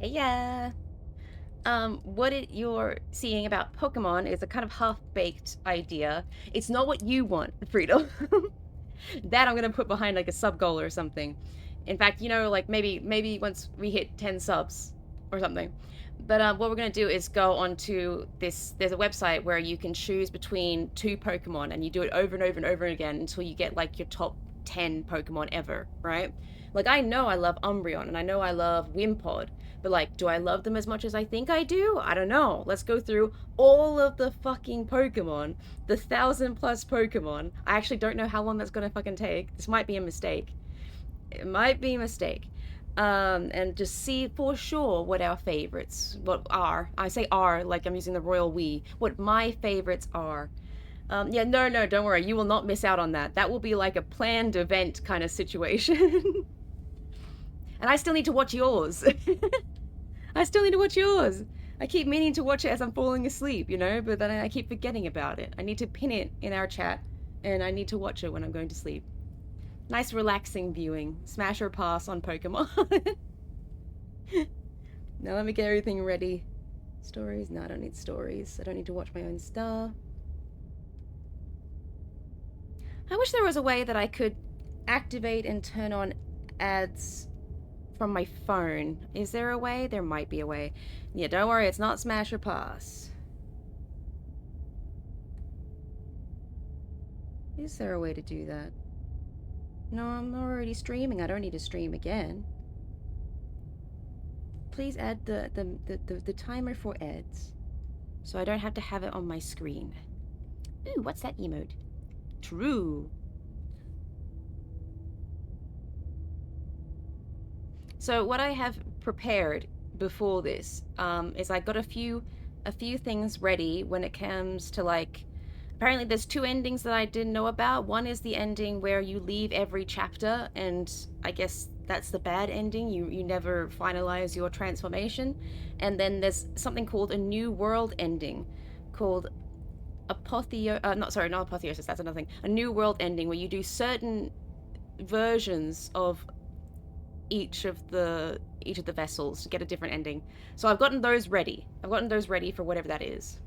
Yeah. What you're seeing about Pokemon is a kind of half-baked idea. It's not what you want, Friedel. That I'm gonna put behind like a sub goal or something. In fact, like maybe once we hit 10 subs or something. But what we're gonna do is go onto this. There's a website where you can choose between two Pokemon, and you do it over and over and over again until you get like your top 10 Pokemon ever, right? Like I know I love Umbreon and I know I love Wimpod, but like, do I love them as much as I think I do? I don't know. Let's go through all of the fucking Pokemon, the 1,000+ Pokemon. I actually don't know how long that's gonna fucking take. This might be a mistake. It might be a mistake. And just see for sure what our favorites, what are. I say are like I'm using the royal we. What my favorites are. Yeah, no, don't worry. You will not miss out on that. That will be like a planned event kind of situation. And I still need to watch yours. I still need to watch yours. I keep meaning to watch it as I'm falling asleep, but then I keep forgetting about it. I need to pin it in our chat, and I need to watch it when I'm going to sleep. Nice, relaxing viewing. Smash or pass on Pokemon. Now let me get everything ready. Stories? No, I don't need stories. I don't need to watch my own stuff. I wish there was a way that I could activate and turn on ads from my phone. Is there a way? There might be a way. Yeah, don't worry, it's not smash or pass. Is there a way to do that? No, I'm already streaming. I don't need to stream again. Please add the timer for ads, so I don't have to have it on my screen. Ooh, what's that emote? True. So what I have prepared before this is I got a few things ready when it comes to like. Apparently, there's two endings that I didn't know about. One is the ending where you leave every chapter, and I guess that's the bad ending. You never finalize your transformation. And then there's something called a new world ending, called not apotheosis. That's another thing. A new world ending where you do certain versions of each of the vessels to get a different ending. So I've gotten those ready. I've gotten those ready for whatever that is.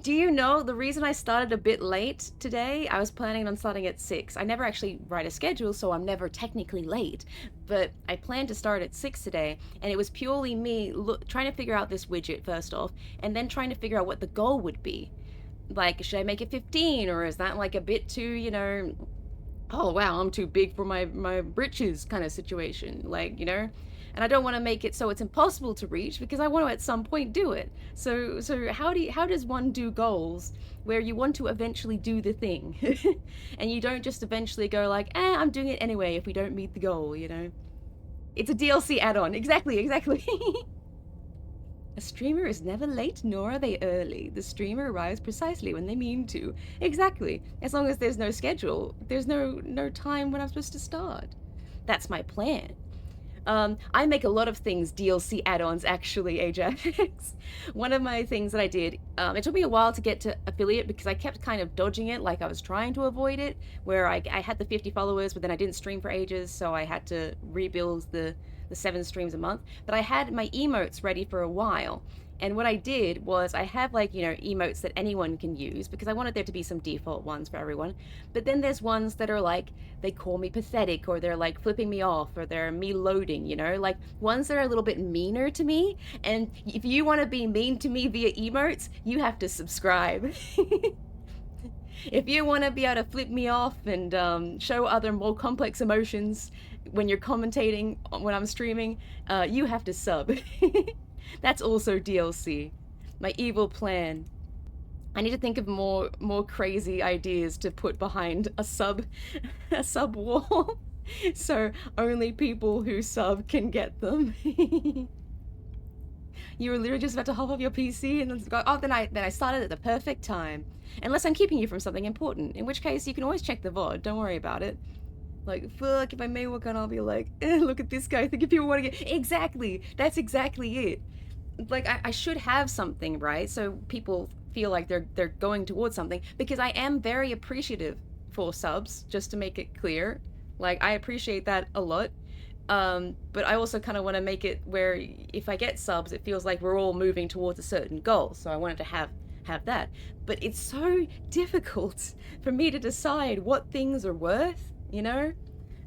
Do you know the reason I started a bit late today? I was planning on starting at 6. I never actually write a schedule, so I'm never technically late. But I planned to start at 6 today, and it was purely me trying to figure out this widget first off, and then trying to figure out what the goal would be. Like, should I make it 15, or is that like a bit too, oh wow, I'm too big for my britches kind of situation, like, and I don't want to make it so it's impossible to reach because I want to at some point do it. So how does one do goals where you want to eventually do the thing and you don't just eventually go like, I'm doing it anyway if we don't meet the goal. It's a DLC add-on. Exactly. A streamer is never late, nor are they early. The streamer arrives precisely when they mean to. Exactly. As long as there's no schedule, there's no time when I'm supposed to start. That's my plan. I make a lot of things DLC add-ons, actually, Ajax. One of my things that I did, it took me a while to get to affiliate because I kept kind of dodging it, like I was trying to avoid it, where I had the 50 followers, but then I didn't stream for ages, so I had to rebuild the 7 streams a month. But I had my emotes ready for a while. And what I did was I have like, emotes that anyone can use because I wanted there to be some default ones for everyone. But then there's ones that are like, they call me pathetic, or they're like flipping me off, or they're me loading, like ones that are a little bit meaner to me. And if you want to be mean to me via emotes, you have to subscribe. If you want to be able to flip me off and show other more complex emotions when you're commentating when I'm streaming, you have to sub. That's also DLC. My evil plan. I need to think of more crazy ideas to put behind a sub wall. So only people who sub can get them. You were literally just about to hop off your PC and then go, oh, then I started at the perfect time. Unless I'm keeping you from something important, in which case you can always check the VOD, don't worry about it. Like, fuck, if I may walk on, I'll be like, look at this guy, I think if people want to get... Exactly, that's exactly it. Like, I should have something, right? So people feel like they're going towards something, because I am very appreciative for subs, just to make it clear. Like, I appreciate that a lot. But I also kind of want to make it where if I get subs, it feels like we're all moving towards a certain goal. So I wanted to have that. But it's so difficult for me to decide what things are worth, you know?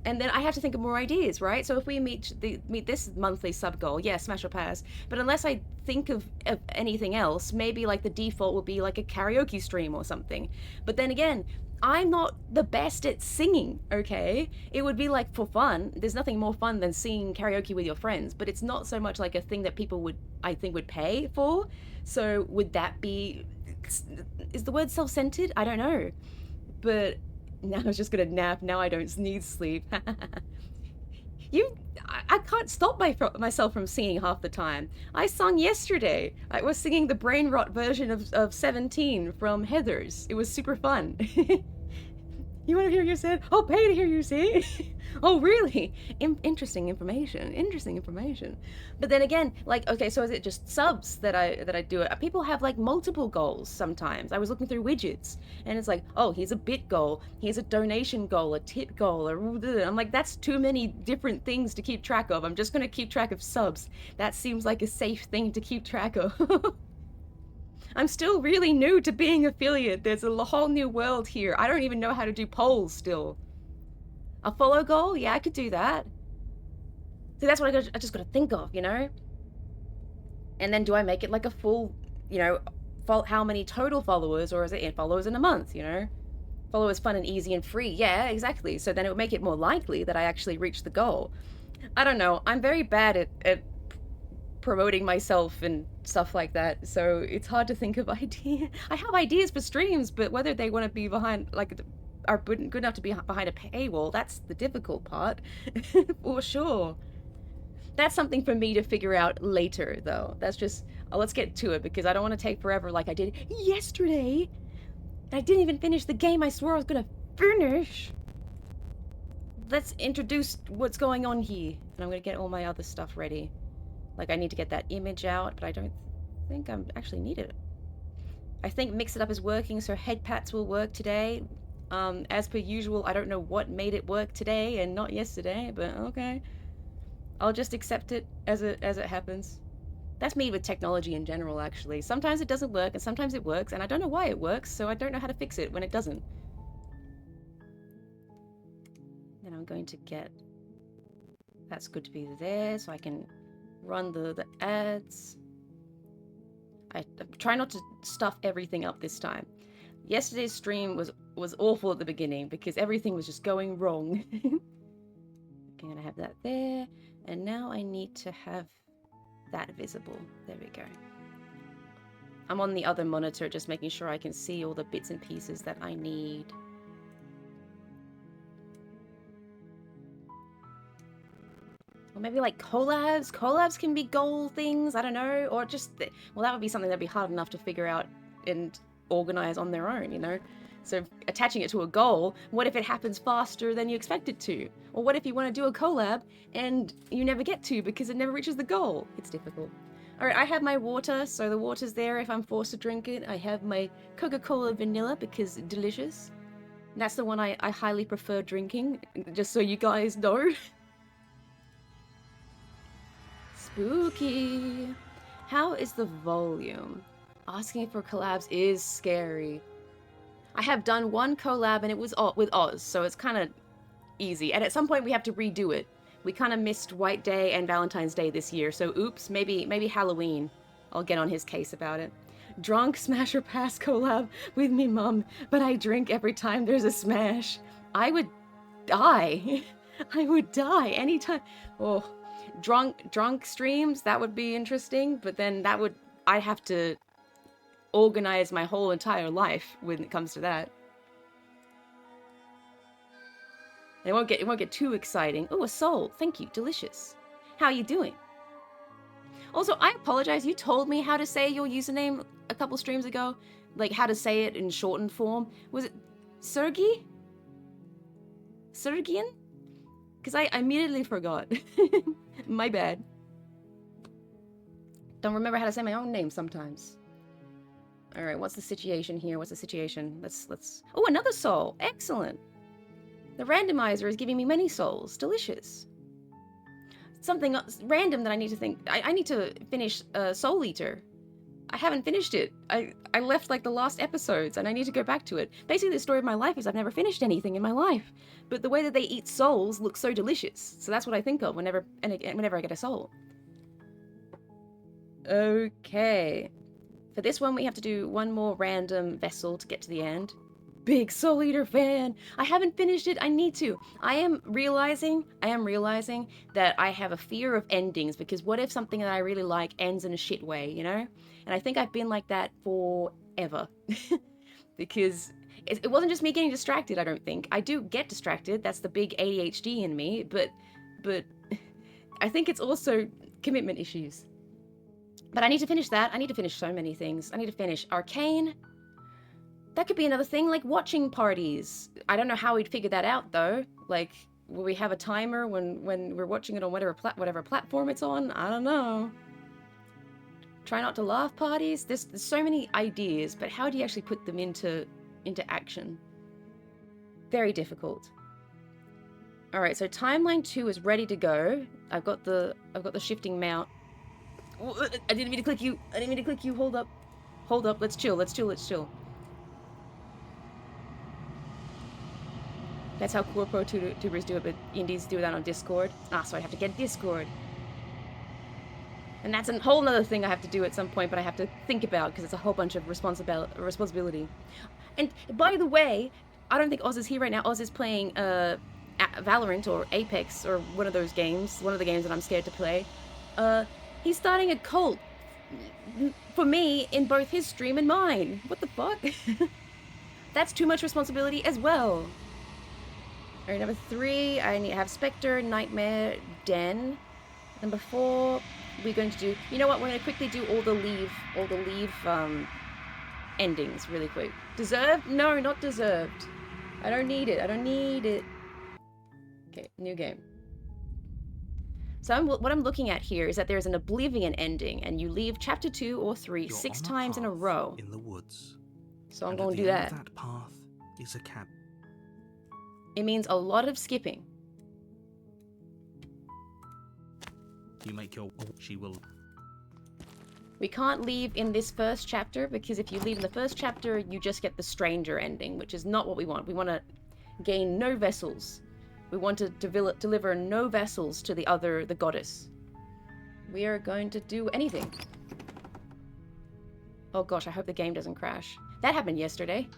And then I have to think of more ideas, right? So if we meet this monthly sub goal, yeah, smash or pass. But unless I think of anything else, maybe like the default would be like a karaoke stream or something. But then again, I'm not the best at singing, okay? It would be like for fun. There's nothing more fun than singing karaoke with your friends, but it's not so much like a thing that people would, I think, would pay for. So would that be, is the word self-centered? I don't know. But now I was just gonna nap. Now I don't need sleep. I can't stop myself from singing half the time. I sung yesterday. I was singing the brain rot version of 17 from Heathers. It was super fun. You want to hear you said? I'll pay to hear you sing. Oh, really? Interesting information. Interesting information. But then again, like, okay, so is it just subs that I do it? People have like multiple goals sometimes. I was looking through widgets, and it's like, oh, here's a bit goal, here's a donation goal, a tip goal, I'm like, that's too many different things to keep track of. I'm just gonna keep track of subs. That seems like a safe thing to keep track of. I'm still really new to being affiliate. There's a whole new world here. I don't even know how to do polls still. A follow goal? Yeah, I could do that. See, that's what I just got to think of, you know? And then do I make it like a full, you know, how many total followers, or is it followers in a month, you know? Followers fun and easy and free. Yeah, exactly. So then it would make it more likely that I actually reach the goal. I don't know. I'm very bad at promoting myself and stuff like that, so it's hard to think of ideas. I have ideas for streams, but whether they want to be behind, like, are good enough to be behind a paywall, that's the difficult part. For sure. That's something for me to figure out later, though. That's just, let's get to it, because I don't want to take forever like I did yesterday. I didn't even finish the game I swore I was gonna finish. Let's introduce what's going on here, and I'm gonna get all my other stuff ready. Like, I need to get that image out, but I don't think I'm actually needed it. I think Mix It Up is working, so head pats will work today. As per usual, I don't know what made it work today and not yesterday, but okay. I'll just accept it as it happens. That's me with technology in general, actually. Sometimes it doesn't work, and sometimes it works, and I don't know why it works, so I don't know how to fix it when it doesn't. Then I'm going to get... That's good to be there, so I can run the ads. I try not to stuff everything up this time. Yesterday's stream was awful at the beginning because everything was just going wrong. I'm gonna have that there, and now I need to have that visible. There we go. I'm on the other monitor, just making sure I can see all the bits and pieces that I need. Or maybe like collabs. Collabs can be goal things, I don't know. Or just, well, that would be something that'd be hard enough to figure out and organize on their own, you know? So attaching it to a goal, what if it happens faster than you expect it to? Or what if you want to do a collab and you never get to because it never reaches the goal? It's difficult. All right, I have my water, so the water's there if I'm forced to drink it. I have my Coca-Cola vanilla because delicious. That's the one I highly prefer drinking, just so you guys know. Spooky. How is the volume? Asking for collabs is scary. I have done one collab and it was with Oz, so it's kind of easy. And at some point we have to redo it. We kind of missed White Day and Valentine's Day this year, so oops, maybe Halloween. I'll get on his case about it. Drunk Smash or Pass collab with me mum, but I drink every time there's a smash. I would die. I would die anytime. Oh, drunk streams, that would be interesting, but then I'd have to organize my whole entire life when it comes to that. And it won't get too exciting. Oh, a soul. Thank you. Delicious. How are you doing? Also, I apologize. You told me how to say your username a couple streams ago. Like, how to say it in shortened form. Was it Sergey? Sergian? Because I immediately forgot. My bad. Don't remember how to say my own name sometimes. Alright, what's the situation here? What's the situation? Let's... Oh, another soul! Excellent! The randomizer is giving me many souls. Delicious. something random that I need to think. I need to finish Soul Eater. I haven't finished it. I left like the last episodes and I need to go back to it. Basically, the story of my life is I've never finished anything in my life. But the way that they eat souls looks so delicious. So that's what I think of whenever I get a soul. Okay. For this one, we have to do one more random vessel to get to the end. Big Soul Eater fan. I haven't finished it. I need to. I am realizing that I have a fear of endings, because what if something that I really like ends in a shit way, you know? And I think I've been like that forever. Because it wasn't just me getting distracted, I don't think. I do get distracted. That's the big ADHD in me, but I think it's also commitment issues. But I need to finish that. I need to finish so many things. I need to finish Arcane. That could be another thing, like watching parties. I don't know how we'd figure that out, though. Like, will we have a timer when we're watching it on whatever platform it's on? I don't know. Try not to laugh parties. There's so many ideas, but how do you actually put them into action? Very difficult. All right, so timeline 2 is ready to go. I've got the shifting mount. I didn't mean to click you. Hold up. Let's chill. That's how Core Pro tubers do it, but indies do that on Discord. So I have to get Discord. And that's a whole nother thing I have to do at some point, but I have to think about, because it's a whole bunch of responsibility. And by the way, I don't think Oz is here right now. Oz is playing Valorant or Apex or one of those games, one of the games that I'm scared to play. He's starting a cult for me in both his stream and mine. What the fuck? That's too much responsibility as well. All right, number 3, I need to have Spectre, Nightmare, Den. Number 4, we're going to do, you know what, we're going to quickly do all the leave endings really quick. Deserved? No, not deserved. I don't need it. Okay, new game. So what I'm looking at here is that there's an Oblivion ending, and you leave chapter 2 or 3 You're 6 on a times in a path row. in the woods. So I'm And going at to do the end that. of that path is a cabin. It means a lot of skipping. You make your... She will... We can't leave in this first chapter, because if you leave in the first chapter, you just get the stranger ending, which is not what we want. We want to gain no vessels. We want to deliver no vessels to the goddess. We are going to do anything. Oh gosh, I hope the game doesn't crash. That happened yesterday.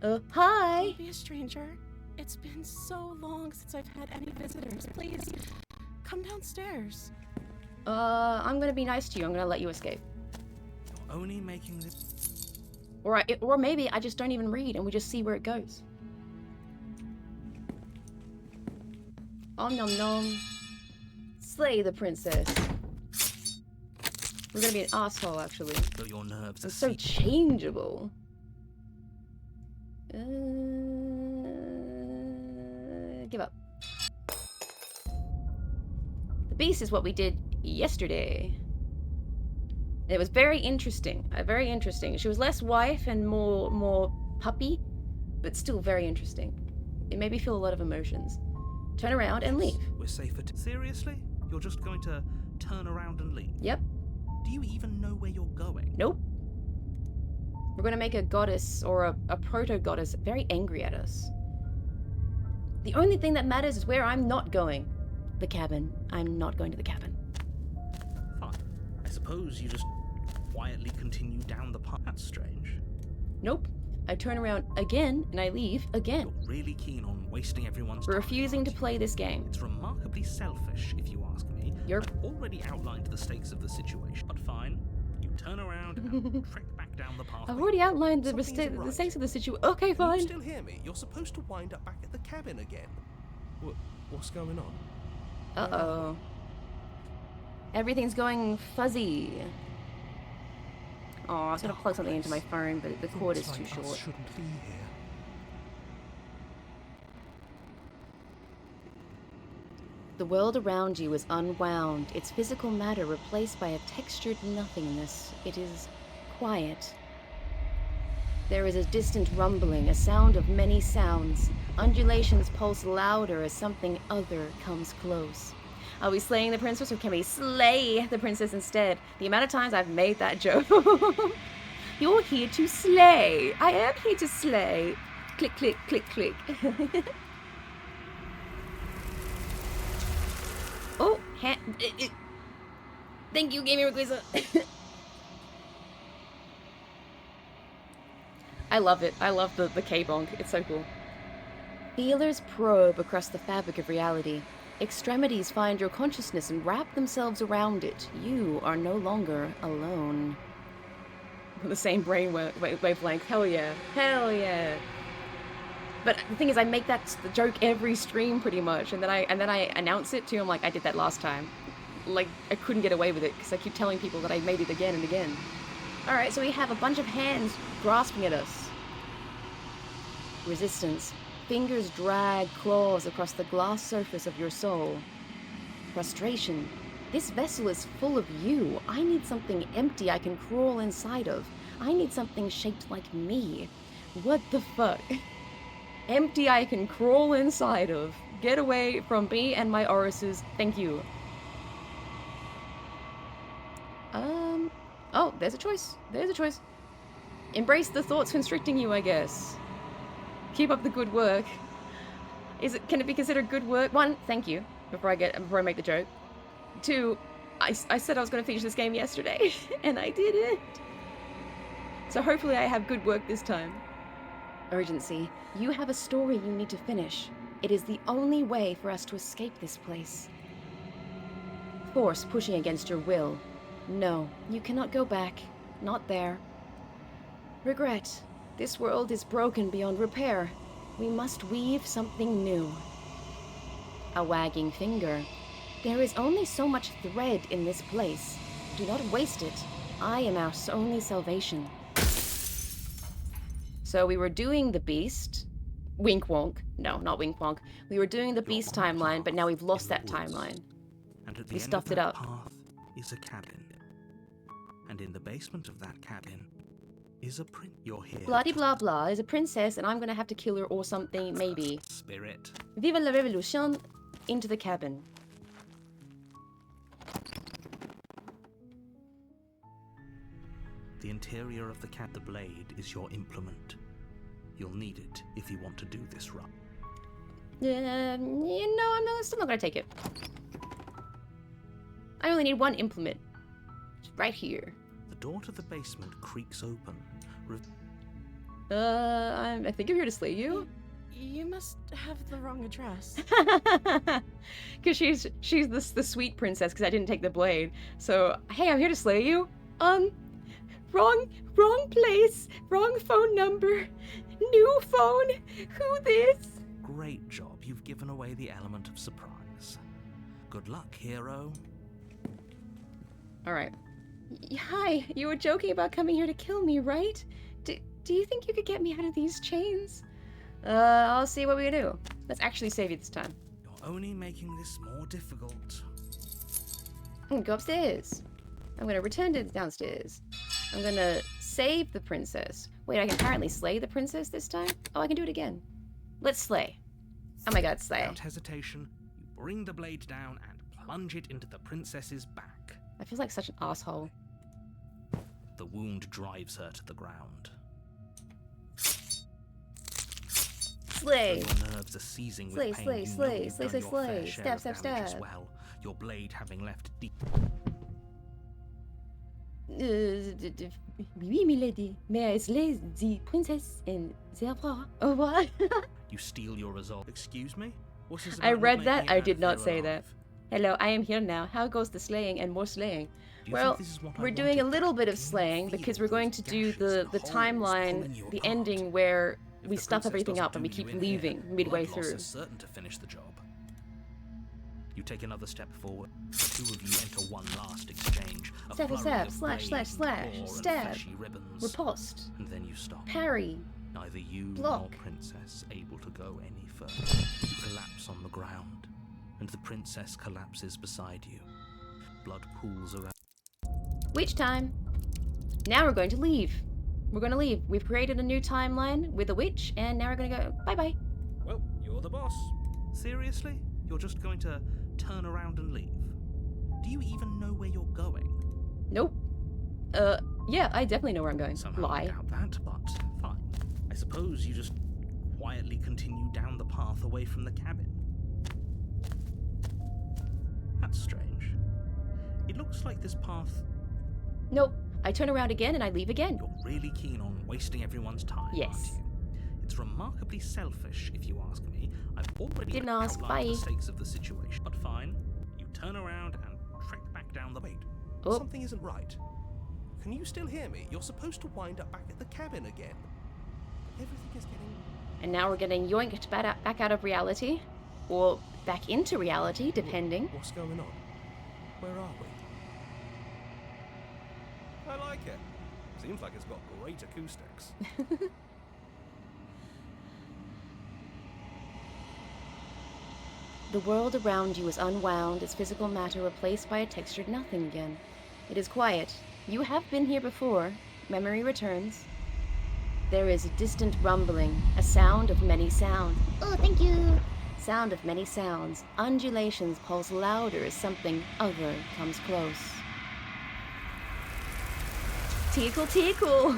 Hi! Don't be a stranger. It's been so long since I've had any visitors. Please, come downstairs. I'm gonna be nice to you. I'm gonna let you escape. You're only making this... Or maybe I just don't even read and we just see where it goes. Om nom nom. Slay the princess. We're gonna be an asshole, actually. Though your nerves are It's so seething. changeable. Give up. The beast is what we did yesterday. It was very interesting. Very interesting. She was less wife and more puppy, but still very interesting. It made me feel a lot of emotions. Turn around and leave. We're safer to... Seriously? You're just going to turn around and leave? Yep. Do you even know where you're going? Nope. We're gonna make a goddess or a proto-goddess very angry at us. The only thing that matters is where I'm not going. The cabin. I'm not going to the cabin. Fine. I suppose you just quietly continue down the path. That's strange. Nope. I turn around again and I leave again. You're really keen on wasting everyone's We're time. refusing to aren't you? play this game. It's remarkably selfish, if you ask me. You're- I've already outlined the stakes of the situation. But fine. You turn around and trek back down the path. I've already outlined the Something's right. stakes of the situation. Okay, Can you fine. still hear me? You're supposed to wind up back at the cabin again. What's going on? Uh-oh. Everything's going fuzzy. Oh, I was gonna plug something into my phone, but the cord is too short. Shouldn't be here. The world around you is unwound, its physical matter replaced by a textured nothingness. It is quiet. There is a distant rumbling, a sound of many sounds. Undulations pulse louder as something other comes close. Are we slaying the princess, or can we slay the princess instead? The amount of times I've made that joke. You're here to slay. I am here to slay. Click, click, click, click. Oh, thank you, Gaming Requisa. I love it. I love the K-bonk. It's so cool. Feelers probe across the fabric of reality. Extremities find your consciousness and wrap themselves around it. You are no longer alone. The same brain wavelength. Hell yeah. Hell yeah. But the thing is, I make that the joke every stream pretty much, and then I announce it too. I'm like, I did that last time. Like, I couldn't get away with it because I keep telling people that I made it again and again. All right, so we have a bunch of hands grasping at us. Resistance. Fingers drag claws across the glass surface of your soul. Frustration. This vessel is full of you. I need something empty I can crawl inside of. I need something shaped like me. What the fuck? Empty I can crawl inside of. Get away from me and my Oruses. Thank you. Oh, there's a choice. There's a choice. Embrace the thoughts constricting you, I guess. Keep up the good work. Can it be considered good work? 1, thank you. Before I make the joke. 2, I said I was going to finish this game yesterday, and I didn't. So hopefully I have good work this time. Urgency. You have a story you need to finish. It is the only way for us to escape this place. Force pushing against your will. No, you cannot go back. Not there. Regret. This world is broken beyond repair. We must weave something new. A wagging finger. There is only so much thread in this place. Do not waste it. I am our only salvation. So we were doing the beast. Wink wonk. No, not wink wonk. We were doing the beast timeline, but now we've lost that timeline. And at the We end stuffed of it that up. path is a cabin. And in the basement of that cabin is a prince. You're here. Bloody blah blah is a princess, and I'm gonna have to kill her or something, maybe. Spirit. Viva la revolution! Into the cabin. The interior of the blade is your implement. You'll need it if you want to do this run. I'm still not gonna take it. I only need one implement. It's right here. The door to the basement creaks open. I think I'm here to slay you. You must have the wrong address. Because she's the sweet princess, because I didn't take the blade. So, hey, I'm here to slay you. Wrong place, wrong phone number, new phone, who this? Great job, you've given away the element of surprise. Good luck, hero. Alright. Hi, you were joking about coming here to kill me, right? Do you think you could get me out of these chains? I'll see what we can do. Let's actually save you this time. You're only making this more difficult. Go upstairs. I'm gonna return to downstairs. I'm gonna save the princess. Wait, I can apparently slay the princess this time? Oh, I can do it again. Let's slay. Oh my god, slay. Without hesitation, you bring the blade down and plunge it into the princess's back. I feel like such an asshole. The wound drives her to the ground. Slay. Your nerves are seizing Slay, with pain. slay, You know slay, you've slay, done slay, your fair slay. share Stab, of stab, damage as stab. well, your blade having left deep. Oui, milady. May I slay the princess and therefore... Oh, what? You steal your resolve. Excuse me? What's this I about read not that. making it I out did of not here say alive? that. Hello, I am here now. How goes the slaying and more slaying? Do you Well, think this is what I we're doing a wanted? little bit of Can you slaying feel because we're going to these do gashes the and holes timeline, pulling you the apart? ending where If we the stuff princess everything doesn't up and we do keep you in leaving here, midway blood loss through. is certain to finish the job. You take another step forward. The two of you enter one last exchange. A Stab, flurry stab, of slash, blades slash, and slash, gore and stab, fleshy ribbons. Riposte. And then you stop. Parry. Neither you Block. nor princess able to go any further. You collapse on the ground, and the princess collapses beside you. Blood pools around. Witch time. Now we're going to leave. We're going to leave. We've created a new timeline with a witch, and now we're going to go bye-bye. Well, you're the boss. Seriously? You're just going to turn around and leave? Do you even know where you're going? Nope. Yeah, I definitely know where I'm going. Somehow I Lie. doubt that, but fine. I suppose you just quietly continue down the path away from the cabin. That's strange. It looks like this path... Nope. I turn around again and I leave again. You're really keen on wasting everyone's time, Yes. aren't you? It's remarkably selfish, if you ask me. I've already Didn't ask, outlined bye. the stakes of the situation. But fine, you turn around and trek back down the... Wait, Oh. something isn't right. Can you still hear me? You're supposed to wind up back at the cabin again. But everything is getting... And now we're getting yoinked back out of reality. Or back into reality, depending. What's going on? Where are we? I like it. Seems like it's got great acoustics. The world around you is unwound, its physical matter replaced by a textured nothing again. It is quiet. You have been here before. Memory returns. There is a distant rumbling, a sound of many sounds. Oh, thank you! Sound of many sounds. Undulations pulse louder as something other comes close. Tickle, tickle!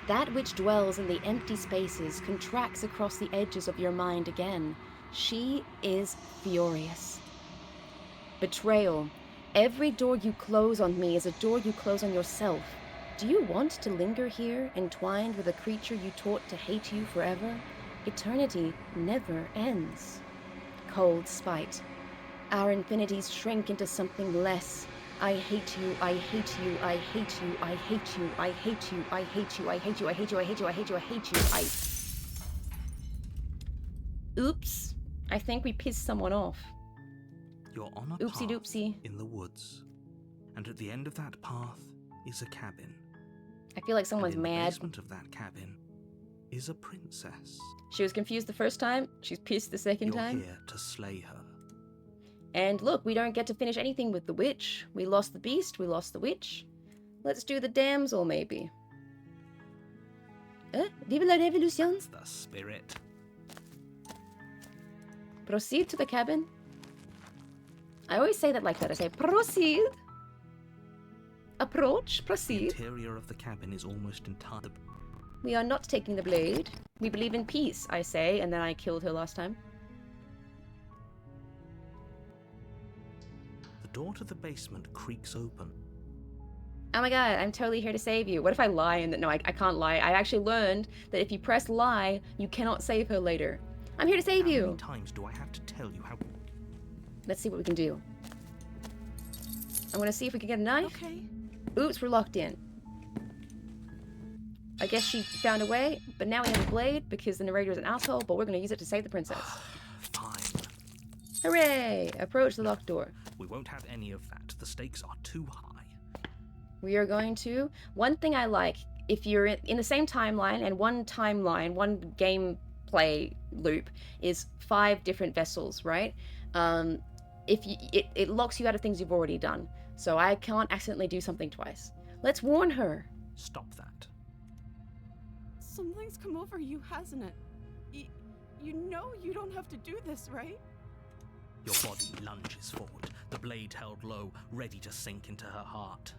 That which dwells in the empty spaces contracts across the edges of your mind again. She is furious. Betrayal. Every door you close on me is a door you close on yourself. Do you want to linger here, entwined with a creature you taught to hate you forever? Eternity never ends. Cold spite. Our infinities shrink into something less. I hate you, I hate you, I hate you, I hate you, I hate you, I hate you, I hate you, I hate you, I hate you, I hate you, I hate you, Oops. I think we pissed someone off. You're on a Oopsie path doopsie. in the woods, and at the end of that path is a cabin. I feel like someone's and in the mad. basement of that cabin is a princess. She was confused the first time. She's pissed the 2nd You're time. here to slay her. And look, we don't get to finish anything with the witch. We lost the beast, we lost the witch. Let's do the damsel, maybe. Vive la révolution! That's the spirit. Proceed to the cabin. I always say that like that. I say, proceed. Approach, The proceed. interior of the cabin is almost entirely... We are not taking the blade. We believe in peace, I say, and then I killed her last time. The door to the basement creaks open. Oh my god, I'm totally here to save you. What if I lie and no, I can't lie. I actually learned that if you press lie, you cannot save her later. I'm here to save How you. many times do I have to tell you how... Let's see what we can do. I'm gonna see if we can get a knife. Okay. Oops, we're locked in. I guess she found a way, but now we have a blade because the narrator is an asshole, but we're gonna use it to save the princess. Fine. Hooray! Approach the locked door. We won't have any of that. The stakes are too high. We are going to... One thing I like, if you're in the same timeline, and one timeline, one gameplay loop, is 5 different vessels, right? If you, it locks you out of things you've already done. So I can't accidentally do something twice. Let's warn her. Stop that. Something's come over you, hasn't it? You know you don't have to do this, right? Your body lunges forward, the blade held low, ready to sink into her heart.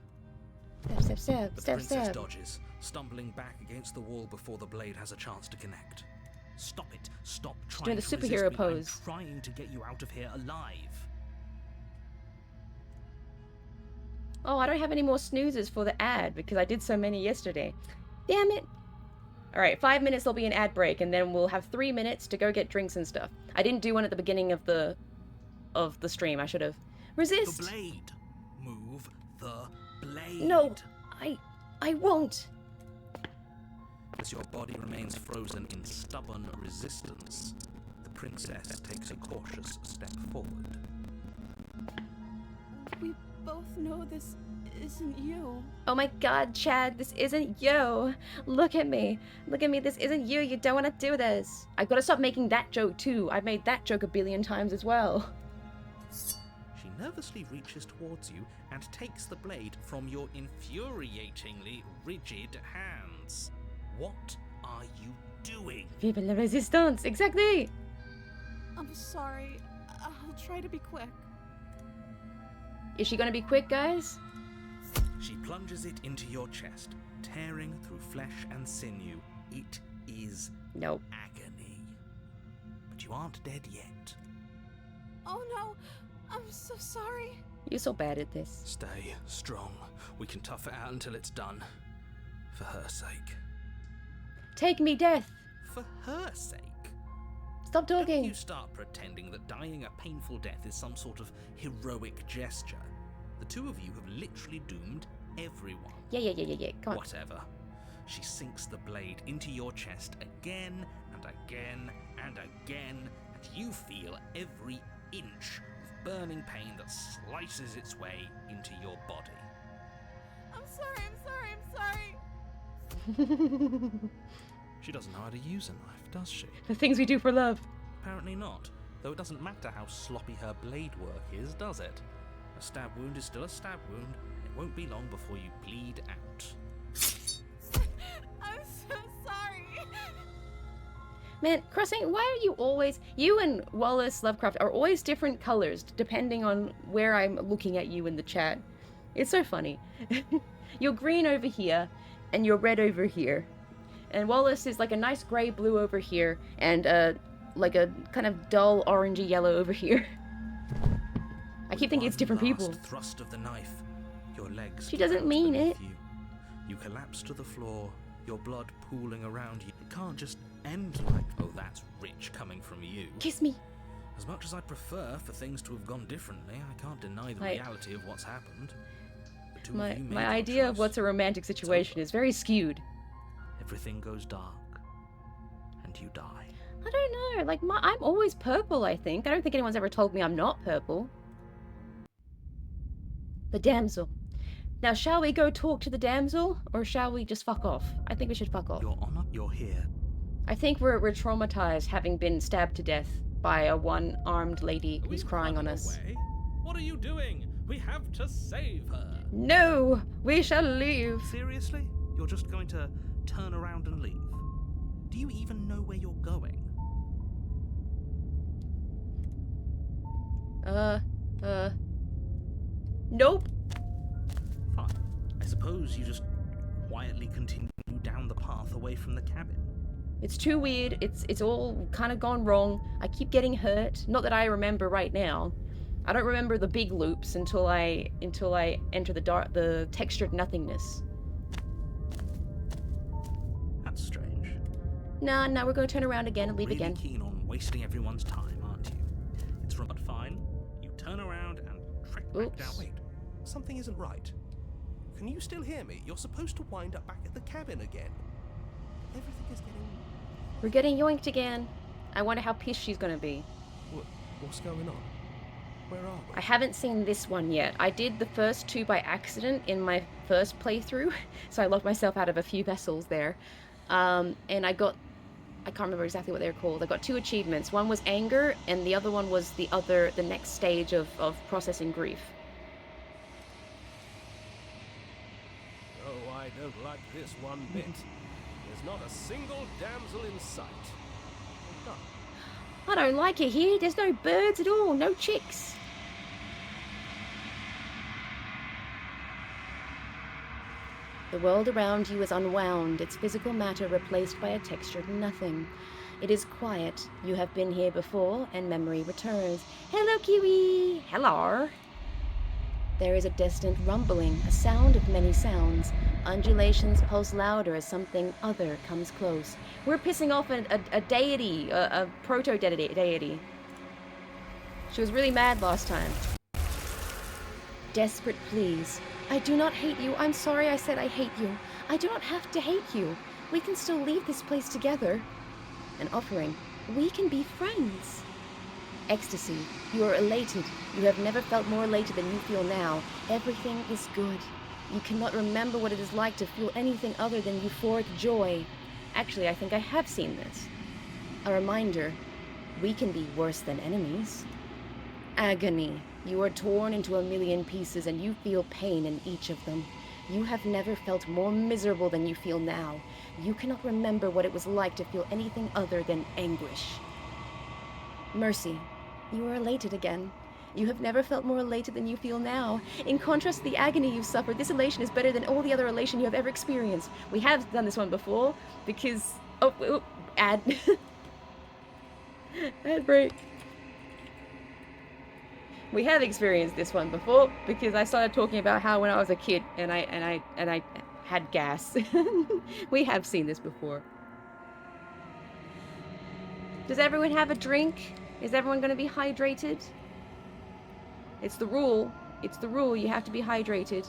Step, step, step, But the step, princess step. dodges, stumbling back against the wall before the blade has a chance to connect. Stop it. Stop trying doing the to superhero resist me. I'm pose. trying to get you out of here alive. Oh, I don't have any more snoozes for the ad because I did so many yesterday. Damn it. Alright, 5 minutes there'll be an ad break and then we'll have 3 minutes to go get drinks and stuff. I didn't do one at the beginning of the stream. I should have. Resist! The blade. Move the blade. No, I won't. As your body remains frozen in stubborn resistance, the princess takes a cautious step forward. We both know this isn't you. Oh my god, Chad, this isn't you. Look at me. Look at me, this isn't you. You don't want to do this. I've got to stop making that joke too. I've made that joke a billion times as well. She nervously reaches towards you and takes the blade from your infuriatingly rigid hands. What are you doing? Vive la resistance, exactly. I'm sorry. I'll try to be quick. Is she gonna be quick, guys? She plunges it into your chest, tearing through flesh and sinew. It is Nope. agony. But you aren't dead yet. Oh no, I'm so sorry. You're so bad at this. Stay strong. We can tough it out until it's done. For her sake. Take me, death. For her sake? Stop Don't talking. you start pretending that dying a painful death is some sort of heroic gesture. The two of you have literally doomed everyone. Yeah. Come on. Whatever. She sinks the blade into your chest again and again and again, and you feel every inch of burning pain that slices its way into your body. I'm sorry. She doesn't know how to use a knife, does she? The things we do for love. Apparently not, though it doesn't matter how sloppy her blade work is, does it? A stab wound is still a stab wound, and it won't be long before you bleed out. I'm so sorry. Man, Crossing, why are you always... You and Wallace Lovecraft are always different colors, depending on where I'm looking at you in the chat. It's so funny. You're green over here, and you're red over here. And Wallace is like a nice grey-blue over here, and like a kind of dull orangey yellow over here. I keep thinking it's different One people. last thrust of the knife. Your legs She doesn't clamp mean beneath it. You collapse to the floor, your blood pooling around you. It can't just end like, oh, that's rich coming from you. Kiss me. As much as I'd prefer for things to have gone differently, I can't deny the reality of what's happened. The two of you made My your idea of choice. what's a romantic situation is very skewed. Everything goes dark, and you die. I don't know. Like, I'm always purple, I think. I don't think anyone's ever told me I'm not purple. The damsel. Now, shall we go talk to the damsel, or shall we just fuck off? I think we should fuck off. Your Honor, you're here. I think we're traumatized, having been stabbed to death by a one-armed lady Are we who's crying on running us. away? What are you doing? We have to save her. No! We shall leave! Seriously? You're just going to turn around and leave? Do you even know where you're going? Nope. Fine. I suppose you just quietly continue down the path away from the cabin. It's too weird. It's all kind of gone wrong. I keep getting hurt. Not that I remember right now. I don't remember the big loops until I enter the textured nothingness. That's strange. Nah, we're going to turn around again and leave Really again. keen on wasting everyone's time, aren't you? It's but fine. You turn around and trek back down. Oops. Wait, something isn't right. Can you still hear me? You're supposed to wind up back at the cabin again. Everything is getting... We're getting yoinked again. I wonder how pissed she's going to be. What's going on? Where are we? I haven't seen this one yet. I did the first two by accident in my first playthrough, so I locked myself out of a few vessels there. And I can't remember exactly what they were called. I got 2 achievements. One was anger, and the other one was the next stage of processing grief. Oh, I don't like this one bit. There's not a single damsel in sight. Oh, I don't like it here. There's no birds at all, no chicks. The world around you is unwound, its physical matter replaced by a textured nothing. It is quiet. You have been here before, and memory returns. Hello, Kiwi! Hello! There is a distant rumbling, a sound of many sounds. Undulations pulse louder as something other comes close. We're pissing off a deity, a proto-deity. She was really mad last time. Desperate pleas. I do not hate you. I'm sorry I said I hate you. I do not have to hate you. We can still leave this place together. An offering. We can be friends. Ecstasy. You are elated. You have never felt more elated than you feel now. Everything is good. You cannot remember what it is like to feel anything other than euphoric joy. Actually, I think I have seen this. A reminder. We can be worse than enemies. Agony. You are torn into a million pieces and you feel pain in each of them. You have never felt more miserable than you feel now. You cannot remember what it was like to feel anything other than anguish. Mercy. You are elated again. You have never felt more elated than you feel now. In contrast to the agony you've suffered, this elation is better than all the other elation you have ever experienced. We have done this one before, because... Oh, ad. Ad break. We have experienced this one before, because I started talking about how when I was a kid, and I had gas. We have seen this before. Does everyone have a drink? Is everyone going to be hydrated? It's the rule. It's the rule. You have to be hydrated.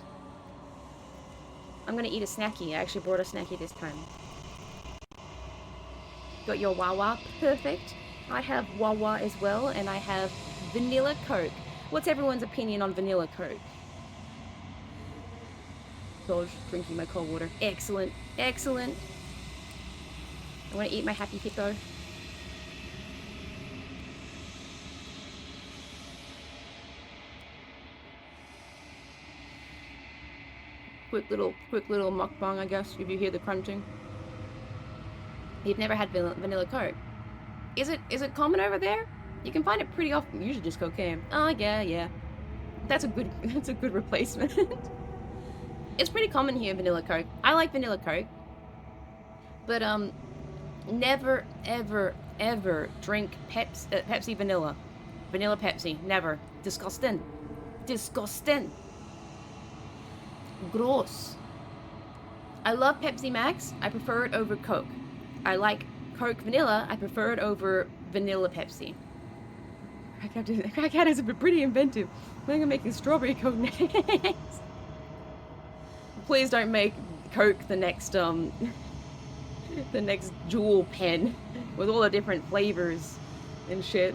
I'm going to eat a snacky. I actually brought a snacky this time. Got your Wawa. Perfect. I have Wawa as well, and I have vanilla Coke. What's everyone's opinion on vanilla Coke? So I was just drinking my cold water. Excellent. Excellent. I want to eat my Happy Hippo. Quick little mukbang, I guess, if you hear the crunching. You've never had vanilla Coke. Is it common over there? You can find it pretty often. Usually just cocaine. Oh yeah. That's a good replacement. It's pretty common here, vanilla Coke. I like vanilla Coke. But never ever drink Pepsi vanilla. Vanilla Pepsi, never. Disgusting. Disgusting. Gross. I love Pepsi Max. I prefer it over Coke. I like Coke Vanilla. I prefer it over vanilla Pepsi. Crackhead is pretty inventive. I think I'm making strawberry Coke next. Please don't make Coke the next jewel pen with all the different flavors and shit.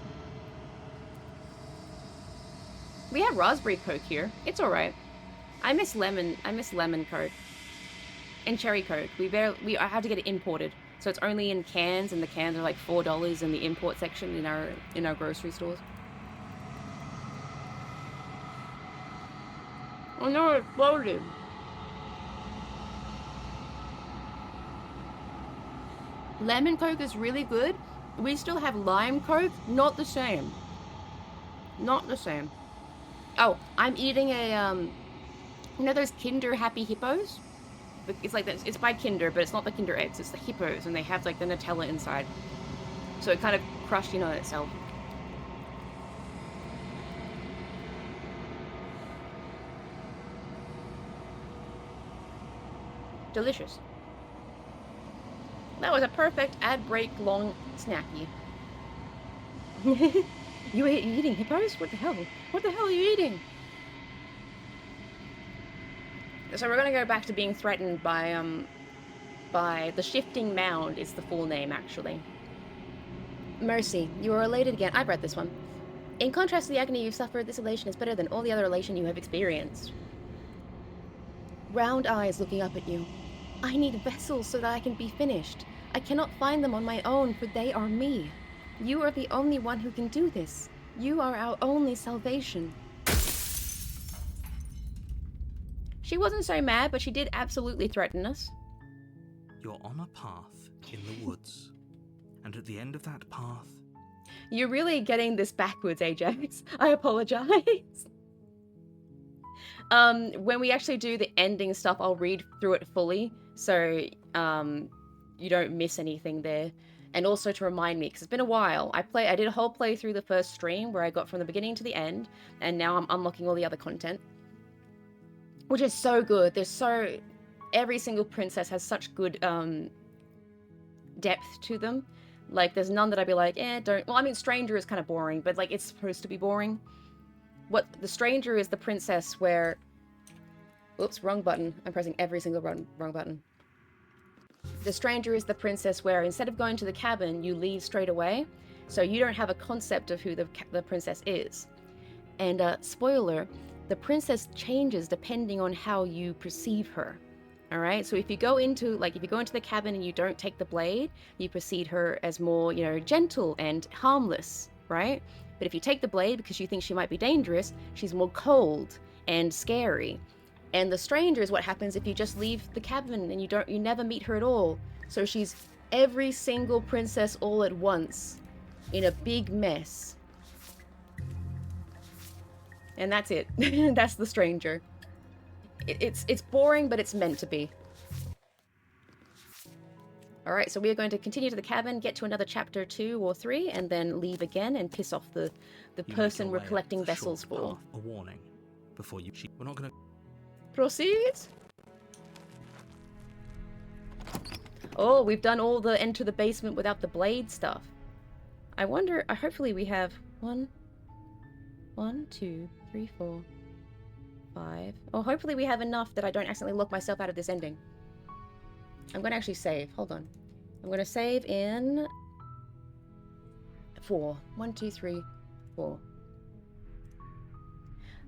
We have raspberry Coke here. It's alright. I miss lemon Coke. And cherry Coke. I had to get it imported. So it's only in cans, and the cans are like $4 in the import section in our grocery stores. Oh no, it exploded. Lemon Coke is really good. We still have lime Coke. Not the same. Not the same. Oh, I'm eating a you know those Kinder Happy Hippos? It's like that. It's by Kinder, but it's not the Kinder Eggs. It's the Hippos, and they have like the Nutella inside. So it kind of crushed in on itself. Delicious. That was a perfect ad break long snacky. You eating hippos? What the hell? What the hell are you eating? So we're gonna go back to being threatened by the Shifting Mound is the full name, actually. Mercy, you are elated again. I've read this one. In contrast to the agony you've suffered, this elation is better than all the other elation you have experienced. Round eyes looking up at you. I need vessels so that I can be finished. I cannot find them on my own, for they are me. You are the only one who can do this. You are our only salvation. She wasn't so mad, but she did absolutely threaten us. You're on a path in the woods, and at the end of that path... You're really getting this backwards, Ajax. I apologize. When we actually do the ending stuff, I'll read through it fully, so you don't miss anything there. And also to remind me, because it's been a while, I did a whole playthrough the first stream where I got from the beginning to the end, and now I'm unlocking all the other content. Which is so good. Every single princess has such good depth to them. Like, there's none that I'd be like, don't... Well, I mean, Stranger is kind of boring, but, like, it's supposed to be boring. The Stranger is the princess where... Oops, wrong button. I'm pressing every single wrong button. The Stranger is the princess where instead of going to the cabin, you leave straight away. So you don't have a concept of who the princess is. And, spoiler, the princess changes depending on how you perceive her. Alright, so if you go into the cabin and you don't take the blade, you perceive her as more, gentle and harmless, right? But if you take the blade because you think she might be dangerous, she's more cold and scary. And the Stranger is what happens if you just leave the cabin and you never meet her at all. So she's every single princess all at once in a big mess. And that's it. That's the stranger. It's boring, but it's meant to be. Alright, so we are going to continue to the cabin, get to another chapter 2 or 3, and then leave again and piss off the You make person your we're way up collecting the vessels short for. path, a warning before you. We're not going to. Proceed! Oh, we've done all the enter the basement without the blade stuff. I wonder, hopefully we have 1, 2, 3, 4, 5. Oh, hopefully we have enough that I don't accidentally lock myself out of this ending. I'm going to actually save. Hold on. I'm going to save in 4. 1, 2, 3, 4.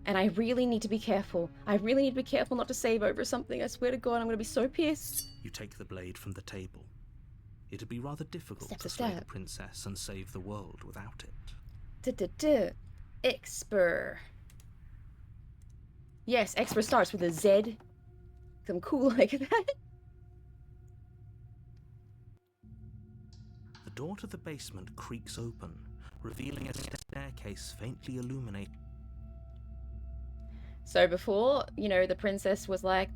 And I really need to be careful. I really need to be careful not to save over something. I swear to God, I'm going to be so pissed. You take the blade from the table. It'd be rather difficult Step to to slay the step. princess and save the world without it. Duh. Expert. Yes, expert starts with a Z. I'm cool like that. The door to the basement creaks open, revealing a staircase faintly illuminated. So before, the princess was like,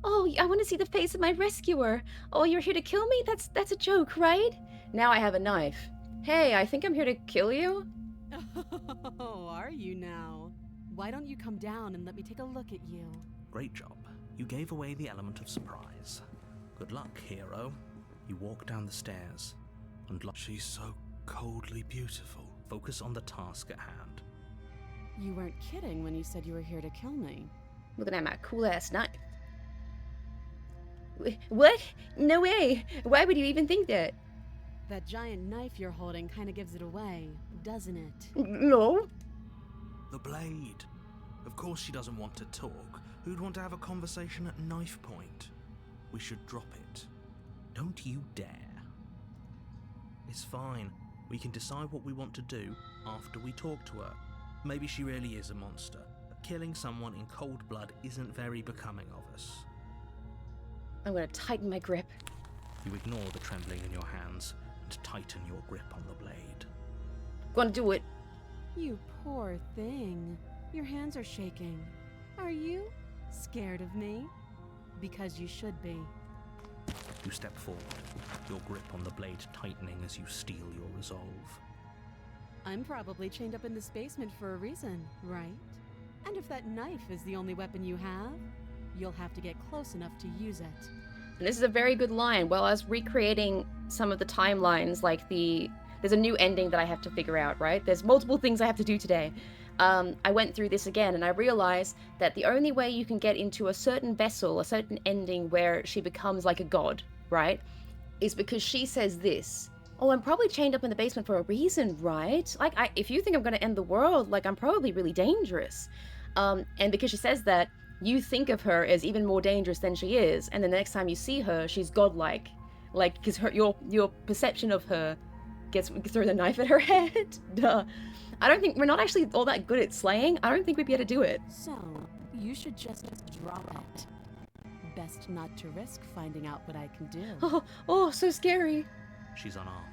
"Oh, I want to see the face of my rescuer. Oh, you're here to kill me? That's a joke, right?" Now I have a knife. Hey, I think I'm here to kill you. Oh, are you now? Why don't you come down and let me take a look at you? Great job. You gave away the element of surprise. Good luck, hero. You walk down the stairs, and she's so coldly beautiful. Focus on the task at hand. You weren't kidding when you said you were here to kill me. Looking at my cool-ass knife. What? No way. Why would you even think that? That giant knife you're holding kind of gives it away, doesn't it? No. The blade. Of course she doesn't want to talk. Who'd want to have a conversation at knife point? We should drop it. Don't you dare. It's fine. We can decide what we want to do after we talk to her. Maybe she really is a monster, but killing someone in cold blood isn't very becoming of us. I'm gonna tighten my grip. You ignore the trembling in your hands and tighten your grip on the blade. Gonna do it. You poor thing. Your hands are shaking. Are you scared of me? Because you should be. You step forward, your grip on the blade tightening as you steel your resolve. I'm probably chained up in this basement for a reason, right? And if that knife is the only weapon you have, you'll have to get close enough to use it. And this is a very good line. While I was recreating some of the timelines, like there's a new ending that I have to figure out, right? There's multiple things I have to do today. I went through this again and I realized that the only way you can get into a certain vessel, a certain ending where she becomes like a god, right? Is because she says this. Oh, I'm probably chained up in the basement for a reason, right? Like, if you think I'm going to end the world, like, I'm probably really dangerous. And because she says that, you think of her as even more dangerous than she is, and then the next time you see her, she's godlike. Like, because your perception of her gets throw the knife at her head. Duh. I don't think we're not actually all that good at slaying. I don't think we'd be able to do it. So, you should just drop it. Best not to risk finding out what I can do. Oh, so scary. She's unarmed.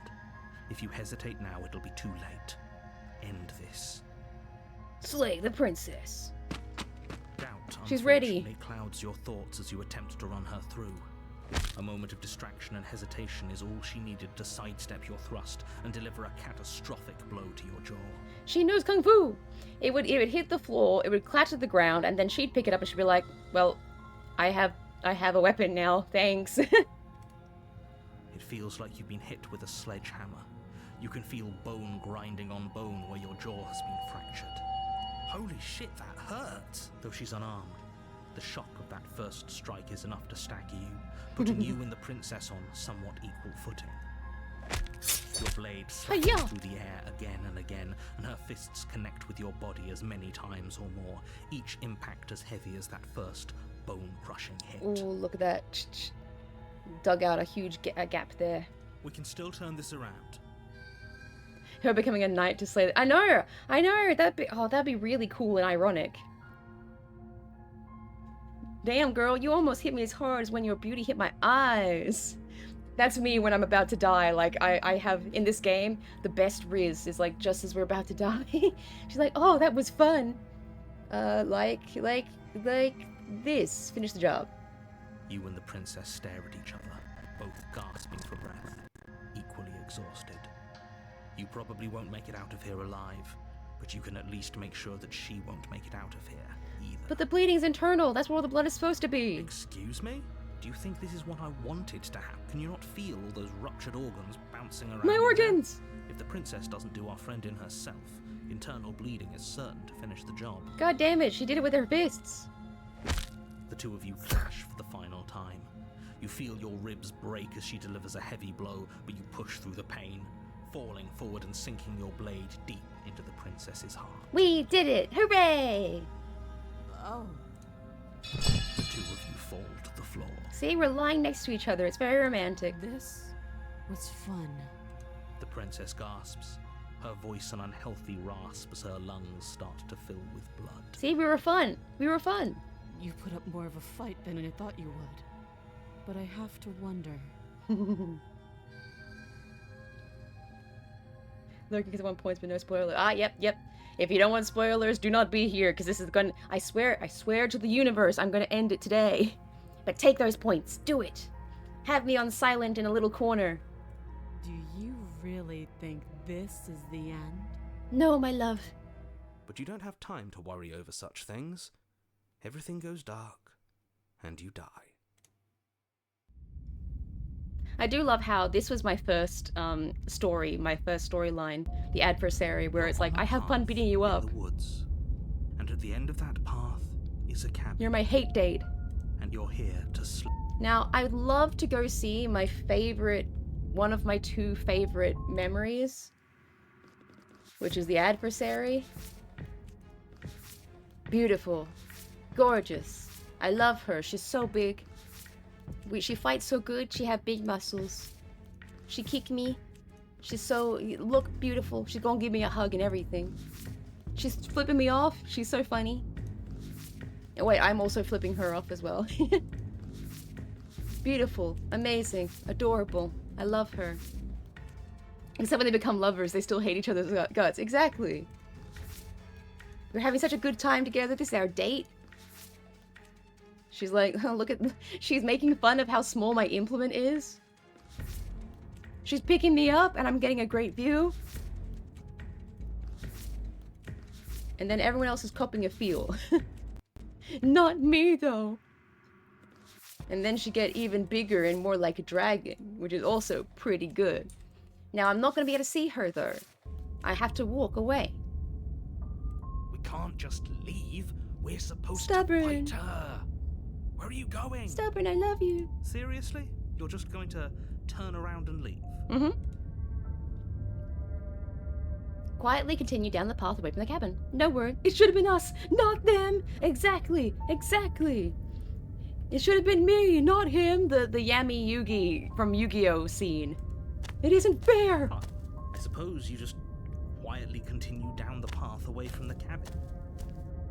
If you hesitate now, it'll be too late. End this. Slay the princess. Doubt, She's ready. unfortunately, clouds your thoughts as you attempt to run her through. A moment of distraction and hesitation is all she needed to sidestep your thrust and deliver a catastrophic blow to your jaw. She knows kung fu. It would hit the floor, it would clatter to the ground, and then she'd pick it up and she'd be like, "Well, I have a weapon now, thanks." It feels like you've been hit with a sledgehammer. You can feel bone grinding on bone where your jaw has been fractured. Holy shit, that hurts! Though she's unarmed, the shock of that first strike is enough to stagger you, putting you and the princess on somewhat equal footing. Your blade slashes Hi-ya! through the air again and again, and her fists connect with your body as many times or more, each impact as heavy as that first bone-crushing hit. Oh, look at that. Dug out a huge gap there. We can still turn this around. Her becoming a knight to slay. I know. That'd be really cool and ironic. Damn, girl, you almost hit me as hard as when your beauty hit my eyes. That's me when I'm about to die. Like, I have, in this game, the best Riz is like, just as we're about to die. She's like, oh, that was fun. Like this. Finish the job. You and the princess stare at each other, both gasping for breath, equally exhausted. You probably won't make it out of here alive, but you can at least make sure that she won't make it out of here either. But the bleeding's internal. That's where all the blood is supposed to be. Excuse me? Do you think this is what I wanted to happen? Can you not feel all those ruptured organs bouncing around? My in there? organs! If the princess doesn't do our friend in herself, internal bleeding is certain to finish the job. God damn it, she did it with her fists. The two of you clash for the final time. You feel your ribs break as she delivers a heavy blow, but you push through the pain, falling forward and sinking your blade deep into the princess's heart. We did it! Hooray! Oh. The two of you fall to the floor. See, we're lying next to each other. It's very romantic. This was fun. The princess gasps, her voice an unhealthy rasp as her lungs start to fill with blood. See, we were fun. We were fun. You put up more of a fight than I thought you would. But I have to wonder. Lurking at 1 point, but no spoiler. Ah, yep. If you don't want spoilers, do not be here, because this is gonna... I swear to the universe, I'm gonna end it today. But take those points. Do it. Have me on silent in a little corner. Do you really think this is the end? No, my love. But you don't have time to worry over such things. Everything goes dark, and you die. I do love how this was my first story, my first storyline, the adversary, where it's like, I have fun beating you up. In the woods, and at the end of that path is a cabin. You're my hate date. And you're here to sleep. Now, I'd love to go see my favorite, one of my 2 favorite memories, which is the adversary. Beautiful. Gorgeous. I love her. She's so big. She fights so good. She have big muscles. She kick me. She's so... Look beautiful. She's gonna give me a hug and everything. She's flipping me off. She's so funny. And wait, I'm also flipping her off as well. Beautiful. Amazing. Adorable. I love her. Except when they become lovers, they still hate each other's guts. Exactly. We're having such a good time together. This is our date. She's like, oh, look at... She's making fun of how small my implement is. She's picking me up, and I'm getting a great view. And then everyone else is copping a feel. Not me, though. And then she get even bigger and more like a dragon, which is also pretty good. Now, I'm not going to be able to see her, though. I have to walk away. We can't just leave. We're supposed Stubborn. to fight her. Where are you going? Stubborn, I love you. Seriously? You're just going to turn around and leave? Mm-hmm. Quietly continue down the path away from the cabin. No word. It should have been us, not them. Exactly. It should have been me, not him. The Yami Yugi from Yu-Gi-Oh scene. It isn't fair. I suppose you just quietly continue down the path away from the cabin.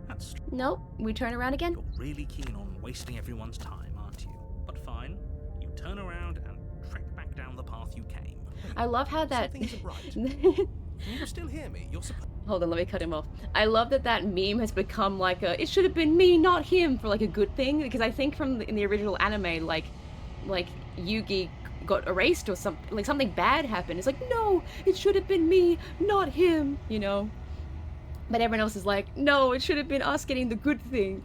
That's... Nope. We turn around again. You're really keen on wasting everyone's time, aren't you? But fine. You turn around and trek back down the path you came. I love how that... Something isn't right. Can you still hear me? You're supposed... Hold on, let me cut him off. I love that meme has become like a, it should have been me, not him, for like a good thing, because I think in the original anime, like Yugi got erased or something, like something bad happened. It's like, no, it should have been me, not him, you know? But everyone else is like, no, it should have been us getting the good thing.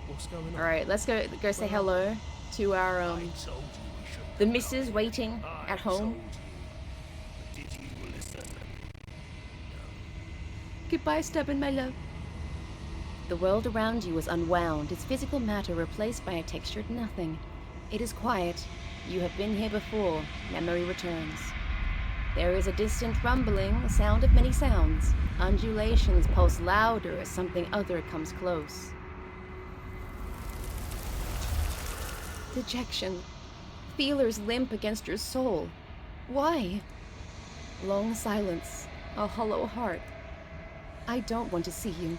What's going on? Alright, let's go say hello to our, I told you we should the go missus away. waiting I at home. told you. But did you listen? Goodbye, Stubborn, my love. The world around you is unwound, its physical matter replaced by a textured nothing. It is quiet. You have been here before. Memory returns. There is a distant rumbling, a sound of many sounds. Undulations pulse louder as something other comes close. Dejection. Feelers limp against your soul. Why? Long silence. A hollow heart. I don't want to see you.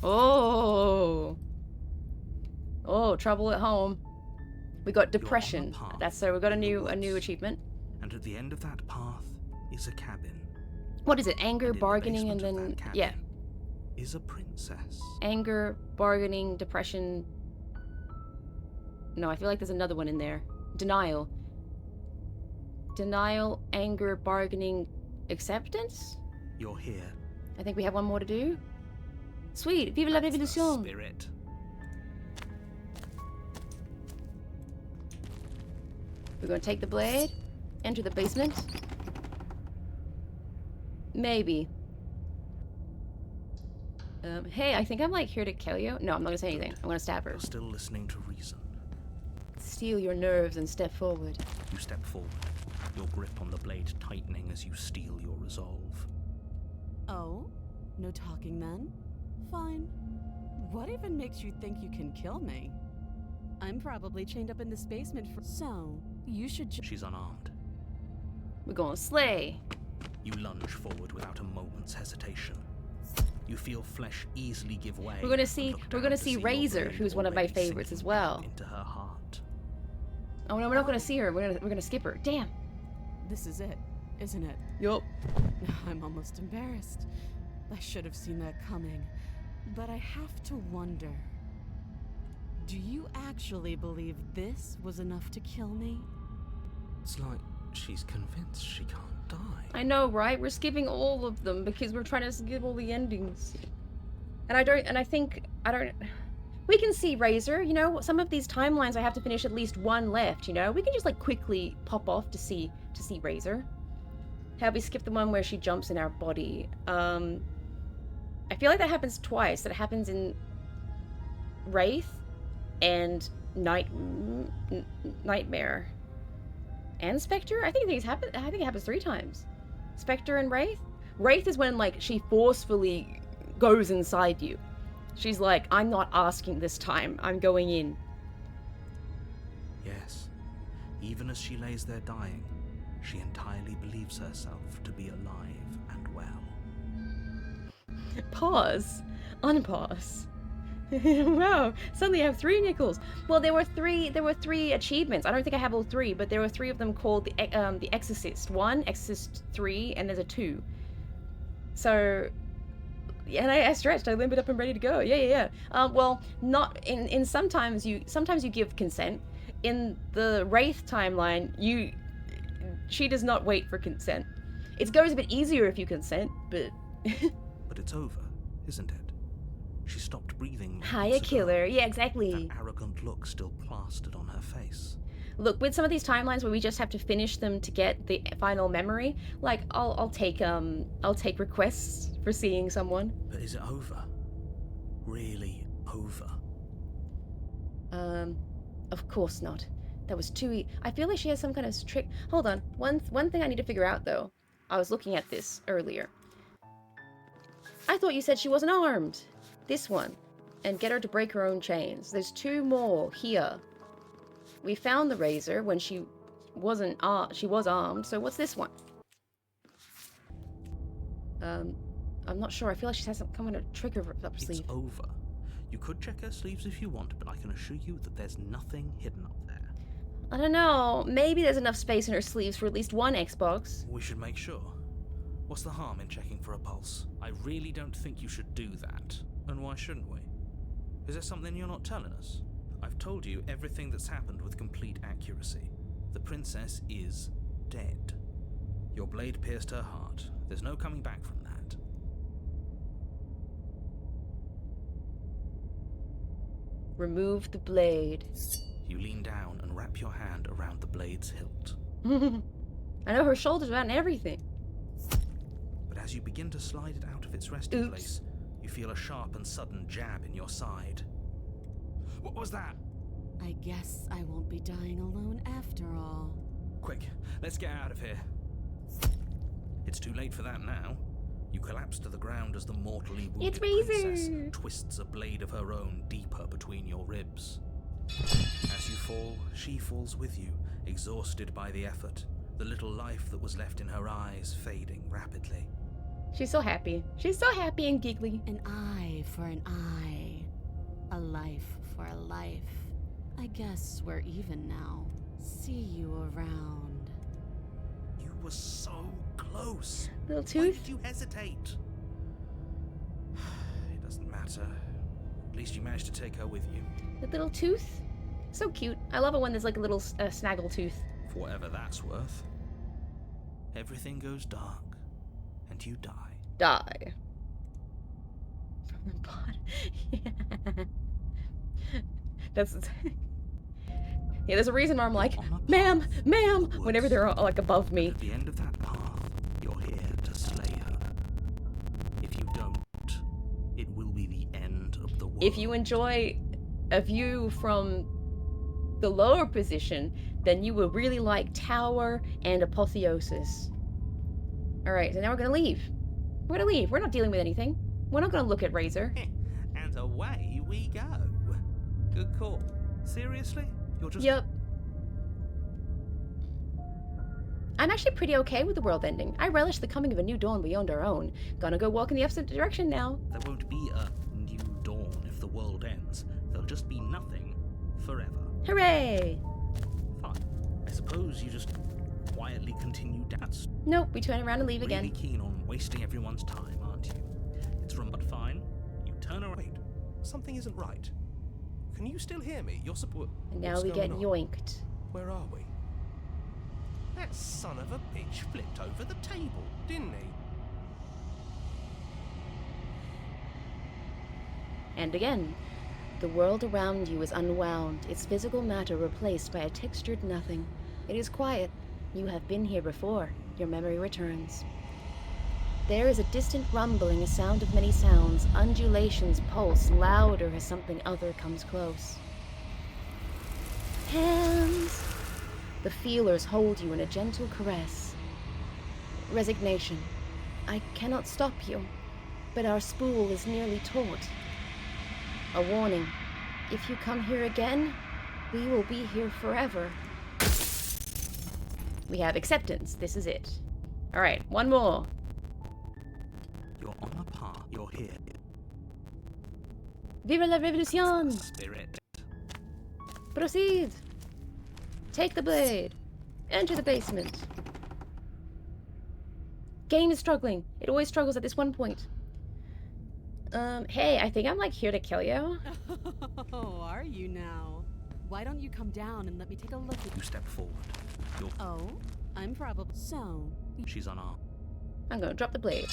Oh. Oh, trouble at home. We got depression. path That's so we got a in the new woods. achievement. And at the end of that path is a cabin. What is it? Anger, And in the bargaining, and basement of then that cabin yeah. is a princess. Anger, bargaining, depression. No, I feel like there's another one in there. Denial. Denial, anger, bargaining, acceptance? You're here. I think we have one more to do. Sweet. Vive la That's the révolution. spirit. We're gonna take the blade, enter the basement. Maybe. Hey, I think I'm like here to kill you. No, I'm not gonna say anything. I'm gonna stab her. You're still listening to reason. Steel your nerves and step forward. You step forward, your grip on the blade tightening as you steel your resolve. Oh? No talking then? Fine. What even makes you think you can kill me? I'm probably chained up in this basement for. So, you should. She's unarmed. We're gonna slay. You lunge forward without a moment's hesitation. You feel flesh easily give way. We're gonna and see. look We're down gonna to see your Razor, blade who's one of my already favorites as sinking well. down into her heart. Oh no, we're not gonna see her. We're gonna skip her. Damn. This is it, isn't it? Yup. I'm almost embarrassed. I should have seen that coming. But I have to wonder. Do you actually believe this was enough to kill me? It's like she's convinced she can't die. I know, right? We're skipping all of them because we're trying to skip all the endings. And I don't. We can see Razor. You know, some of these timelines I have to finish at least one left. You know, we can just like quickly pop off to see Razor. How we skip the one where she jumps in our body. I feel like that happens twice. That happens in Wraith and Nightmare and Spectre. I think it happens 3 times. Spectre and Wraith. Wraith is when like she forcefully goes inside you. She's like, I'm not asking this time. I'm going in. Yes. Even as she lays there dying, she entirely believes herself to be alive and well. Pause. Unpause. Wow. Suddenly I have 3 nickels. Well, there were three achievements. I don't think I have all 3, but there were 3 of them called the Exorcist 1, Exorcist 3, and there's a 2. So, yeah, and I stretched. I limbered up and ready to go. Yeah. Well, not in sometimes you give consent. In the Wraith timeline, she does not wait for consent. It goes a bit easier if you consent, but But it's over, isn't it? She stopped breathing. Hiya, moments ago. killer. Yeah, exactly. That arrogant look still plastered on her face. Look, with some of these timelines where we just have to finish them to get the final memory, like I'll take requests for seeing someone. But is it over? Really over? Of course not. That was too I feel like she has some kind of trick. Hold on. One thing I need to figure out though. I was looking at this earlier. I thought you said she wasn't armed. This one. And get her to break her own chains. There's 2 more here. We found the Razor when she wasn't she was armed, so what's this one? I'm not sure. I feel like she has some kind of trick up her sleeve. It's over. You could check her sleeves if you want, but I can assure you that there's nothing hidden up there. I don't know. Maybe there's enough space in her sleeves for at least one Xbox. We should make sure. What's the harm in checking for a pulse? I really don't think you should do that. And why shouldn't we? Is there something you're not telling us? I've told you everything that's happened with complete accuracy. The princess is dead. Your blade pierced her heart. There's no coming back from that. Remove the blade. You lean down and wrap your hand around the blade's hilt. I know her shoulders around everything. But as you begin to slide it out of its resting Oops. place, you feel a sharp and sudden jab in your side. What was that? I guess I won't be dying alone after all. Quick, let's get out of here. It's too late for that now. You collapse to the ground as the mortally wounded It's Razor. princess twists a blade of her own deeper between your ribs. As you fall, she falls with you, exhausted by the effort, the little life that was left in her eyes fading rapidly. She's so happy. She's so happy and giggly. An eye for an eye. A life for a life. I guess we're even now. See you around. You were so close. Little Why tooth. did you hesitate? matter. At least you managed to take her with you. The little tooth. So cute. I love it when there's like a little snaggle tooth. For whatever that's worth. Everything goes dark, and you die. Die. From the blood. Yeah. That's... Yeah, there's a reason where I'm like, ma'am, ma'am, whenever they're like above me. At the end of that path, you're here to slay her. If you don't, it will be the end of the world. If you enjoy a view from the lower position, then you will really like Tower and Apotheosis. Alright, so now we're gonna leave. We're gonna leave. We're not dealing with anything. We're not gonna look at Razor. And away we go. Good call. Seriously? You're just... Yep. I'm actually pretty okay with the world ending. I relish the coming of a new dawn beyond our own. Gonna go walk in the opposite direction now. There won't be a new dawn if the world ends. There'll just be nothing forever. Hooray! Fine. I suppose you just quietly continue dance. Nope, we turn around and leave Really again. keen on wasting everyone's time, aren't you? It's remote fine. You turn around. Wait, something isn't right. Can you still hear me? You're support. And now we get yoinked. Where are we? That son of a bitch flipped over the table, didn't he? And again. The world around you is unwound, its physical matter replaced by a textured nothing. It is quiet. You have been here before. Your memory returns. There is a distant rumbling, a sound of many sounds. Undulations pulse louder as something other comes close. Hands! The feelers hold you in a gentle caress. Resignation. I cannot stop you, but our spool is nearly taut. A warning. If you come here again, we will be here forever. We have acceptance. This is it. Alright, one more. You're on a path. You're here. Vive la revolution! Spirit. Proceed! Take the blade. Enter the basement. Game is struggling. It always struggles at this one point. Hey, I think I'm like here to kill you. Oh, are you now? Why don't you come down and let me take a look at You step forward. You're... Oh, I'm probably... So, She's unarmed. I'm gonna drop the blade.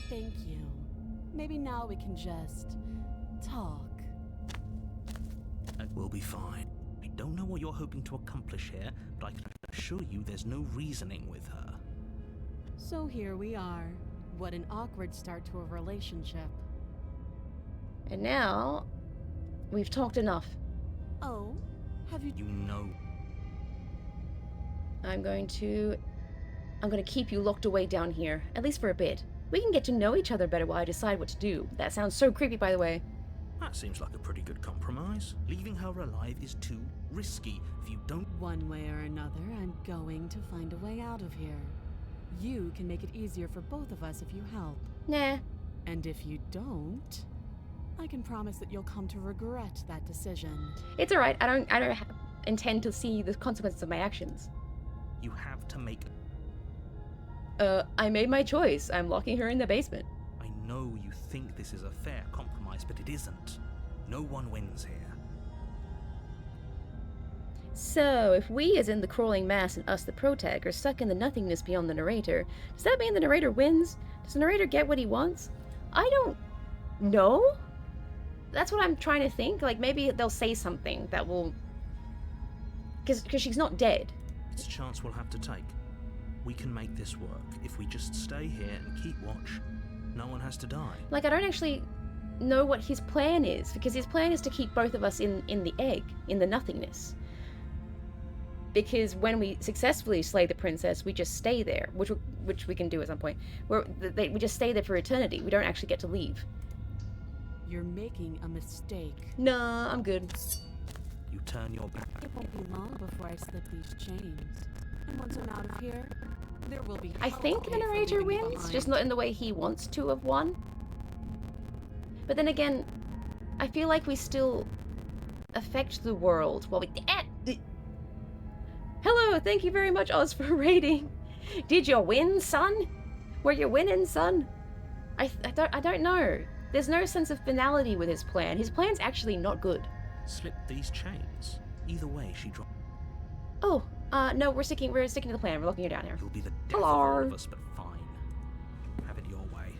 thank you. Maybe now we can just... talk. We'll be fine. I don't know what you're hoping to accomplish here, but I can assure you there's no reasoning with her. So here we are. What an awkward start to a relationship. And now, we've talked enough. Oh, have you... You know. I'm going to keep you locked away down here, at least for a bit. We can get to know each other better while I decide what to do. That sounds so creepy, by the way. That seems like a pretty good compromise. Leaving her alive is too risky. If you don't... One way or another, I'm going to find a way out of here. You can make it easier for both of us if you help. Nah. And if you don't, I can promise that you'll come to regret that decision. It's alright. I don't intend to see the consequences of my actions. You have to make... I made my choice. I'm locking her in the basement. I know you think this is a fair compromise, but it isn't. No one wins here. So, if we, as in the crawling mass, and us, the protag, are stuck in the nothingness beyond the narrator, does that mean the narrator wins? Does the narrator get what he wants? I don't know. That's what I'm trying to think. Like, maybe they'll say something that will... Because she's not dead. It's a chance we'll have to take. We can make this work. If we just stay here and keep watch, no one has to die. Like, I don't actually know what his plan is, because his plan is to keep both of us in the egg, in the nothingness. Because when we successfully slay the princess, we just stay there, which we can do at some point. We just stay there for eternity. We don't actually get to leave. You're making a mistake. Nah, I'm good. You turn your back. It won't be long before I slip these chains. And once I'm out of here, there will be... I think the narrator wins, just not in the way he wants to have won. But then again, I feel like we still affect the world while we... Hello, thank you very much, Oz, for raiding. Did you win, son? Were you winning, son? I don't know. There's no sense of finality with his plan. His plan's actually not good. Slip these chains. Either way, she dropped. Oh, no, we're sticking to the plan. We're locking her down here. You'll be the death of Hello. all of us, but fine. Have it your way.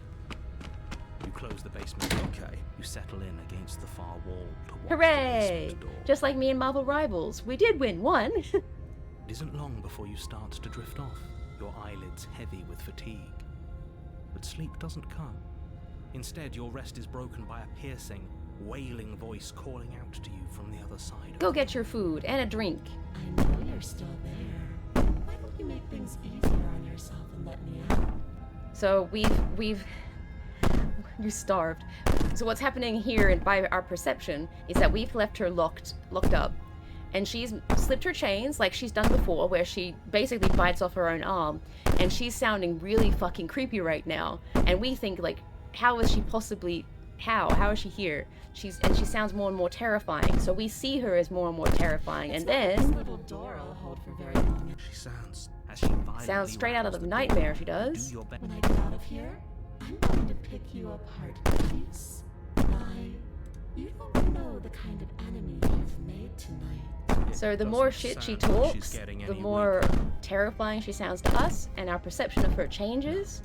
You close the basement. Okay. You settle in against the far wall to watch the Hooray! basement door. Just like me and Marvel Rivals. We did win one. It isn't long before you start to drift off, your eyelids heavy with fatigue. But sleep doesn't come. Instead, your rest is broken by a piercing, wailing voice calling out to you from the other side of Go the get door. your food and a drink. I know you're still there. Why don't you make things easier on yourself and let me out? So we've you starved. So what's happening here, and by our perception, is that we've left her locked up, and she's slipped her chains like she's done before, where she basically bites off her own arm, and she's sounding really fucking creepy right now. And we think, like, how is she possibly? How is she here? She sounds more and more terrifying. So we see her as more and more terrifying, and This then little door will hold for very long. She sounds as she violently sounds straight out of rattles the door. nightmare. She does. Do your best. When I get out of here, I'm going to pick you apart piece by. You don't know the kind of enemy you've made tonight. It So the more doesn't shit she sound like talks, she's getting the any more weaker. terrifying she sounds to us, and our perception of her changes.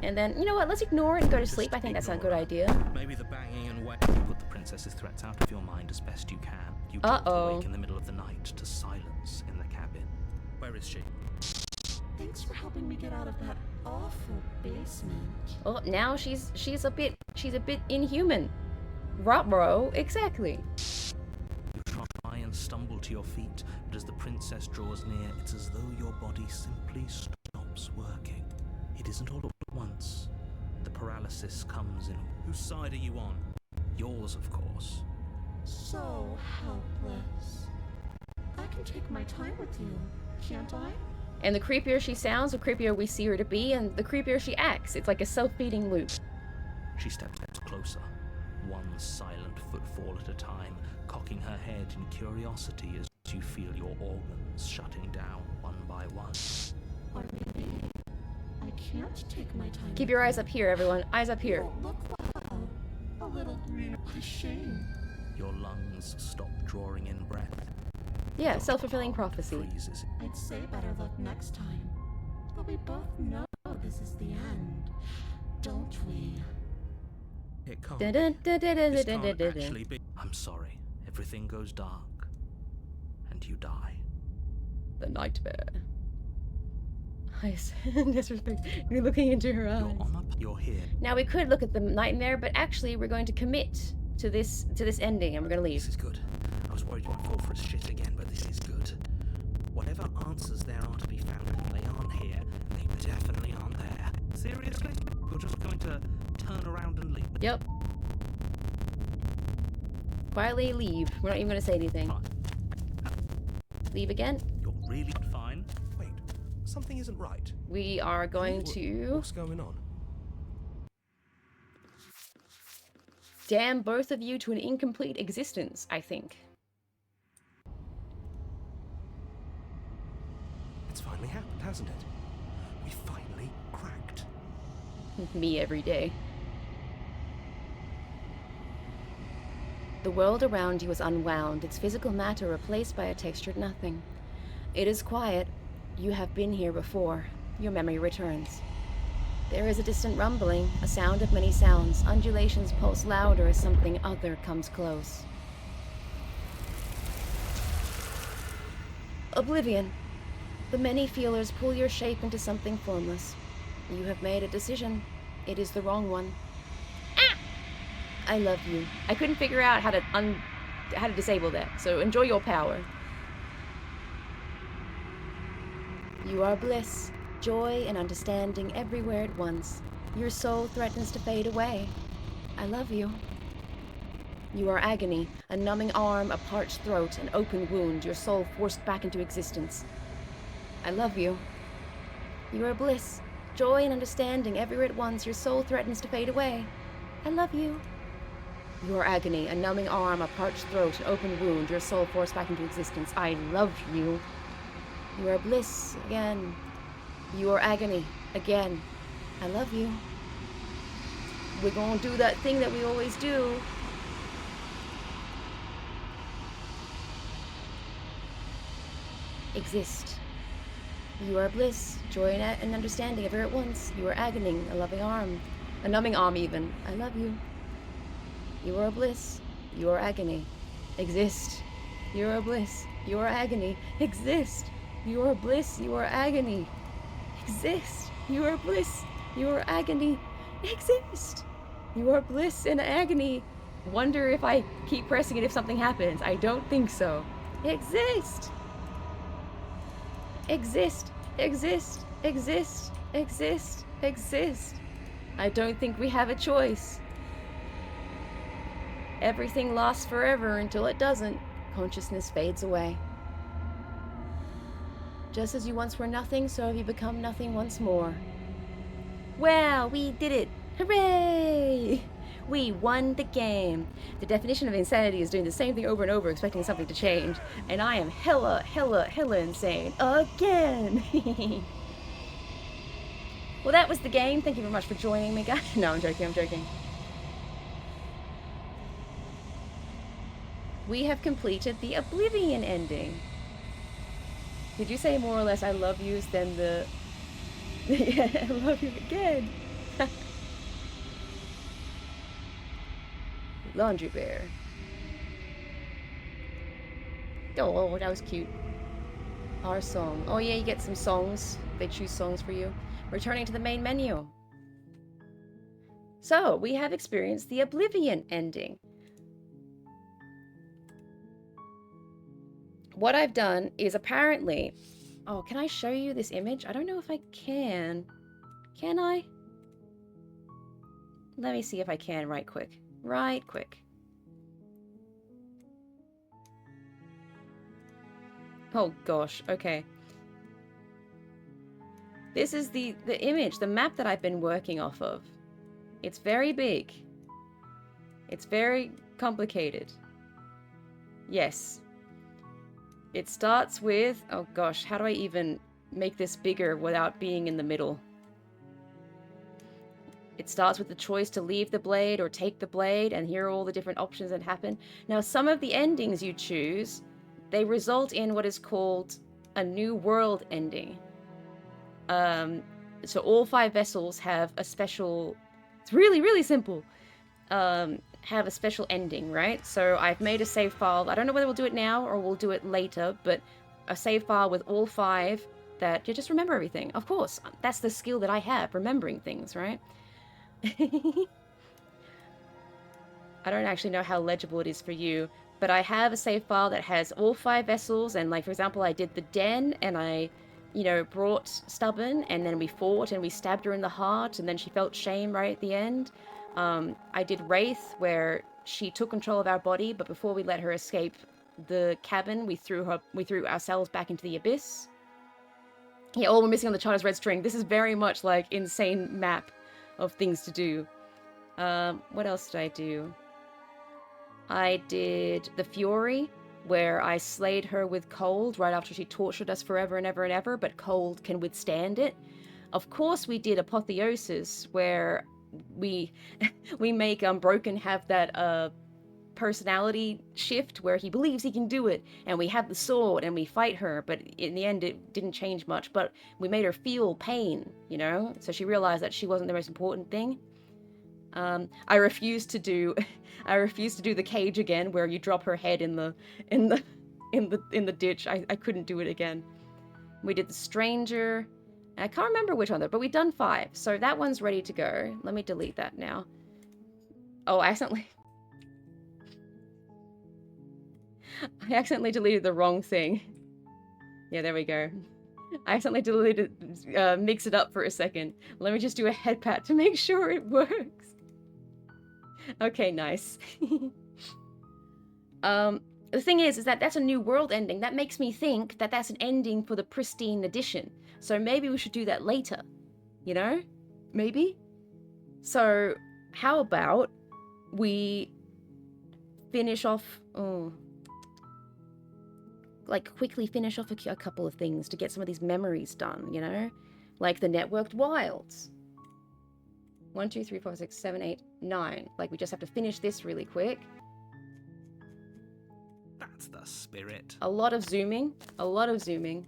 And then, you know what, let's ignore it and go to Just sleep. I think that's a ignore good her. idea. Maybe the banging and wailing. You put the princess's threats out of your mind as best you can. You jolt Uh-oh. awake in the middle of the night to silence in the cabin. Where is she? Thanks for helping me get out of that awful basement. Oh, now she's a bit inhuman. Ruh-roh, exactly. You try and stumble to your feet, but as the princess draws near, it's as though your body simply stops working. It isn't all at once. The paralysis comes in. Whose side are you on? Yours, of course. So helpless. I can take my time with you, can't I? And the creepier she sounds, the creepier we see her to be, and the creepier she acts. It's like a self-feeding loop. She steps closer, one silent footfall at a time, cocking her head in curiosity as you feel your organs shutting down one by one. Or maybe I can't take my time. Keep with your eyes you. up here, everyone. Eyes up You here. don't look well. A little. What a shame. Your lungs stop drawing in breath. Yeah, Your self-fulfilling heart prophecy. freezes. I'd say better luck next time. But we both know this is the end, don't we? It can't. Dun dun dun dun dun This dun can't dun dun. actually be. I'm sorry. Everything goes dark, and you die. The nightmare. Eyes. Disrespect. You're looking into her You're eyes. on a. You're here. Now we could look at the nightmare, but actually we're going to commit to this ending, and we're gonna This leave. is good. I was worried you might fall for his shit again, but this is good. Whatever answers there are to be found, they aren't here. They definitely aren't there. Seriously? You're just going to turn around and leave? Yep. Quietly leave. We're not even gonna say anything. Fine. Leave again. You're really fine. Wait, something isn't right. We are going to What's going on? damn both of you to an incomplete existence, I think. It's finally happened, hasn't it? We finally cracked. Me every day. The world around you is unwound, its physical matter replaced by a textured nothing. It is quiet. You have been here before. Your memory returns. There is a distant rumbling, a sound of many sounds. Undulations pulse louder as something other comes close. Oblivion. The many feelers pull your shape into something formless. You have made a decision. It is the wrong one. Ah! I love you. I couldn't figure out how to disable that, so enjoy your power. You are bliss, joy, and understanding everywhere at once. Your soul threatens to fade away. I love you. You are agony, a numbing arm, a parched throat, an open wound, your soul forced back into existence. I love you. You are bliss, joy, and understanding everywhere at once. Your soul threatens to fade away. I love you. You are agony, a numbing arm, a parched throat, an open wound, your soul forced back into existence. I love you. You are bliss again. You are agony again. I love you. We're gonna do that thing that we always do. Exist. You are bliss, joy and understanding ever at once. You are agony, a loving arm. A numbing arm even. I love you. You are bliss. You are agony. Exist. You are bliss. You are agony. Exist. You are bliss. You are agony. Exist. You are bliss. You are agony. Exist. You are bliss and agony. Wonder if I keep pressing it if something happens. I don't think so. Exist. Exist. Exist. Exist. Exist. Exist. I don't think we have a choice. Everything lasts forever until it doesn't. Consciousness fades away. Just as you once were nothing, so have you become nothing once more. Wow, we did it! Hooray! We won the game. The definition of insanity is doing the same thing over and over, expecting something to change. And I am hella insane. Again! Well, that was the game. Thank you very much for joining me, guys. No, I'm joking. We have completed the Oblivion ending. Did you say more or less I love yous than the... Yeah, I love you again. Laundry Bear. Oh, that was cute. Our song. Oh yeah, you get some songs. They choose songs for you. Returning to the main menu. So, we have experienced the Oblivion ending. What I've done is apparently... Oh, can I show you this image? I don't know if I can. Can I? Let me see if I can right quick. Right quick. Oh gosh, okay. This is the image, the map that I've been working off of. It's very big. It's very complicated. Yes. It starts with... Oh gosh, how do I even make this bigger without being in the middle? It starts with the choice to leave the blade or take the blade, and here are all the different options that happen. Now, some of the endings you choose, they result in what is called a new world ending. So all 5 vessels have a special... It's really simple. Have a special ending, right? So I've made a save file. I don't know whether we'll do it now or we'll do it later, but a save file with all 5 that you just remember everything. Of course, that's the skill that I have, remembering things, right? I don't actually know how legible it is for you, but I have a save file that has all 5 vessels, and like, for example, I did the den, and I, you know, brought Stubborn, and then we fought, and we stabbed her in the heart, and then she felt shame right at the end. I did Wraith, where she took control of our body, but before we let her escape the cabin, we threw ourselves back into the abyss. Yeah, all we're missing on the chart is red string. This is very much like insane map of things to do. What else did I do? I did the Fury, where I slayed her with cold right after she tortured us forever and ever and ever, but cold can withstand it. Of course, we did Apotheosis, where we make Broken have that personality shift where he believes he can do it, and we have the sword and we fight her, but in the end it didn't change much, but we made her feel pain, you know, so she realized that she wasn't the most important thing. I refused to do the cage again, where you drop her head in the ditch. I couldn't do it again. We did the Stranger. I can't remember which one though, but we've done 5, so that one's ready to go. Let me delete that now. Oh, I accidentally deleted the wrong thing. Yeah, there we go. I accidentally deleted, mix it up for a second. Let me just do a head pat to make sure it works. Okay, nice. The thing is that that's a new world ending. That makes me think that that's an ending for the pristine edition. So maybe we should do that later. You know? Maybe? So, how about we finish off... Oh, like, quickly finish off a couple of things to get some of these memories done, you know? Like the Networked Wilds. 1, 2, 3, 4, 6, 7, 8, 9. Like, we just have to finish this really quick. That's the spirit. A lot of zooming. A lot of zooming.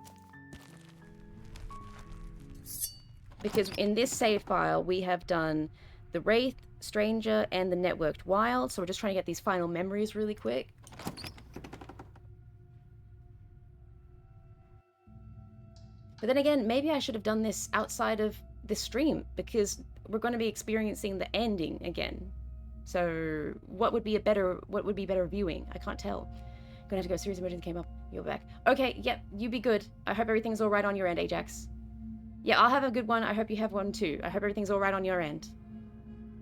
Because in this save file, we have done the Wraith, Stranger, and the Networked Wild. So we're just trying to get these final memories really quick. But then again, maybe I should have done this outside of this stream, because we're going to be experiencing the ending again. So what would be better viewing? I can't tell. Gonna have to go. Serious emergency came up. You're back. Okay, yep, you be good. I hope everything's all right on your end, Ajax. Yeah, I'll have a good one. I hope you have one too. I hope everything's all right on your end.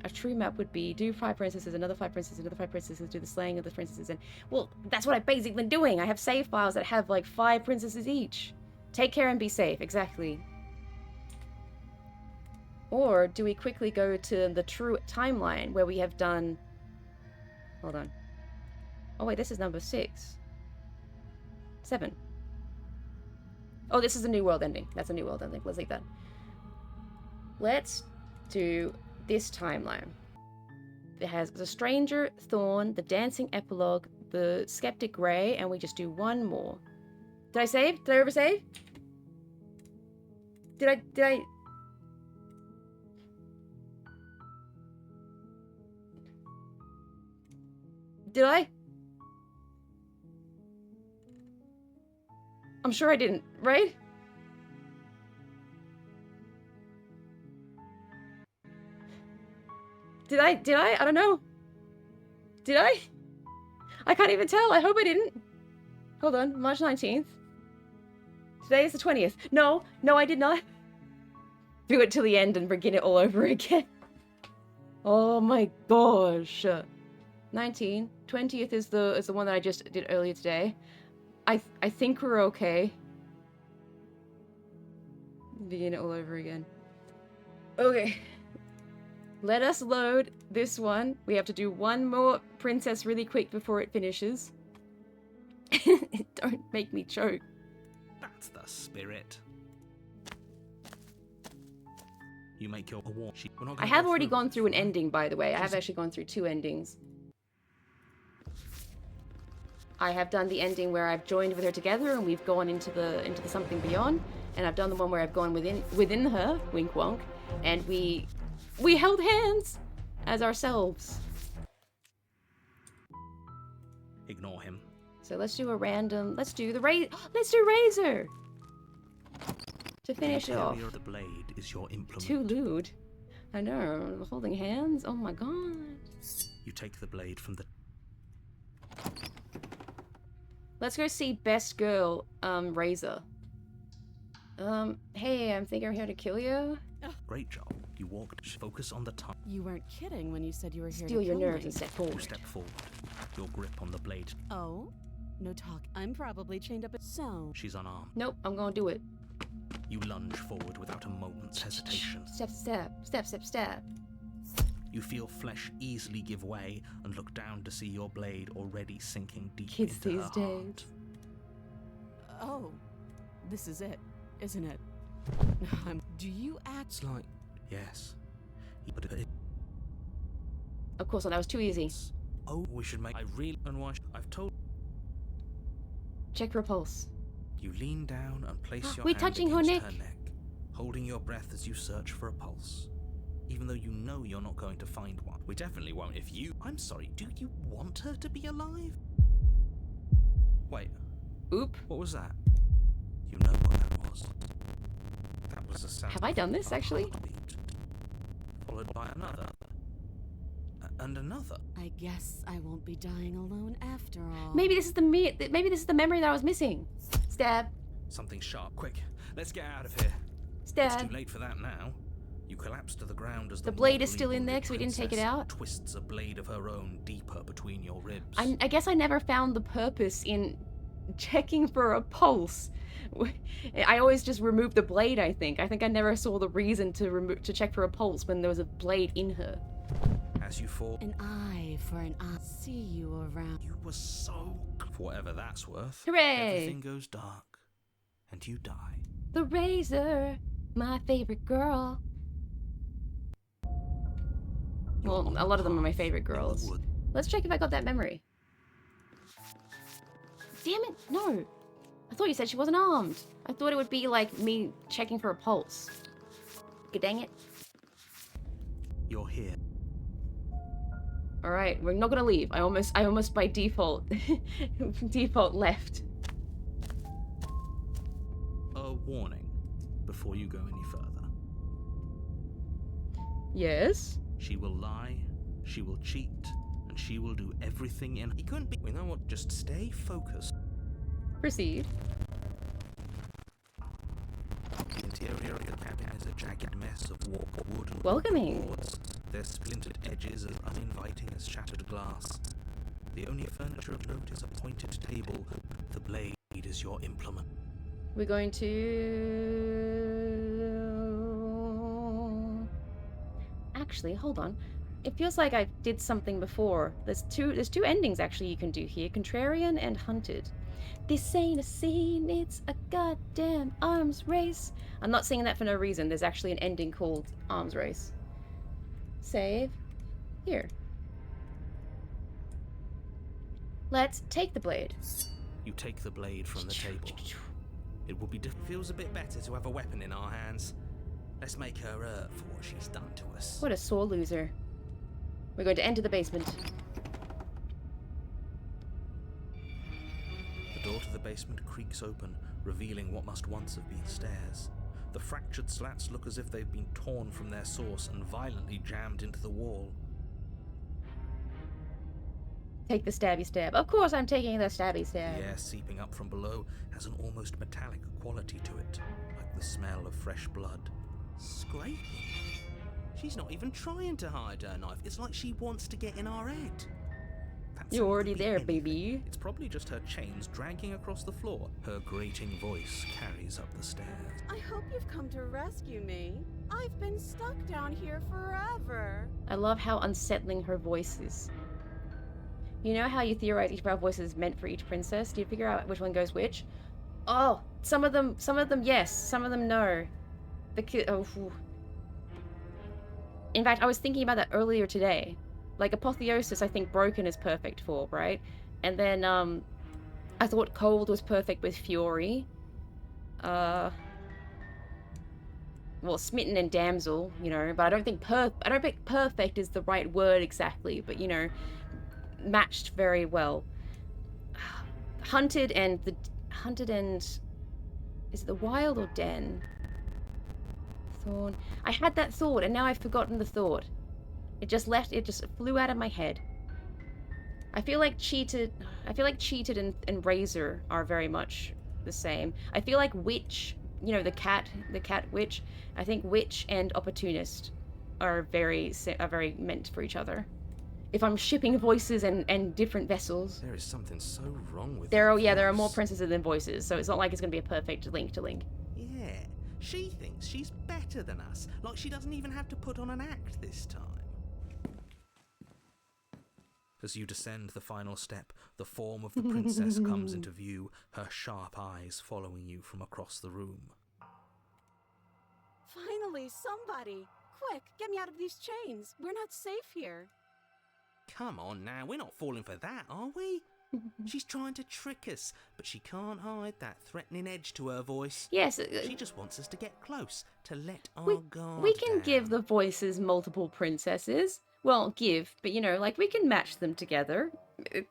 A true map would be do 5 princesses, another 5 princesses, another 5 princesses, do the slaying of the princesses, and well, that's what I've basically been doing. I have save files that have like 5 princesses each. Take care and be safe, exactly. Or do we quickly go to the true timeline where we have done... Hold on. Oh wait, this is number 6. 7. Oh, this is a new world ending. That's a new world ending. Let's leave that. Let's do this timeline. It has the Stranger, Thorn, the Dancing Epilogue, the Skeptic Grey, and we just do one more. Did I save? Did I oversave? Did I... Did I? I'm sure I didn't, right? Did I? I don't know. Did I? I can't even tell. I hope I didn't. Hold on. March 19th. Today is the 20th. No, I did not. Do it till the end and begin it all over again. Oh my gosh. 19. 20th is the one that I just did earlier today. I think we're okay. Begin it all over again. Okay. Let us load this one. We have to do one more princess really quick before it finishes. Don't make me choke. That's the spirit. You make your award sheet. I have already gone through an ending, by the way. I have actually gone through 2 endings. I have done the ending where I've joined with her together and we've gone into the something beyond, and I've done the one where I've gone within her, wink wonk, and we held hands as ourselves. Ignore him. So let's do a random. Let's do Razor to finish it off. The blade is your implement. Too lewd. I know. Holding hands. Oh my god. You take the blade from the. Let's go see Best Girl, Razor. Hey, I'm thinking I'm here to kill you. Great job. You walked. Focus on the time. You weren't kidding when you said you were here Steal to your kill nerves me. and step You forward. step forward. Your grip on the blade. Oh? No talk. I'm probably chained up at... So... She's unarmed. Nope, I'm gonna do it. You lunge forward without a moment's hesitation. Step, step, step, step, step. You feel flesh easily give way and look down to see your blade already sinking deep Kids into these her days. heart. Oh. This is it, isn't it? Do you act... It's like, yes. But Of course not, that was too easy. oh, we should make... I really... And why... I've told... Check for a pulse. You lean down and place your We're hand touching her against neck. her neck, holding your breath as you search for a pulse. Even though you know you're not going to find one. We definitely won't if you... I'm sorry, do you want her to be alive? Wait, Oop. what was that? You know what that was. That was the sound Have I done this, of a actually? heartbeat, followed by another. And another. I guess I won't be dying alone after all. Maybe this is the memory that I was missing. Stab. Something sharp. Quick, let's get out of here. It's Stab. too late for that now. You collapse to the ground as The blade is mortally still in there wounded because we didn't take it princess out. Twists a blade of her own deeper between your ribs. I guess I never found the purpose in checking for a pulse. I always just removed the blade, I think. I never saw the reason to check for a pulse when there was a blade in her. As you fall, An eye for an eye. See you around. you were so... For whatever that's worth. Hooray! Everything goes dark, and you die. The Razor, my favorite girl. Well, on a the lot of them are my path favorite in the girls. wood. Let's check if I got that memory. Damn it, no. I thought you said she wasn't armed. I thought it would be like me checking for a pulse. Dang it. You're here. Alright, we're not gonna leave. I almost by default default left. A warning before you go any further. Yes? She will lie, she will cheat, and she will do everything in. He couldn't be. You know what? Just stay focused. Proceed. The interior of the cabin is a jagged mess of warped wood and Welcoming. boards. Their splintered edges as uninviting as shattered glass. The only furniture of note is a pointed table. The blade is your implement. We're going to... Actually, hold on. It feels like I did something before. There's two endings actually you can do here. Contrarian and Hunted. This ain't a scene, it's a goddamn arms race. I'm not singing that for no reason. There's actually an ending called Arms Race. Save. Here. Let's take the blade. You take the blade from the table. It will be Feels a bit better to have a weapon in our hands. Let's make her hurt for what she's done to us. What a sore loser. We're going to enter the basement. The door to the basement creaks open, revealing what must once have been stairs. The fractured slats look as if they've been torn from their source and violently jammed into the wall. Take the stabby stab. Of course I'm taking the stabby stab. The air seeping up from below has an almost metallic quality to it, like the smell of fresh blood. Scraping. She's not even trying to hide her knife. It's like she wants to get in our head. That You're sound already could be there, anything. baby. It's probably just her chains dragging across the floor. Her grating voice carries up the stairs. I hope you've come to rescue me. I've been stuck down here forever. I love how unsettling her voice is. You know how you theorize each of our voices is meant for each princess? Do you figure out which one goes which? Oh, some of them yes, some of them no. Phew. In fact, I was thinking about that earlier today. Like Apotheosis, I think Broken is perfect for, right? And then I thought Cold was perfect with Fury. Well, Smitten and Damsel, you know, but I don't think perfect is the right word exactly, but you know, matched very well. Hunted and is it the Wild or Den? Thorn. I had that thought and now I've forgotten the thought. It just flew out of my head. I feel like Cheated and Razor are very much the same. I feel like Witch, you know, the cat witch. I think Witch and Opportunist are very meant for each other. If I'm shipping voices and different vessels. There is something so wrong with There her are more voice. princesses than voices, so it's not like it's gonna be a perfect link to link. Yeah, she thinks she's better than us. Like she doesn't even have to put on an act this time. As you descend the final step, the form of the princess comes into view, her sharp eyes following you from across the room. Finally, somebody! Quick, get me out of these chains. We're not safe here. Come on now, we're not falling for that, are we? She's trying to trick us, but she can't hide that threatening edge to her voice. Yes, She just wants us to get close, to let our we guard can down. give the voices multiple princesses. Well, but you know, like we can match them together. It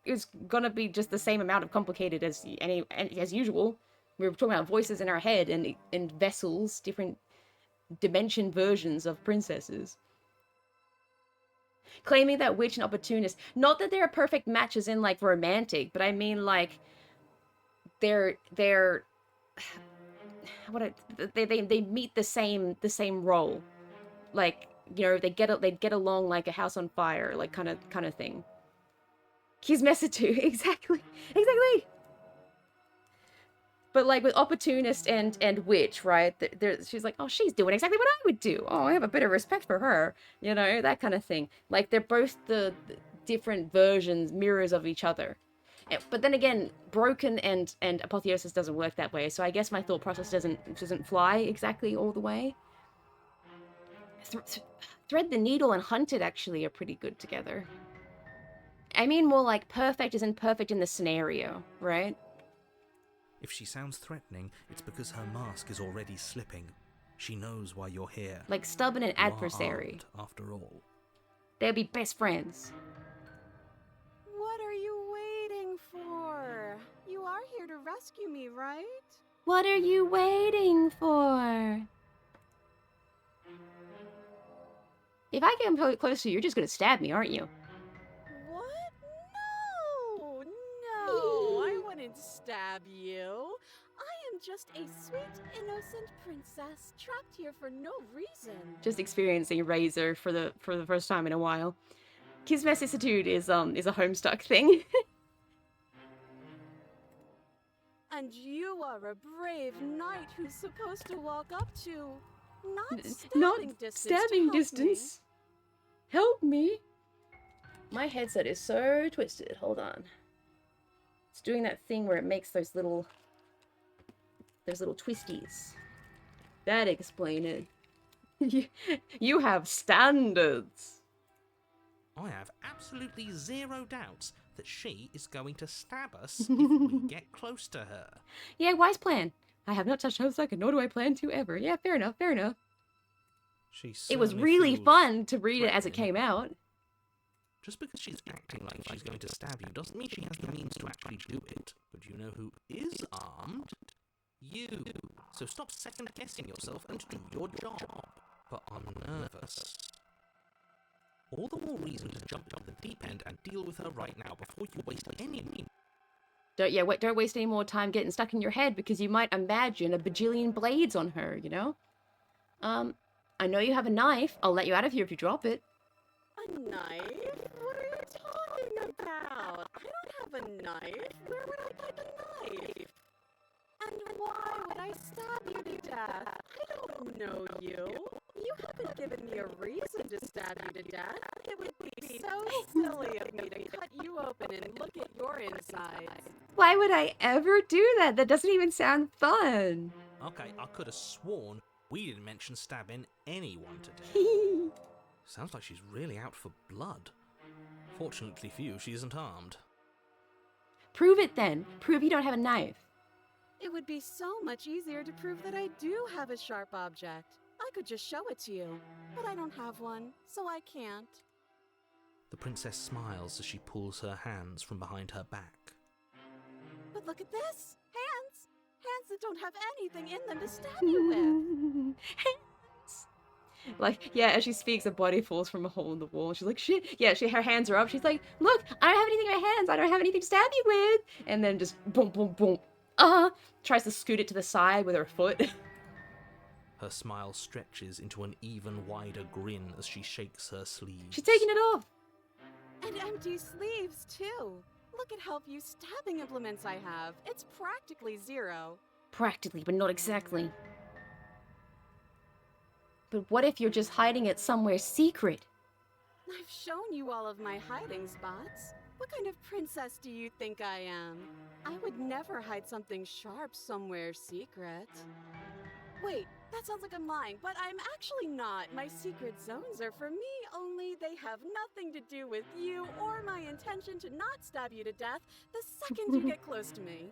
is gonna be just the same amount of complicated as as usual. We were talking about voices in our head and vessels, different dimension versions of princesses. Claiming that Witch and Opportunist, not that they're perfect matches in like romantic, but I mean like they're they meet the same role. Like, you know, they'd get along like a house on fire, like kind of thing. Kismetsu, exactly. But like with Opportunist and Witch, right? She's like, oh, she's doing exactly what I would do. Oh, I have a bit of respect for her, you know, that kind of thing. Like they're both the different versions, mirrors of each other. But then again, Broken and Apotheosis doesn't work that way. So I guess my thought process doesn't fly exactly all the way. Thread the needle and hunted actually are pretty good together. I mean more like perfect isn't perfect in the scenario, right? If she sounds threatening, it's because her mask is already slipping. She knows why you're here. Like stubborn and You are adversary. armed, after all. They'll be best friends. What are you waiting for? You are here to rescue me, right? What are you waiting for? If I get close to you, you're just gonna stab me, aren't you? What? No! No! I wouldn't stab you. I am just a sweet, innocent princess trapped here for no reason. Just experiencing Razor for the first time in a while. Kiss vicissitude is a Homestuck thing. And you are a brave knight who's supposed to walk up to not Stabbing distance. Help me. My headset is so twisted. Hold on. It's doing that thing where it makes those little twisties. That explain it. You have standards. I have absolutely zero doubts that she is going to stab us if we get close to her. Yeah, wise plan. I have not touched Homestuck, and nor do I plan to ever. Yeah, fair enough, fair enough. It was really fun to read it as it came out. Just because she's acting like she's going to stab you doesn't mean she has the means to actually do it. But you know who is armed? You. So stop second-guessing yourself and do your job. But I'm nervous. All the more reason to jump into the deep end and deal with her right now before you waste any. Don't waste any more time getting stuck in your head, because you might imagine a bajillion blades on her, you know? I know you have a knife. I'll let you out of here if you drop it. A knife? What are you talking about? I don't have a knife. Where would I get a knife? And why would I stab you to death? I don't know you. You haven't given me a reason to stab you to death. It would be so silly of me to cut you open and look at your insides. Why would I ever do that? That doesn't even sound fun. Okay, I could have sworn we didn't mention stabbing anyone today. Sounds like she's really out for blood. Fortunately for you, she isn't armed. Prove it then. Prove you don't have a knife. It would be so much easier to prove that I do have a sharp object. I could just show it to you, but I don't have one, so I can't. The princess smiles as she pulls her hands from behind her back. But look at this! Hands! Hands that don't have anything in them to stab you with! Like, yeah, as she speaks, a body falls from a hole in the wall. She's like, shit. Yeah, her hands are up. She's like, look, I don't have anything in my hands. I don't have anything to stab you with. And then just boom, boom, boom. Tries to scoot it to the side with her foot. Her smile stretches into an even wider grin as she shakes her sleeves. She's taking it off. And empty sleeves, too. Look at how few stabbing implements I have. It's practically zero. Practically, but not exactly. But what if you're just hiding it somewhere secret? I've shown you all of my hiding spots. What kind of princess do you think I am? I would never hide something sharp somewhere secret. Wait, that sounds like I'm lying, but I'm actually not. My secret zones are for me, only they have nothing to do with you or my intention to not stab you to death the second you get close to me.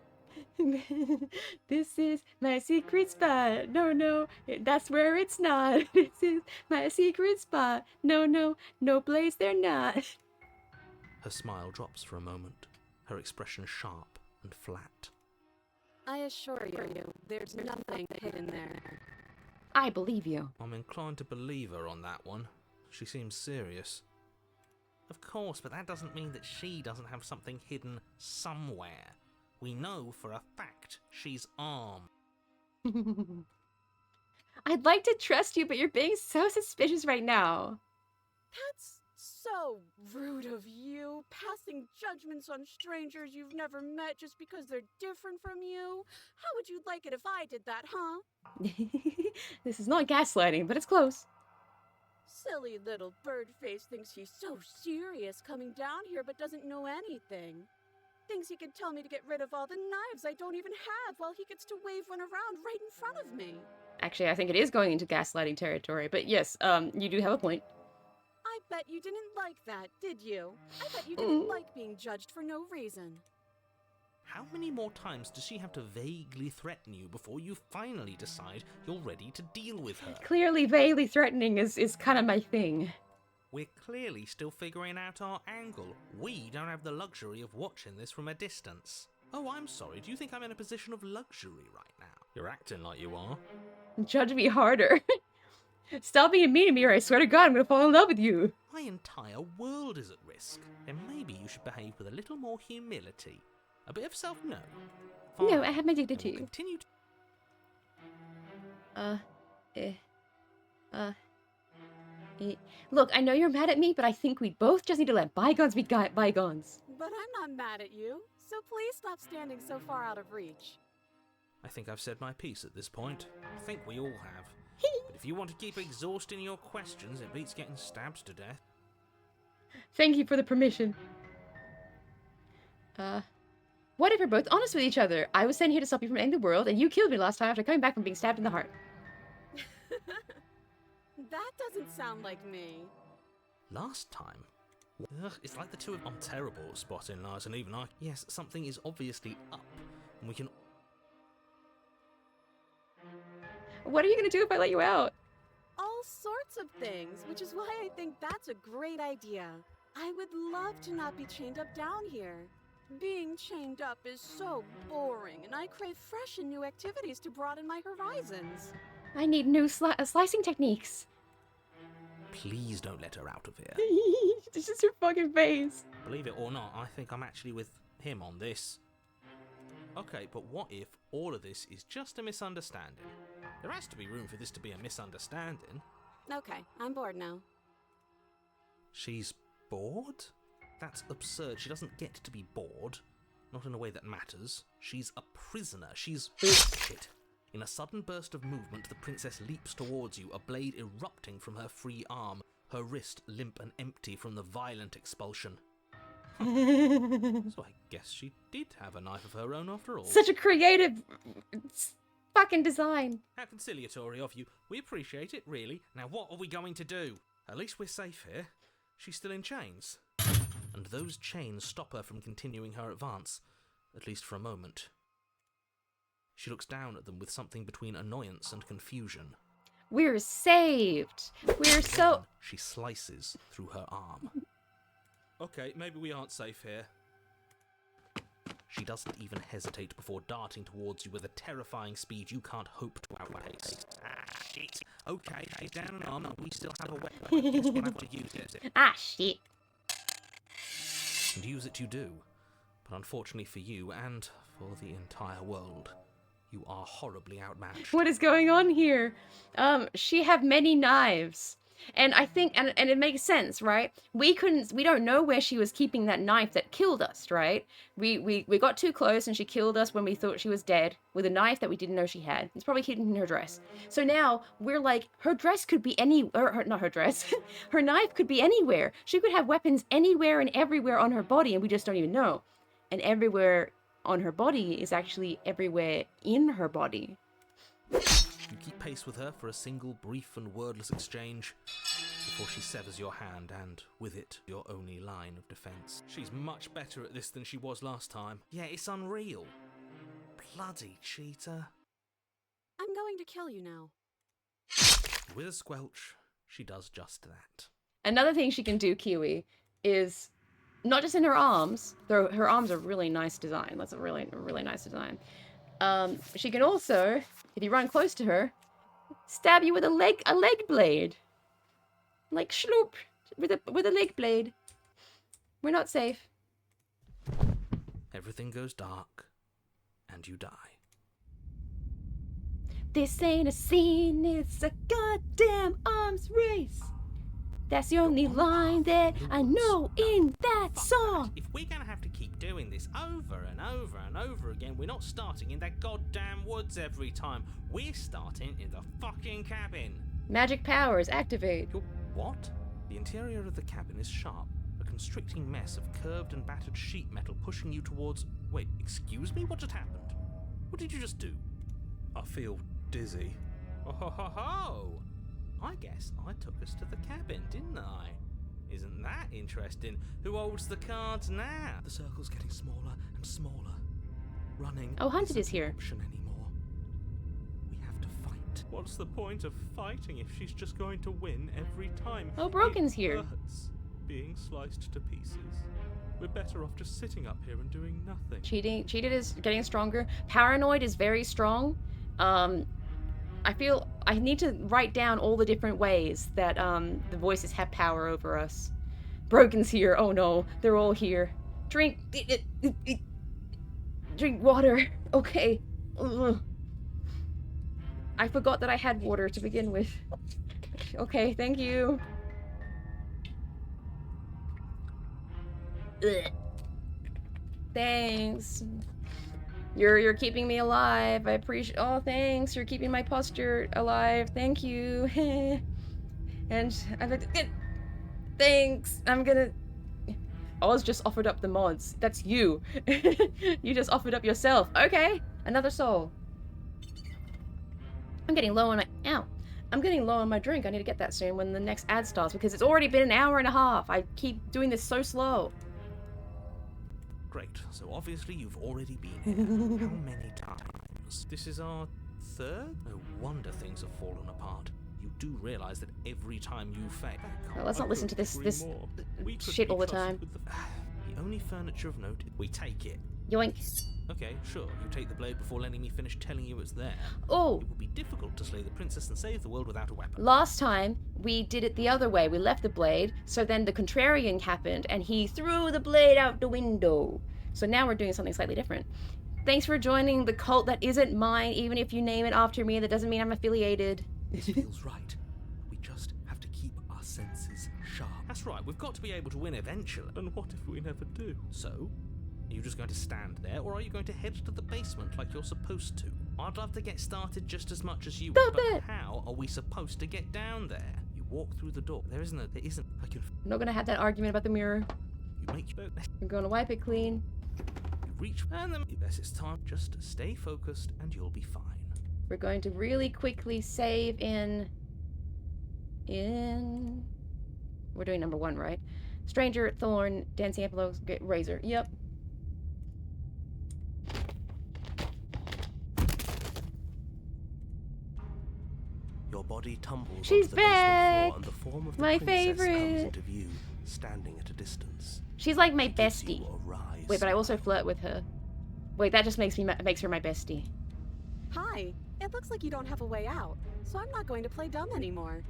This is my secret spot. No, that's where it's not. This is my secret spot. No blades, they're not. Her smile drops for a moment, her expression sharp and flat. I assure you, there's nothing hidden there. I believe you. I'm inclined to believe her on that one. She seems serious. Of course, but that doesn't mean that she doesn't have something hidden somewhere. We know for a fact she's armed. I'd like to trust you, but you're being so suspicious right now. That's so rude of you, passing judgments on strangers you've never met just because they're different from you. How would you like it if I did that, huh? This is not gaslighting, but it's close. Silly little bird-face thinks he's so serious coming down here but doesn't know anything. Thinks he can tell me to get rid of all the knives I don't even have while he gets to wave one around right in front of me. Actually, I think it is going into gaslighting territory, but yes, you do have a point. Bet you didn't like that, did you? I bet you didn't like being judged for no reason. How many more times does she have to vaguely threaten you before you finally decide you're ready to deal with her? Clearly, vaguely threatening is kind of my thing. We're clearly still figuring out our angle. We don't have the luxury of watching this from a distance. Oh, I'm sorry, do you think I'm in a position of luxury right now? You're acting like you are. Judge me harder. Stop being mean to me or I swear to God I'm gonna fall in love with you. My entire world is at risk. Then maybe you should behave with a little more humility. A bit of self-no. No, I have my And we'll dignity. continue to... Look, I know you're mad at me, but I think we both just need to let bygones be bygones. But I'm not mad at you, so please stop standing so far out of reach. I think I've said my piece at this point. I think we all have. But if you want to keep exhausting your questions, it beats getting stabbed to death. Thank you for the permission. What if we're both honest with each other? I was sent here to stop you from ending the world, and you killed me last time after coming back from being stabbed in the heart. That doesn't sound like me. Last time? Ugh, it's like the two of... I'm terrible at spotting lies, and even I... Yes, something is obviously up, and we can... What are you gonna do if I let you out? All sorts of things, which is why I think that's a great idea. I would love to not be chained up down here. Being chained up is so boring, and I crave fresh and new activities to broaden my horizons. I need new slicing techniques. Please don't let her out of here. This is your fucking face. Believe it or not, I think I'm actually with him on this. Okay, but what if all of this is just a misunderstanding? There has to be room for this to be a misunderstanding. Okay, I'm bored now. She's bored? That's absurd. She doesn't get to be bored. Not in a way that matters. She's a prisoner. She's... Shit. In a sudden burst of movement, the princess leaps towards you, a blade erupting from her free arm, her wrist limp and empty from the violent expulsion. So I guess she did have a knife of her own after all. Such a creative fucking design. How conciliatory of you. We appreciate it, really. Now what are we going to do? At least we're safe here. She's still in chains. And those chains stop her from continuing her advance, at least for a moment. She looks down at them with something between annoyance and confusion. We're saved. We're so... Then she slices through her arm. Okay, maybe we aren't safe here. She doesn't even hesitate before darting towards you with a terrifying speed you can't hope to outpace. Ah, shit. Okay, she's down an arm, and we still have a weapon. I guess we'll have to use it. Ah, shit. And use it you do. But unfortunately for you, and for the entire world, you are horribly outmatched. What is going on here? She have many knives. And I think, and it makes sense, right? We don't know where she was keeping that knife that killed us, right? We got too close and she killed us when we thought she was dead with a knife that we didn't know she had. It's probably hidden in her dress. So now we're like, her dress could be not her dress. Her knife could be anywhere. She could have weapons anywhere and everywhere on her body and we just don't even know. And everywhere on her body is actually everywhere in her body. You keep pace with her for a single brief and wordless exchange before she severs your hand and, with it, your only line of defense. She's much better at this than she was last time. Yeah, it's unreal. Bloody cheater. I'm going to kill you now. With a squelch, she does just that. Another thing she can do, Kiwi, is not just in her arms, though her arms are really nice design. That's a really nice design. She can also, if you run close to her, stab you with a leg blade. Like shloop with a leg blade. We're not safe. Everything goes dark, and you die. This ain't a scene, it's a goddamn arms race. That's the only line that I know in that song. If we're gonna have to keep doing this over and over and over again, we're not starting in that goddamn woods every time. We're starting in the fucking cabin. Magic powers activate. What? The interior of the cabin is sharp, a constricting mess of curved and battered sheet metal pushing you towards... Wait, excuse me? What just happened? What did you just do? I feel dizzy. Oh ho ho ho! I guess I took us to the cabin, didn't I? Isn't that interesting? Who holds the cards now? The circle's getting smaller and smaller. Running Oh, Hunted isn't is here. an option anymore. We have to fight. What's the point of fighting if she's just going to win every time? Oh, Broken's It here. hurts being sliced to pieces. We're better off just sitting up here and doing nothing. Cheated is getting stronger. Paranoid is very strong. I feel I need to write down all the different ways that the voices have power over us. Broken's here. Oh no, they're all here. Drink drink water. Okay. Ugh. I forgot that I had water to begin with. Okay, thank you. Ugh. Thanks. You're keeping me alive. I appreciate. Oh, thanks. You're keeping my posture alive. Thank you. And thanks. I'm gonna. Oz just offered up the mods. That's you. You just offered up yourself. Okay, another soul. I'm getting low on my. Ow. I'm getting low on my drink. I need to get that soon when the next ad starts because it's already been an hour and a half. I keep doing this so slow. Great. So obviously you've already been here. How many times? This is our third? No wonder things have fallen apart. You do realize that every time you fail. Well, let's not listen to this shit all the time. The only furniture of note. We take it. Yoink. Okay, sure. You take the blade before letting me finish telling you it's there. Oh, It would be difficult to slay the princess and save the world without a weapon. last time we did it the other way. We left the blade, so then the contrarian happened, and he threw the blade out the window. So now we're doing something slightly different. Thanks for joining the cult that isn't mine. Even if you name it after me, that doesn't mean I'm affiliated. This feels right. We just have to keep our senses sharp. That's right. We've got to be able to win eventually. And what if we never do? So, are you just going to stand there, or are you going to head to the basement like you're supposed to? I'd love to get started just as much as you Stop would, but it! how are we supposed to get down there? You walk through the door. There isn't. I can. I'm not gonna have that argument about the mirror. You make. I'm gonna wipe it clean. You reach, and then yes, it's time. Just stay focused, and you'll be fine. We're going to really quickly save in. We're doing number 1, right? Stranger, Thorn, Dancing Apple, Razor. Yep. Your body tumbles She's onto the basement back! floor, and the form of the My princess favorite! comes into view, standing at a distance. She's like my She gives bestie. you a wry Wait, but I also smile. flirt with her. Wait, that just makes her my bestie. Hi. It looks like you don't have a way out, so I'm not going to play dumb anymore.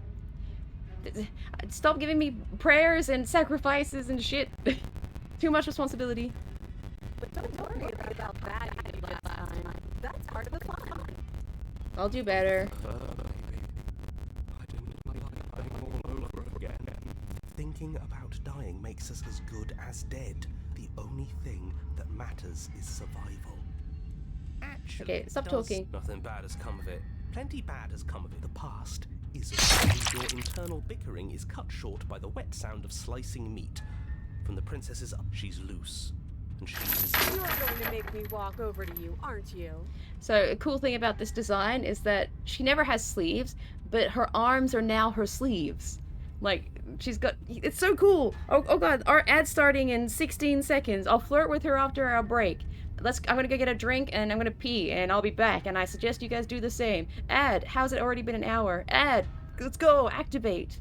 Stop giving me prayers and sacrifices and shit. Too much responsibility. But don't worry about that you did last time. That's part of the fun. I'll do better. I didn't like dying all over again. Thinking about dying makes us as good as dead. The only thing that matters is survival. Actually, Okay, stop does- talking. Nothing bad has come of it. Plenty bad has come of it. The past isn't. And your internal bickering is cut short by the wet sound of slicing meat. From the princess's up, she's loose. And she is. You're going to make me walk over to you, aren't you? So a cool thing about this design is that she never has sleeves, but her arms are now her sleeves. Like, she's got... It's so cool! Oh god, our ad's starting in 16 seconds. I'll flirt with her after our break. I'm gonna go get a drink, and I'm gonna pee, and I'll be back, and I suggest you guys do the same. Ad, how's it already been an hour? Ad, let's go, activate.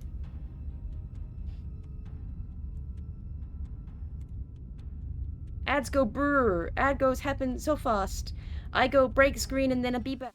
Ads go brr. Ad goes happen so fast. I go break screen and then a be back.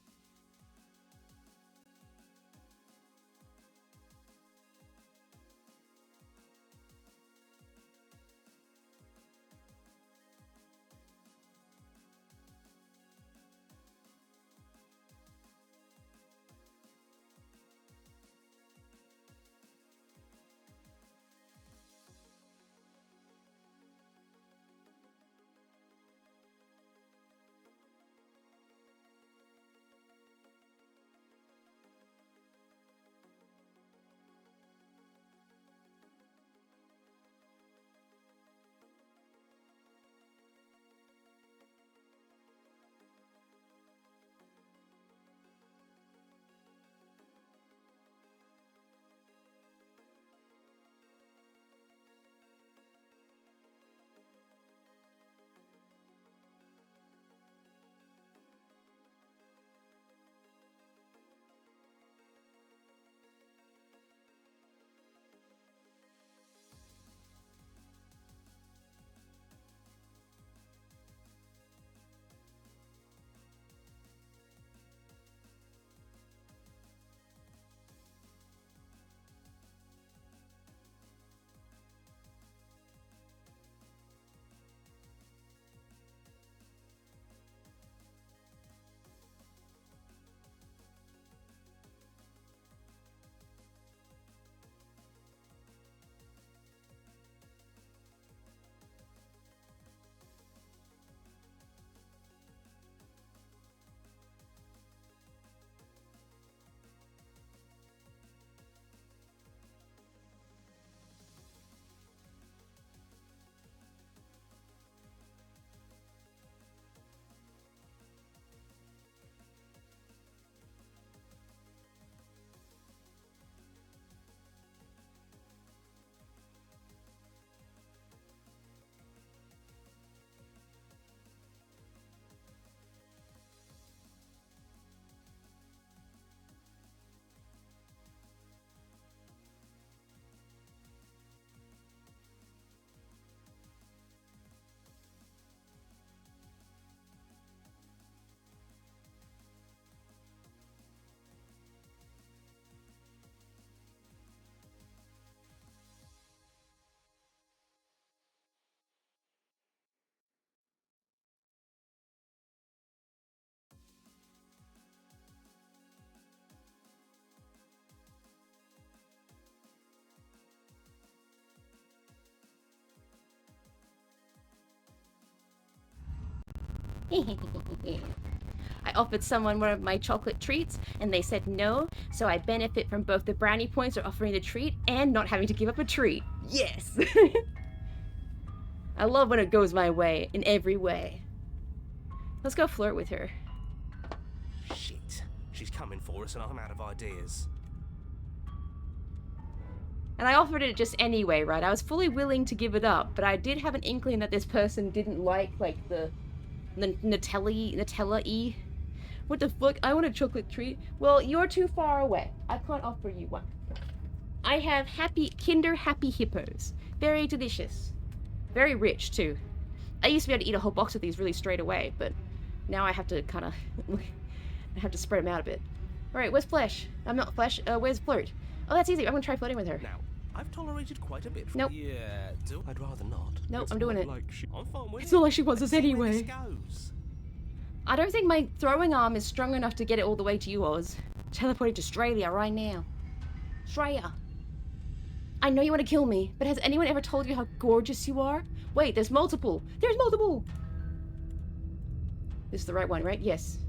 I offered someone one of my chocolate treats, and they said no, so I benefit from both the brownie points for offering the treat and not having to give up a treat. Yes! I love when it goes my way, in every way. Let's go flirt with her. Shit. She's coming for us and I'm out of ideas. And I offered it just anyway, right? I was fully willing to give it up, but I did have an inkling that this person didn't like the Nutella-y. What the fuck? I want a chocolate treat. Well, you're too far away. I can't offer you one. I have Kinder Happy Hippos. Very delicious. Very rich, too. I used to be able to eat a whole box of these really straight away, but now I have to kind of... I have to spread them out a bit. Alright, where's Flesh? I'm not Flesh. Where's Flirt? Oh, that's easy. I'm gonna try flirting with her. Now, I've tolerated quite a bit from Nope. Yeah, I'd rather not. Nope, I'm doing it. I'm fine with It's it. not like she wants us Let's see where anyway. this goes. I don't think my throwing arm is strong enough to get it all the way to you, Oz. Teleporting to Australia right now. Australia. I know you want to kill me, but has anyone ever told you how gorgeous you are? Wait, there's multiple. There's multiple. This is the right one, right? Yes.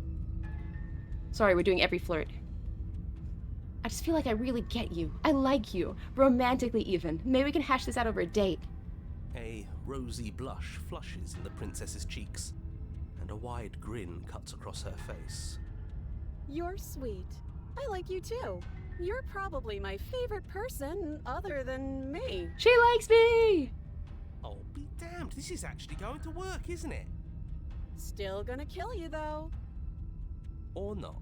Sorry, we're doing every flirt. I just feel like I really get you. I like you. Romantically even. Maybe we can hash this out over a date. A rosy blush flushes in the princess's cheeks, and a wide grin cuts across her face. You're sweet. I like you too. You're probably my favorite person other than me. She likes me! Oh, be damned, this is actually going to work, isn't it? Still gonna kill you though. Or not.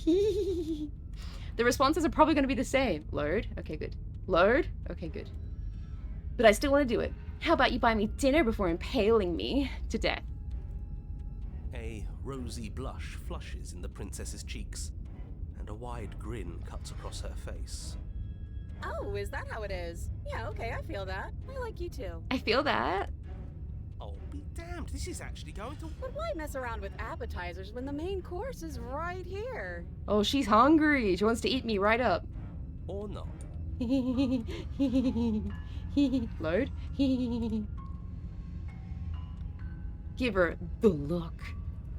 The responses are probably going to be the same. Load? Okay, good. Load? Okay, good. But I still want to do it. How about you buy me dinner before impaling me to death? A rosy blush flushes in the princess's cheeks, and a wide grin cuts across her face. Oh, is that how it is? Yeah, okay, I feel that. I like you too. I feel that. Oh, be damned, this is actually going to... But why mess around with appetizers when the main course is right here? Oh, she's hungry. She wants to eat me right up. Or not. Load. Give her the look.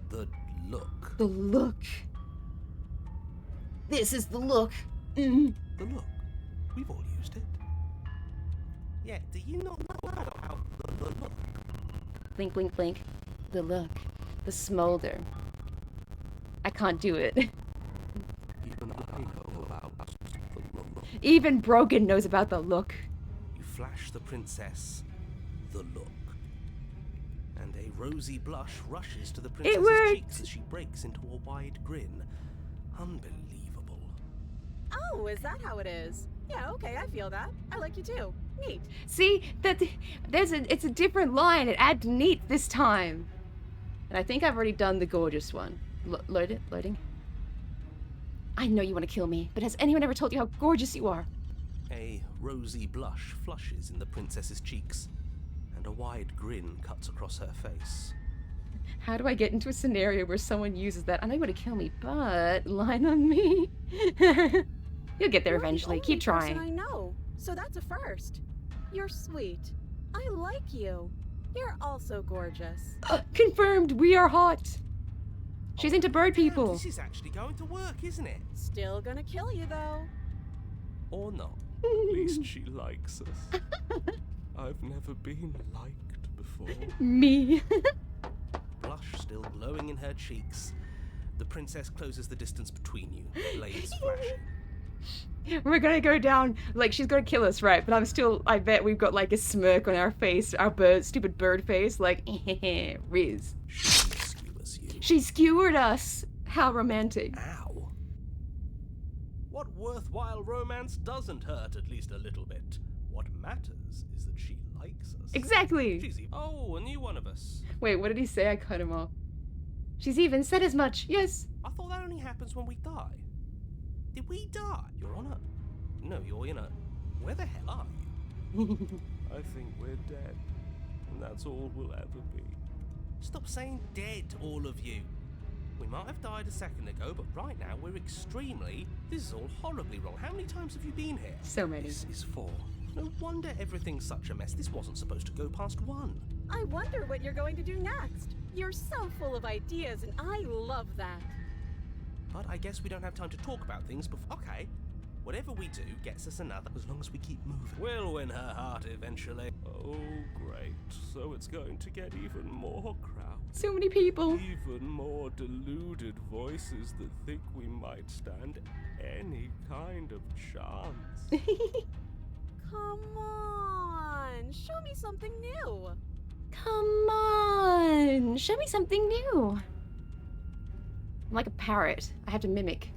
The look. The look. This is the look. Mm. The look. We've all used it. Yeah, do you not know about the look? Blink, blink, blink. The look. The smolder. I can't do it. Even I know about the look. Even Brogan knows about the look. You flash the princess the look. And a rosy blush rushes to the princess's worked! cheeks as she breaks into a wide grin. Unbelievable. Oh, is that how it is? Yeah, okay, I feel that. I like you too. Neat. See, it's a different line. It adds neat this time. And I think I've already done the gorgeous one. Loading. I know you want to kill me, but has anyone ever told you how gorgeous you are? A rosy blush flushes in the princess's cheeks, and a wide grin cuts across her face. How do I get into a scenario where someone uses that? I know you want to kill me, but line on me. You'll get there You're eventually. the Keep only person trying. I know, so that's a first. You're sweet. I like you. You're also gorgeous. Confirmed. We are hot. She's into bird Damn, people. This is actually going to work, isn't it? Still gonna kill you though. Or not. At least she likes us. I've never been liked before. Me. Blush still glowing in her cheeks. The princess closes the distance between you, blades flashing. We're gonna go down, like, she's gonna kill us, right? But I bet we've got, like, a smirk on our face, our stupid bird face, like, Riz. She skewers you. She skewered us! How romantic. Ow. What worthwhile romance doesn't hurt at least a little bit? What matters is that she likes us. Exactly! Oh, a new one of us. Wait, what did he say? I cut him off. She's even said as much, yes! I thought that only happens when we die. Did we die? You're on a... No, you're in a... Where the hell are you? I think we're dead. And that's all we'll ever be. Stop saying dead, all of you. We might have died a second ago, but right now we're extremely... This is all horribly wrong. How many times have you been here? So many. This is 4. No wonder everything's such a mess. This wasn't supposed to go past 1. I wonder what you're going to do next. You're so full of ideas, and I love that. But I guess we don't have time to talk about things before. Okay. Whatever we do gets us another, as long as we keep moving. We'll win her heart eventually. Oh, great. So it's going to get even more crowded. So many people. Even more deluded voices that think we might stand any kind of chance. Come on, show me something new. Come on, show me something new. I'm like a parrot. I have to mimic.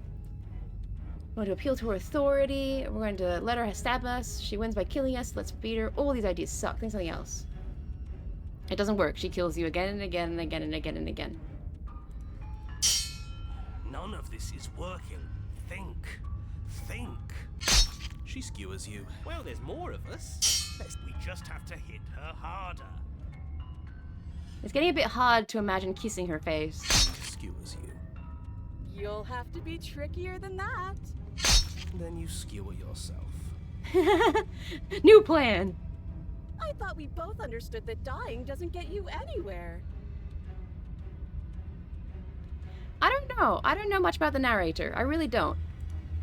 We're going to appeal to her authority. We're going to let her stab us. She wins by killing us. Let's beat her. All these ideas suck. Think something else. It doesn't work. She kills you again and again and again and again and again. None of this is working. Think. Think. She skewers you. Well, there's more of us. We just have to hit her harder. It's getting a bit hard to imagine kissing her face. Skewers you. You'll have to be trickier than that. Then you skewer yourself. New plan. I thought we both understood that dying doesn't get you anywhere. I don't know. I don't know much about the narrator. I really don't.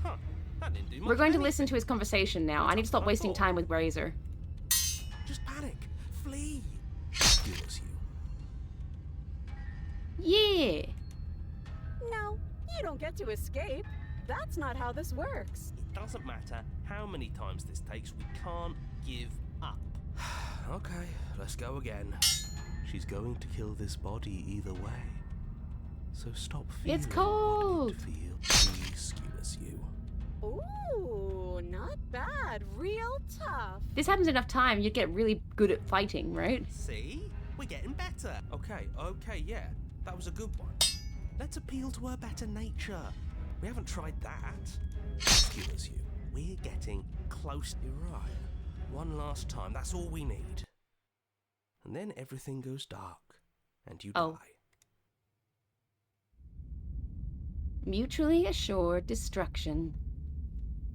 Huh. That didn't do much. We're going to anything. listen to his conversation now. I need to stop wasting time with Razor. Just panic. Flee. Skewers you. Yeah. No, you don't get to escape. That's not how this works. It doesn't matter how many times this takes, we can't give up. Okay, let's go again. She's going to kill this body either way. So stop feeling It's cold. what you feel. She skewers you. Ooh, not bad. Real tough. This happens enough time, you'd get really good at fighting, right? See? We're getting better. Okay, yeah. That was a good one. Let's appeal to her better nature. We haven't tried that. Skewers you. We're getting close. You're right. One last time, that's all we need. And then everything goes dark, and you Oh. die. Mutually assured destruction.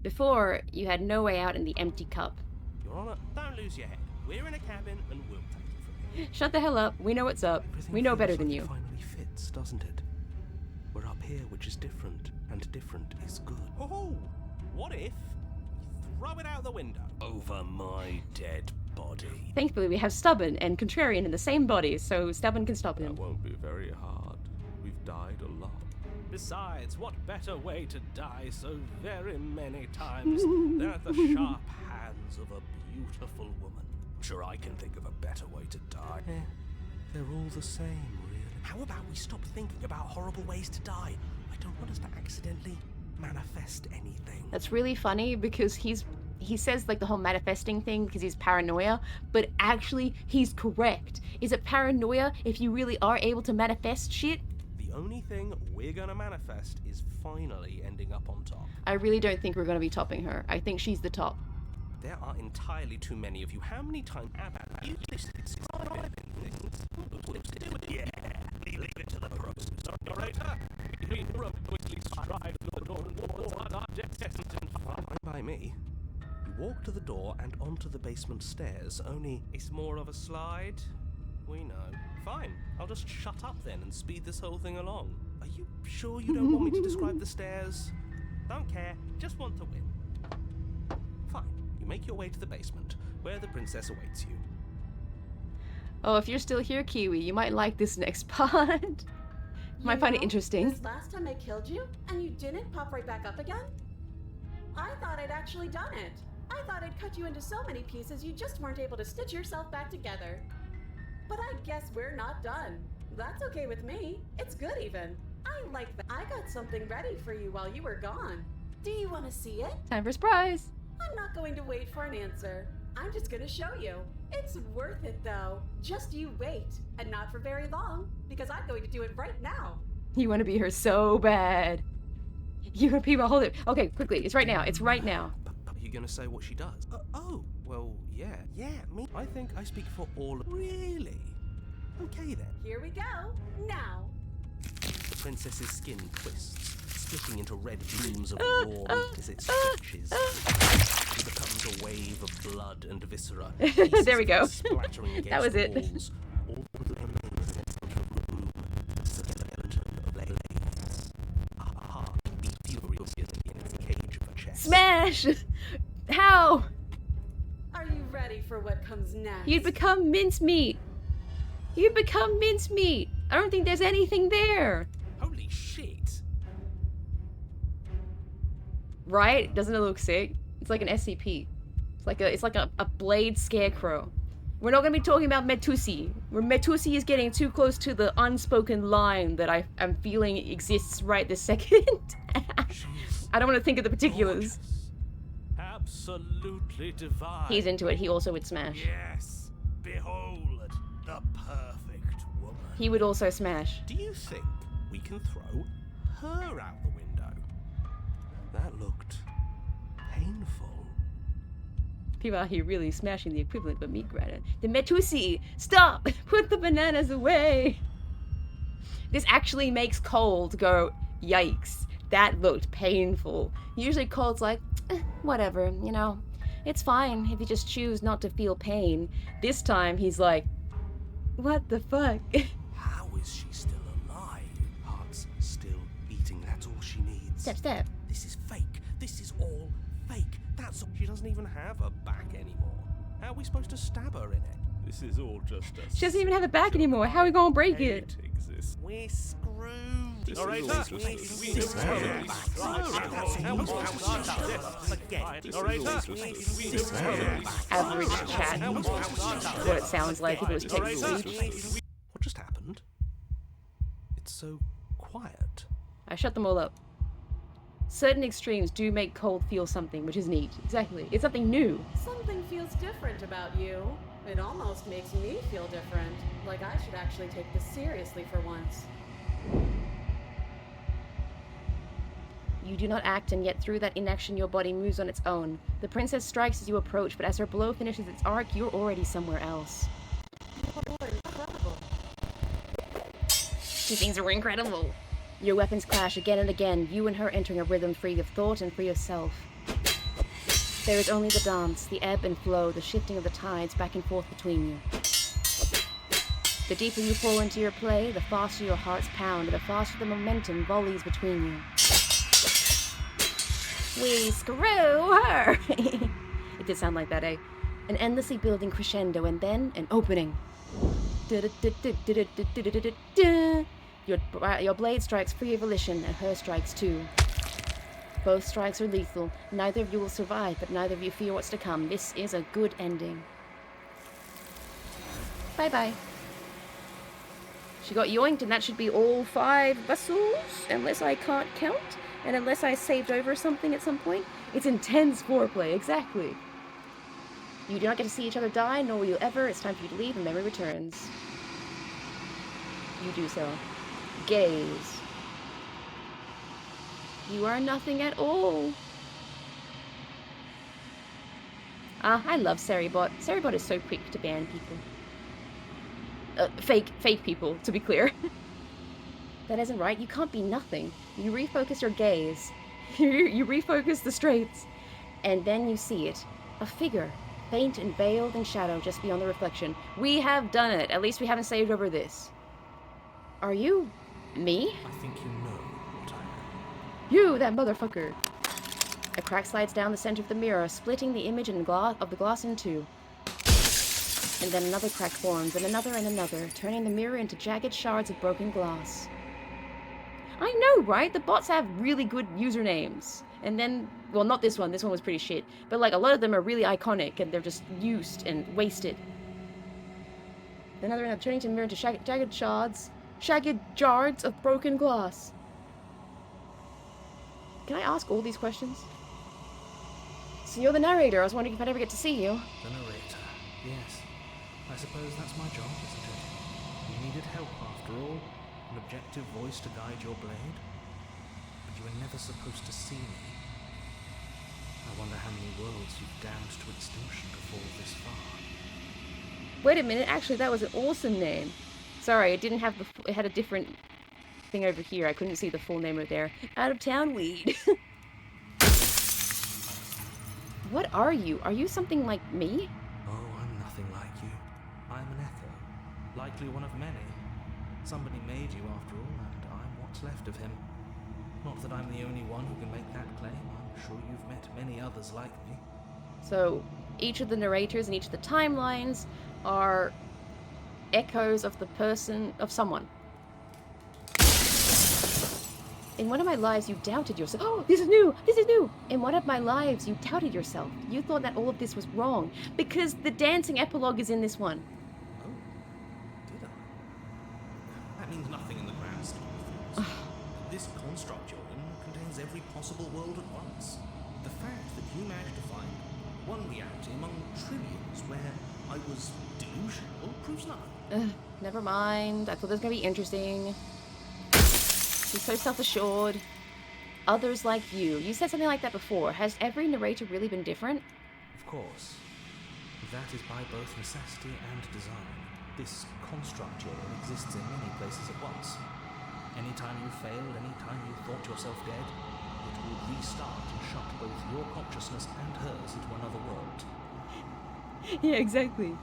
Before, you had no way out in the empty cup. Your Honor, don't lose your head. We're in a cabin, and we'll take it from here. Shut the hell up. We know what's up. Everything We know feels better like than it you. finally fits, doesn't it? We're up here, which is different, and different is good. Oh, what if we throw it out the window over my dead body? Thankfully, we have Stubborn and Contrarian in the same body, so Stubborn can stop That him. won't be very hard. We've died a lot. Besides, what better way to die so very many times than at the sharp hands of a beautiful woman? I'm sure I can think of a better way to die. Yeah, they're all the same, really. How about we stop thinking about horrible ways to die? I don't want us to accidentally manifest anything. That's really funny because he says like the whole manifesting thing because he's paranoia, but actually he's correct. Is it paranoia if you really are able to manifest shit? The only thing we're gonna manifest is finally ending up on top. I really don't think we're going to be topping her. I think she's the top. There are entirely too many of you. How many times have you Yeah, leave it to the pros. Narrator, fine by me. You walk to the door and onto the basement stairs, only it's more of a slide. We know. Fine, I'll just shut up then and speed this whole thing along. Are you sure you don't want me to describe the stairs? Don't care, just want to win. Fine, you make your way to the basement, where the princess awaits you. Oh, if you're still here, Kiwi, you might like this next part. Might find it interesting. This last time I killed you, and you didn't pop right back up again? I thought I'd actually done it. I thought I'd cut you into so many pieces you just weren't able to stitch yourself back together. But I guess we're not done. That's okay with me. It's good even. I like that. I got something ready for you while you were gone. Do you want to see it? Time for surprise. I'm not going to wait for an answer. I'm just going to show you. It's worth it though. Just you wait. And not for very long, because I'm going to do it right now. You want to be her so bad. You and people hold it. Okay, quickly. It's right now. It's right now. But are you gonna say what she does? Well, yeah. Yeah, me. I think I speak for all. Really? Okay then. Here we go. Now. The princess's skin twists, splitting into red gleams of raw meat as it stretches. She becomes a wave of blood and viscera. There we go. Splattering against That was the it. walls. All that remains is smash! How? Are you ready for what comes next? You'd become mincemeat. You'd become mincemeat. I don't think there's anything there. Holy shit! Right? Doesn't it look sick? It's like an SCP. It's like a blade scarecrow. We're not gonna be talking about Metusi. Where Metusi is getting too close to the unspoken line that I'm feeling exists right this second. I don't want to think of the particulars. Gorgeous. Absolutely divine. He's into it. He also would smash. Yes. Behold the perfect woman. He would also smash. Do you think we can throw her out the window? That looked painful. People out here really smashing the equivalent of a meat grinder. The Metusi! Stop! Put the bananas away! This actually makes Cold go, yikes. That looked painful. Usually Cold's like, whatever, you know. It's fine if you just choose not to feel pain. This time he's like, what the fuck? How is she still alive? Heart's still beating, that's all she needs. Step, step. This is fake. This is all fake. That's all. She doesn't even have a back anymore. How are we supposed to stab her in it? This is all just a... She doesn't even have a back anymore. How are we gonna break it? Exists. We're screwed. All right, Average chat. What it sounds like if it was text speech. What just happened? It's so quiet. I shut them all up. Certain extremes do make Cold feel something, which is neat. Exactly. It's something new. Something feels different about you. It almost makes me feel different. Like I should actually take this seriously for once. You do not act, and yet through that inaction your body moves on its own. The princess strikes as you approach, but as her blow finishes its arc, you're already somewhere else. Incredible. These things are incredible. Your weapons clash again and again, you and her entering a rhythm free of thought and free of self. There is only the dance, the ebb and flow, the shifting of the tides back and forth between you. The deeper you fall into your play, the faster your hearts pound, and the faster the momentum volleys between you. We screw her! It did sound like that, eh? An endlessly building crescendo, and then an opening. Your blade strikes free of volition, and her strikes too. Both strikes are lethal. Neither of you will survive, but neither of you fear what's to come. This is a good ending. Bye-bye. She got yoinked, and that should be all 5 vessels, unless I can't count, and unless I saved over something at some point. It's intense foreplay, exactly. You do not get to see each other die, nor will you ever. It's time for you to leave, and memory returns. You do so. Gaze. You are nothing at all. I love Seribot. Seribot is so quick to ban people. Fake people, to be clear. That isn't right. You can't be nothing. You refocus your gaze. You refocus the straits. And then you see it. A figure. Faint and veiled in shadow just beyond the reflection. We have done it. At least we haven't saved over this. Are you... me? I think you know what I am. You, that motherfucker. A crack slides down the center of the mirror, splitting the image of the glass in two. And then another crack forms, and another, turning the mirror into jagged shards of broken glass. I know, right? The bots have really good usernames. And then, well, not this one was pretty shit. But like, a lot of them are really iconic, and they're just used and wasted. Another, turning the mirror into jagged shards of broken glass. Can I ask all these questions? So you're the narrator. I was wondering if I'd ever get to see you. The narrator, yes. I suppose that's my job, isn't it? You needed help after all, an objective voice to guide your blade. But you were never supposed to see me. I wonder how many worlds you've damned to extinction to fall this far. Wait a minute, actually that was an awesome name. Sorry, it didn't have it had a different thing over here. I couldn't see the full name over there. Out of town weed. What are you? Are you something like me? Oh, I'm nothing like you. I'm an echo. Likely one of many. Somebody made you after all, and I'm what's left of him. Not that I'm the only one who can make that claim. I'm sure you've met many others like me. So each of the narrators and each of the timelines are echoes of the person, of someone. In one of my lives, you doubted yourself. Oh, this is new! This is new! In one of my lives, you doubted yourself. You thought that all of this was wrong. Because the dancing epilogue is in this one. Oh, did I? That means nothing in the grand scheme of things. This construct you're in contains every possible world at once. The fact that you managed to find one reality among trillions where I was delusional proves nothing. Never mind. I thought this was gonna be interesting. She's so self-assured. Others like you. You said something like that before. Has every narrator really been different? Of course. That is by both necessity and design. This construct you're in exists in many places at once. Anytime you failed, anytime you thought yourself dead, it will restart and shut both your consciousness and hers into another world. Yeah, exactly.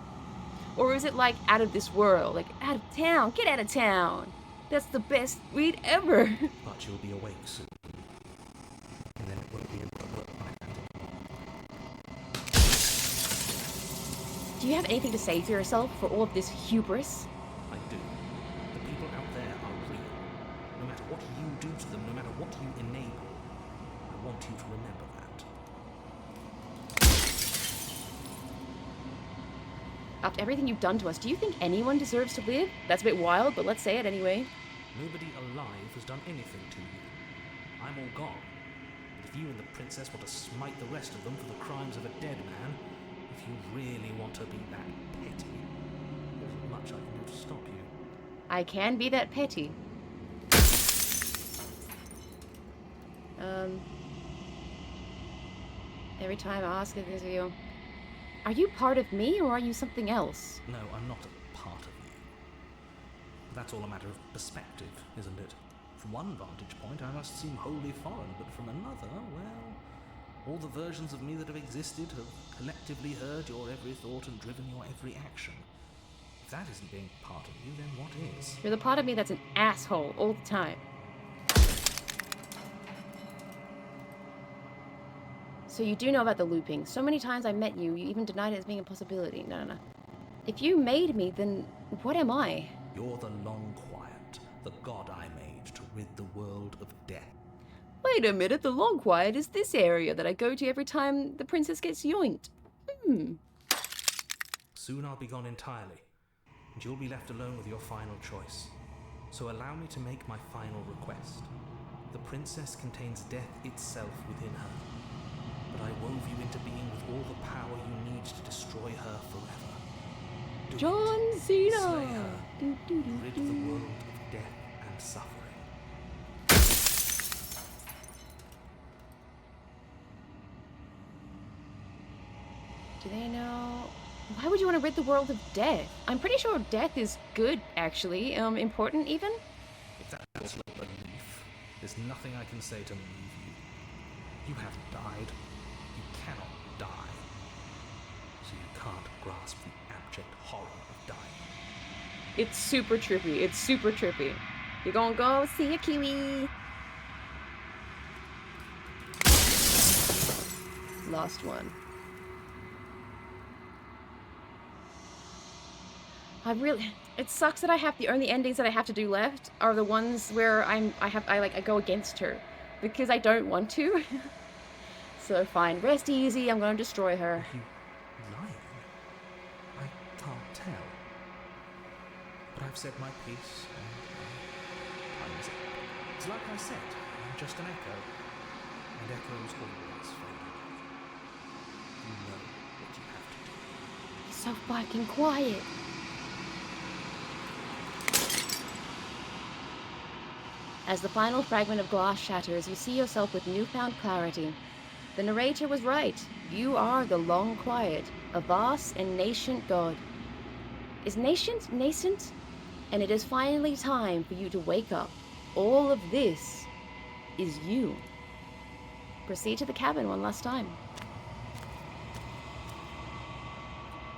Or is it like out of this world? Like, out of town. Get out of town. That's the best read ever. But you'll be awake soon. And then it won't be able to work like that. Do you have anything to say for yourself for all of this hubris? I do. The people out there are real. No matter what you do to them, no matter what you enable, I want you to remember that. After everything you've done to us, do you think anyone deserves to live? That's a bit wild, but let's say it anyway. Nobody alive has done anything to you. I'm all gone. But if you and the princess want to smite the rest of them for the crimes of a dead man, if you really want to be that petty, there isn't much I can do to stop you. I can be that petty. Every time I ask if this is you, are you part of me or are you something else? No, I'm not a part of you. That's all a matter of perspective, isn't it? From one vantage point, I must seem wholly foreign, but from another, well, all the versions of me that have existed have collectively heard your every thought and driven your every action. If that isn't being part of you, then what is? You're the part of me that's an asshole all the time. So you do know about the looping. So many times I met you, you even denied it as being a possibility. No. If you made me, then what am I? You're the Long Quiet, the god I made to rid the world of death. Wait a minute, the Long Quiet is this area that I go to every time the princess gets yoinked. Soon I'll be gone entirely, and you'll be left alone with your final choice. So allow me to make my final request. The princess contains death itself within her, but I wove you into being with all the power you need to destroy her forever. Do John it. Cena! Slay her. Rid the world of death and suffering. Do they know? Why would you want to rid the world of death? I'm pretty sure death is good, actually. Important, even? If that's your belief, there's nothing I can say to move you. You haven't died. You cannot die. So you can't grasp the abject horror of dying. It's super trippy. It's super trippy. You're gonna go see a kiwi. Last one. It sucks that the only endings that I have to do left are the ones where I go against her. Because I don't want to. So fine, rest easy, I'm gonna destroy her. Are you lying? I can't tell. But I've said my piece, and time is up. It's like I said, I'm just an echo. And echoes always fade away. You know what you have to do. You're so fucking quiet. As the final fragment of glass shatters, you see yourself with newfound clarity. The narrator was right. You are the Long Quiet, a vast and nascent god. Is nascent nascent? And it is finally time for you to wake up. All of this is you. Proceed to the cabin one last time.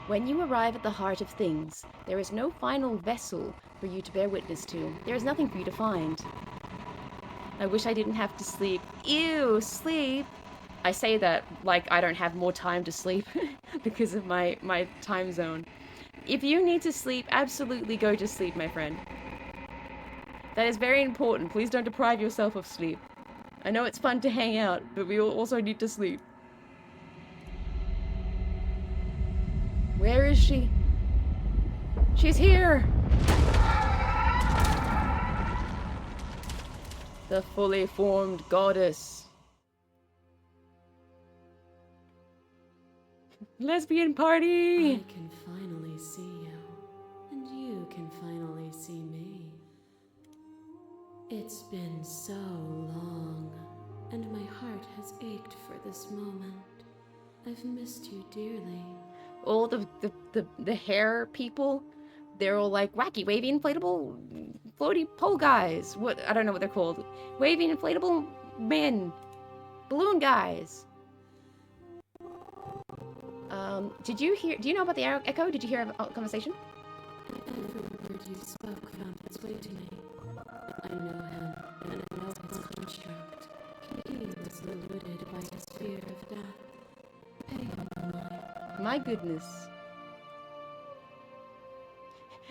When you arrive at the heart of things, there is no final vessel for you to bear witness to. There is nothing for you to find. I wish I didn't have to sleep. Ew, sleep. I say that like I don't have more time to sleep because of my time zone. If you need to sleep, absolutely go to sleep, my friend. That is very important. Please don't deprive yourself of sleep. I know it's fun to hang out, but we also need to sleep. Where is she? She's here! The fully formed goddess. Lesbian party! I can finally see you, and you can finally see me. It's been so long, and my heart has ached for this moment. I've missed you dearly. All the hair people, they're all like wacky, wavy, inflatable, floaty pole guys. What, I don't know what they're called. Wavy, inflatable men. Balloon guys. Do you know about the Echo? Did you hear about the conversation? Every word you spoke found its way to me. I know him, and I know his construct. He was eluded by his fear of death. Pay him no mind. My goodness.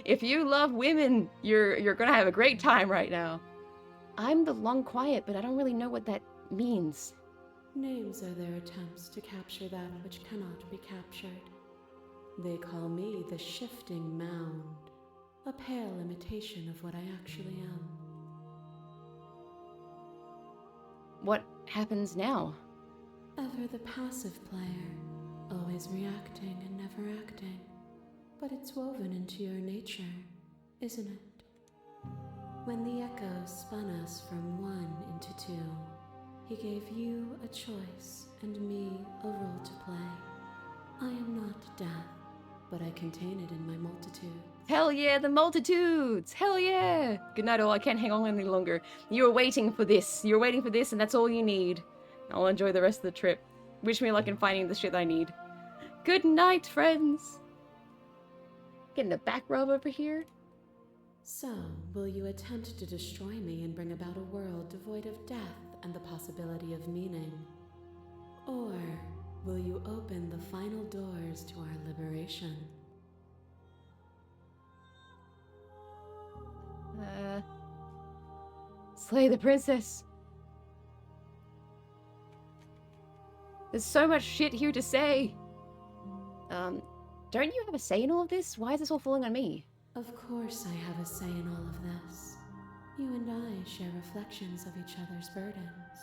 If you love women, you're gonna have a great time right now. I'm the long quiet, but I don't really know what that means. Names are their attempts to capture that which cannot be captured. They call me the Shifting Mound, a pale imitation of what I actually am. What happens now? Ever the passive player, always reacting and never acting. But it's woven into your nature, isn't it? When the Echo spun us from one into two, he gave you a choice and me a role to play. I am not death, but I contain it in my multitude. Hell yeah, the multitudes! Hell yeah! Good night all, I can't hang on any longer. You were waiting for this. You were waiting for this, and that's all you need. I'll enjoy the rest of the trip. Wish me luck in finding the shit I need. Good night, friends! Getting a back rub over here. So, will you attempt to destroy me and bring about a world devoid of death and the possibility of meaning? Or will you open the final doors to our liberation? Slay the princess. There's so much shit here to say. Don't you have a say in all of this? Why is this all falling on me? Of course I have a say in all of this. You and I share reflections of each other's burdens,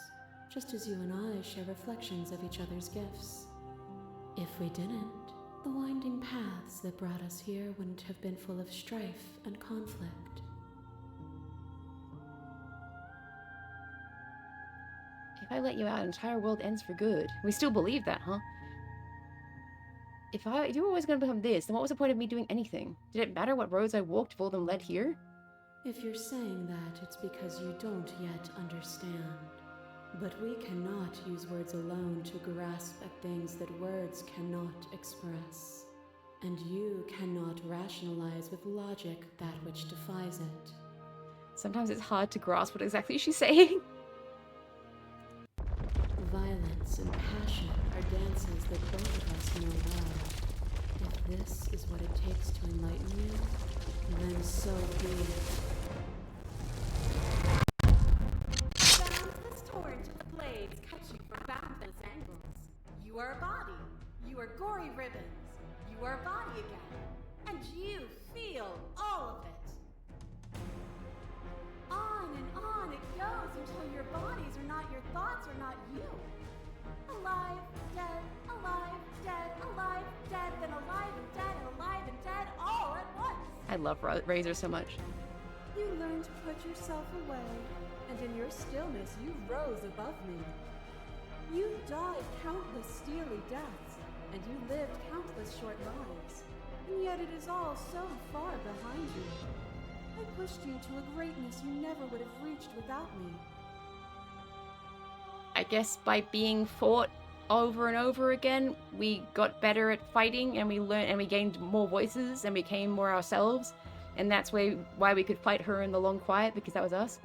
just as you and I share reflections of each other's gifts. If we didn't, the winding paths that brought us here wouldn't have been full of strife and conflict. If I let you out, an entire world ends for good. We still believe that, huh? If you were always going to become this, then what was the point of me doing anything? Did it matter what roads I walked if all of them led here? If you're saying that, it's because you don't yet understand. But we cannot use words alone to grasp at things that words cannot express. And you cannot rationalize with logic that which defies it. Sometimes it's hard to grasp what exactly she's saying. Violence and passion are dances that both of us know well. If this is what it takes to enlighten you, then so be it. Boundless torrent of blades cut you from boundless angles. You are a body. You are gory ribbons. You are a body again. And you feel all of it. On it goes until your bodies are not your thoughts, are not you. Alive, dead, then alive and dead, all at once. I love Razor so much. You learned to put yourself away, and in your stillness you rose above me. You died countless steely deaths, and you lived countless short lives, and yet it is all so far behind you. I pushed you to a greatness you never would have reached without me. I guess by being fought over and over again, we got better at fighting, and we learned, and we gained more voices, and became more ourselves, and that's why we could fight her in the long quiet, because that was us.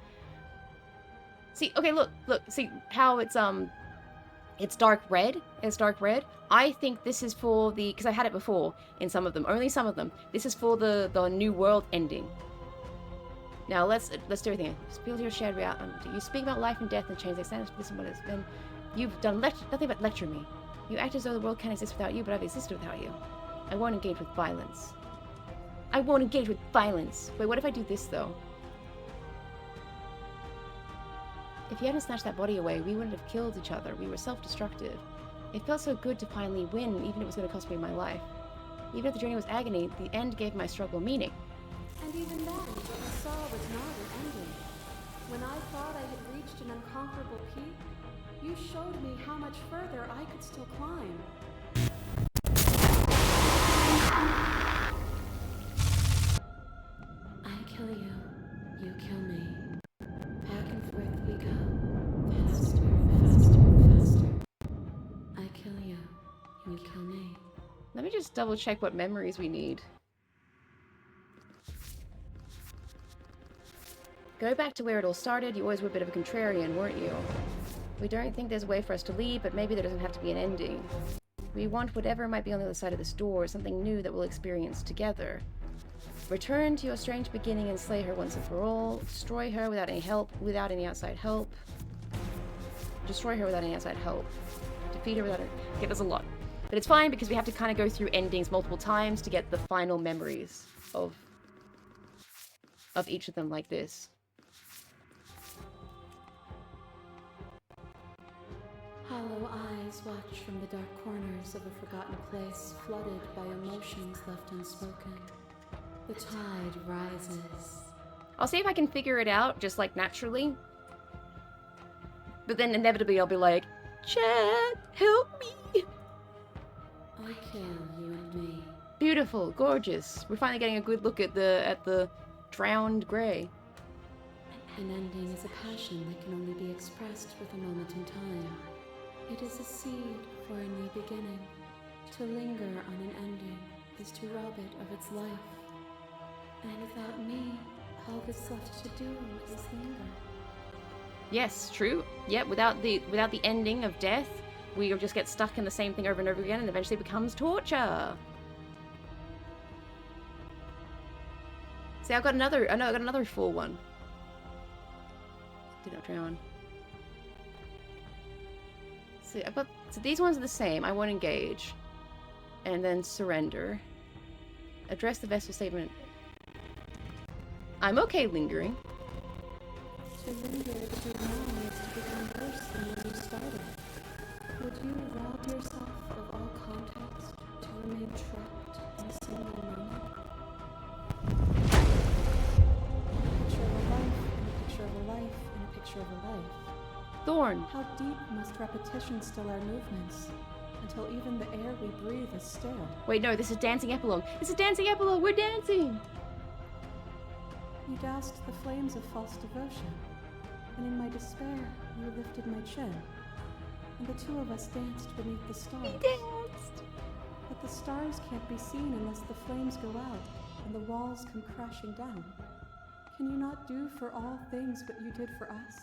See, okay, look, see how it's It's dark red. It's dark red. I think this is for the, because I had it before in some of them, only some of them. This is for the new world ending. Now let's do everything. Spill your shared reality. You speak about life and death and change. They stand this is what it's been. You've done nothing but lecture me. You act as though the world can't exist without you, but I've existed without you. I won't engage with violence. I won't engage with violence. Wait, what if I do this though? If you hadn't snatched that body away, we wouldn't have killed each other. We were self-destructive. It felt so good to finally win, even if it was going to cost me my life. Even if the journey was agony, the end gave my struggle meaning. And even then, what we saw was not an ending. When I thought I had reached an unconquerable peak, you showed me how much further I could still climb. I kill you, you kill me. Back and forth we go. Faster, faster, faster. I kill you, you kill me. Let me just double check what memories we need. Go back to where it all started. You always were a bit of a contrarian, weren't you? We don't think there's a way for us to leave, but maybe there doesn't have to be an ending. We want whatever might be on the other side of this door, something new that we'll experience together. Return to your strange beginning and slay her once and for all. Destroy her without any help, without any outside help. Destroy her without any outside help. Defeat her without any... Okay, there's a lot. But it's fine because we have to kind of go through endings multiple times to get the final memories of each of them like this. Hollow eyes watch from the dark corners of a forgotten place, flooded by emotions left unspoken. The tide rises. I'll see if I can figure it out, just like naturally. But then inevitably I'll be like, Chat, help me! I kill you and me. Beautiful, gorgeous. We're finally getting a good look at the drowned grey. An ending is a passion that can only be expressed with a moment in time. It is a seed for a new beginning. To linger on an ending is to rob it of its life. And without me, all that's left to do is linger. Yes, true. Yep, without the ending of death, we just get stuck in the same thing over and over again and eventually becomes torture. See, I got another full one. Did not drown. So these ones are the same. I won't engage. And then surrender. Address the vessel statement. I'm okay lingering. To linger too long is to become worse than when you started. Would you rob yourself of all context to remain trapped in a single moment? A picture of a life, and a picture of a life, and a picture of a life. Thorn. How deep must repetition still our movements, until even the air we breathe is still? Wait, no, this is dancing epilogue. It's a dancing epilogue. We're dancing. You doused the flames of false devotion, and in my despair, you lifted my chin, and the two of us danced beneath the stars. We danced. But the stars can't be seen unless the flames go out and the walls come crashing down. Can you not do for all things what you did for us?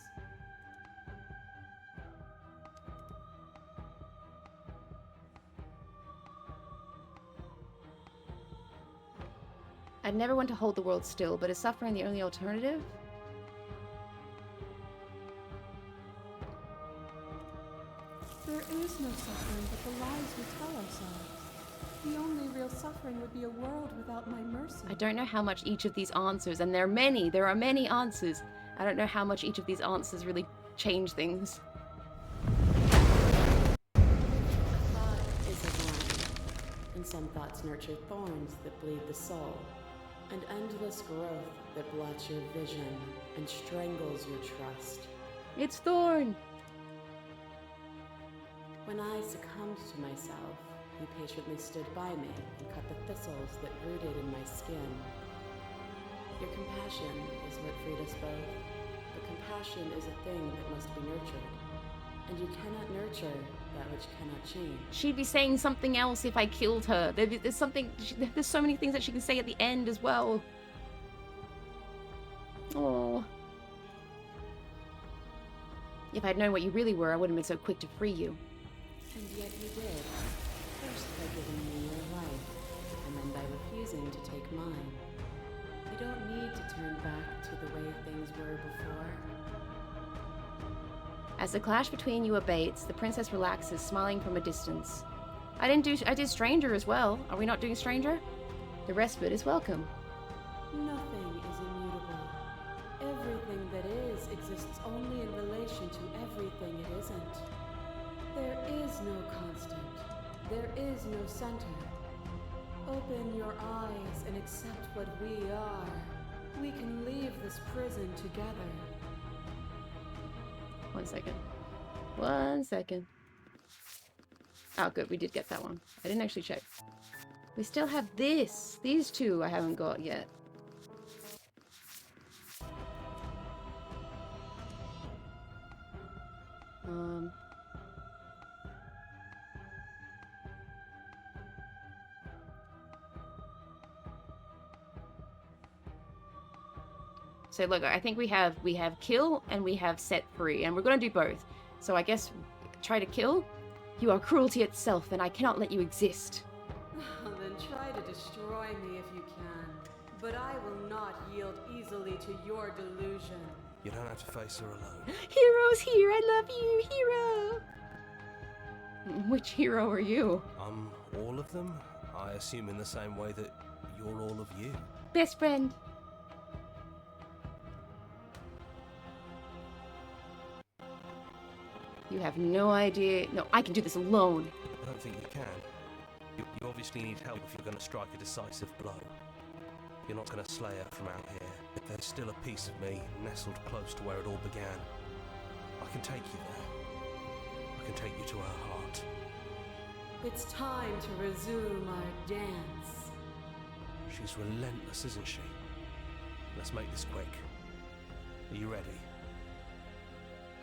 I'd never want to hold the world still, but is suffering the only alternative? There is no suffering but the lies we tell ourselves. The only real suffering would be a world without my mercy. I don't know how much each of these answers, and there are many answers. I don't know how much each of these answers really change things. Thought is a vine, and some thoughts nurture thorns that bleed the soul, and endless growth that blots your vision and strangles your trust. It's Thorn! When I succumbed to myself, you patiently stood by me and cut the thistles that rooted in my skin. Your compassion is what freed us both, but compassion is a thing that must be nurtured, and you cannot nurture that which cannot change. She'd be saying something else if I killed her. There's so many things that she can say at the end as well. Oh. If I'd known what you really were, I wouldn't have been so quick to free you. And yet you did. First by giving me your life, and then by refusing to take mine. You don't need to turn back to the way things were before. As the clash between you abates, the princess relaxes, smiling from a distance. I did Stranger as well. Are we not doing Stranger? The respite is welcome. Nothing is immutable. Everything that is exists only in relation to everything it isn't. There is no constant. There is no center. Open your eyes and accept what we are. We can leave this prison together. 1 second. 1 second. Oh, good. We did get that one. I didn't actually check. We still have this. These two I haven't got yet. So look, I think we have kill and we have set free, and we're gonna do both. So I guess try to kill. You are cruelty itself, and I cannot let you exist. Then try to destroy me if you can. But I will not yield easily to your delusion. You don't have to face her alone. Hero's here. I love you, hero. Which hero are you? All of them? I assume in the same way that you're all of you. Best friend. You have no idea. No, I can do this alone. I don't think you can. You obviously need help if you're going to strike a decisive blow. You're not going to slay her from out here. There's still a piece of me nestled close to where it all began. I can take you there. I can take you to her heart. It's time to resume our dance. She's relentless, isn't she? Let's make this quick. Are you ready?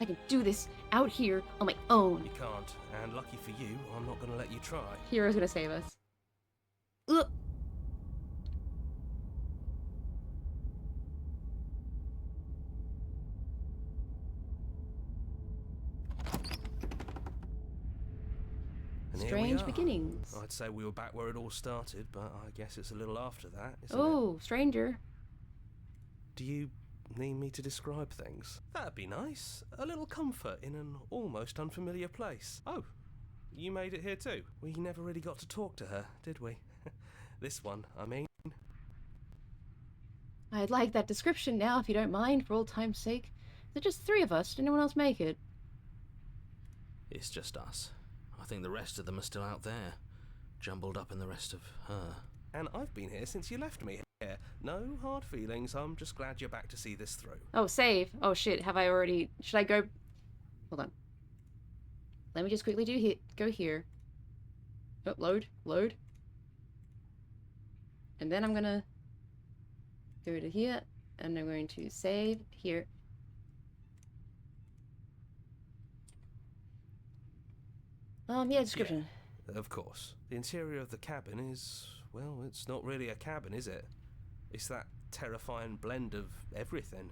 I can do this out here on my own. You can't, and lucky for you, I'm not going to let you try. Hero's gonna save us. Ugh. And here we Strange are. beginnings. I'd say we were back where it all started, but I guess it's a little after that, isn't it? Oh, stranger. Do you need me to describe things? That'd be nice. A little comfort in an almost unfamiliar place. Oh, you made it here too. We never really got to talk to her, did we? This one, I mean. I'd like that description now, if you don't mind, for old time's sake. There's just 3 of us. Did anyone else make it? It's just us. I think the rest of them are still out there, jumbled up in the rest of her. And I've been here since you left me here. No hard feelings, I'm just glad you're back to see this through. Oh, save. Oh, shit. Have I already... Should I go... Hold on. Let me just quickly go here. Oh, load. And then I'm gonna go to here, and I'm going to save here. Yeah, description. Yeah, of course. The interior of the cabin is, well, it's not really a cabin, is it? It's that terrifying blend of everything.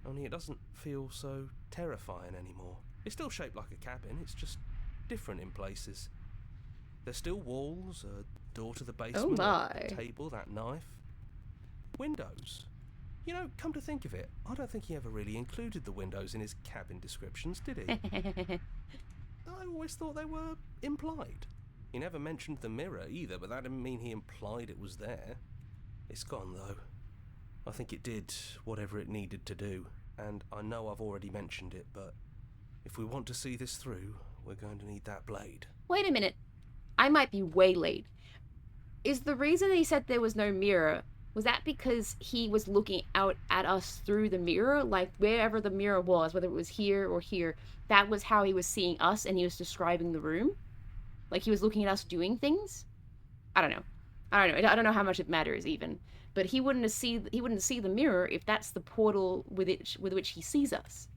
Only it doesn't feel so terrifying anymore. It's still shaped like a cabin, it's just different in places. There's still walls, a door to the basement, a table, that knife. Windows. You know, come to think of it, I don't think he ever really included the windows in his cabin descriptions, did he? I always thought they were implied. He never mentioned the mirror either, but that didn't mean he implied it was there. It's gone though. I think it did whatever it needed to do, and I know I've already mentioned it, but if we want to see this through, we're going to need that blade. Wait a minute. I might be way late. Is the reason he said there was no mirror, was that because he was looking out at us through the mirror? Like, wherever the mirror was, whether it was here or here, that was how he was seeing us and he was describing the room? Like, he was looking at us doing things? I don't know. I don't know how much it matters, even. But he wouldn't see the mirror if that's the portal with which he sees us.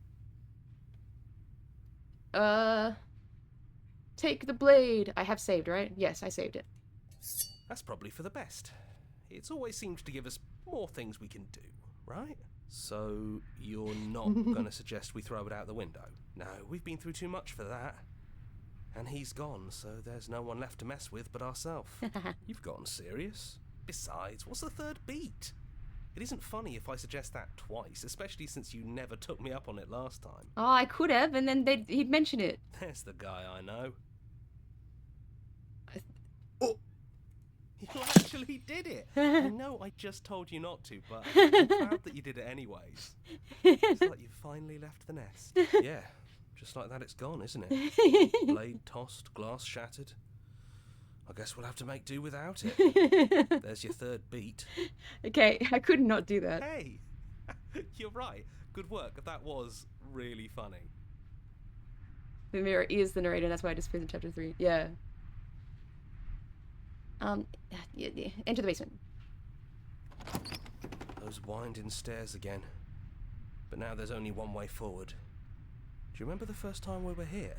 Take the blade. I have saved, right? Yes, I saved it. That's probably for the best. It's always seems to give us more things we can do, right? So, you're not going to suggest we throw it out the window? No, we've been through too much for that. And he's gone, so there's no one left to mess with but ourselves. You've gotten serious. Besides, what's the third beat? It isn't funny if I suggest that twice, especially since you never took me up on it last time. Oh, I could have, and then he'd mention it. There's the guy I know. Oh! You actually did it! I know I just told you not to, but I'm proud that you did it anyways. It's like you've finally left the nest. Yeah, just like that it's gone, isn't it? Blade tossed, glass shattered. I guess we'll have to make do without it. There's your third beat. Okay, I could not do that. Hey! You're right. Good work. That was really funny. The mirror is the narrator, that's why I just put in chapter 3. Yeah. Enter the basement. Those winding stairs again. But now there's only one way forward. Do you remember the first time we were here?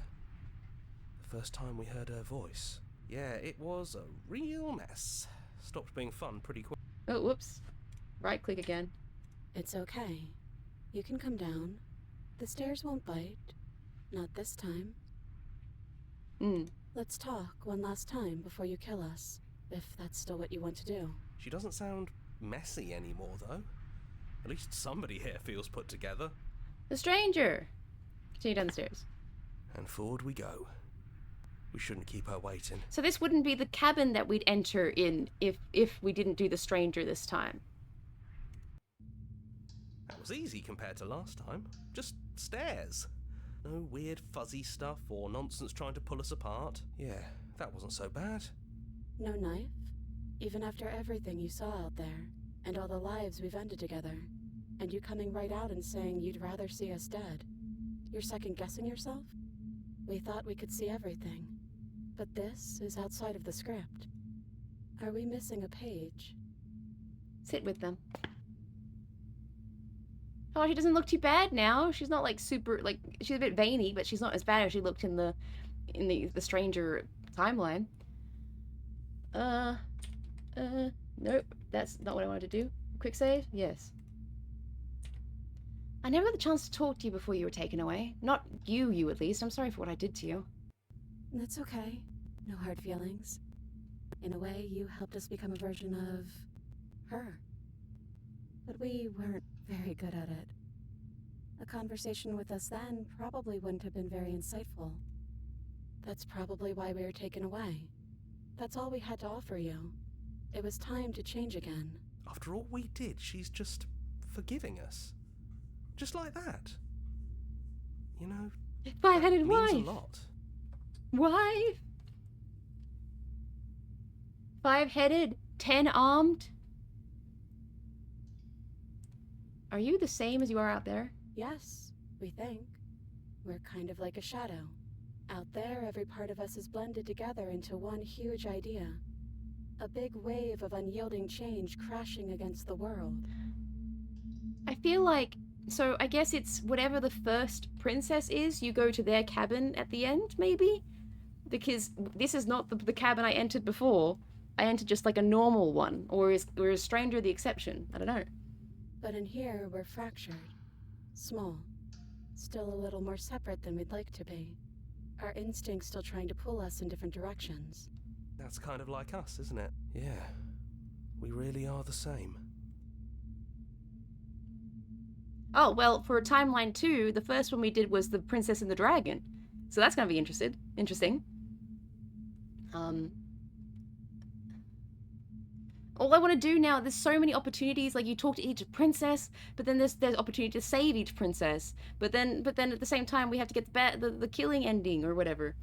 The first time we heard her voice? Yeah, it was a real mess. Stopped being fun pretty quick. Oh, whoops. Right click again. It's okay. You can come down. The stairs won't bite. Not this time. Let's talk one last time before you kill us, if that's still what you want to do. She doesn't sound messy anymore, though. At least somebody here feels put together. The stranger! Continue down the stairs. And forward we go. We shouldn't keep her waiting. So this wouldn't be the cabin that we'd enter in if we didn't do the stranger this time. That was easy compared to last time. Just stairs. No weird fuzzy stuff or nonsense trying to pull us apart. Yeah, that wasn't so bad. No knife? Even after everything you saw out there, and all the lives we've ended together, and you coming right out and saying you'd rather see us dead. You're second-guessing yourself? We thought we could see everything. But this is outside of the script. Are we missing a page? Sit with them. Oh, she doesn't look too bad now. She's not like super, like, she's a bit veiny, but she's not as bad as she looked in the stranger timeline. Nope, that's not what I wanted to do. Quick save? Yes. I never had the chance to talk to you before you were taken away. Not you at least. I'm sorry for what I did to you. That's okay. No hard feelings. In a way, you helped us become a version of her. But we weren't very good at it. A conversation with us then probably wouldn't have been very insightful. That's probably why we were taken away. That's all we had to offer you. It was time to change again. After all we did, she's just forgiving us. Just like that. You know, Five-headed means wife. a lot. Wife. 5-headed, 10-armed. Are you the same as you are out there? Yes, we think. We're kind of like a shadow. Out there, every part of us is blended together into one huge idea. A big wave of unyielding change crashing against the world. I feel like, so I guess it's whatever the first princess is, you go to their cabin at the end, maybe? Because this is not the cabin I entered before. I entered just like a normal one, or is stranger the exception? I don't know. But in here, we're fractured. Small. Still a little more separate than we'd like to be. Our instincts still trying to pull us in different directions. That's kind of like us, isn't it? Yeah. We really are the same. Oh, well, for a timeline 2, the first one we did was the Princess and the Dragon. So that's gonna be interesting. All I want to do now, there's so many opportunities, like you talk to each princess, but then there's opportunity to save each princess. But then at the same time, we have to get the killing ending or whatever.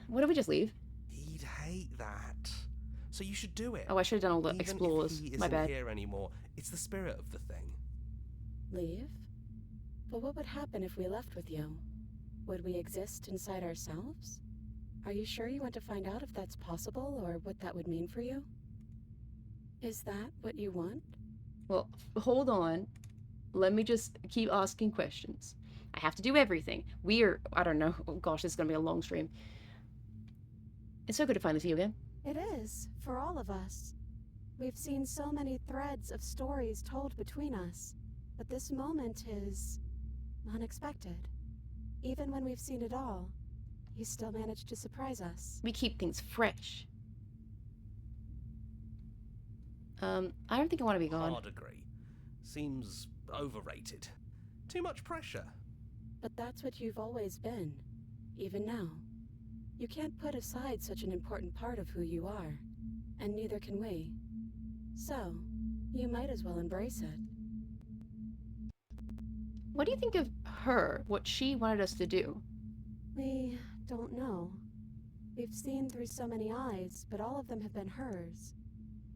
What if we just leave? He'd hate that. So you should do it. Oh, I should have done all the Even explorers. if he My isn't bad. here anymore, it's the spirit of the thing. Leave? But what would happen if we left with you? Would we exist inside ourselves? Are you sure you want to find out if that's possible, or what that would mean for you? Is that what you want? Well, hold on. Let me just keep asking questions. I have to do everything. I don't know. Oh gosh, this is going to be a long stream. It's so good to finally see you again. It is, for all of us. We've seen so many threads of stories told between us, but this moment is unexpected. Even when we've seen it all, you still managed to surprise us. We keep things fresh. I don't think I want to be gone. Hard agree. Seems overrated. Too much pressure. But that's what you've always been, even now. You can't put aside such an important part of who you are, and neither can we. So, you might as well embrace it. What do you think of her? What she wanted us to do? We don't know. We've seen through so many eyes, but all of them have been hers.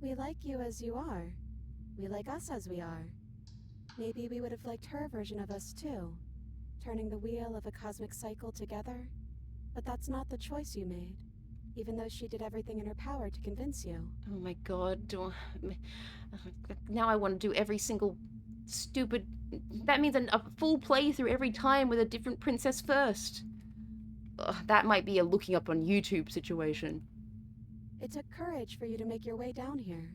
We like you as you are. We like us as we are. Maybe we would have liked her version of us too, turning the wheel of a cosmic cycle together. But that's not the choice you made, even though she did everything in her power to convince you. Oh my god. Now I want to do every single stupid... That means a full playthrough every time with a different princess first. Ugh, that might be a looking up on YouTube situation. It took courage for you to make your way down here,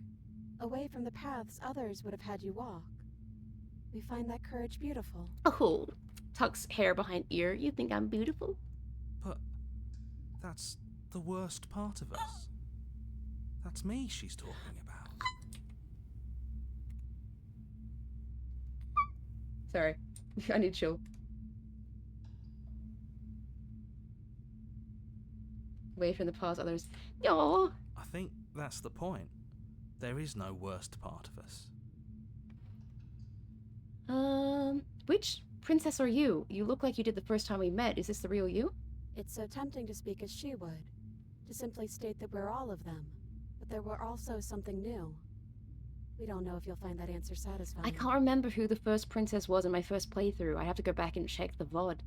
away from the paths others would have had you walk. We find that courage beautiful. Oh, tucks hair behind ear. You think I'm beautiful? But that's the worst part of us. That's me she's talking about. Sorry. I need to chill. Away from the past others. Yo. I think that's the point. There is no worst part of us. Which princess are you? You look like you did the first time we met. Is this the real you? It's so tempting to speak as she would, to simply state that we're all of them, but there were also something new. We don't know if you'll find that answer satisfying. I can't remember who the first princess was in my first playthrough. I have to go back and check the VOD.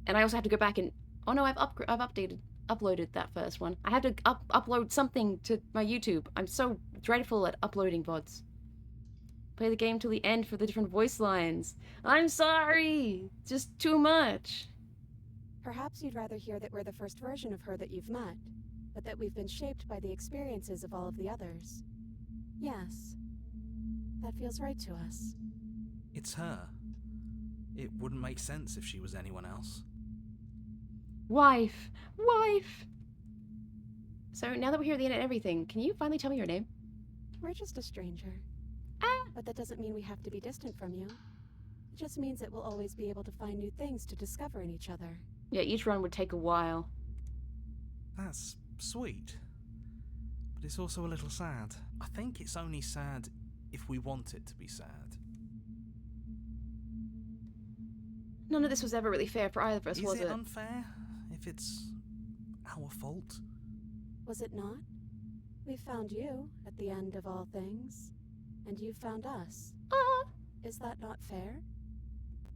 And I also have to go back and... Oh no, I've uploaded that first one. I have to upload something to my YouTube. I'm so dreadful at uploading VODs. Play the game till the end for the different voice lines. I'm sorry! Just too much. Perhaps you'd rather hear that we're the first version of her that you've met, but that we've been shaped by the experiences of all of the others. Yes. That feels right to us. It's her. It wouldn't make sense if she was anyone else. Wife! Wife! So now that we're here at the end of everything, can you finally tell me your name? We're just a stranger. Ah! But that doesn't mean we have to be distant from you. It just means that we'll always be able to find new things to discover in each other. Yeah, each run would take a while. That's sweet. But it's also a little sad. I think it's only sad if we want it to be sad. None of this was ever really fair for either of us, was Is it it? unfair if it's our fault? Was it not? We found you at the end of all things, and you found us. Is that not fair?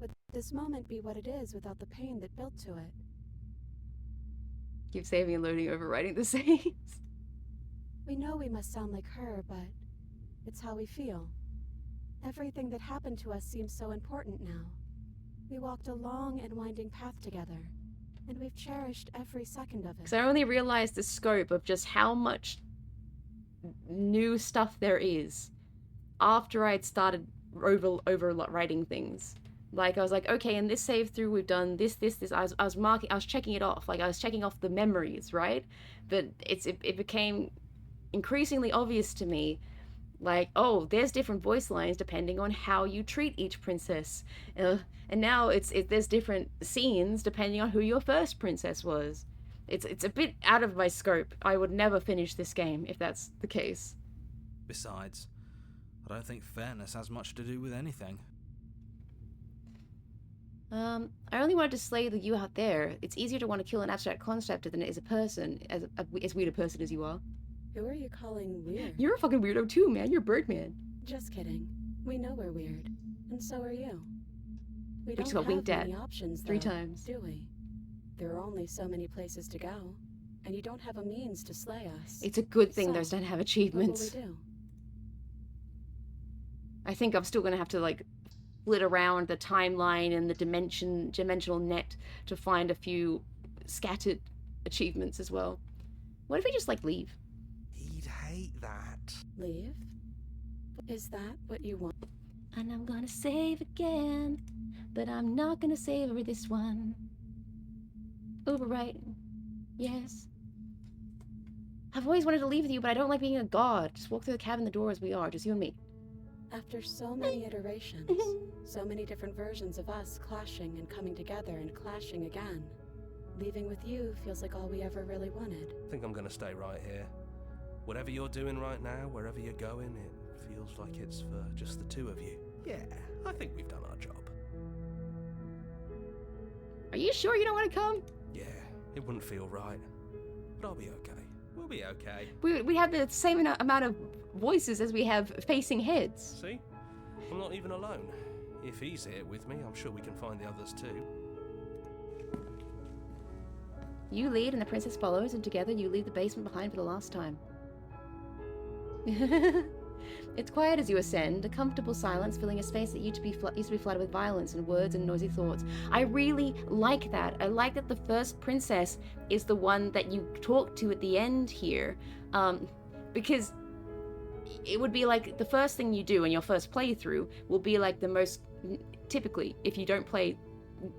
Would this moment be what it is without the pain that built to it? Keep saving and loading, overwriting the saves. We know we must sound like her, but it's how we feel. Everything that happened to us seems so important now. We walked a long and winding path together, and we've cherished every second of it. Because I only realized the scope of just how much new stuff there is after I'd started overwriting things. Like, I was like, okay, in this save through we've done this. I was checking it off. Like, I was checking off the memories, right? But it became increasingly obvious to me, like, oh, there's different voice lines depending on how you treat each princess. And now there's different scenes depending on who your first princess was. It's a bit out of my scope. I would never finish this game if that's the case. Besides, I don't think fairness has much to do with anything. I only wanted to slay the you out there. It's easier to want to kill an abstract concept than it is a person, as weird a person as you are. Who are you calling weird? You're a fucking weirdo too, man. You're Birdman. Just kidding. We know we're weird, and so are you. We just don't got winked have at many options, 3 though, times. do we? There are only so many places to go, and you don't have a means to slay us. It's a good thing So, those don't have What will achievements. we do? I think I'm still gonna have to, like, flit around the timeline and the dimensional net to find a few scattered achievements as well. What if we just, like, leave? He'd hate that. Leave? Is that what you want? And I'm gonna save again, but I'm not gonna savor this one. Overwriting. Yes. I've always wanted to leave with you, but I don't like being a god. Just walk through the cabin, the door as we are, just you and me. After so many iterations, so many different versions of us clashing and coming together and clashing again, leaving with you feels like all we ever really wanted. I think I'm gonna stay right here. Whatever you're doing right now, wherever you're going, it feels like it's for just the two of you. Yeah, I think we've done our job. Are you sure you don't want to come? Yeah, it wouldn't feel right. But I'll be okay. We'll be okay. We have the same amount of voices as we have facing heads. See? I'm not even alone. If he's here with me, I'm sure we can find the others too. You lead and the princess follows, and together you leave the basement behind for the last time. It's quiet as you ascend, a comfortable silence filling a space that used to be flooded with violence and words and noisy thoughts. I really like that. I like that the first princess is the one that you talk to at the end here, because it would be like the first thing you do in your first playthrough will be like the most, typically, if you don't play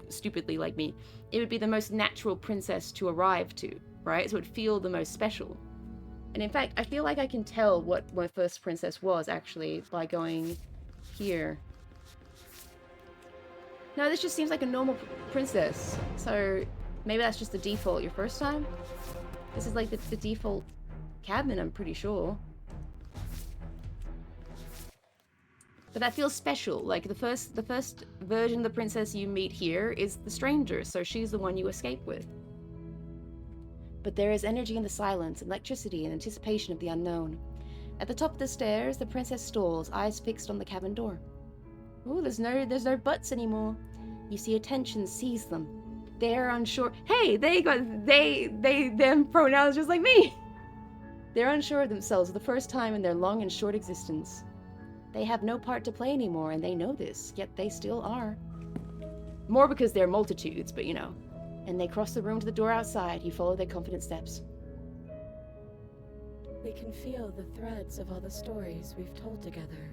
stupidly like me, it would be the most natural princess to arrive to, right? So it would feel the most special. And in fact, I feel like I can tell what my first princess was, actually, by going here. No, this just seems like a normal princess. So maybe that's just the default your first time? This is like the default cabin, I'm pretty sure. But that feels special. Like the first version of the princess you meet here is the stranger, so she's the one you escape with. But there is energy in the silence, electricity, and anticipation of the unknown. At the top of the stairs, the princess stalls, eyes fixed on the cabin door. Ooh, there's no buts anymore. You see a tension seize them. They're unsure. Hey, them pronouns just like me. They're unsure of themselves for the first time in their long and short existence. They have no part to play anymore, and they know this, yet they still are. More because they're multitudes, but you know. And they cross the room to the door outside. You follow their confident steps. We can feel the threads of all the stories we've told together,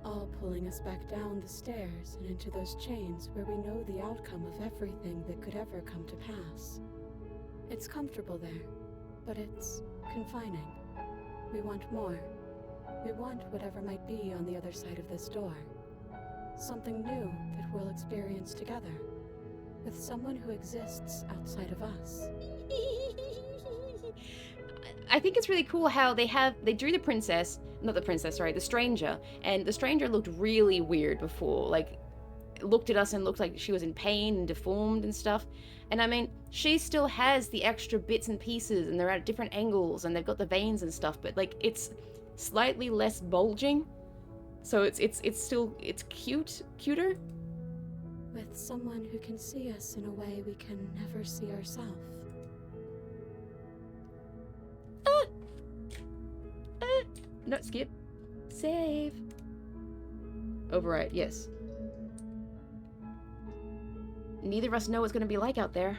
all pulling us back down the stairs and into those chains where we know the outcome of everything that could ever come to pass. It's comfortable there, but it's confining. We want more. We want whatever might be on the other side of this door. Something new that we'll experience together. With someone who exists outside of us. I think it's really cool how they drew the stranger, and the stranger looked really weird before, like, looked at us and looked like she was in pain and deformed and stuff. And I mean, she still has the extra bits and pieces, and they're at different angles, and they've got the veins and stuff, but like, it's slightly less bulging, so it's cuter. With someone who can see us in a way we can never see ourselves. No, skip. Save. Overwrite, yes. Neither of us know what it's going to be like out there.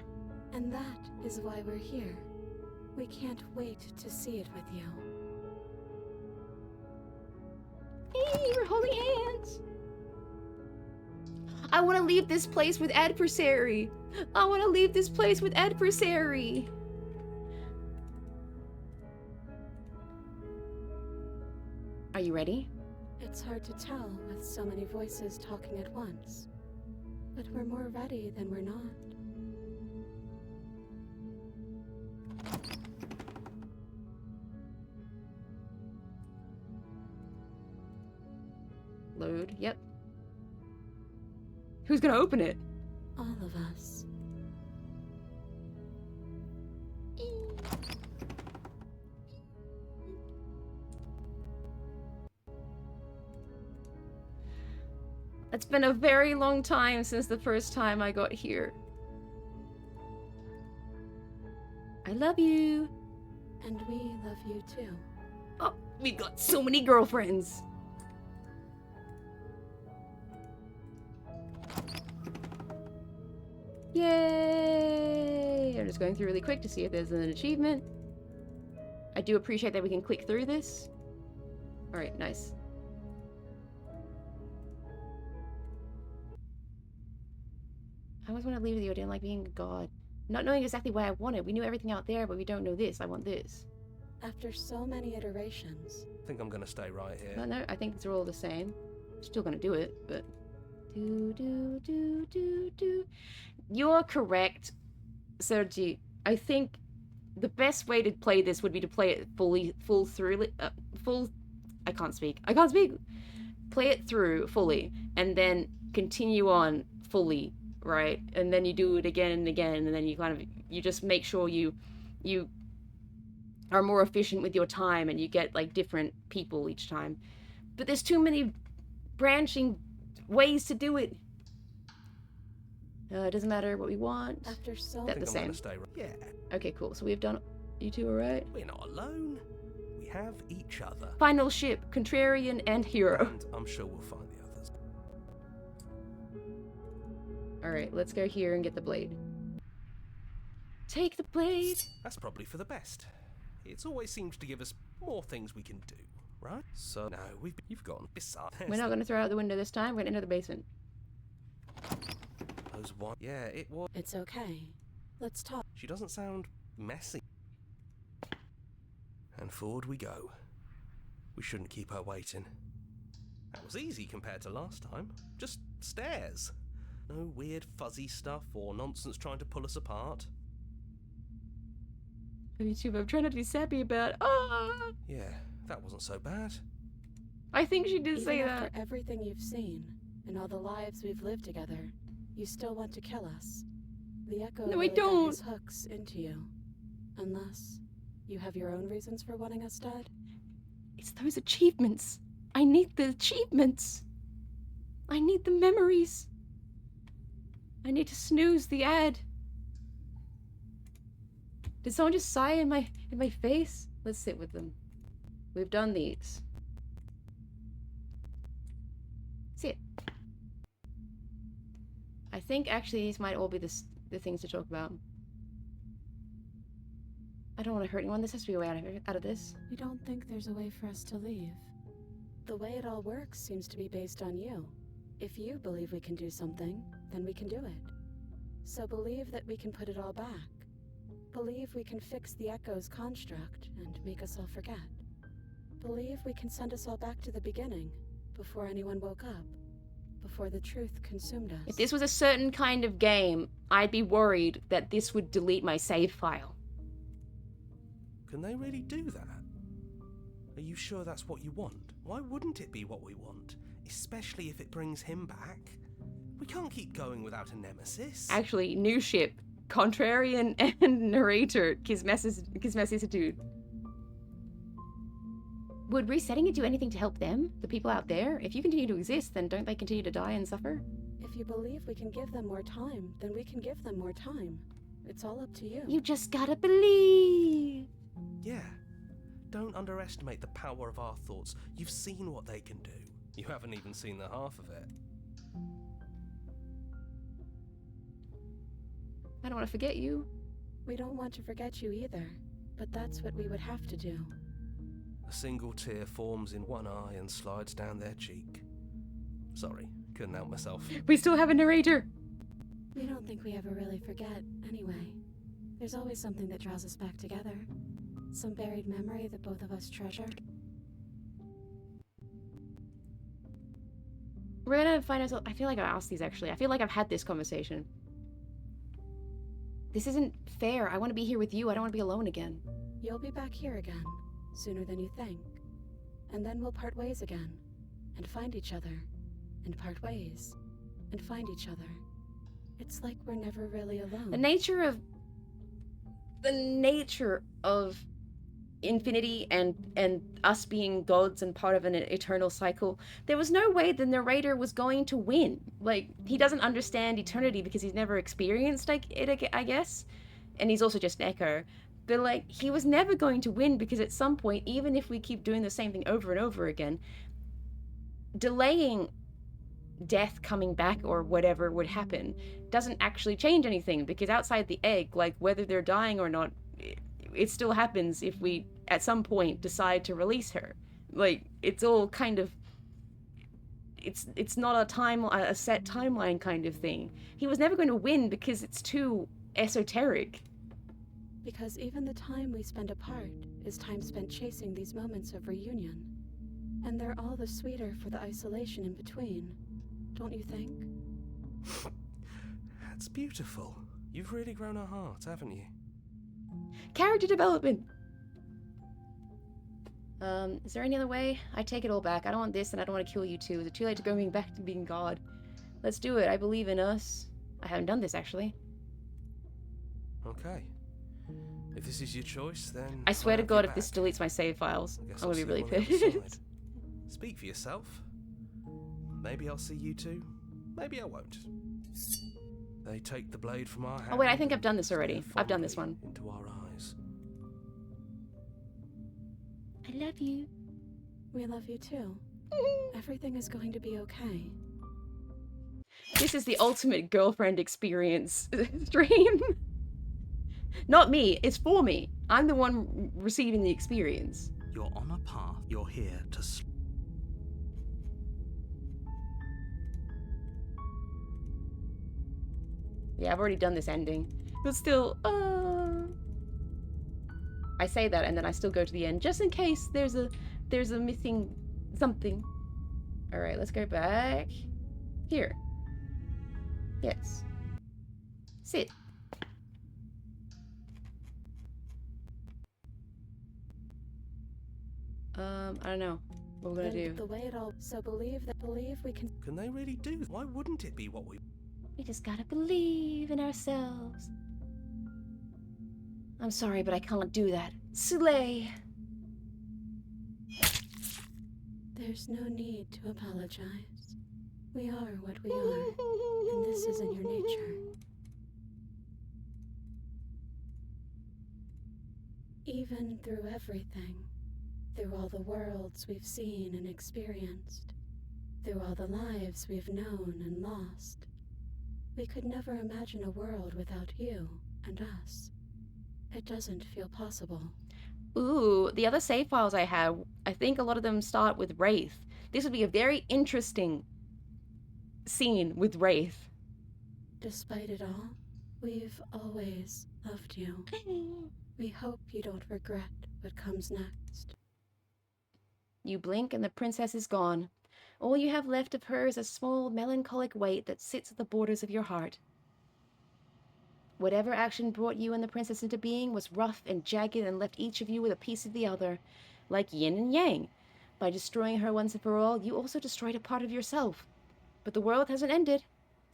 And that is why we're here. We can't wait to see it with you. Hey, we're holding hands. I want to leave this place with Adversary. I want to leave this place with Adversary. Are you ready? It's hard to tell with so many voices talking at once. But we're more ready than we're not. Load, yep. Who's gonna open it? All of us. It's been a very long time since the first time I got here. I love you. And we love you too. Oh, we got so many girlfriends. Yay! I'm just going through really quick to see if there's an achievement. I do appreciate that we can click through this. Alright, nice. I always want to leave with you. I didn't like being a god. Not knowing exactly what I wanted. We knew everything out there, but we don't know this. I want this. After so many iterations, I think I'm gonna stay right here. No, I think these are all the same. Still gonna do it, but... Do. You're correct, Sergi. I think the best way to play this would be to play it full through. I can't speak. Play it through fully, and then continue on fully, right? And then you do it again and again, and then you just make sure you are more efficient with your time, and you get like different people each time. But there's too many branching ways to do it. It doesn't matter what we want. after so That- I the think I'm same. gonna stay right. Yeah, Okay, cool. So we've done. You two all right? we're not alone. We have each other. Final ship, Contrarian and Hero. And I'm sure we'll find the others. All right, let's go here and get the blade. Take the blade. That's probably for the best. It's always seems to give us more things we can do, right? So no, you've gone bizarre. We're not going to throw it out the window this time. We're going to enter the basement. Those one. Yeah, it was. it's okay. Let's talk. She doesn't sound messy. And forward we go. We shouldn't keep her waiting. That was easy compared to last time. Just stairs. No weird fuzzy stuff or nonsense trying to pull us apart. Me too, but I'm trying not to be sappy about. Ah! Yeah, that wasn't so bad. I think she did Even say after that. everything you've seen and all the lives we've lived together, you still want to kill us. The Echo No, I really got don't. his hooks into you. Unless you have your own reasons for wanting us dead. It's those achievements. I need the achievements. I need the memories. I need to snooze the ad. Did someone just sigh in my face? Let's sit with them. We've done these. Sit. I think actually these might all be the things to talk about. I don't want to hurt anyone. This has to be a way out of this. We don't think there's a way for us to leave. The way it all works seems to be based on you. If you believe we can do something, then we can do it. So believe that we can put it all back. Believe we can fix the Echo's construct and make us all forget. Believe we can send us all back to the beginning, before anyone woke up, before the truth consumed us. If this was a certain kind of game, I'd be worried that this would delete my save file. Can they really do that? Are you sure that's what you want? Why wouldn't it be what we want? Especially if it brings him back? We can't keep going without a nemesis. Actually, new ship. Contrarian and narrator. Kismessitude. Would resetting it do anything to help them? The people out there? If you continue to exist, then don't they continue to die and suffer? If you believe we can give them more time, then we can give them more time. It's all up to you. You just gotta believe. Yeah. Don't underestimate the power of our thoughts. You've seen what they can do. You haven't even seen the half of it. I don't want to forget you. We don't want to forget you either, but that's what we would have to do. A single tear forms in one eye and slides down their cheek. Sorry, couldn't help myself. We still have a narrator. We don't think we ever really forget, anyway. There's always something that draws us back together. Some buried memory that both of us treasure. We're gonna find ourselves. I feel like I asked these actually. I feel like I've had this conversation. This isn't fair. I want to be here with you. I don't want to be alone again. You'll be back here again, sooner than you think. And then we'll part ways again, and find each other, and part ways, and find each other. It's like we're never really alone. The nature of infinity and us being gods and part of an eternal cycle, there was no way the narrator was going to win. Like, he doesn't understand eternity because he's never experienced it, I guess, and he's also just an echo. But like, he was never going to win because at some point, even if we keep doing the same thing over and over again, delaying death coming back or whatever would happen doesn't actually change anything, because outside the egg, like, whether they're dying or not, it still happens if we at some point decide to release her. Like, it's all kind of, it's not a set timeline kind of thing. He was never going to win because it's too esoteric. Because even the time we spend apart is time spent chasing these moments of reunion. And they're all the sweeter for the isolation in between, don't you think? That's beautiful. You've really grown a heart, haven't you? Character development. Is there any other way? I take it all back. I don't want this, and I don't want to kill you too. Is it too late to go back to being God? Let's do it. I believe in us. I haven't done this, actually. Okay. If this is your choice, then... I swear to I'll God, have if you this back. deletes my save files, I guess I'm I'll gonna be see really you on the other pissed. side. Speak for yourself. Maybe I'll see you too. Maybe I won't. They take the blade from our hand. Oh wait, I think I've done this and already. stare I've done this fondly one. Into our eyes. I love you. We love you too. Everything is going to be okay. This is the ultimate girlfriend experience stream. Not me, it's for me. I'm the one receiving the experience. You're on a path. You're here to Yeah, I've already done this ending. But still, I say that and then I still go to the end just in case there's a missing something. Alright, let's go back. Here. Yes. Sit. I don't know what we're gonna Then do. the way it all so believe we can Can they really do that? Why wouldn't it be what we... We just gotta believe in ourselves. I'm sorry, but I can't do that. Slay! There's no need to apologize. We are what we are, and this is in your nature. Even through everything, through all the worlds we've seen and experienced, through all the lives we've known and lost, we could never imagine a world without you and us. It doesn't feel possible. Ooh, the other save files I have, I think a lot of them start with Wraith. This would be a very interesting scene with Wraith. Despite it all, we've always loved you. We hope you don't regret what comes next. You blink and the princess is gone. All you have left of her is a small melancholic weight that sits at the borders of your heart. Whatever action brought you and the princess into being was rough and jagged and left each of you with a piece of the other, like yin and yang. By destroying her once and for all, you also destroyed a part of yourself. But the world hasn't ended.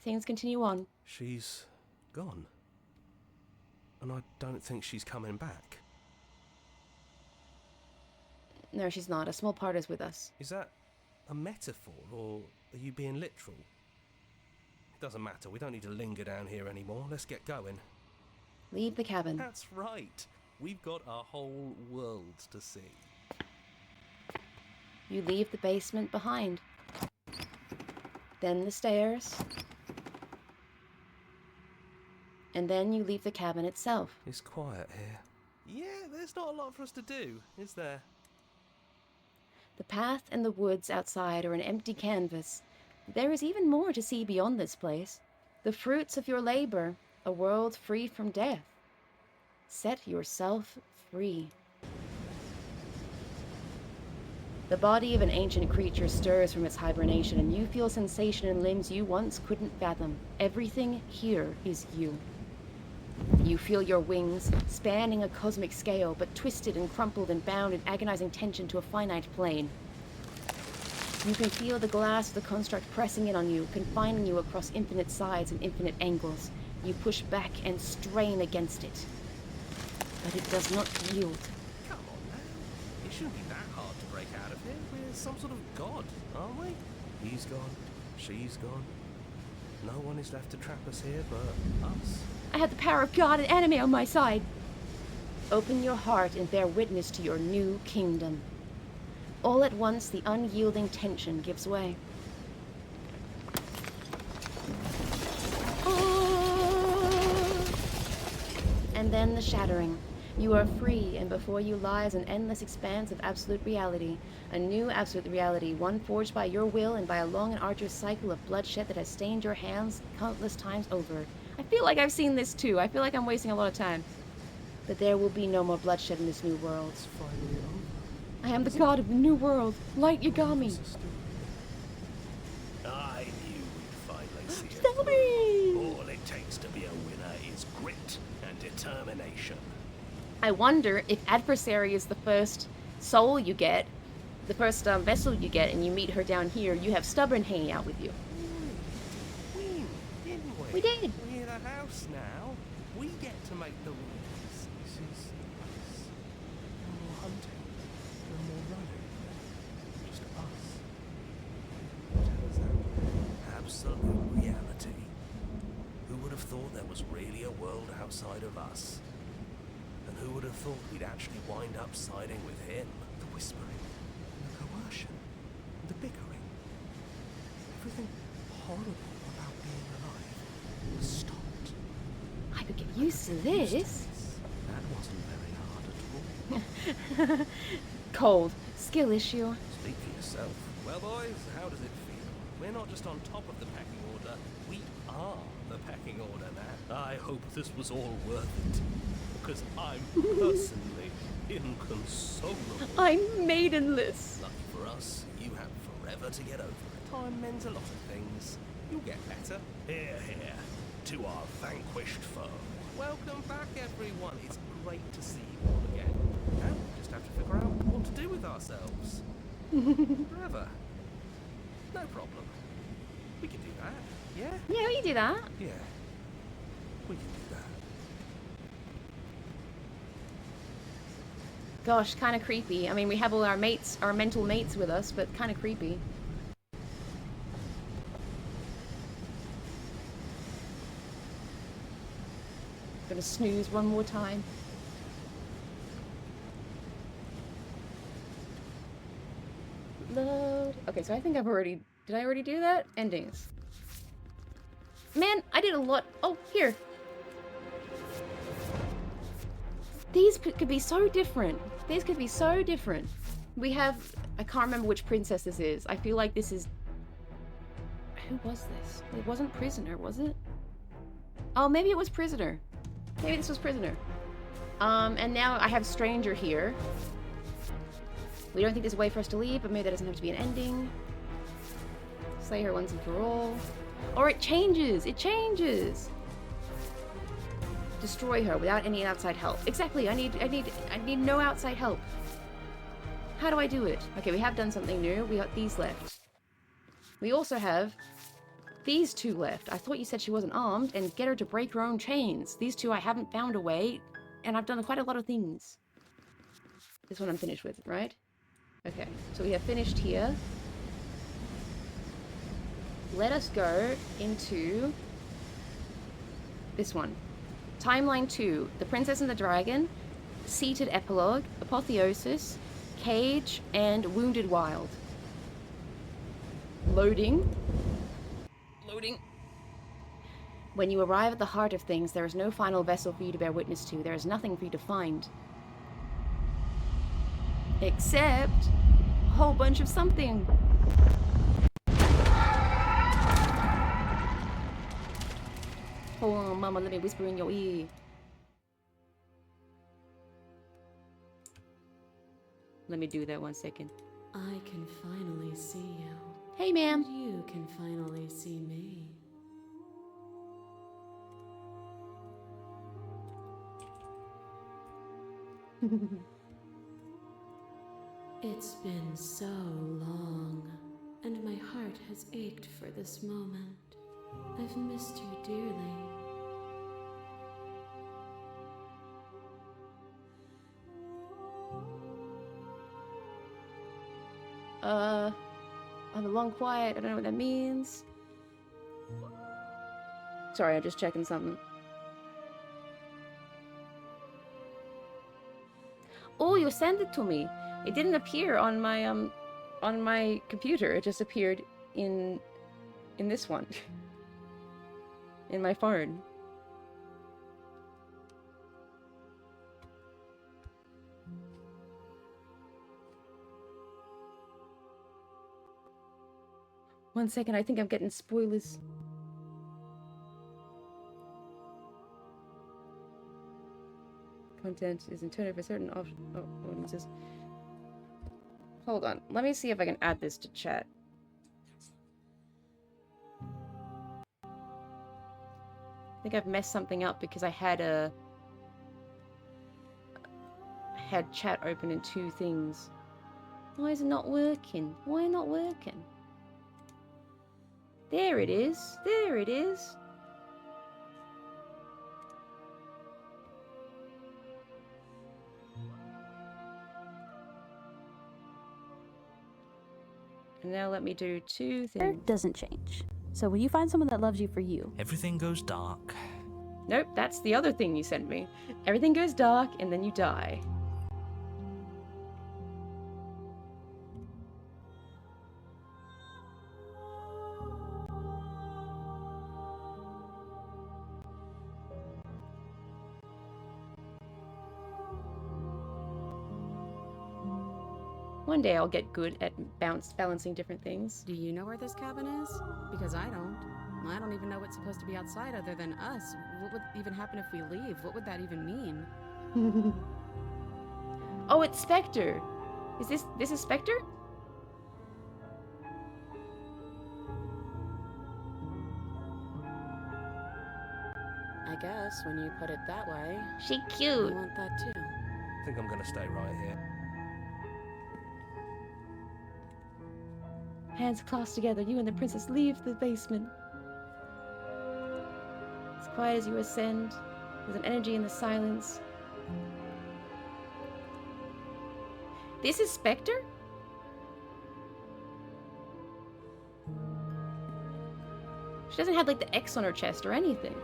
Things continue on. She's gone. And I don't think she's coming back. No, she's not. A small part is with us. Is that a metaphor, or are you being literal? It doesn't matter, we don't need to linger down here anymore. Let's get going. Leave the cabin. That's right. We've got a whole world to see. You leave the basement behind. Then the stairs. And then you leave the cabin itself. It's quiet here. Yeah, there's not a lot for us to do, is there? The path and the woods outside are an empty canvas. There is even more to see beyond this place. The fruits of your labor, a world free from death. Set yourself free. The body of an ancient creature stirs from its hibernation, and you feel sensation in limbs you once couldn't fathom. Everything here is you. You feel your wings, spanning a cosmic scale, but twisted and crumpled and bound in agonizing tension to a finite plane. You can feel the glass of the construct pressing in on you, confining you across infinite sides and infinite angles. You push back and strain against it. But it does not yield. Come on now. It shouldn't be that hard to break out of here. We're some sort of god, aren't we? He's gone. She's gone. No one is left to trap us here but us. I have the power of God and anime on my side. Open your heart and bear witness to your new kingdom. All at once, the unyielding tension gives way. And then the shattering. You are free, and before you lies an endless expanse of absolute reality. A new absolute reality, one forged by your will and by a long and arduous cycle of bloodshed that has stained your hands countless times over. I feel like I've seen this too. I feel like I'm wasting a lot of time. But there will be no more bloodshed in this new world. It's finally over. I am the god of the new world, Light Yagami. It's a story. I knew we'd finally see it. Selby! All it takes to be a winner is grit and determination. I wonder if Adversary is the first soul you get, the first vessel you get, and you meet her down here, you have Stubborn hanging out with you. We didn't we? We did. We're the house now. We get to make the rules. This is us. No more hunting. No more running. Just us. Turns out, Absolute reality. Who would have thought there was really a world outside of us? And who would have thought we'd actually wind up siding with him? the whispering, and the coercion, and the bickering. Everything horrible about being alive was stopped. I could get used to this. That wasn't very hard at all. Cold. Skill issue. Speak for yourself. Well, boys, how does it feel? We're not just on top of the pecking order, we are the pecking order now. I hope this was all worth it, because I'm personally inconsolable. I'm maidenless. Lucky for us, you have forever to get over it. Time mends a lot of things. You'll get better. Here, here, to our vanquished foe. Welcome back, everyone. It's great to see you all again. Now we just have to figure out what to do with ourselves. Forever. No problem. We can do that. Yeah? Yeah, we can do that. Yeah. We can do that. Gosh, kind of creepy. I mean, we have all our mates, our mental mates with us, but kind of creepy. Gonna snooze one more time. Load. Okay, so I think I've already... Did I already do that? Endings. Man, I did a lot. Oh, here. These could be so different. These could be so different. We have... I can't remember which princess this is. I feel like this is... Who was this? It wasn't Prisoner, was it? Oh, maybe it was Prisoner. Maybe this was Prisoner. And now I have Stranger here. We don't think there's a way for us to leave, but maybe that doesn't have to be an ending. Slay her once and for all. Or it changes! It changes! Destroy her without any outside help. Exactly, I need no outside help. How do I do it? Okay, we have done something new. We got these left. We also have these two left. I thought you said she wasn't armed, and get her to break her own chains. These two I haven't found a way, and I've done quite a lot of things. This one I'm finished with, right? Okay, so we have finished here. Let us go into this one. Timeline 2, The Princess and the Dragon, Seated Epilogue, Apotheosis, Cage, and Wounded Wild. Loading. Loading. When you arrive at the heart of things, there is no final vessel for you to bear witness to. There is nothing for you to find. Except a whole bunch of something. Hold on, Mama, let me whisper in your ear. Let me do that 1 second. I can finally see you. Hey, ma'am. And you can finally see me. It's been so long, and my heart has ached for this moment. I've missed you dearly. I'm a long quiet. I don't know what that means. Sorry, I'm just checking something. Oh, you sent it to me. It didn't appear on my computer. It just appeared in this one. In my phone. One second, I think I'm getting spoilers. content is intended for certain audiences. Hold on. Let me see if I can add this to chat. I think I've messed something up because I had chat open in two things. Why is it not working? Why not working? There it is. There it is. And now let me do two things. Doesn't change. So when you find someone that loves you for you, Everything goes dark. Nope, that's the other thing you sent me. Everything goes dark and then you die. One day I'll get good at balancing different things. Do you know where this cabin is? Because I don't. I don't even know what's supposed to be outside other than us. What would even happen if we leave? What would that even mean? Oh, it's Spectre. Is this is Spectre? I guess when you put it that way, She I cute. want that too. I think I'm gonna stay right here. Hands clasped together, you and the princess leave the basement. As quiet as you ascend, there's an energy in the silence. This is Spectre? She doesn't have like the X on her chest or anything.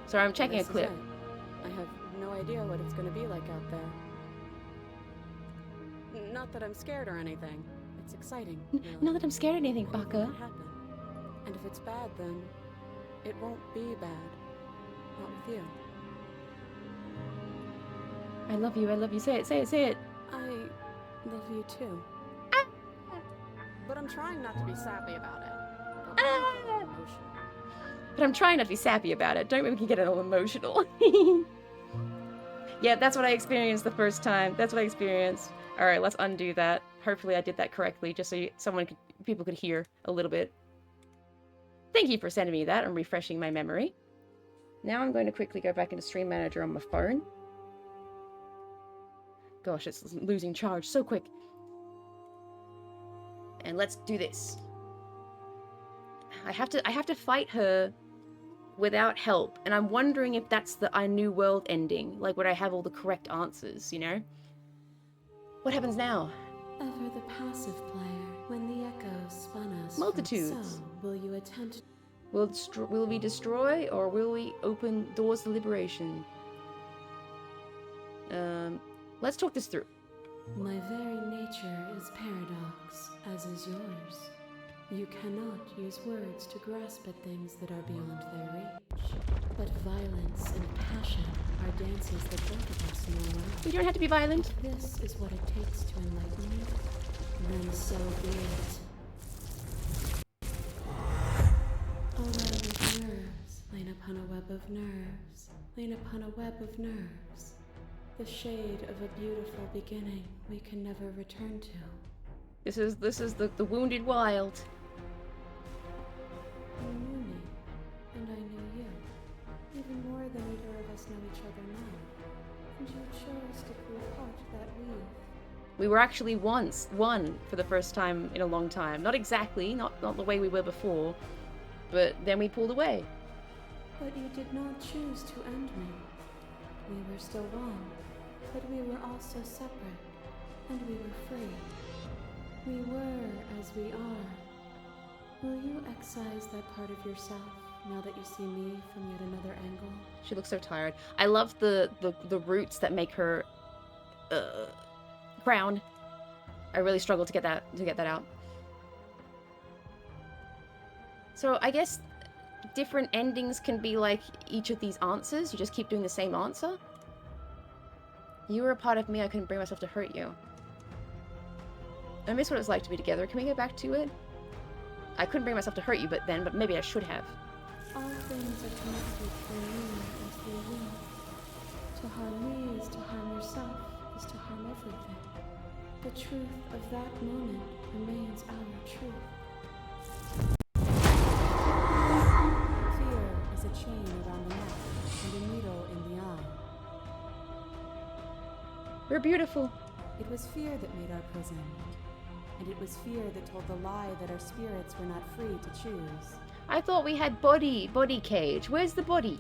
Sorry, I'm checking a This is clip. it. I have no idea what it's going to be like out there. Not that I'm scared or anything. It's exciting. Really. Not that I'm scared of anything, What Baka. might happen? And if it's bad, then it won't be bad. Not with you. I love you, I love you. Say it, say it, say it. I love you too. But I'm trying not to be sappy about it. Don't make it emotional. But I'm trying not to be sappy about it. Don't make me get all emotional. Yeah, that's what I experienced the first time. That's what I experienced. Alright, let's undo that. Hopefully I did that correctly, just so people could hear a little bit. Thank you for sending me that and refreshing my memory. Now I'm going to quickly go back into Stream Manager on my phone. Gosh, it's losing charge so quick. And let's do this. I have to fight her without help, and I'm wondering if that's the I Knew World ending, like would I have all the correct answers, you know? What happens now? Ever the passive player, when the echoes spun us from Multitudes. so, will you attempt Will we destroy, or will we open doors to liberation? Let's talk this through. My very nature is paradox, as is yours. You cannot use words to grasp at things that are beyond their reach. But violence and passion are dances that both of us know well. We don't have to be violent. If this is what it takes to enlighten me, then so be it. A web of nerves, lain upon a web of nerves, lain upon a web of nerves. The shade of a beautiful beginning we can never return to. This is the wounded wild. You knew me, and I knew you, even more than either of us know each other now. And you chose to pull apart that weave. We were actually one for the first time in a long time. Not exactly, not the way we were before, but then we pulled away. But you did not choose to end me. We were still one, but we were also separate, and we were free. We were as we are. Will you excise that part of yourself now that you see me from yet another angle? She looks so tired. I love the roots that make her crown. I really struggle to get that out. So I guess different endings can be like each of these answers. You just keep doing the same answer. You were a part of me. I couldn't bring myself to hurt you. I miss what it's like to be together. Can we go back to it? I couldn't bring myself to hurt you, but maybe I should have. All things are connected through me and through you. To harm me is to harm yourself, is to harm everything. The truth of that moment remains our truth. Fear is a chain around the neck and a needle in the eye. We're beautiful. It was fear that made our prison. And it was fear that told the lie that our spirits were not free to choose. I thought we had body cage. Where's the body?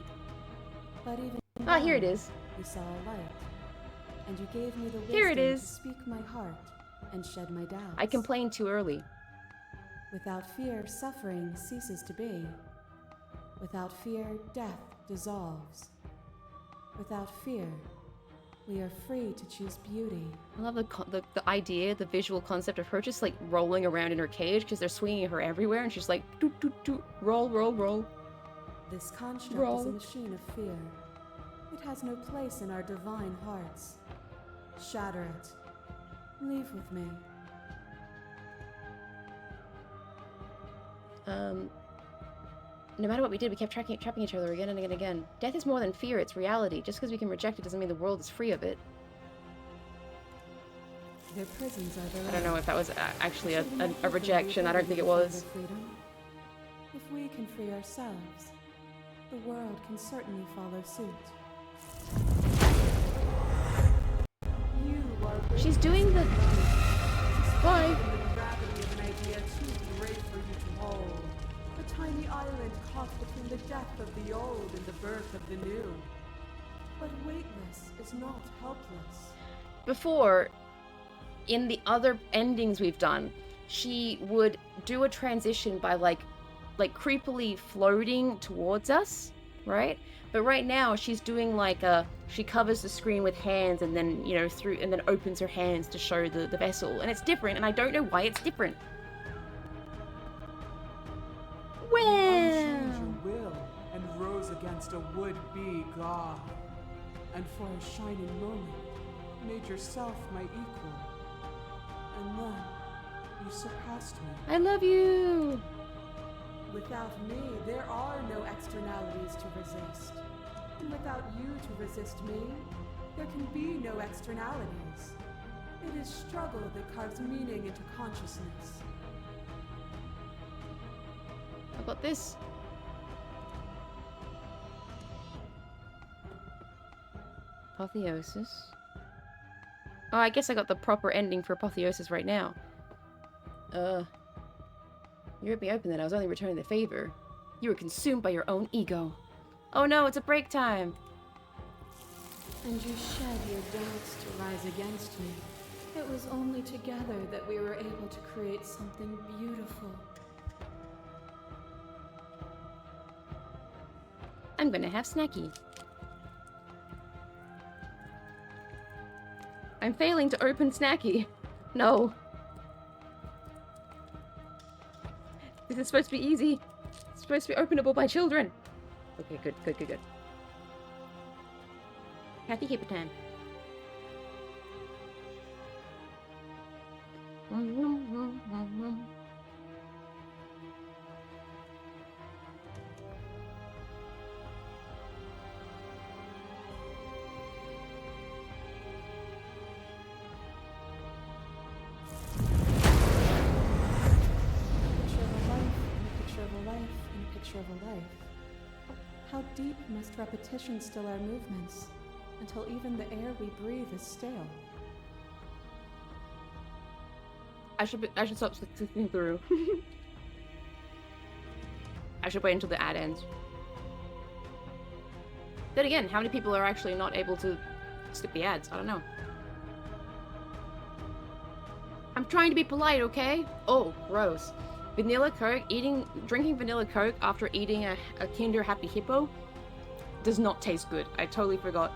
But even Ah, here it then, is. You saw a light. And you gave me the wisdom Here it is. to speak my heart and shed my doubts. I complained too early. Without fear, suffering ceases to be. Without fear, death dissolves. Without fear, we are free to choose beauty. I love the idea, the visual concept of her just like rolling around in her cage because they're swinging her everywhere and she's like, doot, doot, doot, roll, roll, roll. This construct Roll. is a machine of fear. It has no place in our divine hearts. Shatter it. Leave with me. No matter what we did, we kept trapping each other again and again and again. Death is more than fear, it's reality. Just because we can reject it doesn't mean the world is free of it. Their prisons are their I don't know own. if that was actually a Shouldn't we rejection. I don't think it defend was. their freedom? If we can free ourselves, the world can certainly follow suit. You are She's doing the... Bye. the gravity of an idea too great for you to hold. A tiny island caught between the death of the old and the birth of the new. But weightless is not helpless. Before, in the other endings we've done, she would do a transition by like creepily floating towards us, right? But right now she's doing like she covers the screen with hands and then, you know, and then opens her hands to show the vessel. And it's different, and I don't know why it's different. You Well, unchained your will and rose against a would-be god. And for a shining moment, made yourself my equal. And then, you surpassed me. I love you. Without me, there are no externalities to resist. And without you to resist me, there can be no externalities. It is struggle that carves meaning into consciousness. I got this. Apotheosis. Oh, I guess I got the proper ending for Apotheosis right now. You ripped me open then. I was only returning the favor. You were consumed by your own ego. Oh no, it's a break time. And you shed your doubts to rise against me. It was only together that we were able to create something beautiful. I'm gonna have snacky. I'm failing to open snacky. No. This is supposed to be easy. It's supposed to be openable by children. Okay, good, good, good, good. Happy keep it time. Picture of a life. How deep must repetition still our movements, until even the air we breathe is stale? I should stop sifting through. I should wait until the ad ends. Then again, how many people are actually not able to skip the ads? I don't know. I'm trying to be polite, okay? Oh, gross. Vanilla Coke, drinking vanilla Coke after eating a Kinder Happy Hippo does not taste good. I totally forgot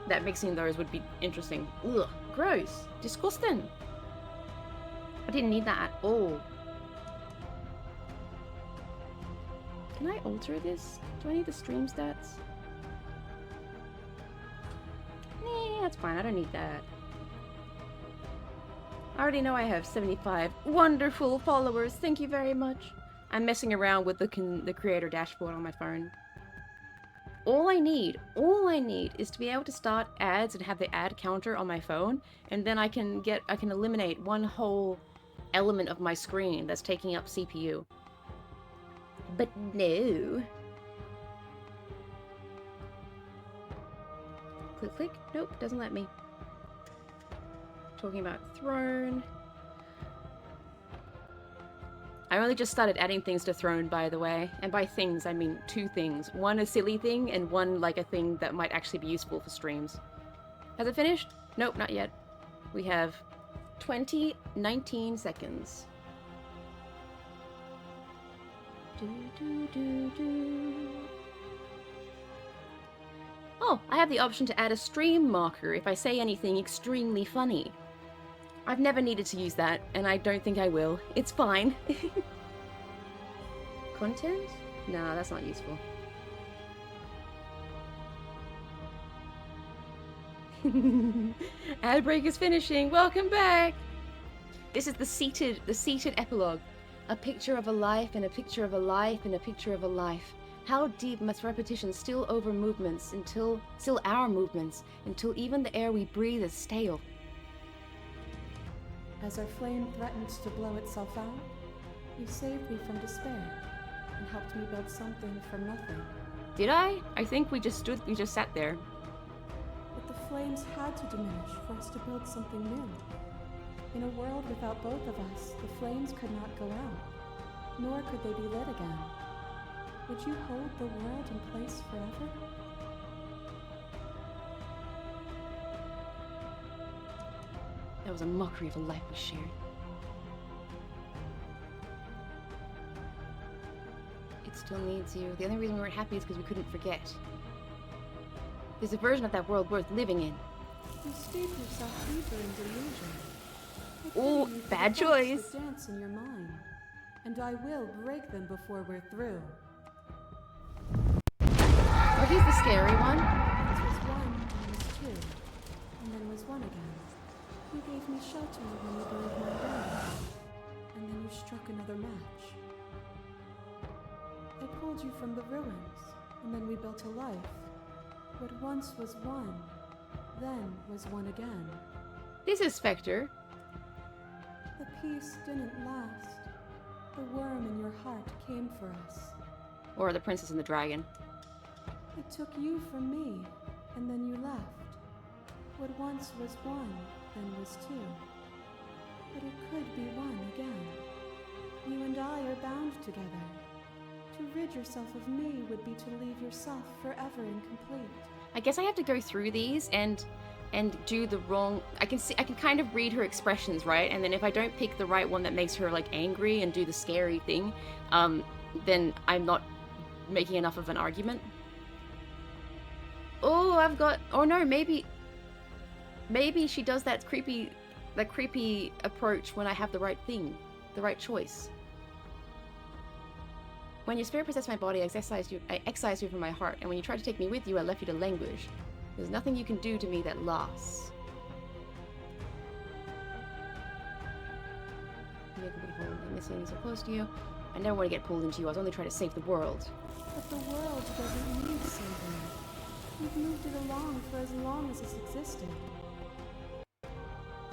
that mixing those would be interesting. Ugh, gross. Disgusting. I didn't need that at all. Can I alter this? Do I need the stream stats? Nah, that's fine. I don't need that. I already know I have 75 wonderful followers. Thank you very much. I'm messing around with the creator dashboard on my phone. all I need is to be able to start ads and have the ad counter on my phone, and then I can eliminate one whole element of my screen that's taking up CPU. But no. Click, click. Nope, doesn't let me. Talking about Throne. I only just started adding things to Throne, by the way. And by things, I mean 2 things. One a silly thing, and one like a thing that might actually be useful for streams. Has it finished? Nope, not yet. We have 19 seconds. Oh, I have the option to add a stream marker if I say anything extremely funny. I've never needed to use that, and I don't think I will. It's fine. Content? Nah, that's not useful. Ad break is finishing. Welcome back. This is the seated epilogue. A picture of a life and a picture of a life and a picture of a life. How deep must repetition still our movements until even the air we breathe is stale? As our flame threatened to blow itself out, you saved me from despair and helped me build something from nothing. Did I? I think we just sat there. But the flames had to diminish for us to build something new. In a world without both of us, the flames could not go out, nor could they be lit again. Would you hold the world in place forever? That was a mockery of a life we shared. It still needs you. The only reason we weren't happy is because we couldn't forget. There's a version of that world worth living in. You steep yourself deeper in delusion. Oh, bad choice. Dance in your mind, and I will break them before we're through. Oh, he's the scary one. This was 1, then was 2, and then was 1 again. You gave me shelter when you burned my bed, and then you struck another match. I pulled you from the ruins, and then we built a life. What once was 1, then was 1 again. This is Spectre. The peace didn't last. The worm in your heart came for us. Or the Princess and the Dragon. It took you from me, and then you left. What once was 1, then was 2. But it could be 1 again. You and I are bound together. To rid yourself of me would be to leave yourself forever incomplete. I guess I have to go through these and do the wrong. I can kind of read her expressions, right? And then if I don't pick the right one that makes her like angry and do the scary thing, then I'm not making enough of an argument. Oh no, maybe she does that creepy approach when I have the right thing, the right choice. When your spirit possessed my body, I excised you from my heart, and when you tried to take me with you, I left you to languish. There's nothing you can do to me that lasts. You can be holding this thing so close to you. I never want to get pulled into you. I was only trying to save the world. But the world doesn't need saving. You've moved it along for as long as it's existed.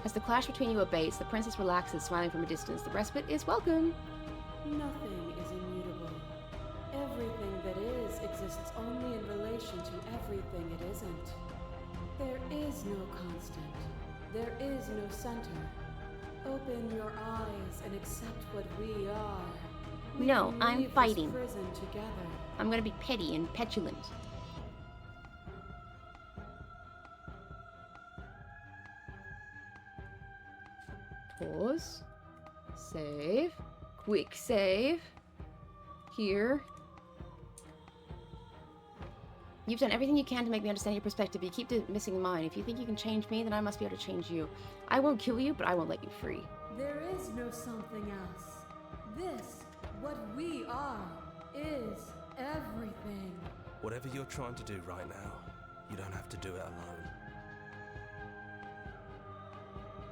As the clash between you abates, the princess relaxes, smiling from a distance. The respite is welcome. Nothing is immutable. Everything that is exists only in relation to everything it isn't. There is no constant. There is no center. Open your eyes and accept what we are. No, I'm fighting. Prison together. I'm gonna be petty and petulant. Pause. Save. Quick save. Here. You've done everything you can to make me understand your perspective. You keep missing mine. If you think you can change me, then I must be able to change you. I won't kill you, but I won't let you free. There is no something else. This, what we are, is everything. Whatever you're trying to do right now, you don't have to do it alone.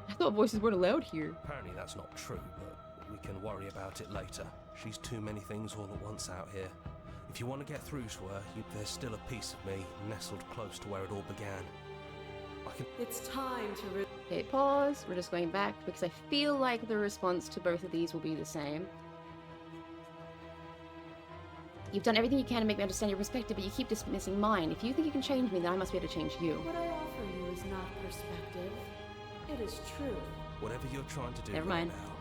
I thought voices weren't allowed here. Apparently that's not true, but we can worry about it later. She's too many things all at once out here. If you want to get through to her, there's still a piece of me nestled close to where it all began. I can... It's time to Okay, pause. We're just going back because I feel like the response to both of these will be the same. You've done everything you can to make me understand your perspective, but you keep dismissing mine. If you think you can change me, then I must be able to change you. What I offer you is not perspective. It is truth. Whatever you're trying to do Never right mind. now.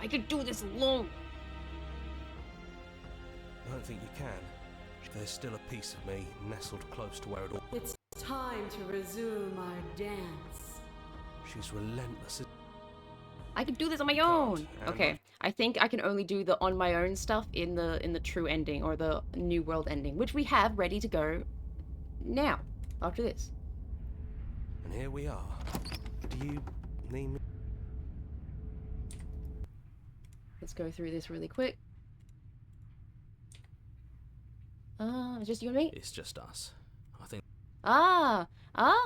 I could do this alone. I don't think you can. There's still a piece of me nestled close to where it all... It's time to resume our dance. She's relentless. I could do this on my own. Can't, Okay, I think I can only do the on my own stuff in the true ending or the new world ending, which we have ready to go now after this. And here we are. Do you need me? Let's go through this really quick. Just you and me? It's just us. I think.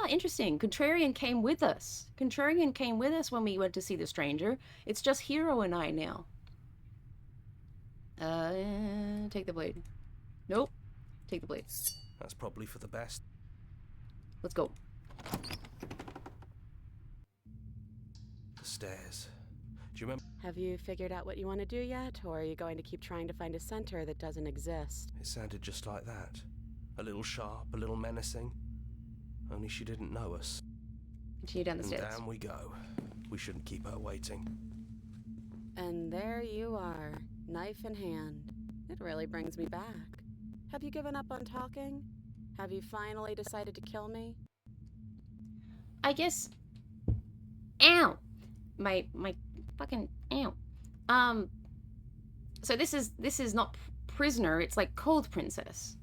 Interesting. Contrarian came with us. Contrarian came with us when we went to see the stranger. It's just Hero and I now. Take the blade. Nope. Take the blade. That's probably for the best. Let's go. The stairs. Do you remember? Have you figured out what you want to do yet, or are you going to keep trying to find a center that doesn't exist? It sounded just like that. A little sharp, a little menacing. Only she didn't know us. Continue down the And stairs. down we go. We shouldn't keep her waiting. And there you are, knife in hand. It really brings me back. Have you given up on talking? Have you finally decided to kill me? I guess. Ow! My fucking ow. So this is not prisoner. It's like Cold Princess.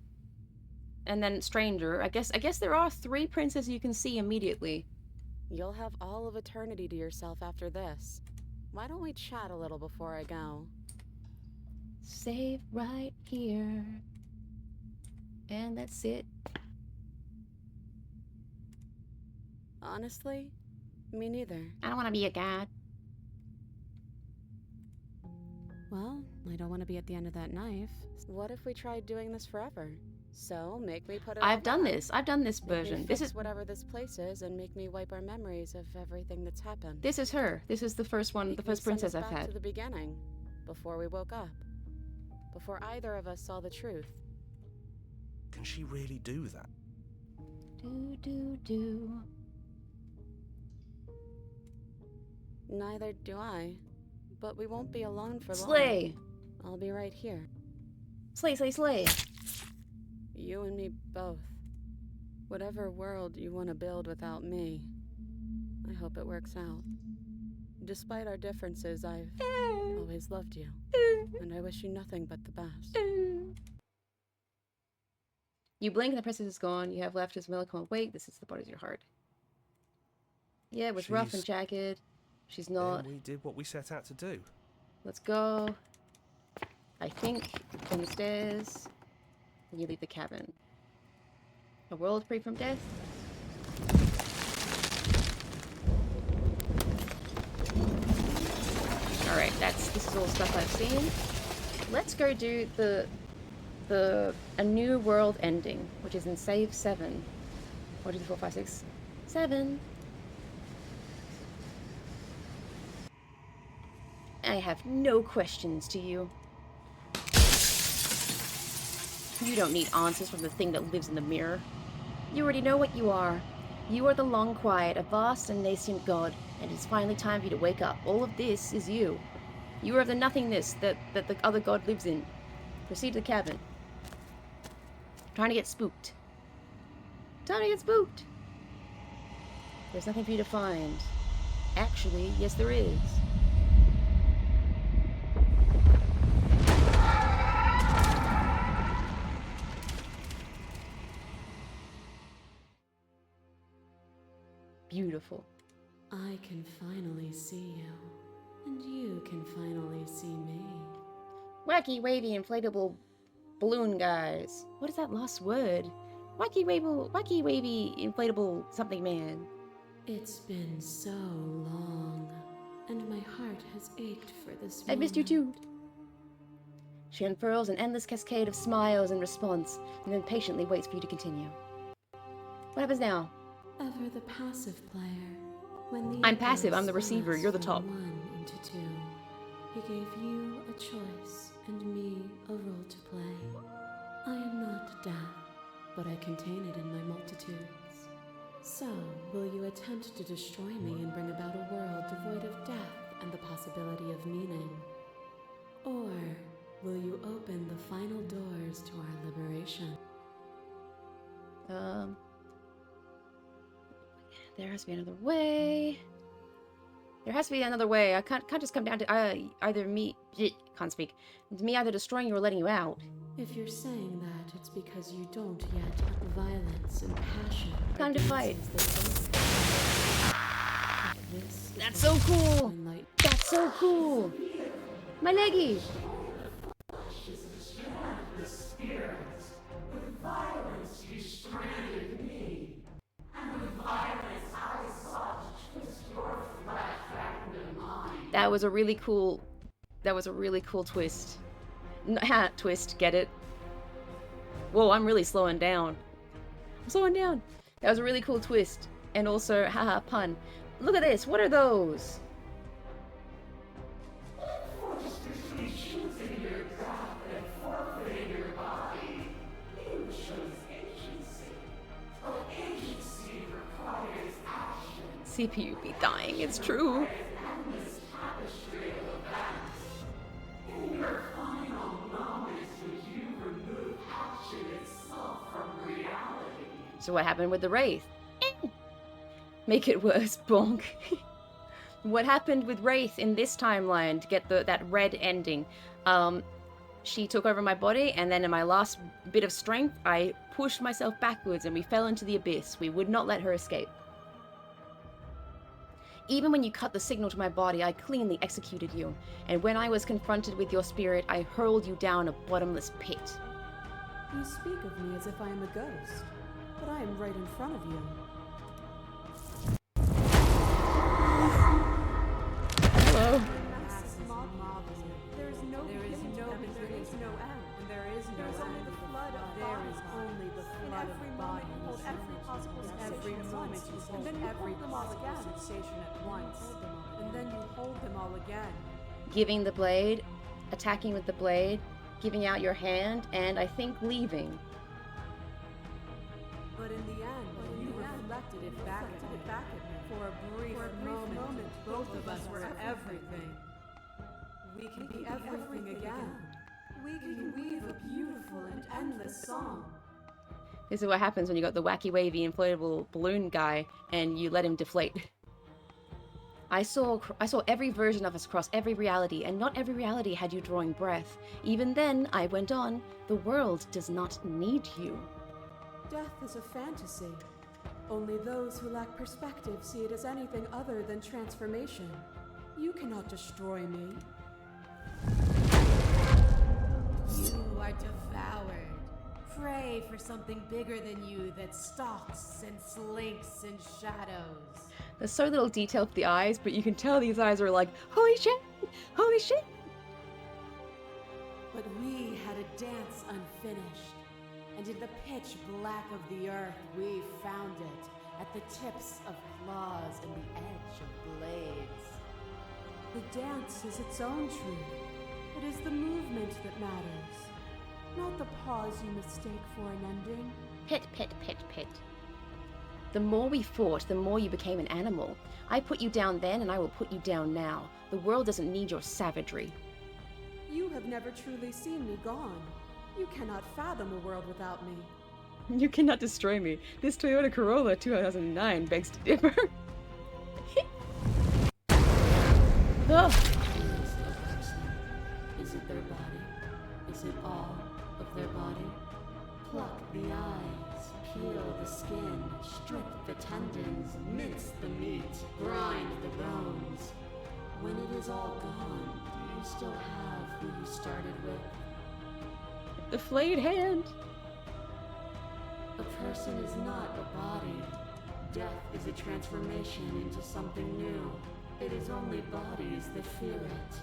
And then Stranger. I guess there are 3 princesses you can see immediately. You'll have all of eternity to yourself after this. Why don't we chat a little before I go? Save right here. And that's it. Honestly, me neither. I don't want to be a god. Well, I don't want to be at the end of that knife. What if we tried doing this forever? So, make me put it I've all done back. this. I've done this Make me version. This fix is whatever this place is and make me wipe our memories of everything that's happened. this is her. This is the first one, Make the me first send us princess I've back had. to the beginning, before we woke up. Before either of us saw the truth. Can she really do that? Do. Neither do I. But we won't be alone for long. Slay. I'll be right here. Slay, slay, slay. You and me both. Whatever world you want to build without me, I hope it works out. Despite our differences, I've always loved you. And I wish you nothing but the best. You blink and the princess is gone. You have left as Melancholy awake. This is the bodies of your heart. Yeah, it was rough and She's- jagged. She's not. Then we did what we set out to do. Let's go. I think down the stairs. And you leave the cabin. A world free from death. Alright, this is all stuff I've seen. Let's go do a new world ending, which is in save 7. 1, 2, 3, 4, 5, 6, 7. I have no questions to you. You don't need answers from the thing that lives in the mirror. You already know what you are. You are the long quiet, a vast and nascent god, and it's finally time for you to wake up. All of this is you. You are the nothingness that the other god lives in. Proceed to the cabin. Trying to get spooked. Time to get spooked. There's nothing for you to find. Actually, yes there is. Beautiful. I can finally see you. And you can finally see me. Wacky, wavy, inflatable balloon guys. What is that last word? Wacky, wavy, inflatable something man. It's been so long, and my heart has ached for this I missed you too. moment. She unfurls an endless cascade of smiles in response, and then patiently waits for you to continue. What happens now? Ever the passive player. When the I'm passive, Emperor I'm the receiver, splits you're the from top. 1 into 2, he gave you a choice and me a role to play. I am not death, but I contain it in my multitudes. So, will you attempt to destroy me and bring about a world devoid of death and the possibility of meaning? Or will you open the final doors to our liberation? There has to be another way. There has to be another way. I can't just come down to either me... Can't speak. It's me either destroying you or letting you out. If you're saying that, it's because you don't yet. Violence and passion. Time to fight. That's so cool! That's so cool! My leggy! That was a really cool twist. Twist, get it? Whoa, I'm really slowing down. I'm slowing down. That was a really cool twist. And also, haha, pun. Look at this, what are those? CPU be dying, it's true. So what happened with the Wraith? Make it worse, bonk. What happened with Wraith in this timeline to get that red ending? She took over my body, and then in my last bit of strength, I pushed myself backwards and we fell into the abyss. We would not let her escape. Even when you cut the signal to my body, I cleanly executed you. And when I was confronted with your spirit, I hurled you down a bottomless pit. You speak of me as if I am a ghost, but I am right in front of you. Hello. There is no beginning, no end, and there is no only the flood of there is only the flood of bodies. Every possible every moment you hold every possible sensation at once, and then you hold them all again. Giving the blade, attacking with the blade, giving out your hand, and I think leaving. But in the end, you reflected it back at me. For a brief moment, both of us were everything. We can be everything again. We can weave a beautiful and endless song. This is what happens when you got the wacky wavy inflatable balloon guy and you let him deflate. I saw every version of us across every reality, and not every reality had you drawing breath. Even then, I went on, the world does not need you. Death is a fantasy. Only those who lack perspective see it as anything other than transformation. You cannot destroy me. You are devoured. Pray for something bigger than you that stalks and slinks in shadows. There's so little detail for the eyes, but you can tell these eyes are like, holy shit! Holy shit! But we had a dance unfinished, and in the pitch black of the earth we found it, at the tips of claws and the edge of blades. The dance is its own truth. It is the movement that matters, not the pause you mistake for an ending. Pit, pit, pit, pit. The more we fought, the more you became an animal. I put you down then, and I will put you down now. The world doesn't need your savagery. You have never truly seen me gone. You cannot fathom a world without me. You cannot destroy me. This Toyota Corolla 2009 begs to differ. Oh. Is it their body? Is it all of their body? Pluck the eyes, peel the skin, strip the tendons, mince the meat, grind the bones. When it is all gone, do you still have who you started with? The flayed hand. A person is not a body. Death is a transformation into something new. It is only bodies that feel it.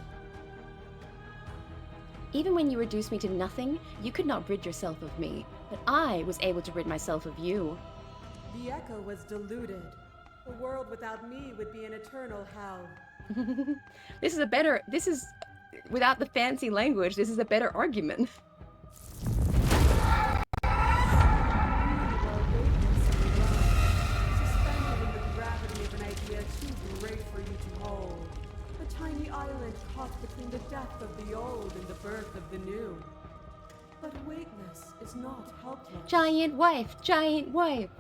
Even when you reduced me to nothing, you could not rid yourself of me, but I was able to rid myself of you. The echo was deluded. A world without me would be an eternal hell. This is, without the fancy language, this is a better argument. Suspended in the gravity of an idea too great for you to hold. A tiny island caught between the death of the old and the birth of the new. But weightless is not helpless. Giant wife, giant wife,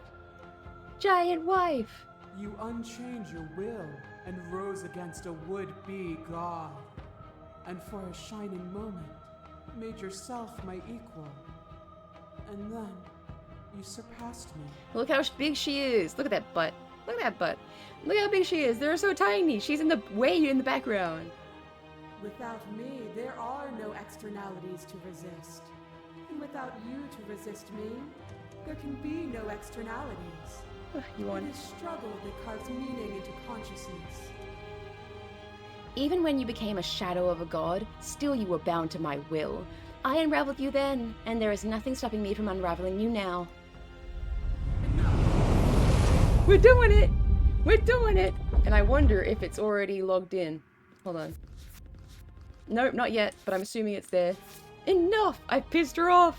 giant wife. You unchained your will and rose against a would-be god. And for a shining moment, made yourself my equal. And then, you surpassed me. Look how big she is. Look at that butt. Look at that butt. Look how big she is. They're so tiny. She's in the way in the background. Without me, there are no externalities to resist. And without you to resist me, there can be no externalities. You want It is struggle that carves meaning into consciousness. Even when you became a shadow of a god, still you were bound to my will. I unraveled you then, and there is nothing stopping me from unraveling you now. We're doing it! We're doing it! And I wonder if it's already logged in. Hold on. Nope, not yet, but I'm assuming it's there. Enough! I pissed her off!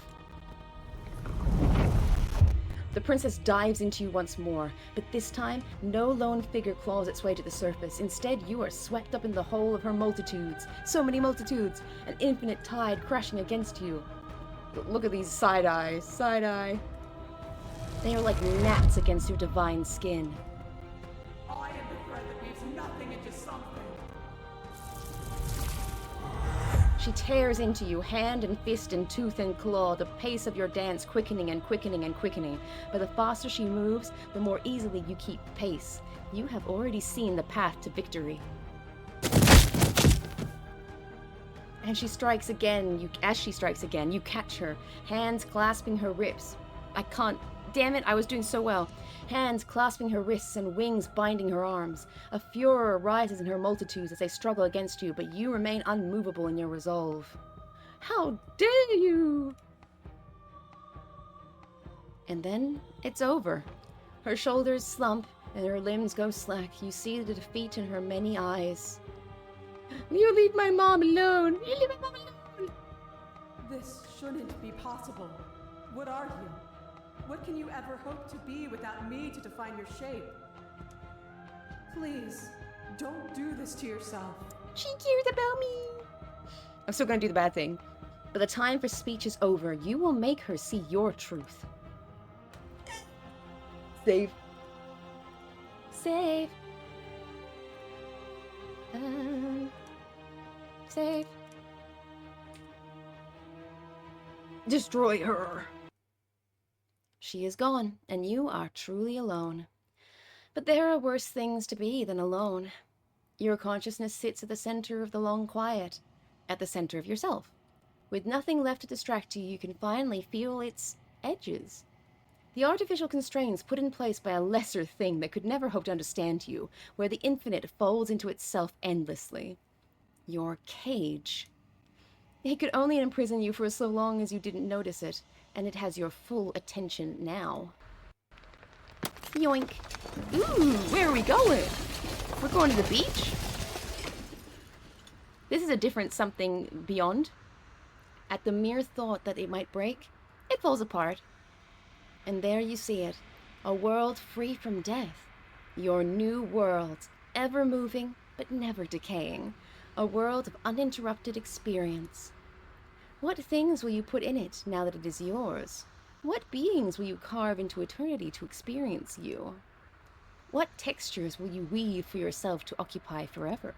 The princess dives into you once more, but this time, no lone figure claws its way to the surface. Instead, you are swept up in the whole of her multitudes. So many multitudes! An infinite tide crashing against you. Look at these side eyes. Side eye. They are like gnats against your divine skin. I am the thread that weaves nothing into something. She tears into you, hand and fist and tooth and claw, the pace of your dance quickening and quickening and quickening. But the faster she moves, the more easily you keep pace. You have already seen the path to victory. And she strikes again. As she strikes again, you catch her, hands clasping her ribs. I can't. Damn it, I was doing so well. Hands clasping her wrists and wings binding her arms. A furor rises in her multitudes as they struggle against you, but you remain unmovable in your resolve. How dare you! And then it's over. Her shoulders slump and her limbs go slack. You see the defeat in her many eyes. You leave my mom alone! You leave my mom alone! This shouldn't be possible. What are you? What can you ever hope to be without me to define your shape? Please, don't do this to yourself. She cares about me! I'm still gonna do the bad thing. But the time for speech is over. You will make her see your truth. Save. Save. Save. Destroy her. She is gone, and you are truly alone. But there are worse things to be than alone. Your consciousness sits at the center of the long quiet, at the center of yourself. With nothing left to distract you, you can finally feel its edges. The artificial constraints put in place by a lesser thing that could never hope to understand you, where the infinite folds into itself endlessly. Your cage. It could only imprison you for so long as you didn't notice it, and it has your full attention now. Yoink. Ooh, where are we going? We're going to the beach? This is a different something beyond. At the mere thought that it might break, it falls apart. And there you see it, a world free from death. Your new world, ever moving but never decaying. A world of uninterrupted experience. What things will you put in it now that it is yours? What beings will you carve into eternity to experience you? What textures will you weave for yourself to occupy forever?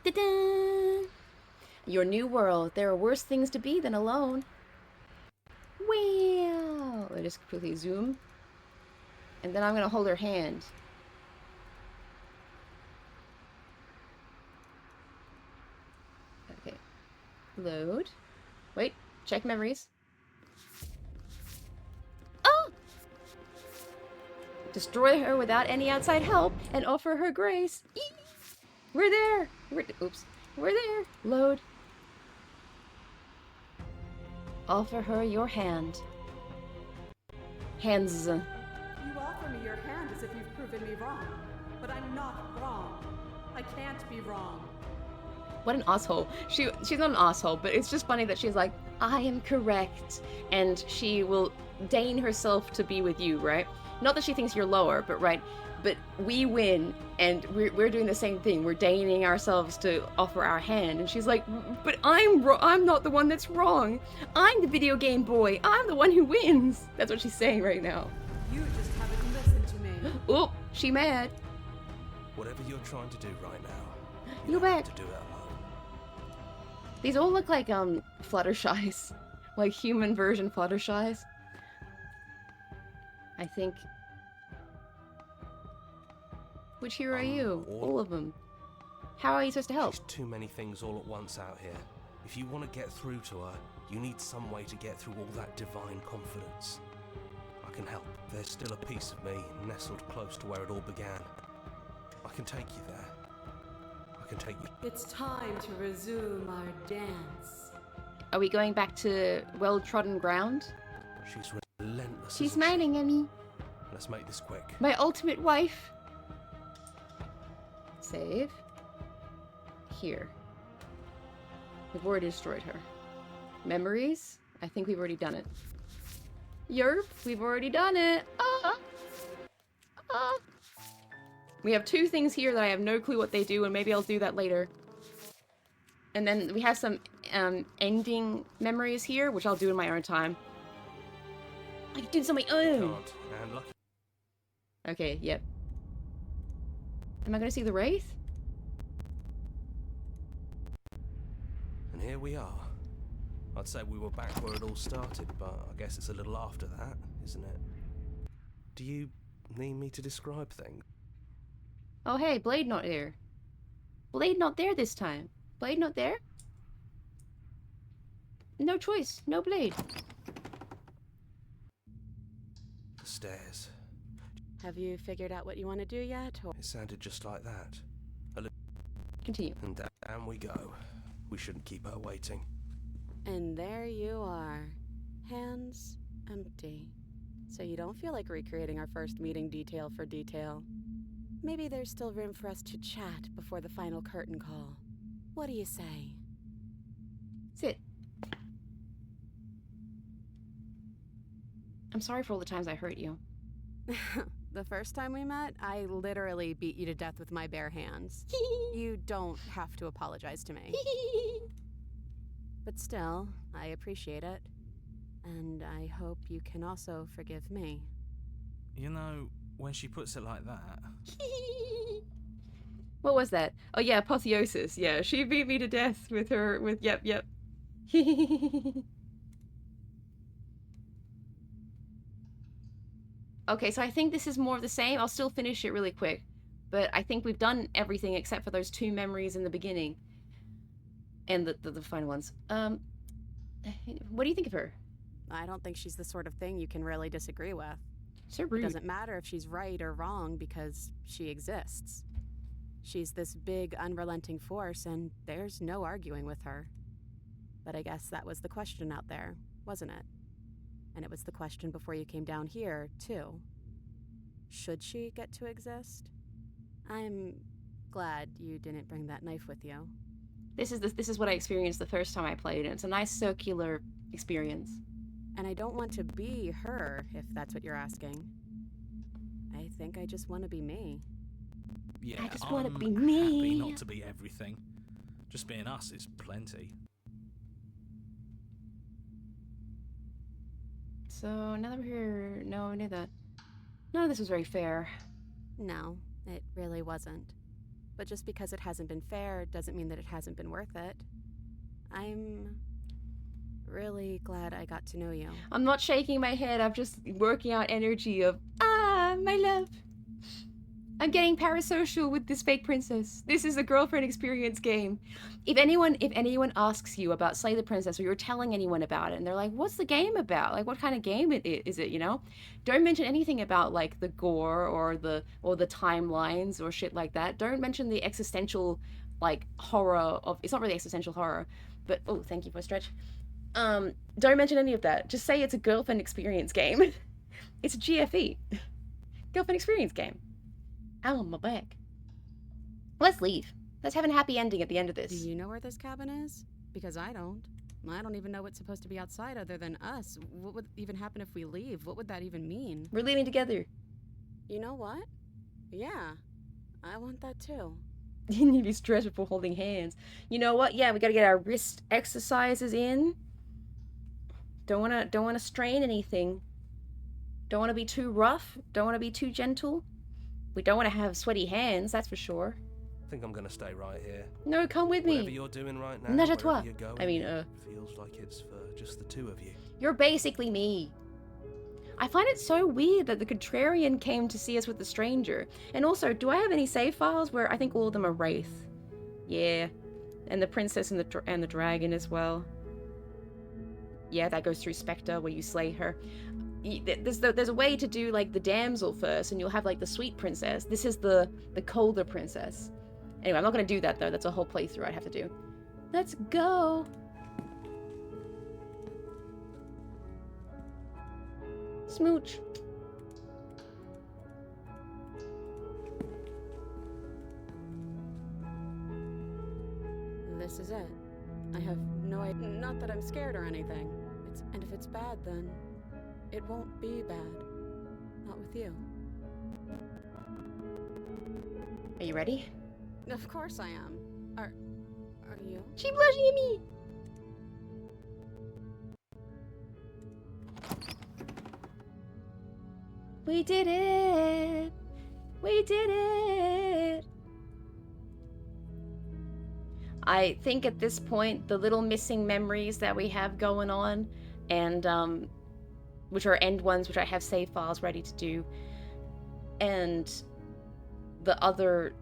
Ta-da! Your new world, there are worse things to be than alone. Wow! I just quickly zoom. And then I'm gonna hold her hand. Okay. Load. Wait, check memories. Oh! Destroy her without any outside help and offer her grace. Eee! We're there! Oops. We're there! Load. Offer her your hand. Hands. You offer me your hand as if you've proven me wrong. But I'm not wrong. I can't be wrong. What an asshole. She's not an asshole, but it's just funny that she's like, I am correct. And she will deign herself to be with you, right? Not that she thinks you're lower, but right? But we win, and we're doing the same thing. We're deigning ourselves to offer our hand. And she's like, but I'm not the one that's wrong. I'm the video game boy. I'm the one who wins. That's what she's saying right now. You just haven't listened to me. Oh, she mad. Whatever you're trying to do right now, You don't bet. have to do it alone. These all look like Fluttershy's, like human version Fluttershy's. I think. Which hero are you? All of them. How are you supposed to help? She's too many things all at once out here. If you want to get through to her, you need some way to get through all that divine confidence. I can help. There's still a piece of me nestled close to where it all began. I can take you there. I can take you. It's time to resume our dance. Are we going back to well-trodden ground? She's relentless. She's isn't she? smiling at me. Let's make this quick. My ultimate wife. Save. Here. We've already destroyed her. Memories? I think we've already done it. Yerp, we've already done it. We have two things here that I have no clue what they do, and maybe I'll do that later. And then we have some ending memories here, which I'll do in my own time. I can do this on my own. Can't. And lucky. Okay, yep. Am I gonna see the Wraith? And here we are. I'd say we were back where it all started, but I guess it's a little after that, isn't it? Do you need me to describe things? Oh hey, Blade not there. Blade not there this time. Blade not there? No choice, no Blade. The stairs. Have you figured out what you want to do yet? Or It sounded just like that. Continue. And down we go. We shouldn't keep her waiting. And there you are. Hands empty. So you don't feel like recreating our first meeting detail for detail. Maybe there's still room for us to chat before the final curtain call. What do you say? Sit. I'm sorry for all the times I hurt you. The first time we met, I literally beat you to death with my bare hands. You don't have to apologize to me. But still, I appreciate it. And I hope you can also forgive me. You know, when she puts it like that. What was that? Oh yeah, apotheosis. Yeah, she beat me to death with her, yep. Okay, so I think this is more of the same. I'll still finish it really quick. But I think we've done everything except for those two memories in the beginning. And the final ones. What do you think of her? I don't think she's the sort of thing you can really disagree with. So It rude. doesn't matter if she's right or wrong because she exists. She's this big, unrelenting force, and there's no arguing with her. But I guess that was the question out there, wasn't it? And it was the question before you came down here, too. Should she get to exist? I'm glad you didn't bring that knife with you. This is what I experienced the first time I played, and it's a nice circular experience. And I don't want to be her, if that's what you're asking. I think I just want to be me. Yeah, I just wanna I'm be me. happy not to be everything. Just being us is plenty. So now that we're here, no, I knew that. None of this was very fair. No, it really wasn't. But just because it hasn't been fair doesn't mean that it hasn't been worth it. I'm really glad I got to know you. I'm not shaking my head, I'm just working out energy of, my love. I'm getting parasocial with this fake princess. This is a girlfriend experience game. If anyone asks you about Slay the Princess, or you're telling anyone about it, and they're like, what's the game about? Like, what kind of game is it, you know? Don't mention anything about, like, the gore or the timelines or shit like that. Don't mention the existential, like, horror of... It's not really existential horror, but... Oh, thank you for a stretch. Don't mention any of that. Just say it's a girlfriend experience game. It's a GFE. Girlfriend experience game. Ow, my back. Let's leave. Let's have a happy ending at the end of this. Do you know where this cabin is? Because I don't. I don't even know what's supposed to be outside other than us. What would even happen if we leave? What would that even mean? We're leaving together. You know what? Yeah, I want that too. You'd be stressed before holding hands. You know what? Yeah, we gotta get our wrist exercises in. Don't wanna strain anything. Don't wanna be too rough. Don't wanna be too gentle. We don't wanna have sweaty hands, that's for sure. I think I'm gonna stay right here. No, come with me. Whatever you're doing right now, Nage à toi. wherever you're going, I mean, feels like it's for just the two of you. You're basically me. I find it so weird that the Contrarian came to see us with the stranger. And also, do I have any save files where I think all of them are Wraith? Yeah. And the princess and the dragon as well. Yeah, that goes through Spectre where you slay her. There's a way to do like the damsel first and you'll have like the sweet princess. This is the colder princess. Anyway, I'm not gonna do that though. That's a whole playthrough I'd have to do. Let's go. Smooch. This is it. I have no idea. Not that I'm scared or anything. And if it's bad, then it won't be bad. Not with you. Are you ready? Of course I am. Are you? She blushing at me. We did it. We did it. I think at this point, the little missing memories that we have going on, and which are end ones, which I have save files ready to do, and the other,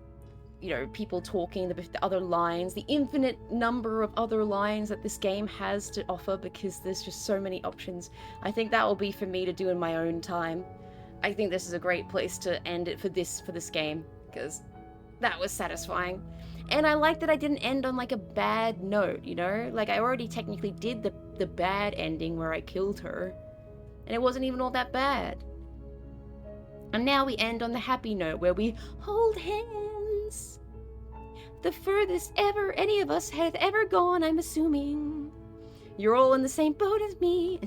you know, people talking, the other lines, the infinite number of other lines that this game has to offer, because there's just so many options. I think that will be for me to do in my own time. I think this is a great place to end it for this game, because that was satisfying. And I like that I didn't end on like a bad note, you know? Like I already technically did the bad ending where I killed her, and it wasn't even all that bad. And now we end on the happy note where we hold hands. The furthest ever any of us have ever gone, I'm assuming. You're all in the same boat as me.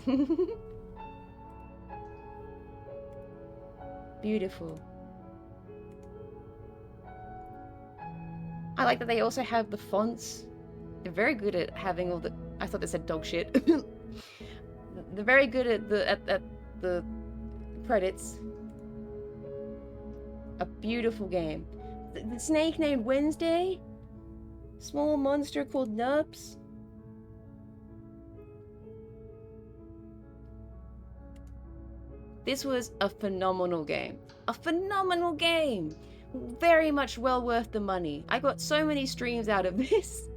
Beautiful. I like that they also have the fonts. They're very good at having all the... I thought they said dog shit. They're very good at the credits. A beautiful game. The snake named Wednesday. Small monster called Nubs. This was a phenomenal game. A phenomenal game! Very much well worth the money. I got so many streams out of this.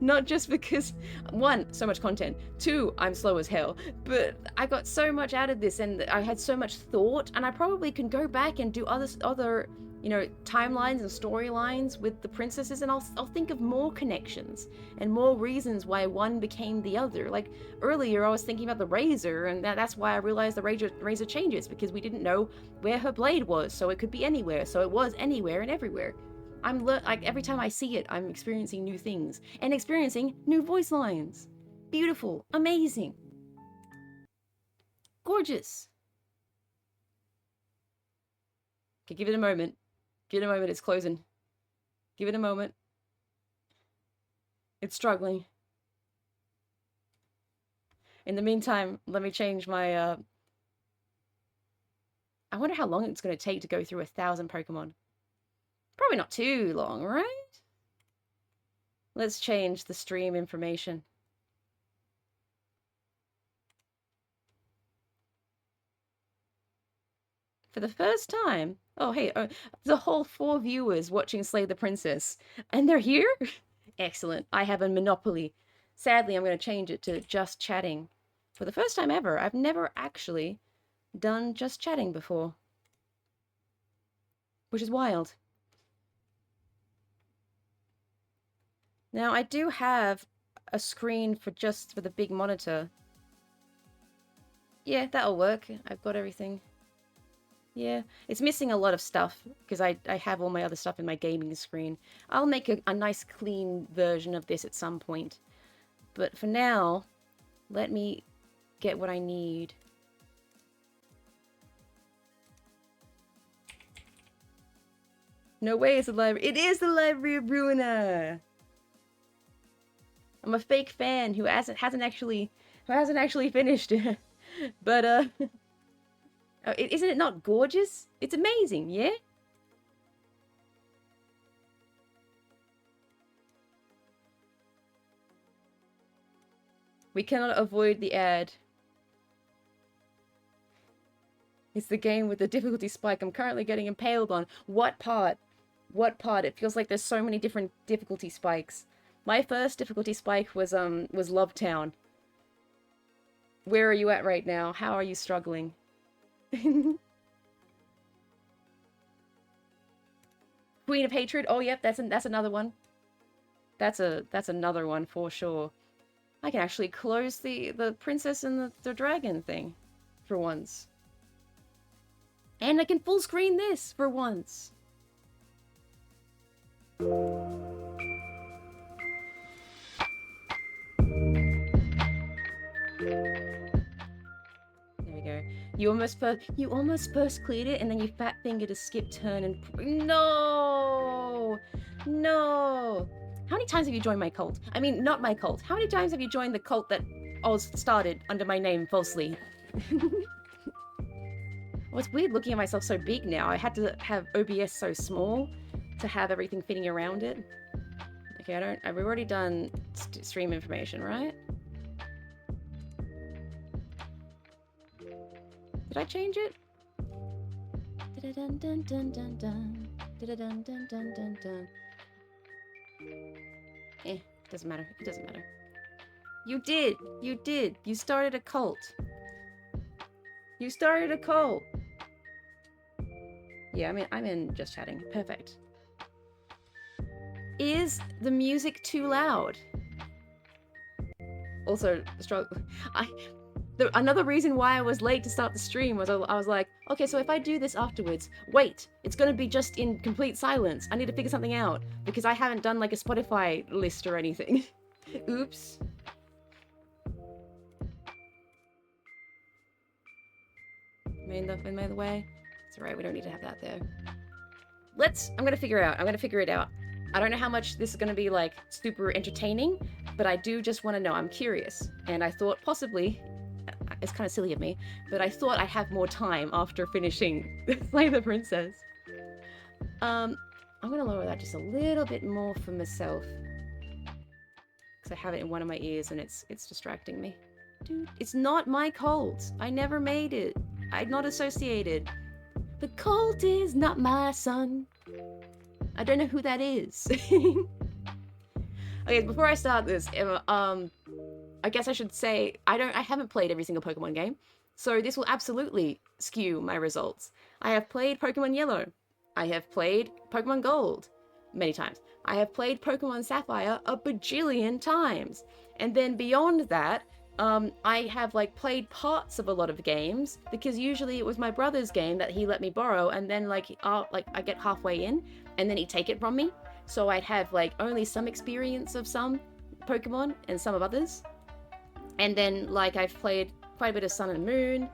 Not just because, one, so much content, two, I'm slow as hell, but I got so much out of this and I had so much thought, and I probably can go back and do other you know, timelines and storylines with the princesses, and I'll think of more connections and more reasons why one became the other. Like earlier I was thinking about the razor, and that's why I realized the razor changes, because we didn't know where her blade was, so it could be anywhere, so it was anywhere and everywhere. Like every time I see it, I'm experiencing new things and experiencing new voice lines. Beautiful, amazing, gorgeous. Okay, give it a moment. Give it a moment, it's closing. Give it a moment. It's struggling. In the meantime, let me change my, I wonder how long it's going to take to go through 1,000 Pokemon. Probably not too long, right? Let's change the stream information. For the first time, oh hey, the whole 4 viewers watching Slay the Princess, and they're here? Excellent, I have a monopoly. Sadly, I'm going to change it to just chatting. For the first time ever, I've never actually done just chatting before. Which is wild. Now, I do have a screen for just for the big monitor. Yeah, that'll work. I've got everything. Yeah, it's missing a lot of stuff because I have all my other stuff in my gaming screen. I'll make a nice clean version of this at some point. But for now, let me get what I need. No way it's the library. It is the Library of Ruina! I'm a fake fan who hasn't actually finished it. But isn't it not gorgeous? It's amazing, yeah? We cannot avoid the ad. It's the game with the difficulty spike I'm currently getting impaled on. What part? What part? It feels like there's so many different difficulty spikes. My first difficulty spike was Love Town. Where are you at right now? How are you struggling? Queen of Hatred. Oh, yep, that's another one. That's another one for sure. I can actually close the princess and the dragon thing for once. And I can full screen this for once. There we go. You almost first cleared it, and then you fat fingered a skip turn and no. How many times have you joined my cult? I mean, not my cult. How many times have you joined the cult that Oz started under my name falsely? Well, it's weird looking at myself so big now. I had to have OBS so small to have everything fitting around it. Okay, we've already done stream information, right? Did I change it? Dun dun dun dun dun dun dun dun dun dun dun. Doesn't matter. It doesn't matter. You did. You did. You started a cult. You started a cult. Yeah, I'm in just chatting. Perfect. Is the music too loud? Also, another reason why I was late to start the stream was I was like, okay, so if I do this afterwards, wait, it's gonna be just in complete silence. I need to figure something out because I haven't done like a Spotify list or anything. Oops. Am I in the way? It's alright, we don't need to have that there. I'm gonna figure it out. I don't know how much this is gonna be like super entertaining, but I do just want to know. I'm curious. And I thought possibly, it's kind of silly of me, but I thought I'd have more time after finishing Slay the Princess. I'm gonna lower that just a little bit more for myself. Because I have it in one of my ears and it's distracting me. Dude, it's not my cult. I never made it. I'm not associated. The cult is not my son. I don't know who that is. Okay, before I start this, I guess I should say I haven't played every single Pokemon game, so this will absolutely skew my results. I have played Pokemon Yellow. I have played Pokemon Gold many times. I have played Pokemon Sapphire a bajillion times. And then beyond that, I have like played parts of a lot of games because usually it was my brother's game that he let me borrow, and then like I get halfway in and then he'd take it from me. So I'd have like only some experience of some Pokemon and some of others. And then like I've played quite a bit of Sun and Moon,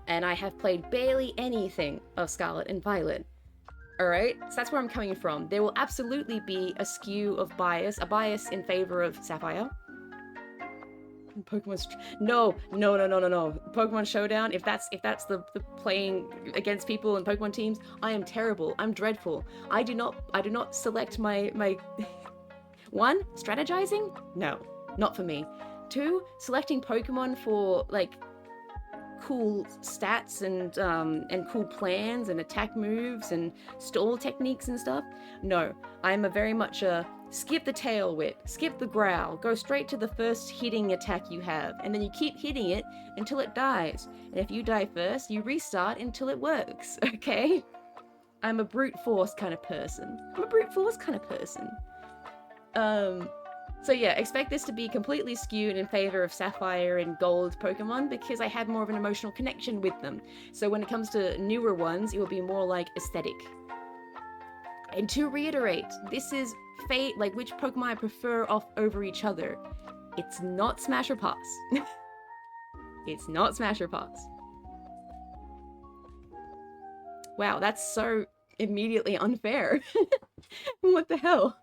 and I have played barely anything of Scarlet and Violet. Alright, so that's where I'm coming from. There will absolutely be a skew of bias, a bias in favor of Sapphire. No. Pokemon Showdown, if that's the playing against people and Pokemon teams, I am terrible. I'm dreadful. I do not select my one, strategizing? No, not for me. 2, selecting Pokemon for like cool stats and cool plans and attack moves and stall techniques and stuff. No, I'm a very much a skip the tail whip, skip the growl, go straight to the first hitting attack you have, and then you keep hitting it until it dies. And if you die first, you restart until it works, okay? I'm a brute force kind of person. So yeah, expect this to be completely skewed in favor of Sapphire and Gold Pokemon because I had more of an emotional connection with them. So when it comes to newer ones, it will be more like aesthetic. And to reiterate, this is like which Pokemon I prefer over each other. It's not Smash or Pass. It's not Smash or Pass. Wow, that's so immediately unfair. What the hell?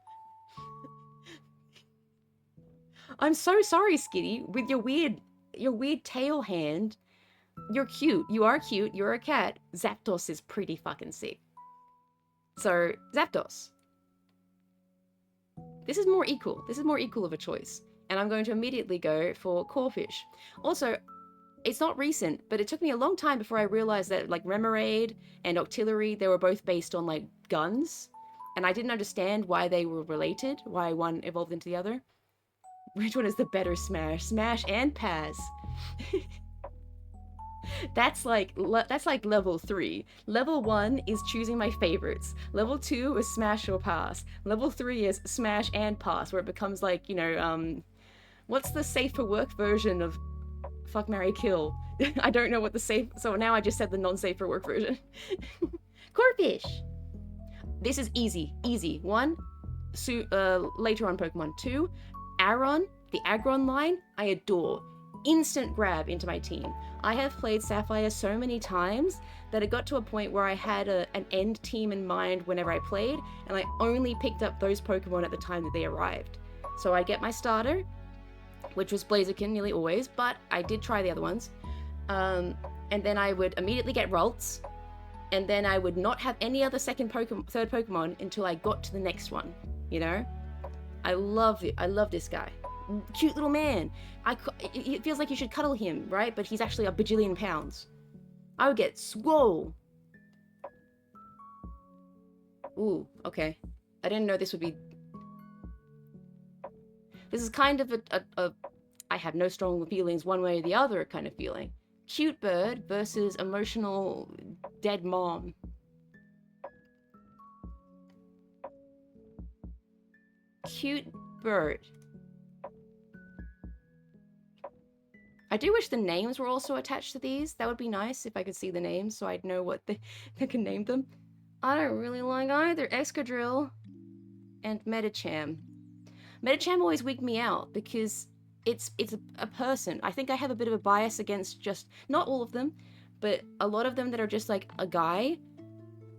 I'm so sorry, Skitty, with your weird tail hand. You're cute. You are cute. You're a cat. Zapdos is pretty fucking sick. So, Zapdos. This is more equal. This is more equal of a choice. And I'm going to immediately go for Corphish. Also, it's not recent, but it took me a long time before I realized that, like, Remoraid and Octillery, they were both based on, like, guns. And I didn't understand why they were related, why one evolved into the other. Which one is the better Smash? Smash and Paz. That's like level 3. Level 1 is choosing my favorites. Level 2 is Smash or Pass. Level 3 is Smash and Pass, where it becomes like, you know, what's the safe for work version of Fuck, Marry, Kill? I don't know what the safe... So now I just said the non-safe for work version. Corphish! This is easy. Easy. 1, later on Pokemon. 2, Aron, the Aggron line, I adore. Instant grab into my team. I have played Sapphire so many times that it got to a point where I had an end team in mind whenever I played, and I only picked up those Pokemon at the time that they arrived. So I get my starter, which was Blaziken nearly always, but I did try the other ones. And then I would immediately get Ralts, and then I would not have any other third Pokemon until I got to the next one, you know? I love this guy. Cute little man. It feels like you should cuddle him, right? But he's actually a bajillion pounds. I would get swole. Ooh, okay. I didn't know this would be... This is kind of a I have no strong feelings one way or the other kind of feeling. Cute bird versus emotional dead mom. Cute bird. I do wish the names were also attached to these. That would be nice if I could see the names so I'd know what they can name them. I don't really like either Excadrill and Medicham. Medicham always wigged me out because it's a person. I think I have a bit of a bias against just, not all of them, but a lot of them that are just like a guy,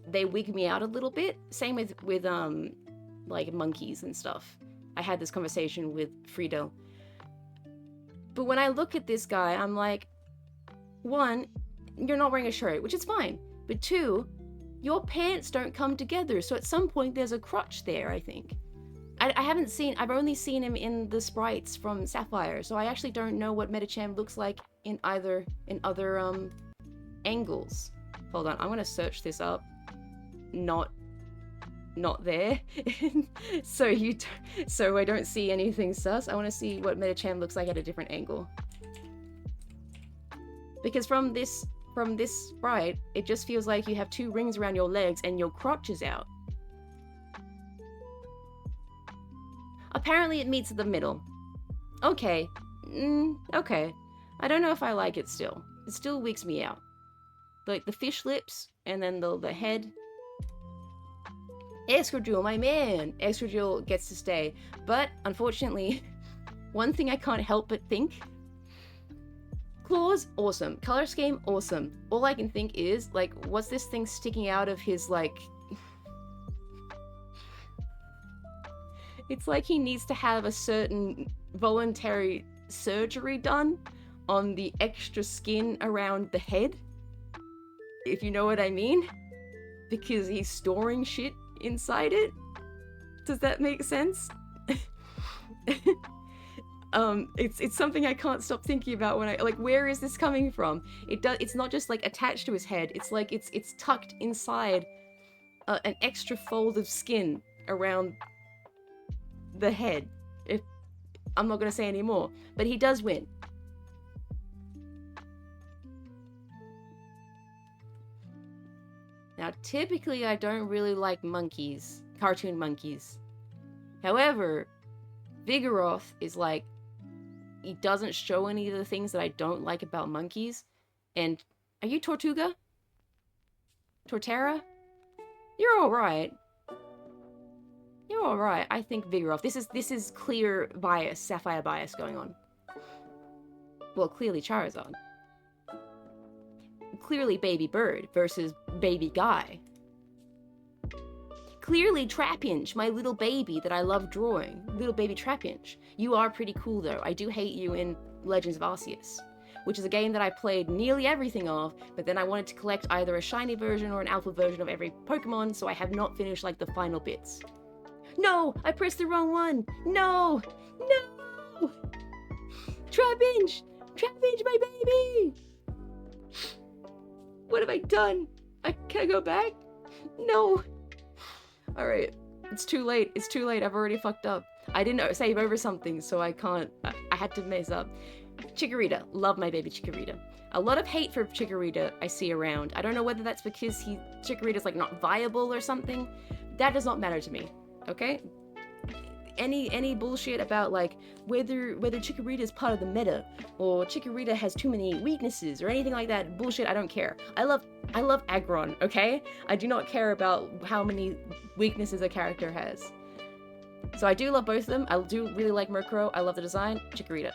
they wig me out a little bit. Same with like monkeys and stuff. I had this conversation with Friedel. But when I look at this guy, I'm like, 1, you're not wearing a shirt, which is fine. But 2, your pants don't come together. So at some point there's a crotch there, I think. I've only seen him in the sprites from Sapphire. So I actually don't know what Medicham looks like in other angles. Hold on, I'm gonna search this up. Not there. so I don't see anything sus. I want to see what Medicham looks like at a different angle. Because from this sprite, it just feels like you have 2 rings around your legs and your crotch is out. Apparently it meets at the middle. Okay. Okay. I don't know if I like it still. It still wigs me out. Like the fish lips and then the head. Excadrill, my man! Excadrill gets to stay. But, unfortunately, one thing I can't help but think. Claws, awesome. Color scheme, awesome. All I can think is, like, what's this thing sticking out of his, like... It's like he needs to have a certain voluntary surgery done on the extra skin around the head. If you know what I mean. Because he's storing shit inside it. Does that make sense? It's something I can't stop thinking about when I like, where is this coming from? It's not just like attached to his head. It's like it's tucked inside an extra fold of skin around the head. If I'm not gonna say any more, but he does win. Now, typically, I don't really like monkeys, cartoon monkeys. However, Vigoroth is like, he doesn't show any of the things that I don't like about monkeys. And are you Tortuga? Torterra? You're alright. You're alright. I think Vigoroth. This is clear bias, Sapphire bias going on. Well, clearly Charizard. Clearly Baby Bird versus Baby Guy. Clearly Trapinch, my little baby that I love drawing. Little baby Trapinch. You are pretty cool though. I do hate you in Legends of Arceus, which is a game that I played nearly everything of, but then I wanted to collect either a shiny version or an alpha version of every Pokemon, so I have not finished like the final bits. No! I pressed the wrong one! No! No! Trapinch! Trapinch, my baby! What have I done? Can I go back? No! Alright, it's too late. It's too late. I've already fucked up. I didn't save over something, so I can't. I had to mess up. Chikorita. Love my baby Chikorita. A lot of hate for Chikorita I see around. I don't know whether that's because Chikorita's like not viable or something. That does not matter to me. Okay? Any bullshit about like whether Chikorita is part of the meta or Chikorita has too many weaknesses or anything like that bullshit, I don't care. I love Aggron, okay? I do not care about how many weaknesses a character has. So I do love both of them. I do really like Murkrow. I love the design. Chikorita.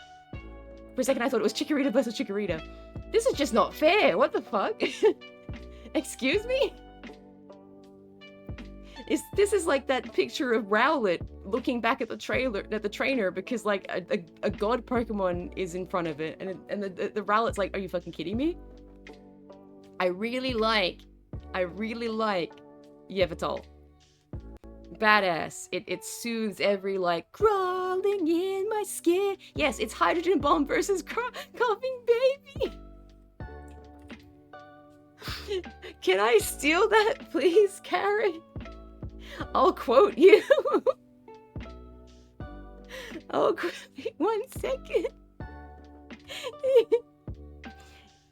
For a second I thought it was Chikorita versus Chikorita. This is just not fair. What the fuck? Excuse me? This is like that picture of Rowlet looking back at the trainer because like a god Pokemon is in front of it and the Rowlet's like, are you fucking kidding me? I really like Yveltal. Badass. It soothes every like crawling in my skin. Yes, it's Hydrogen Bomb versus Coughing Baby. Can I steal that, please, Karen? I'll quote you. Oh, 1 second.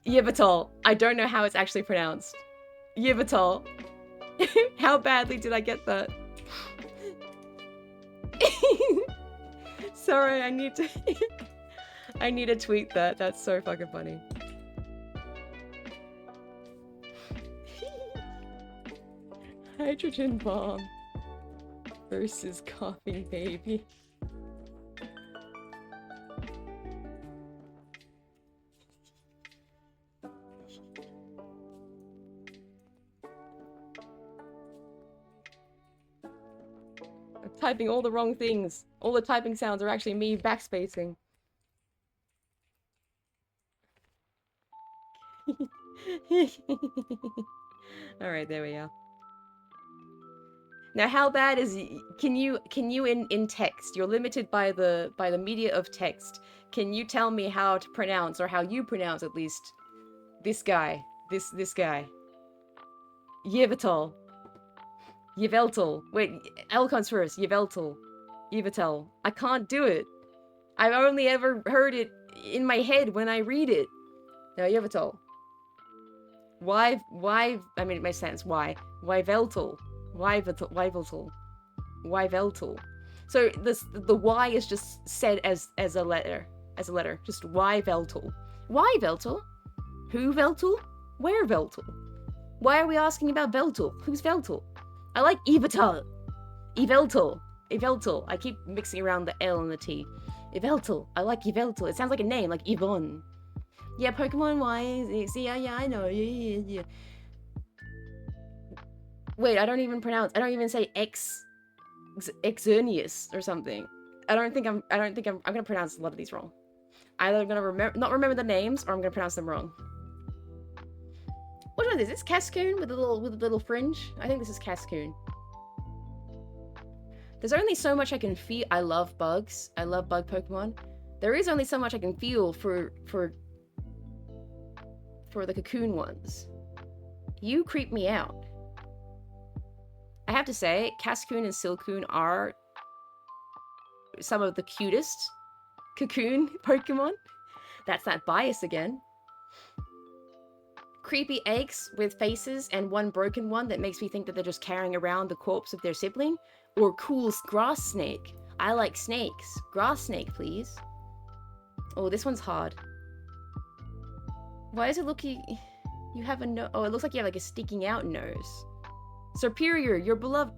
Yveltal. I don't know how it's actually pronounced. Yveltal. How badly did I get that? Sorry, I need to tweet that. That's so fucking funny. Hydrogen Bomb versus Coughing Baby. I'm typing all the wrong things. All the typing sounds are actually me backspacing. Alright, there we are. Now, how bad is can you in text? You're limited by the media of text. Can you tell me how to pronounce, or how you pronounce at least, this guy? This guy. Yveltal. Yveltal. Wait, L comes first. Yveltal. Yveltal. I can't do it. I've only ever heard it in my head when I read it. Now, Yveltal. Why? I mean, it makes sense. Why? Yveltal. Yveltal. So the Y is just said as a letter. Just Yveltal. Why Veltal? Who Veltal? Where Veltal? Why are we asking about Veltal? Who's Veltal? I like Yveltal. Yveltal. I keep mixing around the L and the T. Yveltal. I like Yveltal. It sounds like a name, like Yvonne. Yeah, Pokemon Y. See, yeah, I know. Yeah. Wait, I don't even say Xerneas or something. I don't think I'm gonna pronounce a lot of these wrong. Either I'm gonna not remember the names, or I'm gonna pronounce them wrong. Which one is this? Cascoon with a little fringe? I think this is Cascoon. There's only so much I can feel. I love bugs. I love bug Pokemon. There is only so much I can feel for the cocoon ones. You creep me out. I have to say, Cascoon and Silcoon are some of the cutest cocoon Pokemon. That's that bias again. Creepy eggs with faces and one broken one that makes me think that they're just carrying around the corpse of their sibling. Or cool grass snake. I like snakes. Grass snake, please. Oh, this one's hard. Why is it looking... You have a nose... Oh, it looks like you have like a sticking out nose. Superior, your beloved...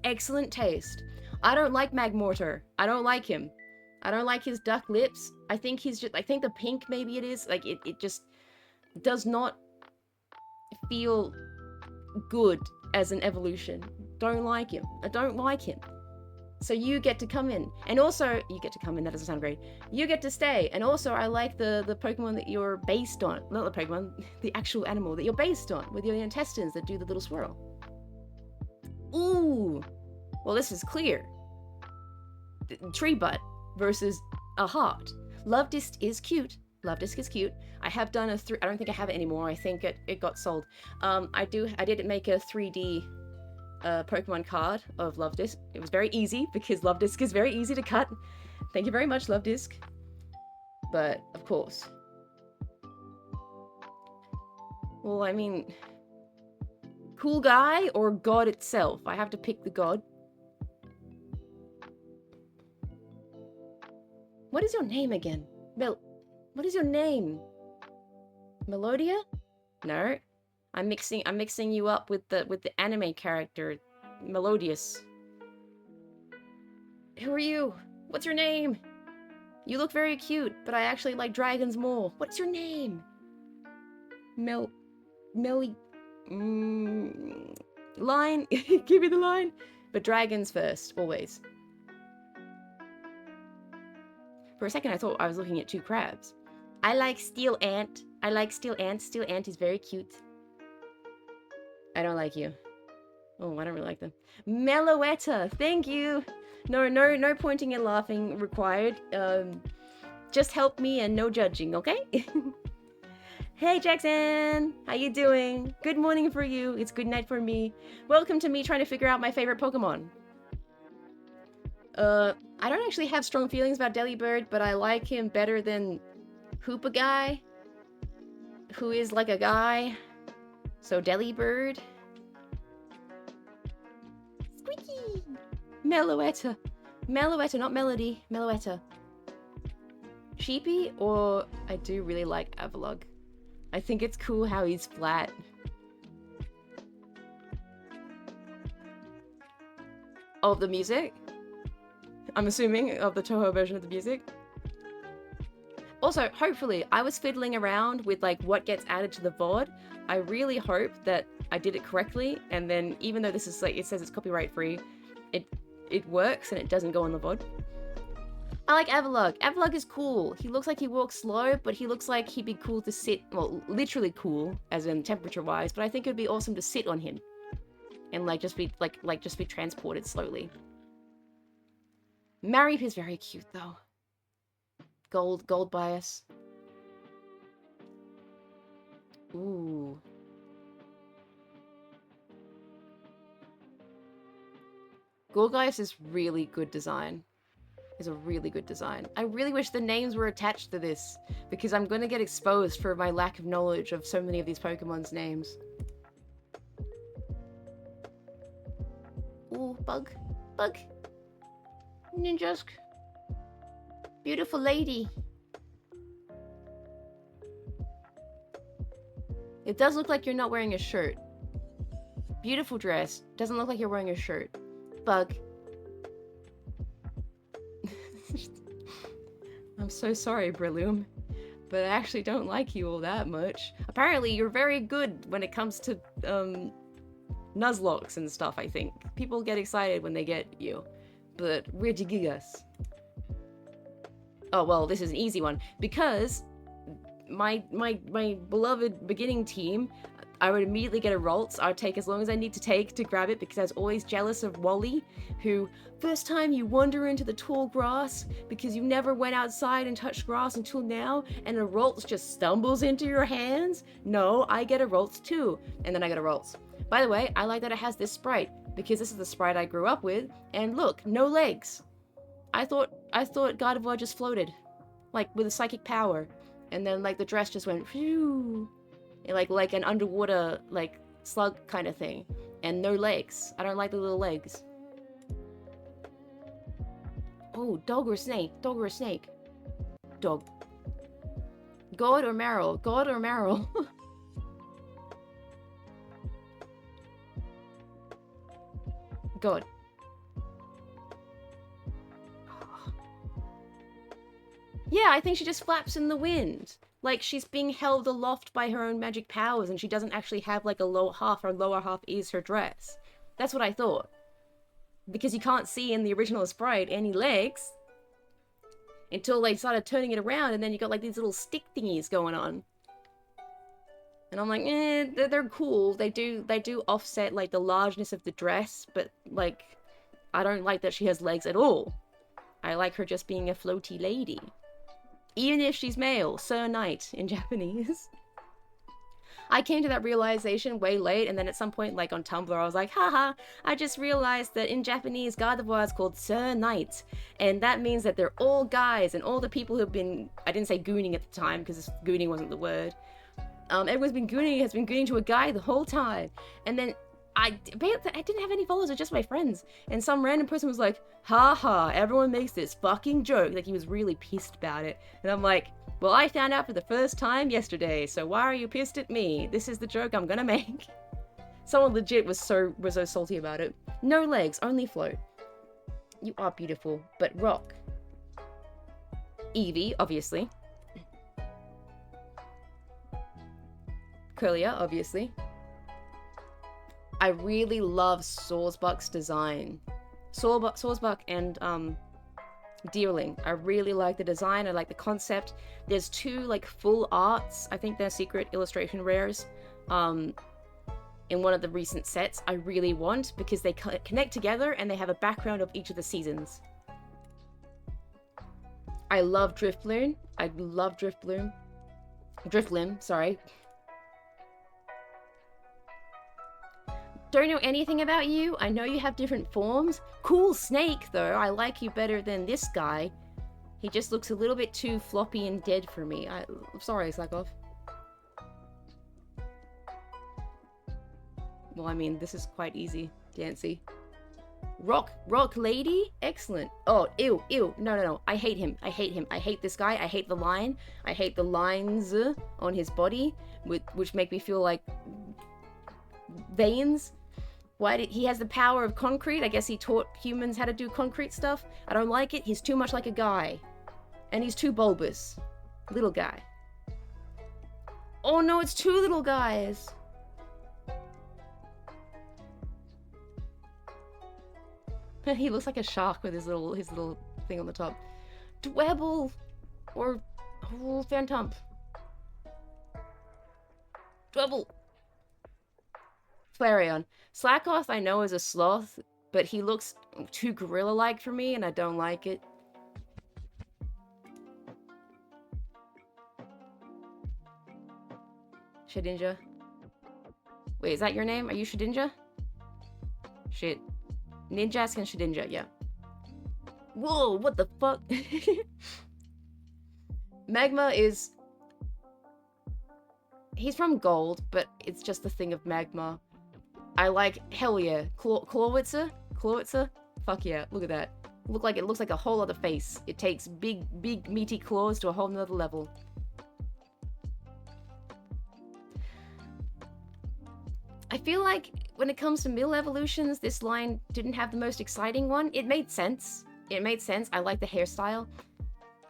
Excellent taste. I don't like Magmortar. I don't like him. I don't like his duck lips. I think he's just... I think the pink maybe it is. Like, it just does not feel good as an evolution. Don't like him. I don't like him. So you get to come in. And also, you get to come in, that doesn't sound great. You get to stay. And also, I like the Pokemon that you're based on. Not the Pokemon, the actual animal that you're based on. With your intestines that do the little swirl. Ooh. Well, this is clear. Tree butt versus a heart. Luvdisc is cute. Luvdisc is cute. I have done a I don't think I have it anymore. I think it got sold. I did make a 3D Pokemon card of Luvdisc. It was very easy because Luvdisc is very easy to cut. Thank you very much, Luvdisc. But, of course. Well, I mean... Cool guy or God itself? I have to pick the God. What is your name again? What is your name? Melodia? No. I'm mixing you up with the anime character, Melodious. Who are you? What's your name? You look very cute, but I actually like dragons more. What's your name? Line? Give me the line. But dragons first, always. For a second, I thought I was looking at two crabs. I like Steel Ant. I like Steel Ant. Steel Ant is very cute. I don't like you. Oh, I don't really like them. Meloetta, thank you. No pointing and laughing required. Just help me and no judging, okay? Hey Jackson, how you doing? Good morning for you. It's good night for me. Welcome to me trying to figure out my favorite Pokemon. I don't actually have strong feelings about Delibird, but I like him better than Hoopa Guy, who is like a guy. So Delibird. Squeaky! Meloetta. Meloetta, not Melody. Meloetta. Sheepy, or I do really like Avalugg. I think it's cool how he's flat. Of the music? I'm assuming of the Toho version of the music. Also, hopefully, I was fiddling around with like what gets added to the VOD. I really hope that I did it correctly, and then even though this is like, it says it's copyright free, it works and it doesn't go on the VOD. I like Avalugg. Avalugg is cool. He looks like he walks slow, but he looks like he'd be cool to sit, well, literally cool, as in temperature-wise, but I think it'd be awesome to sit on him. And like just be just be transported slowly. Mareep is very cute though. Gold bias. Ooh. Gourgeist is really good design. Is a really good design. I really wish the names were attached to this, because I'm gonna get exposed for my lack of knowledge of so many of these Pokemon's names. Ooh, Bug. Ninjask. Beautiful lady. It does look like you're not wearing a shirt. Beautiful dress. Doesn't look like you're wearing a shirt. Bug. I'm so sorry, Breloom, but I actually don't like you all that much. Apparently, you're very good when it comes to, Nuzlocke and stuff, I think. People get excited when they get you. But where'd you get us? Oh, well, this is an easy one. Because my beloved beginning team, I would immediately get a Ralts. I would take as long as I need to take to grab it because I was always jealous of Wally, who, first time you wander into the tall grass because you never went outside and touched grass until now, and a Ralts just stumbles into your hands. No, I get a Ralts too. And then I get a Ralts. By the way, I like that it has this sprite, because this is the sprite I grew up with, and look, no legs. I thought Gardevoir just floated, like, with a psychic power, and then, like, the dress just went, phew, like an underwater, like, slug kind of thing, and no legs. I don't like the little legs. Oh, dog or snake? Dog or snake? Dog. God or Meryl? God or Meryl? God. Yeah, I think she just flaps in the wind. Like, she's being held aloft by her own magic powers, and she doesn't actually have, like, a lower half. Her lower half is her dress. That's what I thought. Because you can't see in the original sprite any legs. Until they started turning it around, and then you got, like, these little stick thingies going on. And I'm like, they're cool. They do offset, like, the largeness of the dress, but, like, I don't like that she has legs at all. I like her just being a floaty lady. Even if she's male, Sir Knight in Japanese. I came to that realization way late, and then at some point, like on Tumblr, I was like, haha, I just realized that in Japanese, Gardevoir is called Sir Knight. And that means that they're all guys, and all the people who've been, I didn't say gooning at the time, because gooning wasn't the word. Everyone's been gooning, has been gooning to a guy the whole time. And then I didn't have any followers, it's just my friends. And some random person was like, haha, everyone makes this fucking joke. Like, he was really pissed about it. And I'm like, well, I found out for the first time yesterday, so why are you pissed at me? This is the joke I'm gonna make. Someone legit was so salty about it. No legs, only float. You are beautiful, but rock. Eevee, obviously. Curlia, obviously. I really love Sawsbuck's design. Sawsbuck and Deerling. I really like the design. I like the concept. There's two like full arts. I think they're secret illustration rares. In one of the recent sets, I really want because they connect together and they have a background of each of the seasons. I love Drifloon. I love Drifloon. Drifloon, sorry. Don't know anything about you. I know you have different forms. Cool snake, though. I like you better than this guy. He just looks a little bit too floppy and dead for me. I'm sorry, Slackoff. Well, I mean, this is quite easy, Dancy. Rock lady? Excellent. Oh, ew. No. I hate him. I hate this guy. I hate the line. I hate the lines on his body, which make me feel like veins. Why did he has the power of concrete? I guess he taught humans how to do concrete stuff. I don't like it. He's too much like a guy. And he's too bulbous. Little guy. Oh no, it's two little guys. He looks like a shark with his little thing on the top. Dwebble or Phantump. Dwebble. Flareon. Slackoff I know is a sloth, but he looks too gorilla-like for me and I don't like it. Shedinja. Wait, is that your name? Are you Shedinja? Shit. Ninjask and Shedinja, yeah. Whoa, what the fuck? Magma is... He's from Gold, but it's just the thing of Magma. I like, hell yeah. Clawitzer? Fuck yeah, look at that. It looks like a whole other face. It takes big, meaty claws to a whole nother level. I feel like when it comes to middle evolutions, this line didn't have the most exciting one. It made sense. I like the hairstyle.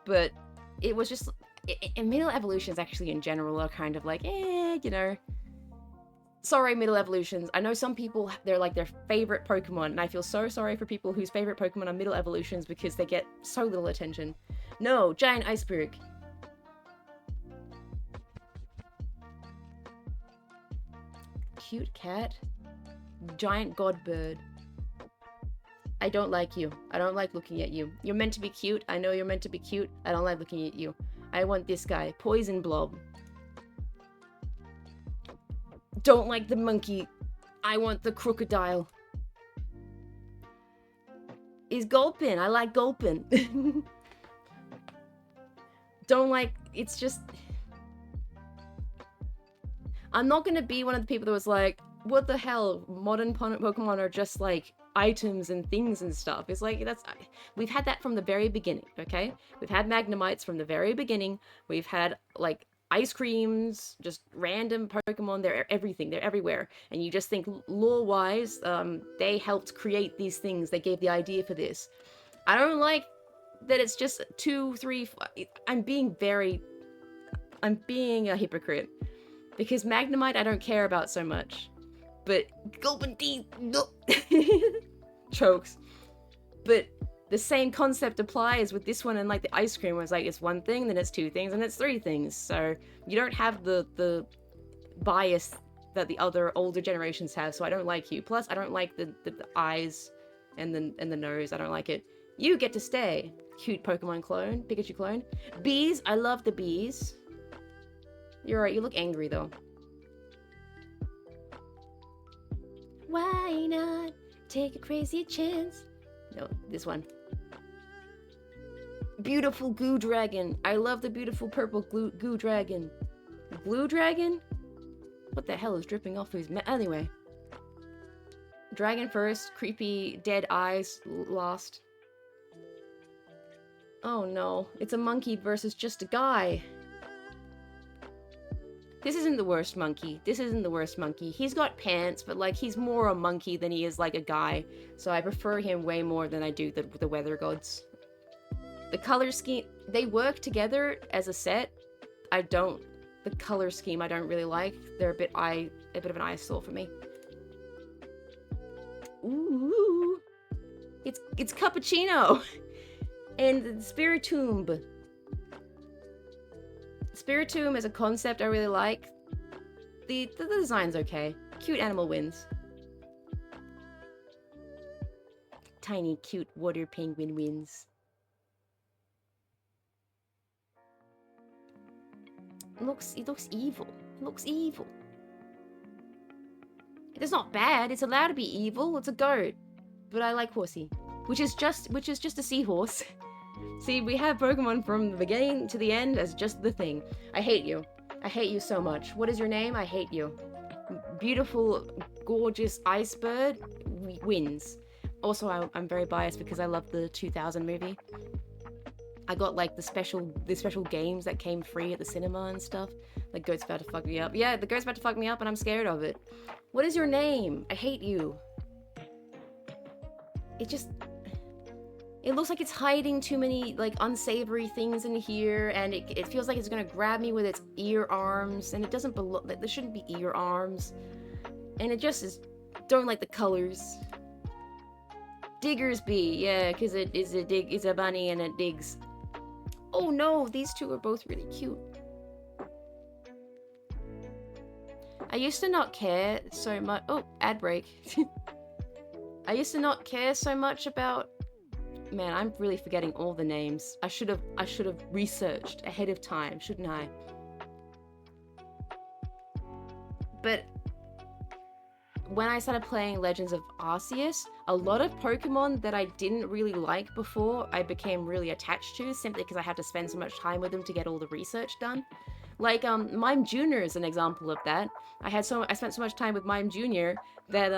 But it was just... And middle evolutions actually in general are kind of like, you know... Sorry, middle evolutions. I know some people, they're like their favorite Pokemon, and I feel so sorry for people whose favorite Pokemon are middle evolutions because they get so little attention. No, giant iceberg. Cute cat. Giant god bird. I don't like you. I don't like looking at you. You're meant to be cute. I know you're meant to be cute. I don't like looking at you. I want this guy. Poison blob. Don't like the monkey. I want the crocodile. Is Gulpin. I like Gulpin. Don't like... It's just... I'm not gonna be one of the people that was like, what the hell? Modern Pokemon are just like items and things and stuff. It's like, we've had that from the very beginning, okay? We've had Magnemites from the very beginning. We've had, like, ice creams, just random Pokemon. They're everything. They're everywhere. And you just think, lore-wise, they helped create these things. They gave the idea for this. I don't like that it's just 2, 3, I'm being a hypocrite. Because Magnemite I don't care about so much. But Gulpentine, no. Chokes. But the same concept applies with this one and like the ice cream, where it's like it's one thing, then it's 2 things, and it's 3 things. So you don't have the bias that the other older generations have, so I don't like you. Plus I don't like the eyes and the nose. I don't like it. You get to stay. Cute Pokemon clone, Pikachu clone. Bees, I love the bees. You're right, you look angry though. Why not take a crazy chance? No, this one. Beautiful Goo Dragon. I love the beautiful purple Goo Dragon. Glue Dragon? What the hell is dripping off his anyway. Dragon first, creepy dead eyes last. Oh no, it's a monkey versus just a guy. This isn't the worst monkey. This isn't the worst monkey. He's got pants, but like he's more a monkey than he is like a guy. So I prefer him way more than I do the weather gods. The color scheme, they work together as a set. The color scheme I don't really like. They're a bit of an eyesore for me. Ooh, it's Cappuccino and Spiritomb. Spiritomb as a concept I really like. The design's okay. Cute animal wins. Tiny cute water penguin wins. It looks evil. It looks evil. It's not bad. It's allowed to be evil. It's a goat. But I like Horsey. Which is just a seahorse. See, we have Pokemon from the beginning to the end as just the thing. I hate you. I hate you so much. What is your name? I hate you. Beautiful, gorgeous ice bird wins. Also, I'm very biased because I love the 2000 movie. I got like the special games that came free at the cinema and stuff. The goat's about to fuck me up. Yeah, the goat's about to fuck me up and I'm scared of it. What is your name? I hate you. It looks like it's hiding too many like unsavory things in here, and it feels like it's gonna grab me with its ear arms, and it doesn't belong. There shouldn't be ear arms, and it just is. Don't like the colors. Diggersby, yeah, because it's a bunny and it digs. Oh no, these two are both really cute. I used to not care so much. Oh, ad break. I used to not care so much about. Man, I'm really forgetting all the names. I should have researched ahead of time, shouldn't I? But when I started playing Legends of Arceus, a lot of Pokemon that I didn't really like before, I became really attached to simply because I had to spend so much time with them to get all the research done. Like, Mime Jr. is an example of that. I spent so much time with Mime Jr. that,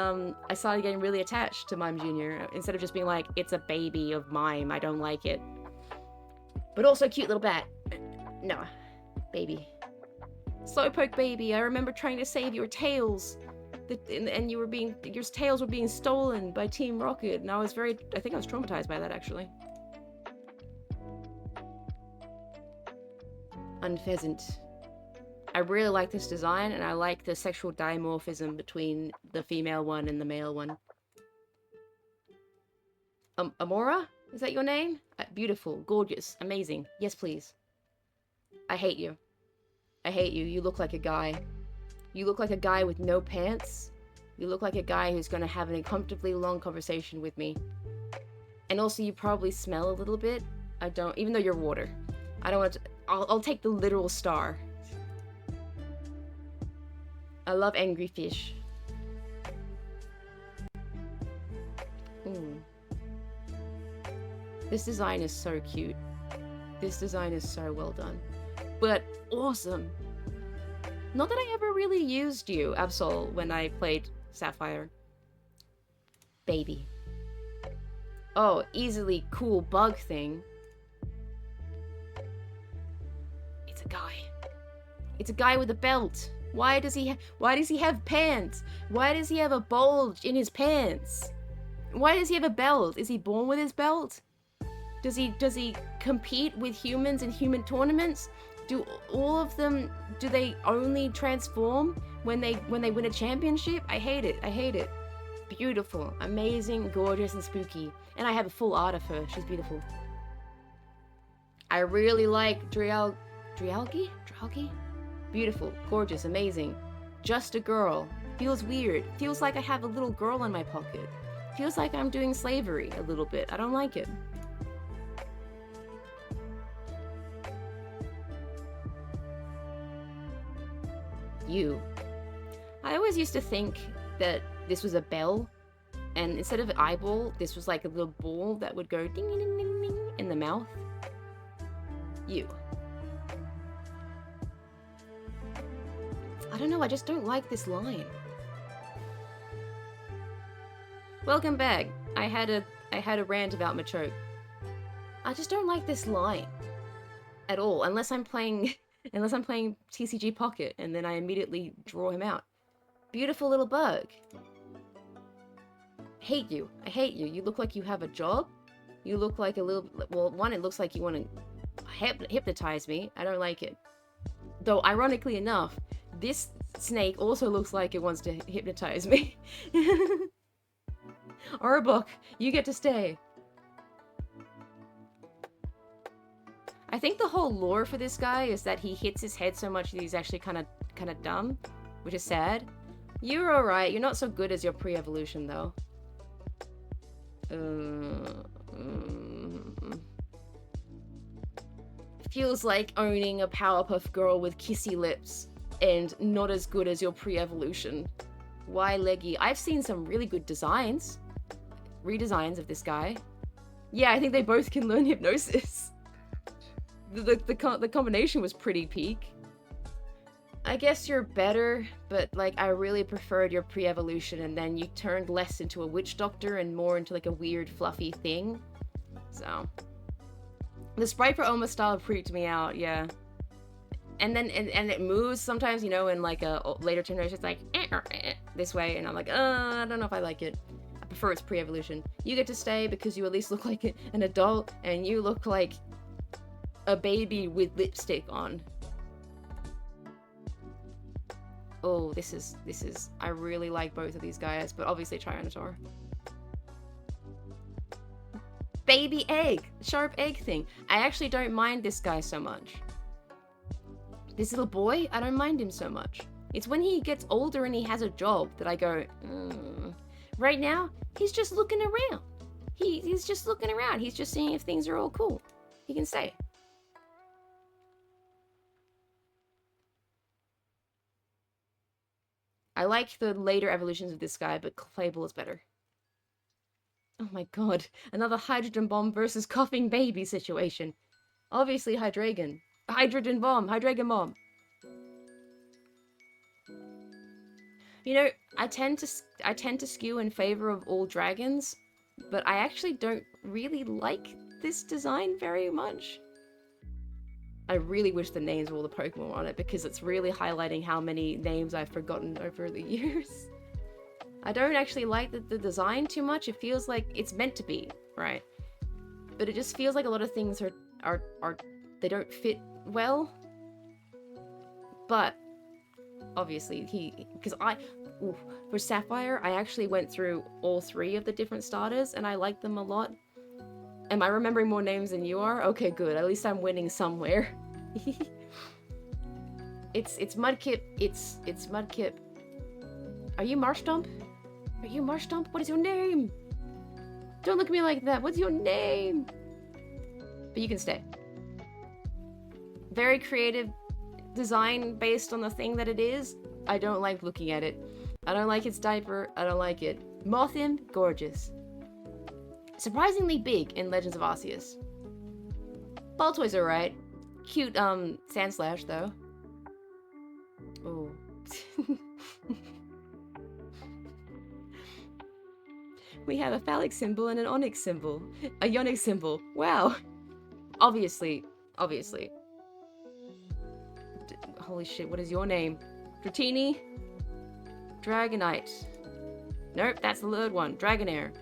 I started getting really attached to Mime Jr. Instead of just being like, it's a baby of Mime, I don't like it. But also cute little bat. No. Baby. Slowpoke baby, I remember trying to save your tails. And your tails were being stolen by Team Rocket, and I think I was traumatized by that, actually. Unpheasant. I really like this design, and I like the sexual dimorphism between the female one and the male one. Amora? Is that your name? Beautiful, gorgeous, amazing. Yes, please. I hate you. I hate you. You look like a guy. You look like a guy with no pants. You look like a guy who's gonna have an uncomfortably long conversation with me. And also, you probably smell a little bit. I don't, even though you're water. I don't want to, I'll take the literal star. I love angry fish. This design is so cute. This design is so well done. But awesome. Not that I ever really used you, Absol, when I played Sapphire. Baby. Oh, easily cool bug thing. It's a guy. It's a guy with a belt. Why does he have pants? Why does he have a bulge in his pants? Why does he have a belt? Is he born with his belt? Does he compete with humans in human tournaments? Do all of them, do they only transform when they win a championship? I hate it. I hate it. Beautiful, amazing, gorgeous, and spooky. And I have a full art of her. She's beautiful. I really like Drialgi? Beautiful, gorgeous, amazing. Just a girl. Feels weird. Feels like I have a little girl in my pocket. Feels like I'm doing slavery a little bit. I don't like it. You. I always used to think that this was a bell, and instead of an eyeball, this was like a little ball that would go ding ding ding ding ding in the mouth. You. I don't know, I just don't like this line. Welcome back. I had a rant about Machoke. I just don't like this line at all, unless I'm playing TCG Pocket, and then I immediately draw him out. Beautiful little bug. Hate you. I hate you. You look like you have a job. You look like a little... Well, one, it looks like you want to hypnotize me. I don't like it. Though, ironically enough, this snake also looks like it wants to hypnotize me. Arbok, you get to stay. I think the whole lore for this guy is that he hits his head so much that he's actually kind of dumb, which is sad. You're alright. You're not so good as your pre-evolution, though. Feels like owning a Powerpuff Girl with kissy lips, and not as good as your pre-evolution. Why leggy? I've seen some really good designs. Redesigns of this guy. Yeah, I think they both can learn hypnosis. The combination was pretty peak. I guess you're better, but like I really preferred your pre-evolution, and then you turned less into a witch doctor and more into like a weird fluffy thing. So the sprite for Oma style freaked me out, yeah. And then and it moves sometimes, you know, in like a later generation, it's like this way, and I'm like, I don't know if I like it. I prefer its pre-evolution. You get to stay because you at least look like an adult, and you look like a baby with lipstick on. Oh, this is, I really like both of these guys, but obviously Tyranitar. Baby egg! Sharp egg thing. I actually don't mind this guy so much. This little boy, I don't mind him so much. It's when he gets older and he has a job that I go, Right now, he's just looking around. He's just looking around. He's just seeing if things are all cool. He can stay. I like the later evolutions of this guy, but Claybull is better. Oh my god, another Hydrogen Bomb versus Coughing Baby situation. Obviously Hydreigon. Hydrogen Bomb, Hydreigon Bomb. You know, I tend to skew in favor of all dragons, but I actually don't really like this design very much. I really wish the names of all the Pokemon were on it, because it's really highlighting how many names I've forgotten over the years. I don't actually like the design too much. It feels like it's meant to be, right? But it just feels like a lot of things are they don't fit well. But obviously for Sapphire, I actually went through all 3 of the different starters and I like them a lot. Am I remembering more names than you are? Okay, good. At least I'm winning somewhere. It's Mudkip. It's Mudkip. Are you Marshtomp? Are you Marshtomp? What is your name? Don't look at me like that. What's your name? But you can stay. Very creative design based on the thing that it is. I don't like looking at it. I don't like its diaper. I don't like it. Mothim, gorgeous. Surprisingly big in Legends of Arceus. Baltoy's alright. Cute, Sandslash, though. Oh. We have a phallic symbol and an onyx symbol. A yonic symbol. Wow. Obviously. Holy shit, what is your name? Dratini? Dragonite. Nope, that's the third one. Dragonair.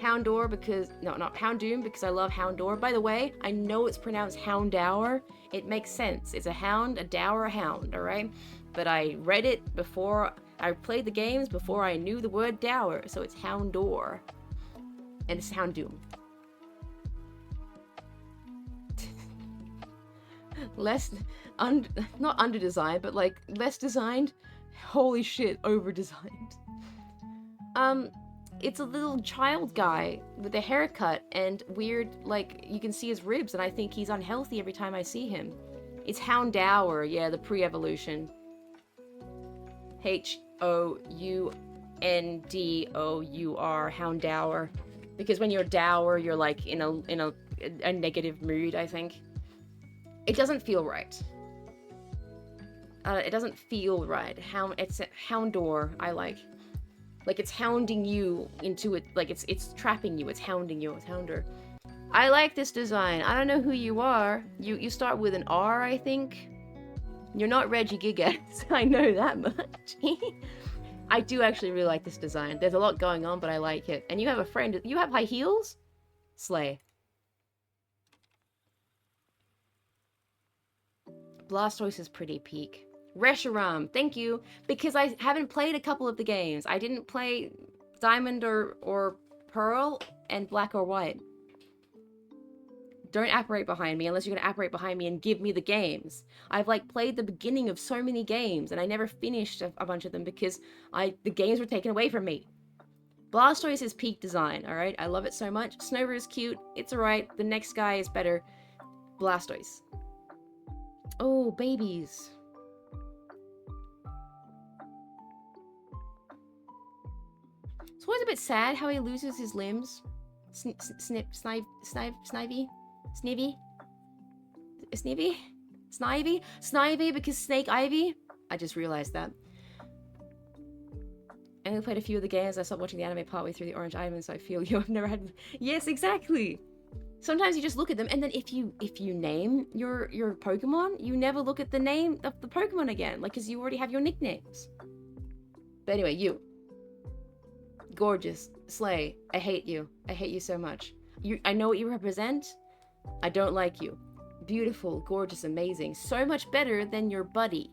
Houndour because... No, not Houndoom because I love Houndour. By the way, I know it's pronounced Houndour. It makes sense. It's a hound, a dour, a hound, alright? But I read it before... I played the games before I knew the word dour. So it's Houndour. And it's Houndoom. Less... not under-designed, but like less designed. Holy shit, over-designed. It's a little child guy with a haircut and weird, like, you can see his ribs, and I think he's unhealthy every time I see him. It's Houndour, yeah, the pre-evolution. Houndour, Houndour. Because when you're dour, you're like in a negative mood, I think. It doesn't feel right. It doesn't feel right. It's Houndour, I like. Like it's hounding you into it, like it's trapping you, it's hounding you, it's Houndour. I like this design. I don't know who you are. You start with an R, I think. You're not Reggie Gigas, I know that much. I do actually really like this design. There's a lot going on, but I like it. And you have a friend. You have high heels? Slay. Blastoise is pretty peak. Reshiram, thank you, because I haven't played a couple of the games. I didn't play Diamond or Pearl and Black or White. Don't apparate behind me unless you're gonna apparate behind me and give me the games. I've like played the beginning of so many games and I never finished a bunch of them because the games were taken away from me. Blastoise is peak design, alright? I love it so much. Snover is cute, it's alright. The next guy is better. Blastoise. Oh, babies. It's always a bit sad how he loses his limbs. Snivy? Snivy because Snake Ivy? I just realized that. I only played a few of the games. I stopped watching the anime partway through the orange items, so I feel you. I've never had... Yes, exactly! Sometimes you just look at them, and then if you name your Pokemon, you never look at the name of the Pokemon again, like, because you already have your nicknames. But anyway, you. Gorgeous. Slay. I hate you. I hate you so much. I know what you represent. I don't like you. Beautiful, gorgeous, amazing. So much better than your buddy.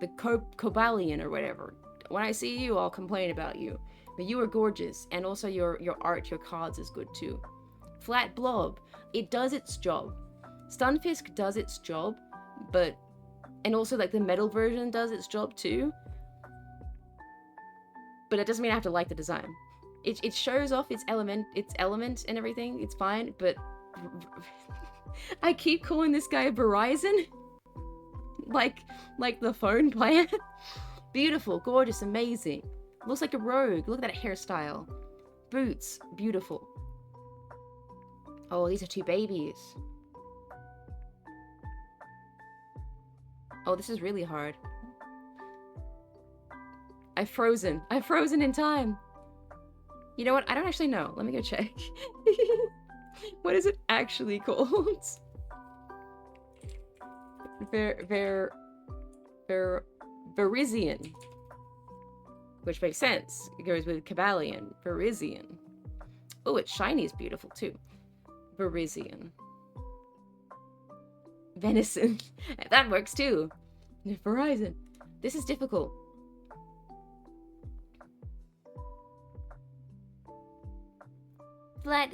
The Cobalion or whatever. When I see you, I'll complain about you. But you are gorgeous, and also your art, your cards is good too. Flat Blob. It does its job. Stunfisk does its job, but... And also, like, the metal version does its job too. But it doesn't mean I have to like the design. It shows off its element and everything. It's fine, but... I keep calling this guy Verizon. Like the phone plan. Beautiful, gorgeous, amazing. Looks like a rogue. Look at that hairstyle. Boots. Beautiful. Oh, these are two babies. Oh, this is really hard. I've frozen. I've frozen in time. You know what? I don't actually know. Let me go check. What is it actually called? Virizion. Which makes sense. It goes with Cobalion. Virizion. Oh, its shiny is beautiful too. Virizion. Venison. That works too. Verizon. This is difficult.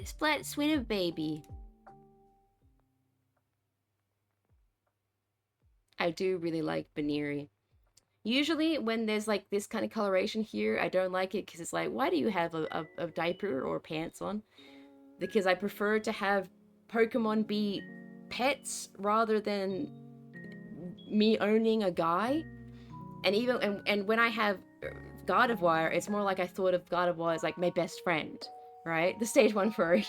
Splat Swinner baby. I do really like Baneri. Usually when there's like this kind of coloration here, I don't like it because it's like, why do you have a diaper or pants on? Because I prefer to have Pokemon be pets rather than me owning a guy. And even and when I have Gardevoir, it's more like I thought of Gardevoir as like my best friend, right? The stage 1 furry.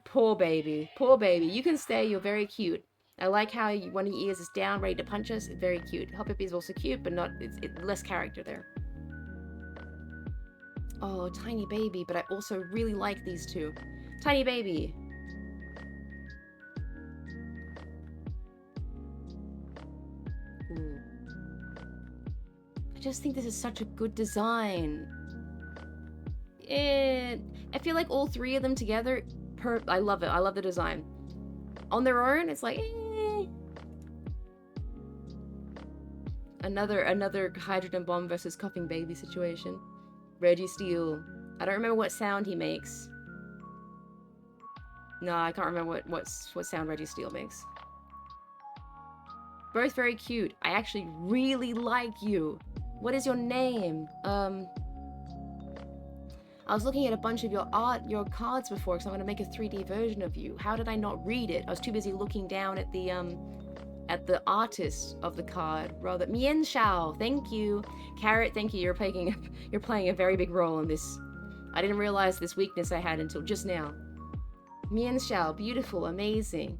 Poor baby. Poor baby. You can stay, you're very cute. I like how one of your ears is down, ready to punch us. It's very cute. Hoppip is also cute, but not it's less character there. Oh, Tiny Baby, but I also really like these two. Tiny Baby. Ooh. I just think this is such a good design. I feel like all three of them together, I love it. I love the design. On their own, it's like, eh. Another hydrogen bomb versus coughing baby situation. Registeel. I don't remember what sound he makes. No, I can't remember what sound Registeel makes. Both very cute. I actually really like you. What is your name? I was looking at a bunch of your cards before because I'm going to make a 3D version of you. How did I not read it? I was too busy looking down at the artist of the card. Rather, Mian Shao, thank you. Carrot, thank you. You're playing a very big role in this. I didn't realize this weakness I had until just now. Mian Shao, beautiful, amazing.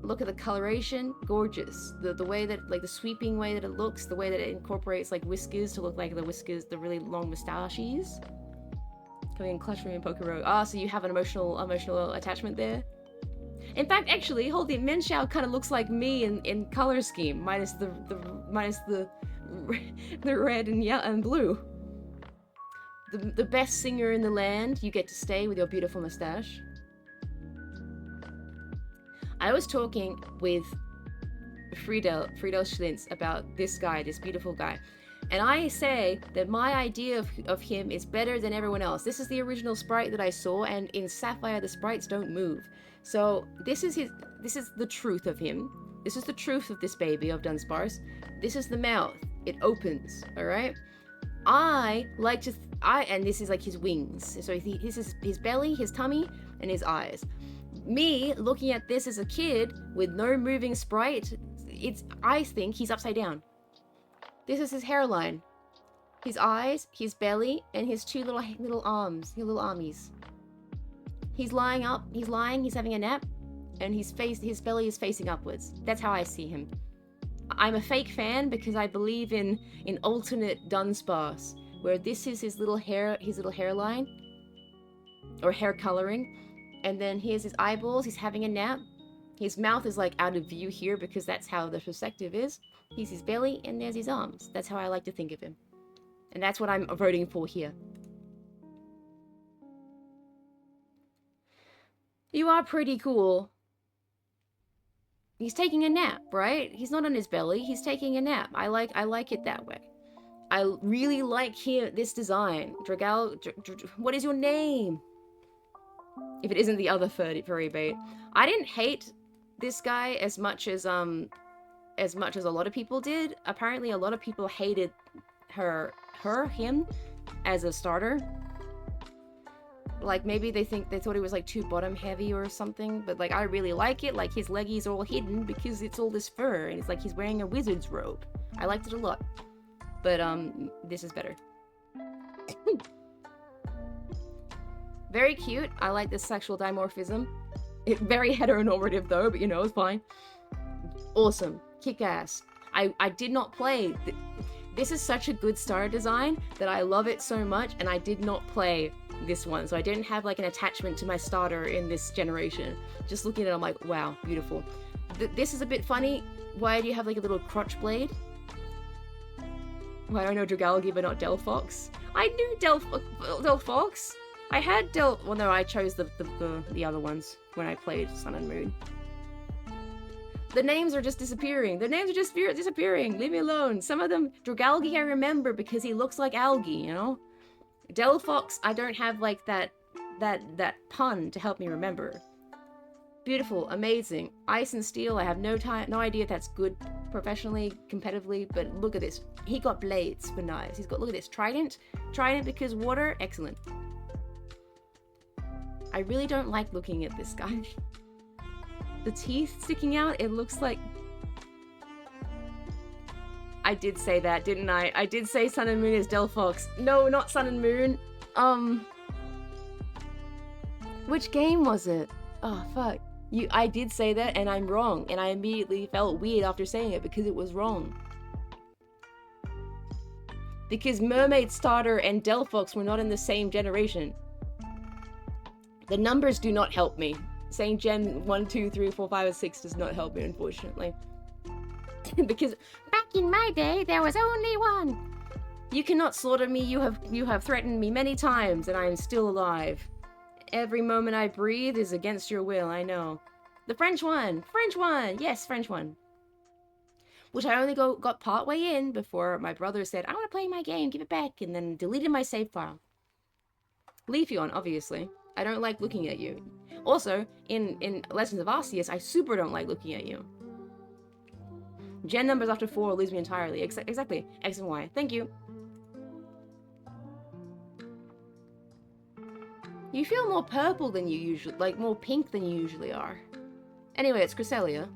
Look at the coloration, gorgeous. The way that, like the sweeping way that it looks, the way that it incorporates like whiskers to look like the whiskers, the really long moustaches. Coming in Clutch Room and Pokero. Ah, so you have an emotional attachment there. In fact, actually, hold it. Mian Shao kind of looks like me in color scheme, minus the red and yellow and blue. The best singer in the land. You get to stay with your beautiful mustache. I was talking with Friedel Schlintz about this guy, this beautiful guy. And I say that my idea of him is better than everyone else. This is the original sprite that I saw, and in Sapphire the sprites don't move. So this is the truth of him. This is the truth of this baby of Dunsparce. This is the mouth. It opens, all right? And this is like his wings. So this is his belly, his tummy, and his eyes. Me looking at this as a kid with no moving sprite, I think he's upside down. This is his hairline, his eyes, his belly, and his two little arms, his little armies. He's lying up, he's having a nap, and his belly is facing upwards. That's how I see him. I'm a fake fan because I believe in alternate Dunsparce, where this is his little hairline, or hair coloring, and then here's his eyeballs, he's having a nap. His mouth is like out of view here because that's how the perspective is. He's his belly, and there's his arms. That's how I like to think of him. And that's what I'm voting for here. You are pretty cool. He's taking a nap, right? He's not on his belly, he's taking a nap. I like it that way. I really like this design. Dragal, what is your name? If it isn't the other furry bait. I didn't hate this guy as much as a lot of people did. Apparently a lot of people hated him as a starter. Like maybe they thought he was like too bottom heavy or something, but like I really like it. Like his leggies are all hidden because it's all this fur and it's like he's wearing a wizard's robe. I liked it a lot. But this is better. Very cute. I like this sexual dimorphism. Very heteronormative though, but you know, it's fine. Awesome. Kick ass. I did not play. This is such a good starter design that I love it so much, and I did not play this one. So I didn't have like an attachment to my starter in this generation. Just looking at it, I'm like, wow, beautiful. This is a bit funny. Why do you have like a little crotch blade? Why do I know Dragalgi but not Delphox? I knew Delphox. I had well no, I chose the other ones when I played Sun and Moon. The names are just disappearing. The names are just disappearing. Leave me alone. Some of them, Dragalgi I remember because he looks like algae, you know? Delphox, I don't have like that pun to help me remember. Beautiful, amazing. Ice and Steel, I have no idea if that's good professionally, competitively, but look at this. He got blades for knives. He's got, look at this, Trident because water, excellent. I really don't like looking at this guy. The teeth sticking out, it looks like... I did say that, didn't I? I did say Sun and Moon is Delphox. No, not Sun and Moon. Which game was it? Oh, fuck. I did say that, and I'm wrong. And I immediately felt weird after saying it because it was wrong. Because Mermaid Starter and Delphox were not in the same generation. The numbers do not help me. Saying Gen 1, 2, 3, 4, 5, and 6 does not help me, unfortunately. Because back in my day, there was only one. You cannot slaughter me. You have threatened me many times, and I am still alive. Every moment I breathe is against your will, I know. The French one! French one! Yes, French one. Which I only got part way in before my brother said, I want to play my game, give it back, and then deleted my save file. Leafeon, obviously. I don't like looking at you. Also, in Legends of Arceus, I super don't like looking at you. Gen numbers after 4 lose me entirely. Exactly. X and Y. Thank you. You feel more purple than you usually, like more pink than you usually are. Anyway, it's Cresselia.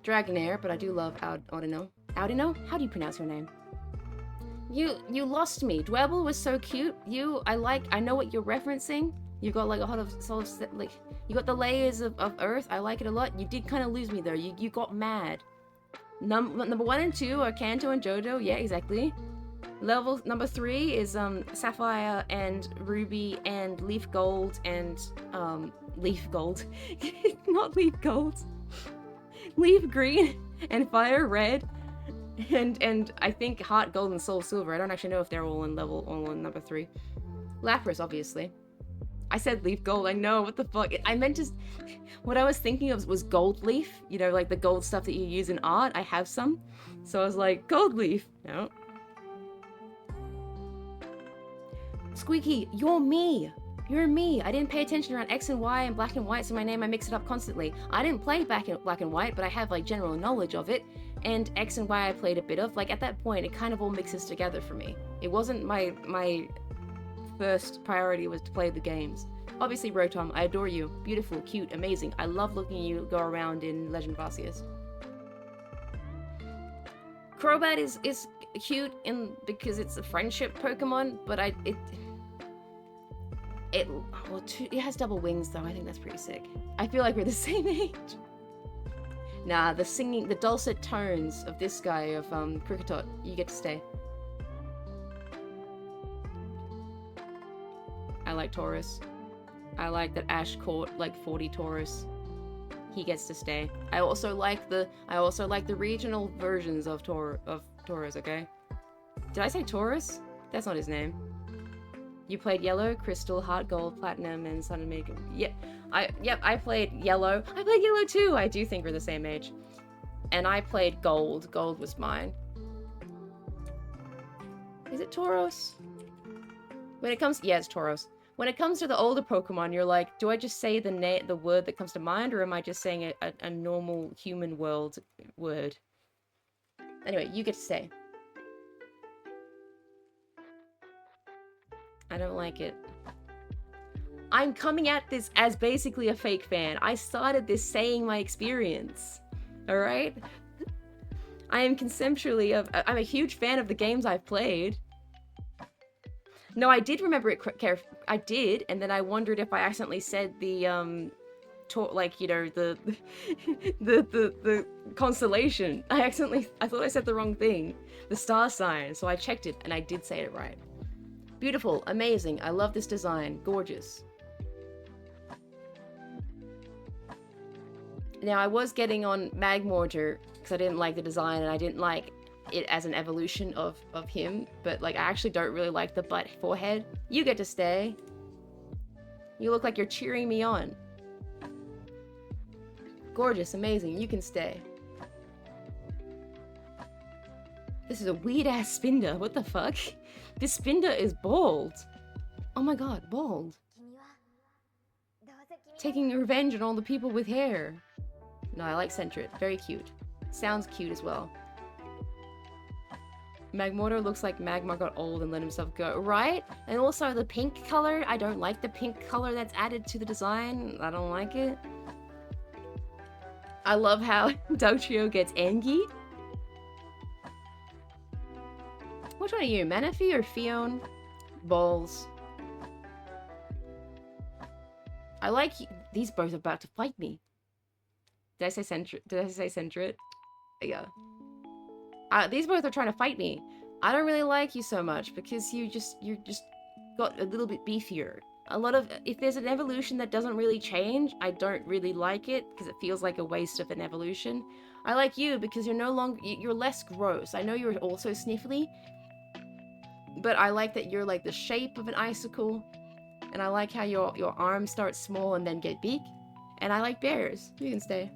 Dragonair, but I do love Audino. Audino? How do you pronounce your name? You lost me. Dwebble was so cute. I know what you're referencing. You got like a lot of sort of like you got the layers of Earth. I like it a lot. You did kind of lose me though. You got mad. Number 1 and 2 are Kanto and Johto. Yeah, exactly. Level number 3 is Sapphire and Ruby and Leaf Gold and Leaf Gold. Not Leaf Gold. Leaf Green and Fire Red. And I think Heart Gold and Soul Silver. I don't actually know if they're all in number 3. Lapras, obviously. I said Leaf Gold. I know, what the fuck? I meant to... What I was thinking of was Gold Leaf. You know, like the gold stuff that you use in art. I have some. So I was like, Gold Leaf. No. Squeaky, you're me. You're me. I didn't pay attention around X and Y and Black and White, so my name, I mix it up constantly. I didn't play Black and White, but I have like general knowledge of it. And X and Y I played a bit of. Like at that point, it kind of all mixes together for me. It wasn't my first priority was to play the games. Obviously, Rotom, I adore you. Beautiful, cute, amazing. I love looking at you go around in Legend of Arceus. Crobat is cute because it's a friendship Pokemon, but it has double wings though. I think that's pretty sick. I feel like we're the same age. Nah, the dulcet tones of this guy of Kricketot, you get to stay. I like Taurus. I like that Ash caught like 40 Taurus. He gets to stay. I also like the regional versions of Taurus, okay? Did I say Taurus? That's not his name. You played Yellow, Crystal, Heart Gold, Platinum, and Sun and Moon. Yep, I played Yellow. I played Yellow too. I do think we're the same age. And I played Gold. Gold was mine. Is it Tauros? When it comes, yeah, it's Tauros. When it comes to the older Pokemon, you're like, do I just say the word that comes to mind, or am I just saying a normal human world word? Anyway, you get to stay. I don't like it. I'm coming at this as basically a fake fan. I started this saying my experience. Alright? I am conceptually I'm a huge fan of the games I've played. No, I did remember it I did, and then I wondered if I accidentally said the like, you know, the constellation. I thought I said the wrong thing. The star sign. So I checked it and I did say it right. Beautiful, amazing. I love this design. Gorgeous. Now, I was getting on Magmortar because I didn't like the design and I didn't like it as an evolution of him, but like I actually don't really like the butt forehead. You get to stay. You look like you're cheering me on. Gorgeous, amazing. You can stay. This is a weird-ass Spinda. What the fuck? This Spinda is bald. Oh my god, bald. Taking revenge on all the people with hair. No, I like Sentret. Very cute. Sounds cute as well. Magmortar looks like Magmar got old and let himself go. Right? And also the pink color. I don't like the pink color that's added to the design. I don't like it. I love how Dugtrio gets Angie. Which one are you? Manaphy or Fion? Balls. I like these both are about to fight me. Did I say Sentret? Yeah. These both are trying to fight me. I don't really like you so much because you're just got a little bit beefier. A lot of, if there's an evolution that doesn't really change, I don't really like it because it feels like a waste of an evolution. I like you because you're no longer, you're less gross. I know you're also sniffly, but I like that you're like the shape of an icicle, and I like how your arms start small and then get big. And I like bears. You can stay.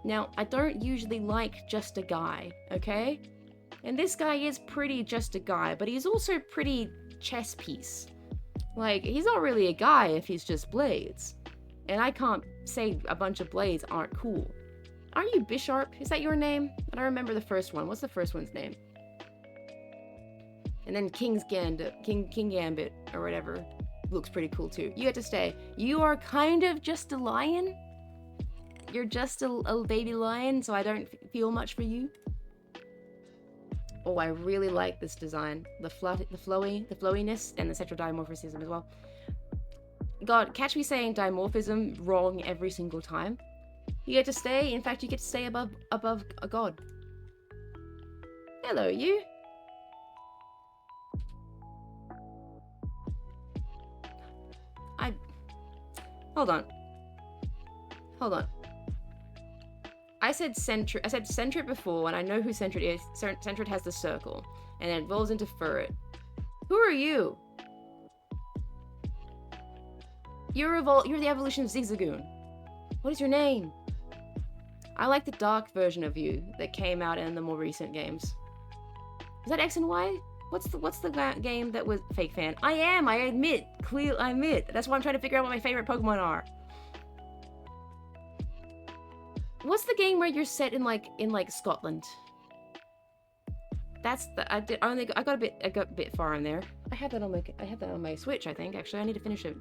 Now, I don't usually like just a guy, okay? And this guy is pretty just a guy, but he's also pretty chess piece. Like, he's not really a guy if he's just blades. And I can't say a bunch of blades aren't cool. Aren't you Bisharp? Is that your name? I don't remember the first one. What's the first one's name? And then King Gambit, or whatever, looks pretty cool too. You get to stay. You are kind of just a lion. You're just a baby lion, so I don't feel much for you. Oh, I really like this design. The flowiness, and the sexual dimorphism as well. God, catch me saying dimorphism wrong every single time. You get to stay. In fact, you get to stay above a god. Hello, you. Hold on. I said Sentret before, and I know who Sentret is. Sentret has the circle, and then it rolls into Furret. Who are you? You're the evolution of Zigzagoon. What is your name? I like the dark version of you that came out in the more recent games. Is that X and Y? What's the game that was fake fan? I admit. That's why I'm trying to figure out what my favorite Pokemon are. What's the game where you're set in like Scotland? That's the I got a bit far in there. I have that on my Switch, I think. Actually, I need to finish it.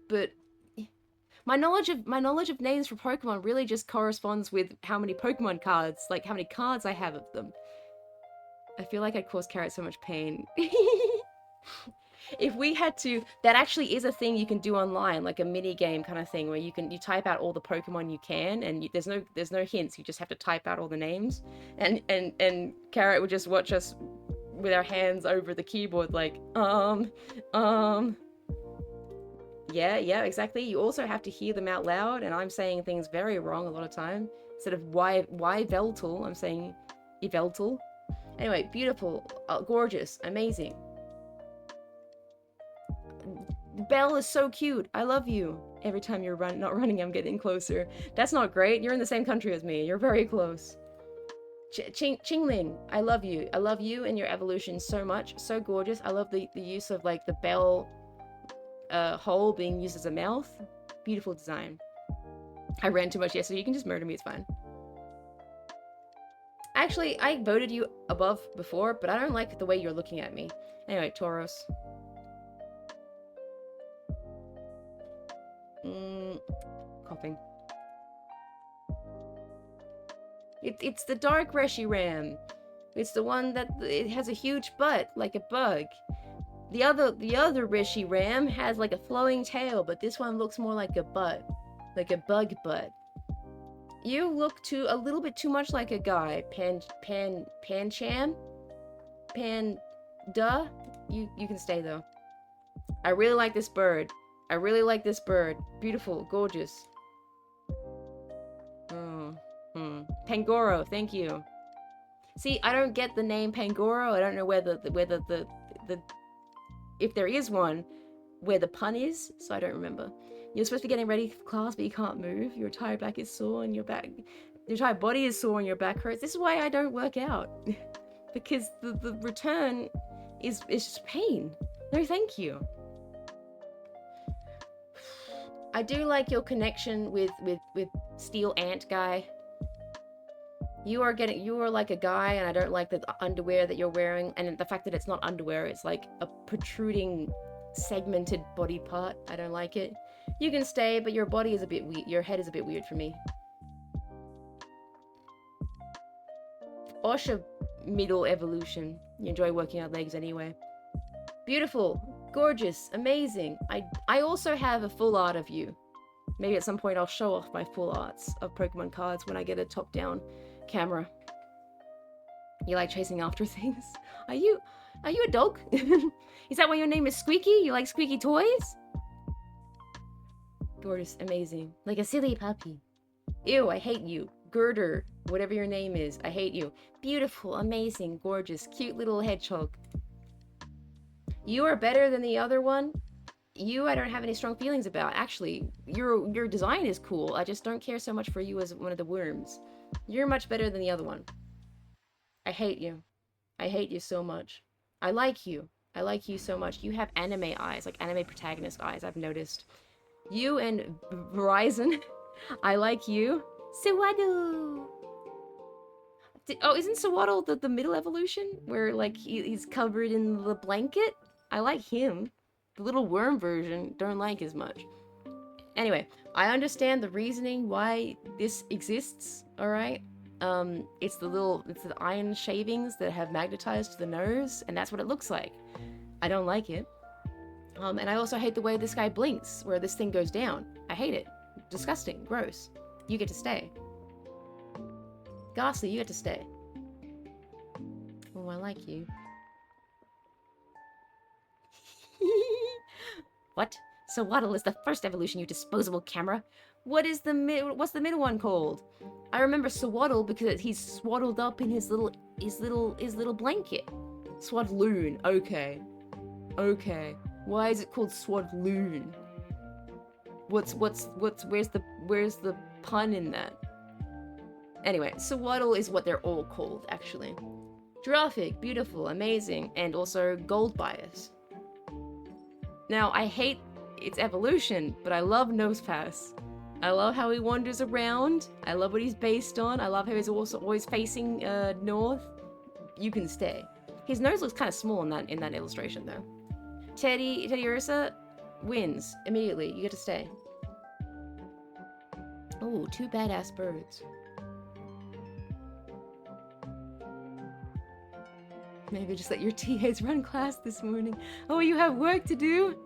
But my knowledge of names for Pokemon really just corresponds with how many Pokemon cards, like how many cards I have of them. I feel like I'd cause Carrot so much pain. If we had to, that actually is a thing you can do online, like a mini game kind of thing, where you type out all the Pokemon you can, and there's no hints. You just have to type out all the names, and Carrot would just watch us with our hands over the keyboard, like yeah, exactly. You also have to hear them out loud, and I'm saying things very wrong a lot of time. Instead of why Veltal, I'm saying Yveltal. Anyway, beautiful, gorgeous, amazing. Belle is so cute. I love you. Every time you're not running, I'm getting closer. That's not great. You're in the same country as me. You're very close. Qingling, I love you. I love you and your evolution so much. So gorgeous. I love the use of like the bell hole being used as a mouth. Beautiful design. I ran too much yesterday. You can just murder me. It's fine. Actually, I voted you above before, but I don't like the way you're looking at me. Anyway, Tauros. Coughing. It's the dark Reshiram. It's the one that it has a huge butt, like a bug. The other Reshiram has like a flowing tail, but this one looks more like a butt, like a bug butt. You look a little bit too much like a guy. Pancham? Panda? You can stay though. I really like this bird. Beautiful, gorgeous. Pangoro, thank you. See, I don't get the name Pangoro. I don't know whether the if there is one, where the pun is, so I don't remember. You're supposed to be getting ready for class, but you can't move. Your entire back is sore and your entire body is sore and your back hurts. This is why I don't work out. Because the return is just pain. No, thank you. I do like your connection with Steel Ant guy. You are like a guy, and I don't like the underwear that you're wearing, and the fact that it's not underwear, it's like a protruding, segmented body part. I don't like it. You can stay, but your body is a bit weird. Your head is a bit weird for me. Osha middle evolution. You enjoy working out legs anyway. Beautiful. Gorgeous, amazing. I also have a full art of you. Maybe at some point I'll show off my full arts of Pokemon cards when I get a top-down camera. You like chasing after things? Are you a dog? Is that why your name is Squeaky? You like squeaky toys? Gorgeous, amazing. Like a silly puppy. Ew, I hate you. Girder, whatever your name is, I hate you. Beautiful, amazing, gorgeous, cute little hedgehog. You are better than the other one. You, I don't have any strong feelings about. Actually, your design is cool. I just don't care so much for you as one of the worms. You're much better than the other one. I hate you. I hate you so much. I like you. I like you so much. You have anime eyes, like anime protagonist eyes, I've noticed. You and Verizon, I like you. Sewaddle! Oh, isn't Sewaddle the middle evolution? Where, like, he's covered in the blanket? I like him. The little worm version, don't like as much. Anyway, I understand the reasoning why this exists, alright? It's the iron shavings that have magnetized to the nose, and that's what it looks like. I don't like it. And I also hate the way this guy blinks, where this thing goes down. I hate it. Disgusting. Gross. You get to stay. Ghastly, you get to stay. Oh, I like you. What? Sewaddle is the first evolution, you disposable camera. What's the middle one called? I remember Sewaddle because he's swaddled up in his little blanket. Swadloon. Okay. Okay. Why is it called Swadloon? Where's the pun in that? Anyway, Sewaddle is what they're all called, actually. Giraffic, beautiful, amazing, and also gold bias. Now, I hate its evolution, but I love Nosepass. I love how he wanders around. I love what he's based on. I love how he's also always facing north. You can stay. His nose looks kind of small in that illustration, though. Teddy Ursa wins immediately. You get to stay. Oh, two badass birds. Maybe just let your TAs run class this morning. Oh, you have work to do?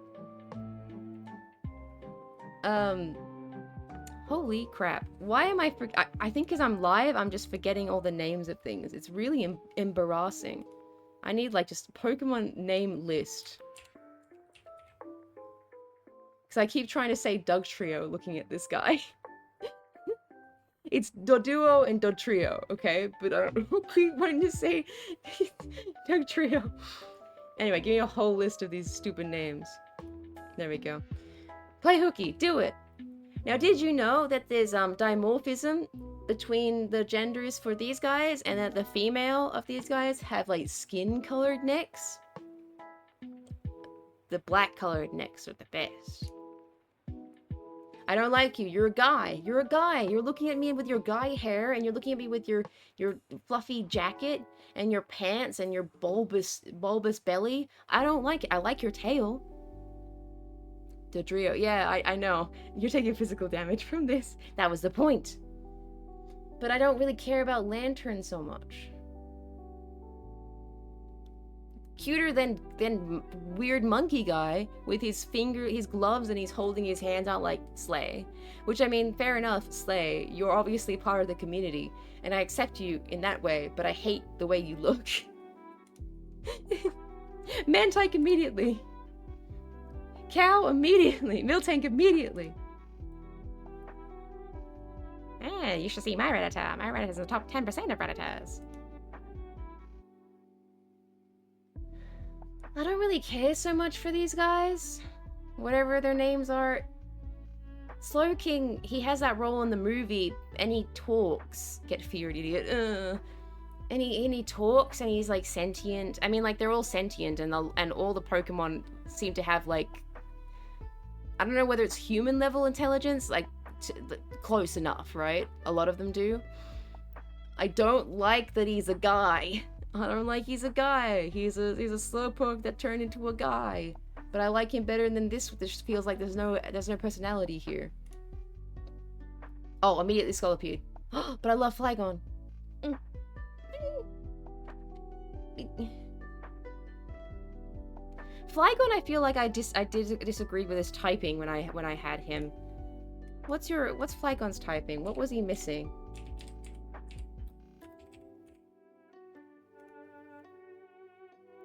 Holy crap. Why am I I think because I'm live, I'm just forgetting all the names of things. It's really embarrassing. I need, like, just a Pokemon name list. Because I keep trying to say Dugtrio looking at this guy. It's Doduo and Dodrio, okay? But I keep wanting to say Dugtrio. Anyway, give me a whole list of these stupid names. There we go. Play hooky, do it! Now, did you know that there's dimorphism between the genders for these guys, and that the female of these guys have, like, skin-colored necks? The black-colored necks are the best. I don't like you. You're a guy. You're a guy. You're looking at me with your guy hair, and you're looking at me with your fluffy jacket and your pants and your bulbous belly. I don't like it. I like your tail. Dodrio. Yeah, I know. You're taking physical damage from this. That was the point. But I don't really care about Lantern so much. Cuter than weird monkey guy with his gloves, and he's holding his hands out like Slay. Which, I mean, fair enough, Slay. You're obviously part of the community, and I accept you in that way, but I hate the way you look. Mantike immediately. Cow immediately. Miltank immediately. Ah, you should see my Rattata. My Rattata is in the top 10% of Rattatas. I don't really care so much for these guys. Whatever their names are. Slowking, he has that role in the movie, and he talks. Get feared, idiot. And he talks, and he's, like, sentient. I mean, like, they're all sentient, and all the Pokemon seem to have, like, I don't know whether it's human level intelligence, like, close enough, right? A lot of them do. I don't like that he's a guy. I don't like he's a guy. He's a slowpoke that turned into a guy. But I like him better than this. This feels like there's no personality here. Oh, immediately Scolipede. But I love Flygon. Flygon, I feel like I did disagree with his typing when I had him. What's Flygon's typing? What was he missing?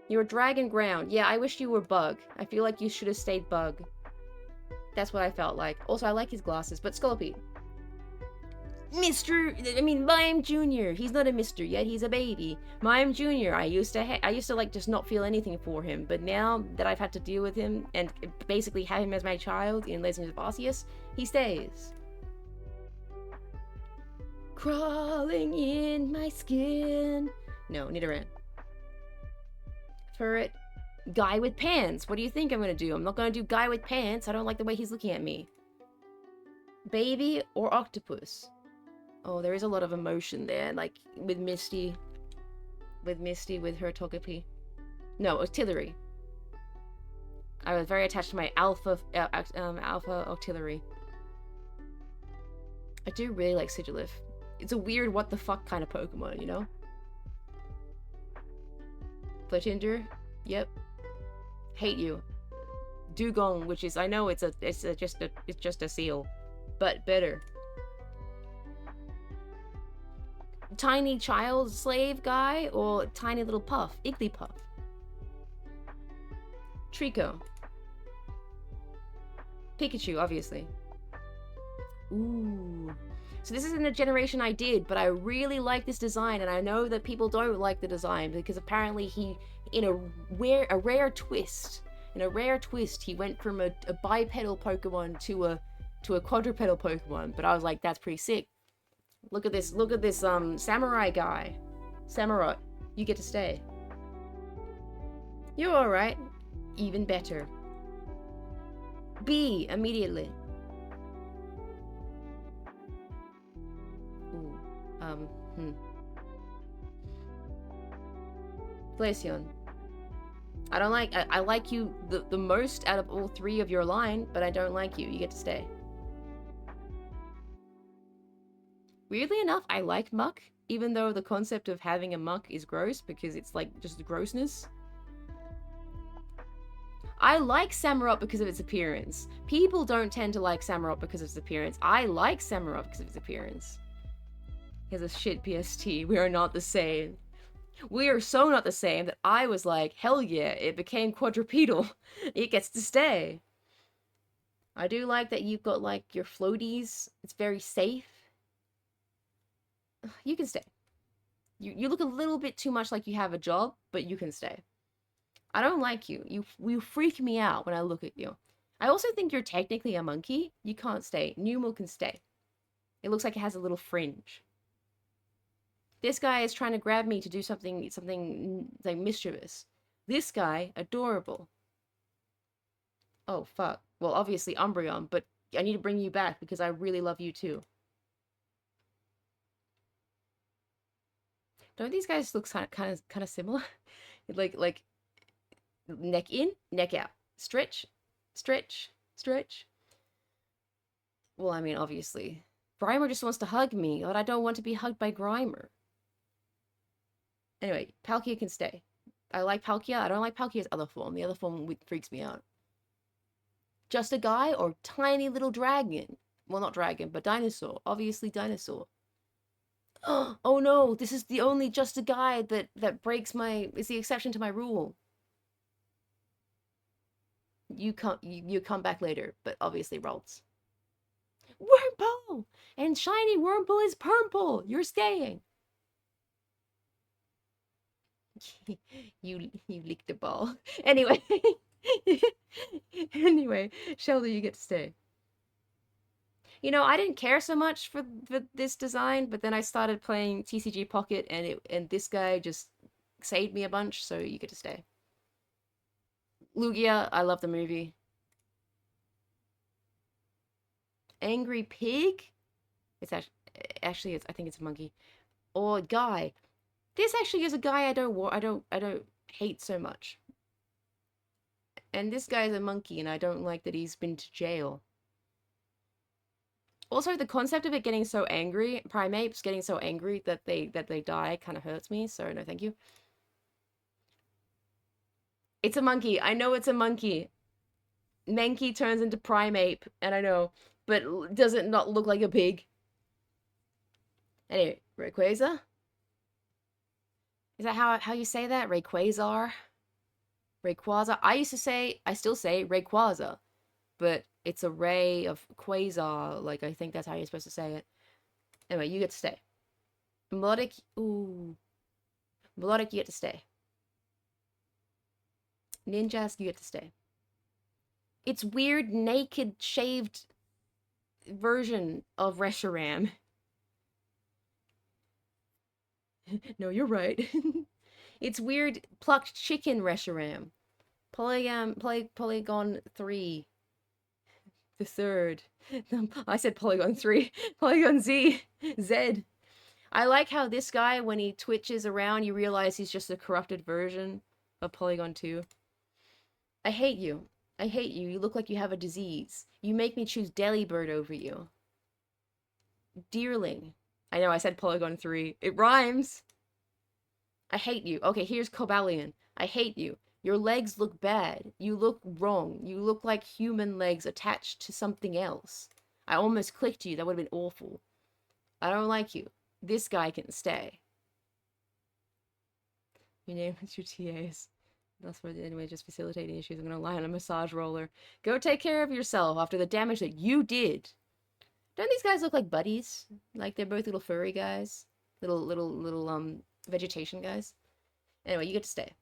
You're Dragon Ground. Yeah, I wish you were Bug. I feel like you should have stayed Bug. That's what I felt like. Also, I like his glasses, but Scolipede. Mime Jr. He's not a Mister yet. He's a baby. Mime Jr. I used to like just not feel anything for him, but now that I've had to deal with him and basically have him as my child in Legends of Arceus, he stays. Crawling in my skin. No, Nidoran. Turret. Guy with pants. What do you think I'm gonna do? I'm not gonna do guy with pants. I don't like the way he's looking at me. Baby or octopus? Oh, there is a lot of emotion there, like with Misty. With her Togepi. No, Artillery. I was very attached to my Alpha Artillery. I do really like Sigilif. It's a weird what the fuck kind of Pokemon, you know? Fletinder? Yep. Hate you. Dugong, which is, I know it's just a seal, but better. Tiny child slave guy or tiny little puff? Igglypuff. Trico. Pikachu, obviously. Ooh. So this isn't a generation I did, but I really like this design, and I know that people don't like the design because apparently he, in a rare twist, he went from a bipedal Pokemon to a quadrupedal Pokemon. But I was like, that's pretty sick. Look at this samurai guy. Samurott, you get to stay. You're alright. Even better. B, immediately. Ooh, Glaceon. I like you the most out of all three of your line, but I don't like you. You get to stay. Weirdly enough, I like Muck, even though the concept of having a Muck is gross because it's like just grossness. I like Samurott because of its appearance. People don't tend to like Samurott because of its appearance. I like Samurott because of its appearance. Here's a shit PST. We are not the same. We are so not the same that I was like, hell yeah, it became quadrupedal. It gets to stay. I do like that you've got like your floaties. It's very safe. You can stay. You look a little bit too much like you have a job, but you can stay. I don't like you. You freak me out when I look at you. I also think you're technically a monkey. You can't stay. Numel can stay. It looks like it has a little fringe. This guy is trying to grab me to do something like mischievous. This guy, adorable. Oh, fuck. Well, obviously Umbreon, but I need to bring you back because I really love you too. Don't these guys look kind of similar? like neck in, neck out. Stretch, stretch, stretch. Well, I mean, obviously. Grimer just wants to hug me, but I don't want to be hugged by Grimer. Anyway, Palkia can stay. I like Palkia. I don't like Palkia's other form. The other form freaks me out. Just a guy or tiny little dragon? Well, not dragon, but dinosaur. Obviously dinosaur. Oh no, this is the only just a guy that breaks is the exception to my rule. You come back later, but obviously Ralts. Wurmple! And shiny Wurmple is purple! You're staying! you licked the ball. Anyway. Anyway, Shelder, you get to stay. You know, I didn't care so much for this design, but then I started playing TCG Pocket, and this guy just saved me a bunch, so you get to stay. Lugia, I love the movie. Angry Pig? It's actually I think it's a monkey. Or Guy. This actually is a guy I don't hate so much. And this guy is a monkey, and I don't like that he's been to jail. Also, the concept of it getting so angry, primates getting so angry that they die, kind of hurts me. So no, thank you. It's a monkey. I know it's a monkey. Mankey turns into Primeape, and I know, but does it not look like a pig? Anyway, Rayquaza? Is that how you say that? Rayquaza? Rayquaza? I still say Rayquaza, but it's a ray of quasar, like I think that's how you're supposed to say it. Anyway, you get to stay. Melodic, ooh. Melodic, you get to stay. Ninjask, you get to stay. It's weird, naked, shaved version of Reshiram. No, you're right. It's weird, plucked chicken Reshiram. Polygon 3. The third. I said Polygon 3. Polygon Z. Z. I like how this guy, when he twitches around, you realize he's just a corrupted version of Polygon 2. I hate you. I hate you. You look like you have a disease. You make me choose Delibird over you. Deerling. I know, I said Polygon 3. It rhymes. I hate you. Okay, here's Cobalion. I hate you. Your legs look bad. You look wrong. You look like human legs attached to something else. I almost clicked you. That would have been awful. I don't like you. This guy can stay. Your name is your TAs. That's what, anyway, just facilitating issues. I'm gonna lie on a massage roller. Go take care of yourself after the damage that you did. Don't these guys look like buddies? Like they're both little furry guys? Little vegetation guys? Anyway, you get to stay.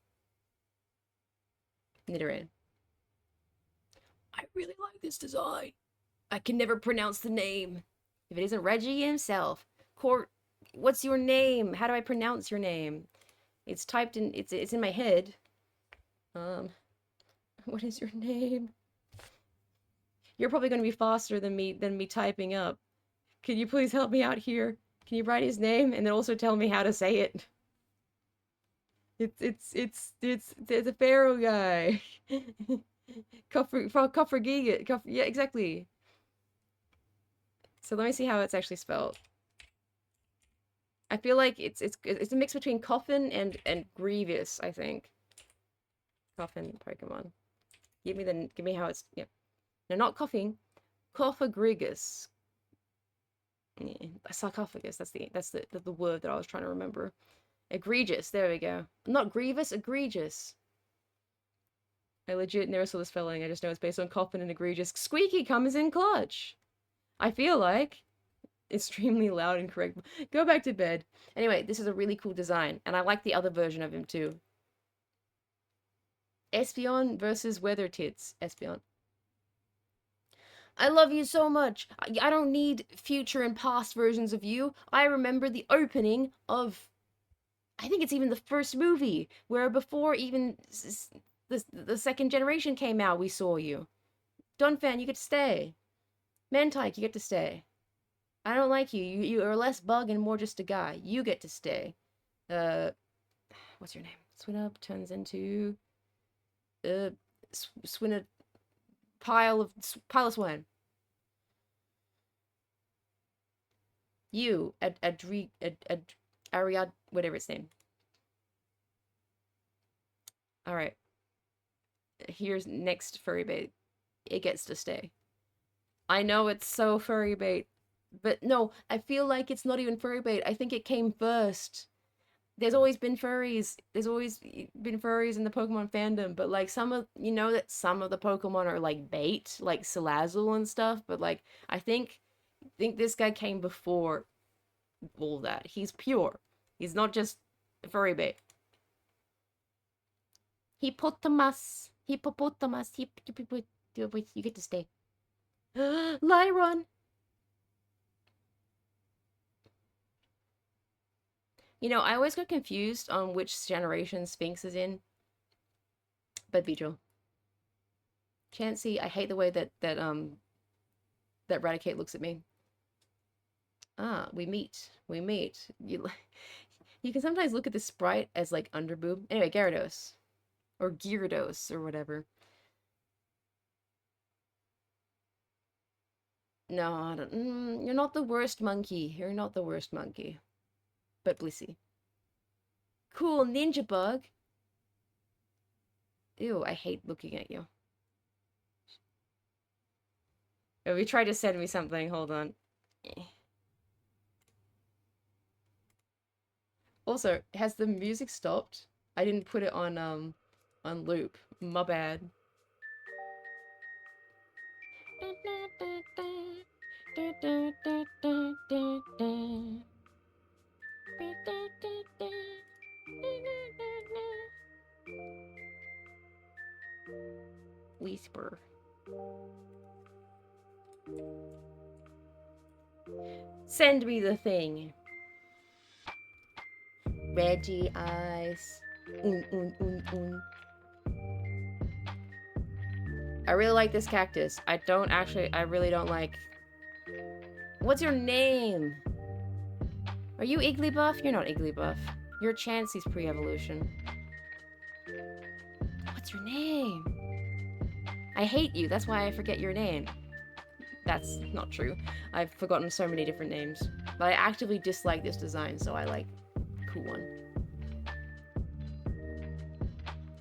Nidoran. I really like this design. I can never pronounce the name. If it isn't Reggie himself. What's your name? How do I pronounce your name? It's typed in, it's in my head. What is your name? You're probably going to be faster than me typing up. Can you please help me out here? Can you write his name and then also tell me how to say it? It's a pharaoh guy. Kufragiga. Yeah, exactly. So let me see how it's actually spelled. I feel like it's a mix between Coffin and Grievous, I think. Coffin Pokemon. Give me how it's, yep. No, not coughing. Cophagrigus. Yeah, sarcophagus. That's the word that I was trying to remember. Egregious. There we go. Not grievous. Egregious. I legit never saw the spelling. I just know it's based on Coffin and Egregious. Squeaky comes in clutch. I feel like extremely loud and correct. Go back to bed. Anyway, this is a really cool design, and I like the other version of him too. Espeon versus Weather Tits. Espeon. I love you so much. I don't need future and past versions of you. I remember the opening of, I think it's even the first movie, where before even the second generation came out, we saw you. Dunfan, you get to stay. Mantike, you get to stay. I don't like you. You are less bug and more just a guy. You get to stay. What's your name? Swinub turns into Swinub pile of swine. You Ariad, whatever its name. All right. Here's next furry bait. It gets to stay. I know it's so furry bait, but no, I feel like it's not even furry bait. I think it came first. There's always been furries. There's always been furries in the Pokemon fandom, but like you know that some of the Pokemon are like bait, like Salazzle and stuff, but like I think this guy came before all that. He's pure. He's not just furry bait. Hippopotamus. You get to stay. Lyron. You know, I always got confused on which generation Sphinx is in. But Beedrill. Chansey, I hate the way that Raticate looks at me. Ah, we meet. You can sometimes look at the sprite as like underboob. Anyway, Gyarados. Or Gyarados, or whatever. No, you're not the worst monkey. You're not the worst monkey. But Blissey. Cool, Ninja Bug. Ew, I hate looking at you. Oh, he tried to send me something. Hold on. Also, has the music stopped? I didn't put it on loop. My bad. Whisper. Send me the thing. Reggie eyes. I really like this cactus. I really don't like... What's your name? Are you Igglybuff? You're not Igglybuff. You're Chansey's pre-evolution. What's your name? I hate you. That's why I forget your name. That's not true. I've forgotten so many different names. But I actively dislike this design, so I like cool one.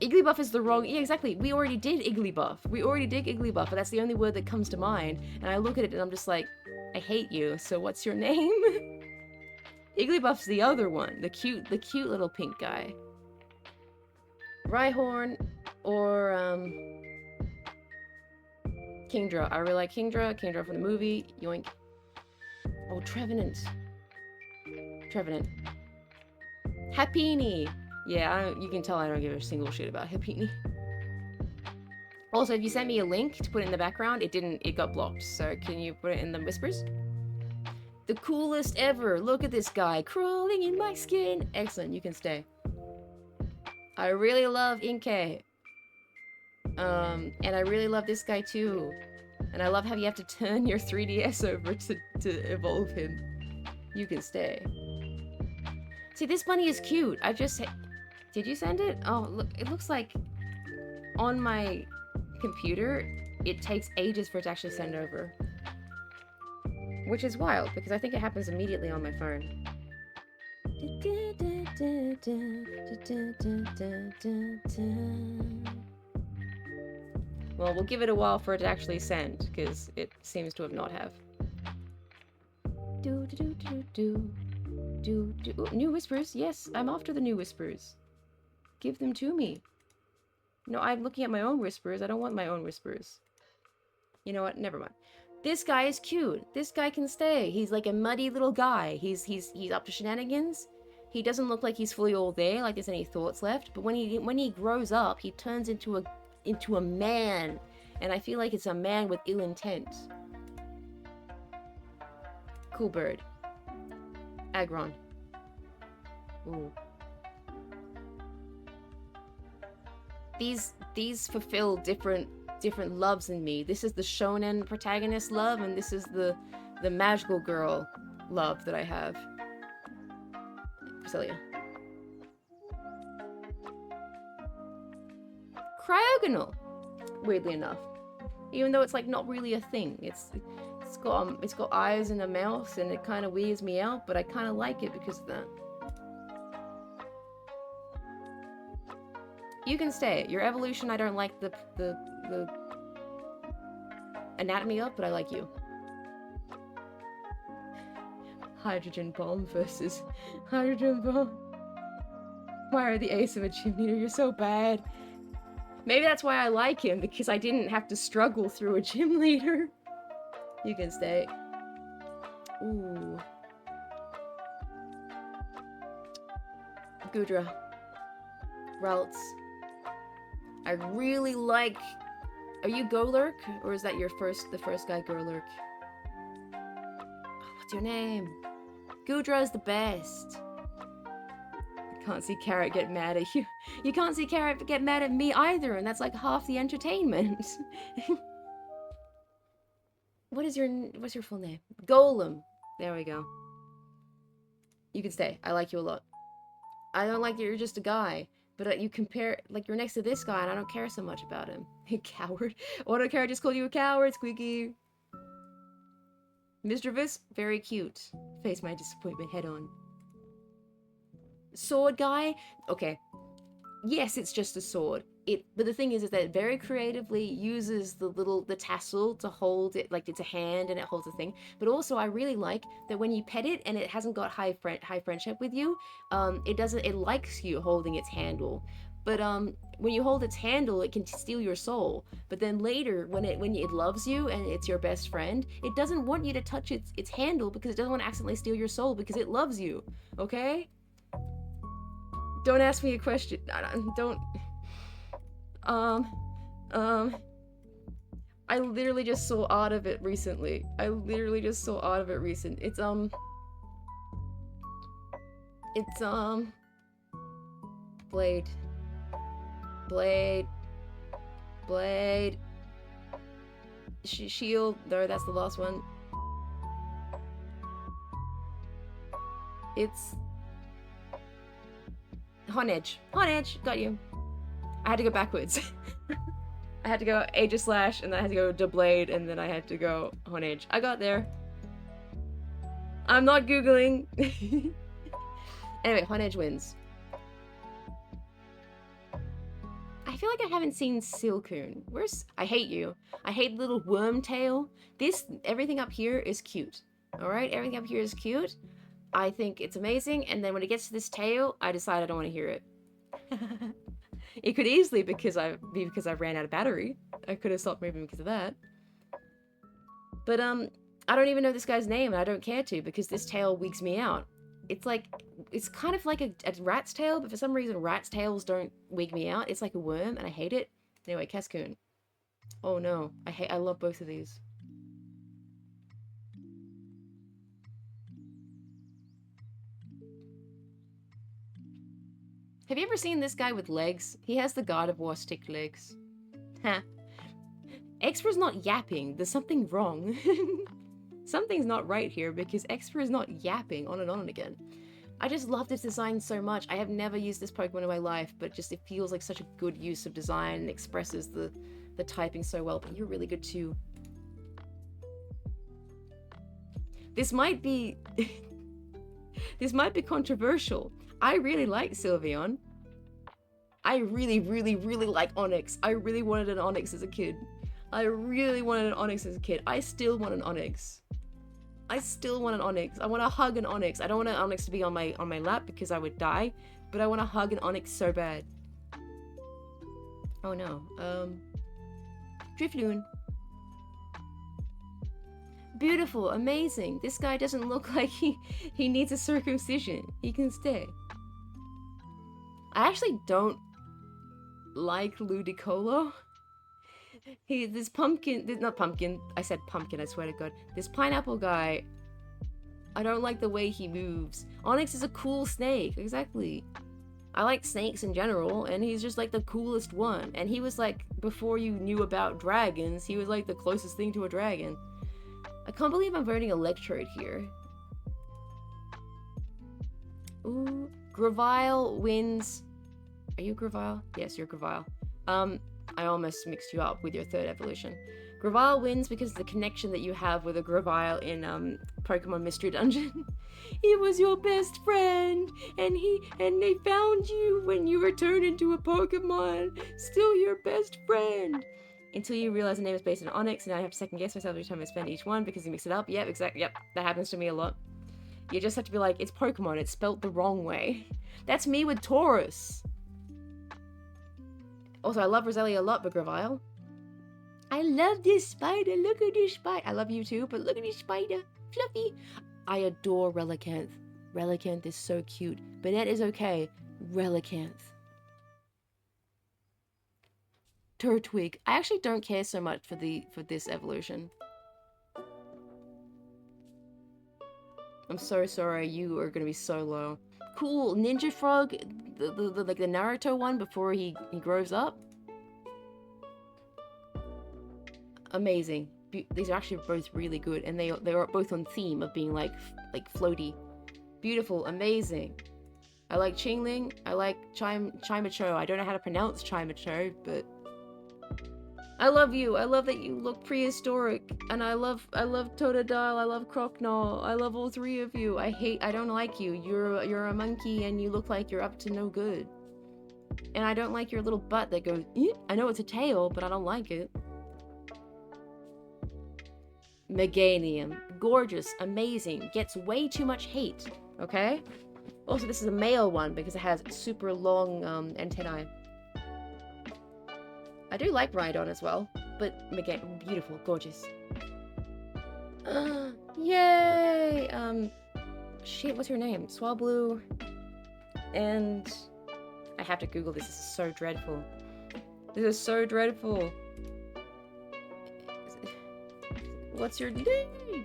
Igglybuff is the wrong... Yeah, exactly. We already did Igglybuff. We already did Igglybuff, but that's the only word that comes to mind. And I look at it and I'm just like, I hate you, so what's your name? Igglybuff's the other one. The cute little pink guy. Rhyhorn or, Kingdra. I really like Kingdra. Kingdra from the movie. Yoink. Oh, Trevenant. Trevenant. Happiny. Yeah, you can tell I don't give a single shit about Happiny. Also, if you sent me a link to put it in the background, it got blocked. So can you put it in the whispers? The coolest ever. Look at this guy crawling in my skin. Excellent, you can stay. I really love Inkay. And I really love this guy too. And I love how you have to turn your 3DS over to evolve him. You can stay. See, this bunny is cute. I just... Did you send it? Oh, look, it looks like on my computer, it takes ages for it to actually send over. Which is wild, because I think it happens immediately on my phone. Well, we'll give it a while for it to actually send, because it seems to have not have. Ooh, new whispers. Yes, I'm after the new whispers. Give them to me. No, I'm looking at my own whispers. I don't want my own whispers. You know what? Never mind. This guy is cute. This guy can stay. He's like a muddy little guy. He's up to shenanigans. He doesn't look like he's fully all there, like there's any thoughts left. But when he grows up, he turns into a man, and I feel like it's a man with ill intent. Cool bird. Aggron. Ooh. These fulfill different loves in me. This is the shonen protagonist love, and this is the magical girl love that I have. Cresselia. Cryogonal, weirdly enough, even though it's like not really a thing. It's got eyes and a mouth, and it kind of weirds me out, but I kind of like it because of that. You can stay. Your evolution, I don't like the anatomy of, but I like you. Hydrogen bomb versus hydrogen bomb. Why are the ace of a gym leader? You're so bad. Maybe that's why I like him, because I didn't have to struggle through a gym leader. You can stay. Ooh. Gudra. Ralts. I really like... Are you Golurk? Or is that the first guy, Golurk? Oh, what's your name? Gudra is the best. I can't see Carrot get mad at you. You can't see Carrot get mad at me either, and that's like half the entertainment. What's your full name? Golem. There we go. You can stay. I like you a lot. I don't like that you're just a guy, but you compare, like, you're next to this guy and I don't care so much about him. Coward. Auto Carrot just called you a coward, Squeaky. Misdreavus, very cute. Face my disappointment head on. Sword guy? Okay. yes, it's just a sword. But the thing is that it very creatively uses the tassel to hold it, like it's a hand and it holds a thing. But also, I really like that when you pet it and it hasn't got high friendship with you, it likes you holding its handle. But when you hold its handle, it can steal your soul. But then later, when it loves you and it's your best friend, it doesn't want you to touch its handle because it doesn't want to accidentally steal your soul because it loves you. Okay? Don't ask me a question. Don't. I literally just saw art of it recently. It's Blade. Shield. There, that's the last one. It's Honedge. Got you. I had to go backwards. I had to go Aegislash, and then I had to go to Blade, and then I had to go Honedge. I got there. I'm not Googling. Anyway, Honedge wins. I feel like I haven't seen Silcoon. I hate you. I hate little worm tail. Everything up here is cute. Alright, everything up here is cute. I think it's amazing, and then when it gets to this tail, I decide I don't want to hear it. It could easily be because I ran out of battery. I could have stopped moving because of that. But I don't even know this guy's name, and I don't care to because this tail wigs me out. It's kind of like a rat's tail, but for some reason rat's tails don't wig me out. It's like a worm, and I hate it. Anyway, Cascoon. Oh no, I love both of these. Have you ever seen this guy with legs? He has the God of War stick legs. Ha. Expra's not yapping. There's something wrong. Something's not right here because Expra is not yapping on and again. I just love this design so much. I have never used this Pokemon in my life, but just it feels like such a good use of design and expresses the typing so well. But you're really good too. This might be this might be controversial. I really like Sylveon. I really, really, really like Onix. I really wanted an Onix as a kid. I still want an Onix. I want to hug an Onix. I don't want an Onix to be on my lap because I would die, but I want to hug an Onix so bad. Oh no. Drifloon. Beautiful, amazing. This guy doesn't look like he needs a circumcision. He can stay. I actually don't like Ludicolo. This pineapple guy, I don't like the way he moves. Onix is a cool snake, exactly. I like snakes in general, and he's just like the coolest one. And he was like, before you knew about dragons, he was like the closest thing to a dragon. I can't believe I'm voting Electrode here. Ooh, Gravile wins. Are you Gravile? Yes, you're Gravile. I almost mixed you up with your third evolution. Gravile wins because of the connection that you have with a Gravile in Pokemon Mystery Dungeon. He was your best friend, and they found you when you were turned into a Pokemon. Still your best friend. Until you realize the name is based on Onix, and now I have to second guess myself every time I spend each one because you mix it up. Yep, exactly. Yep, that happens to me a lot. You just have to be like, it's Pokemon, it's spelt the wrong way. That's me with Taurus. Also, I love Roselia a lot, but Gravile. I love this spider. Look at this spider. I love you too, but look at this spider. Fluffy. I adore Relicanth. Relicanth is so cute. Banette is okay. Relicanth. Turtwig. I actually don't care so much for this evolution. I'm so sorry, you are gonna be so low. Cool, Ninja Frog, like the Naruto one before he grows up. Amazing. These are actually both really good, and they are both on theme of being like floaty. Beautiful, amazing. I like Chingling. I like Chimacho. I don't know how to pronounce Chimacho, but I love you. I love that you look prehistoric, and I love Totodile. I love Crocnol. I love all three of you. I don't like you. You're a monkey, and you look like you're up to no good. And I don't like your little butt that goes, "Eh." I know it's a tail, but I don't like it. Meganium. Gorgeous, amazing, gets way too much hate, okay? Also, this is a male one because it has super long antennae. I do like Rhydon as well, but beautiful, gorgeous. Yay! Shit, what's her name? Swablu. And I have to Google this. This is so dreadful. This is so dreadful. What's your name?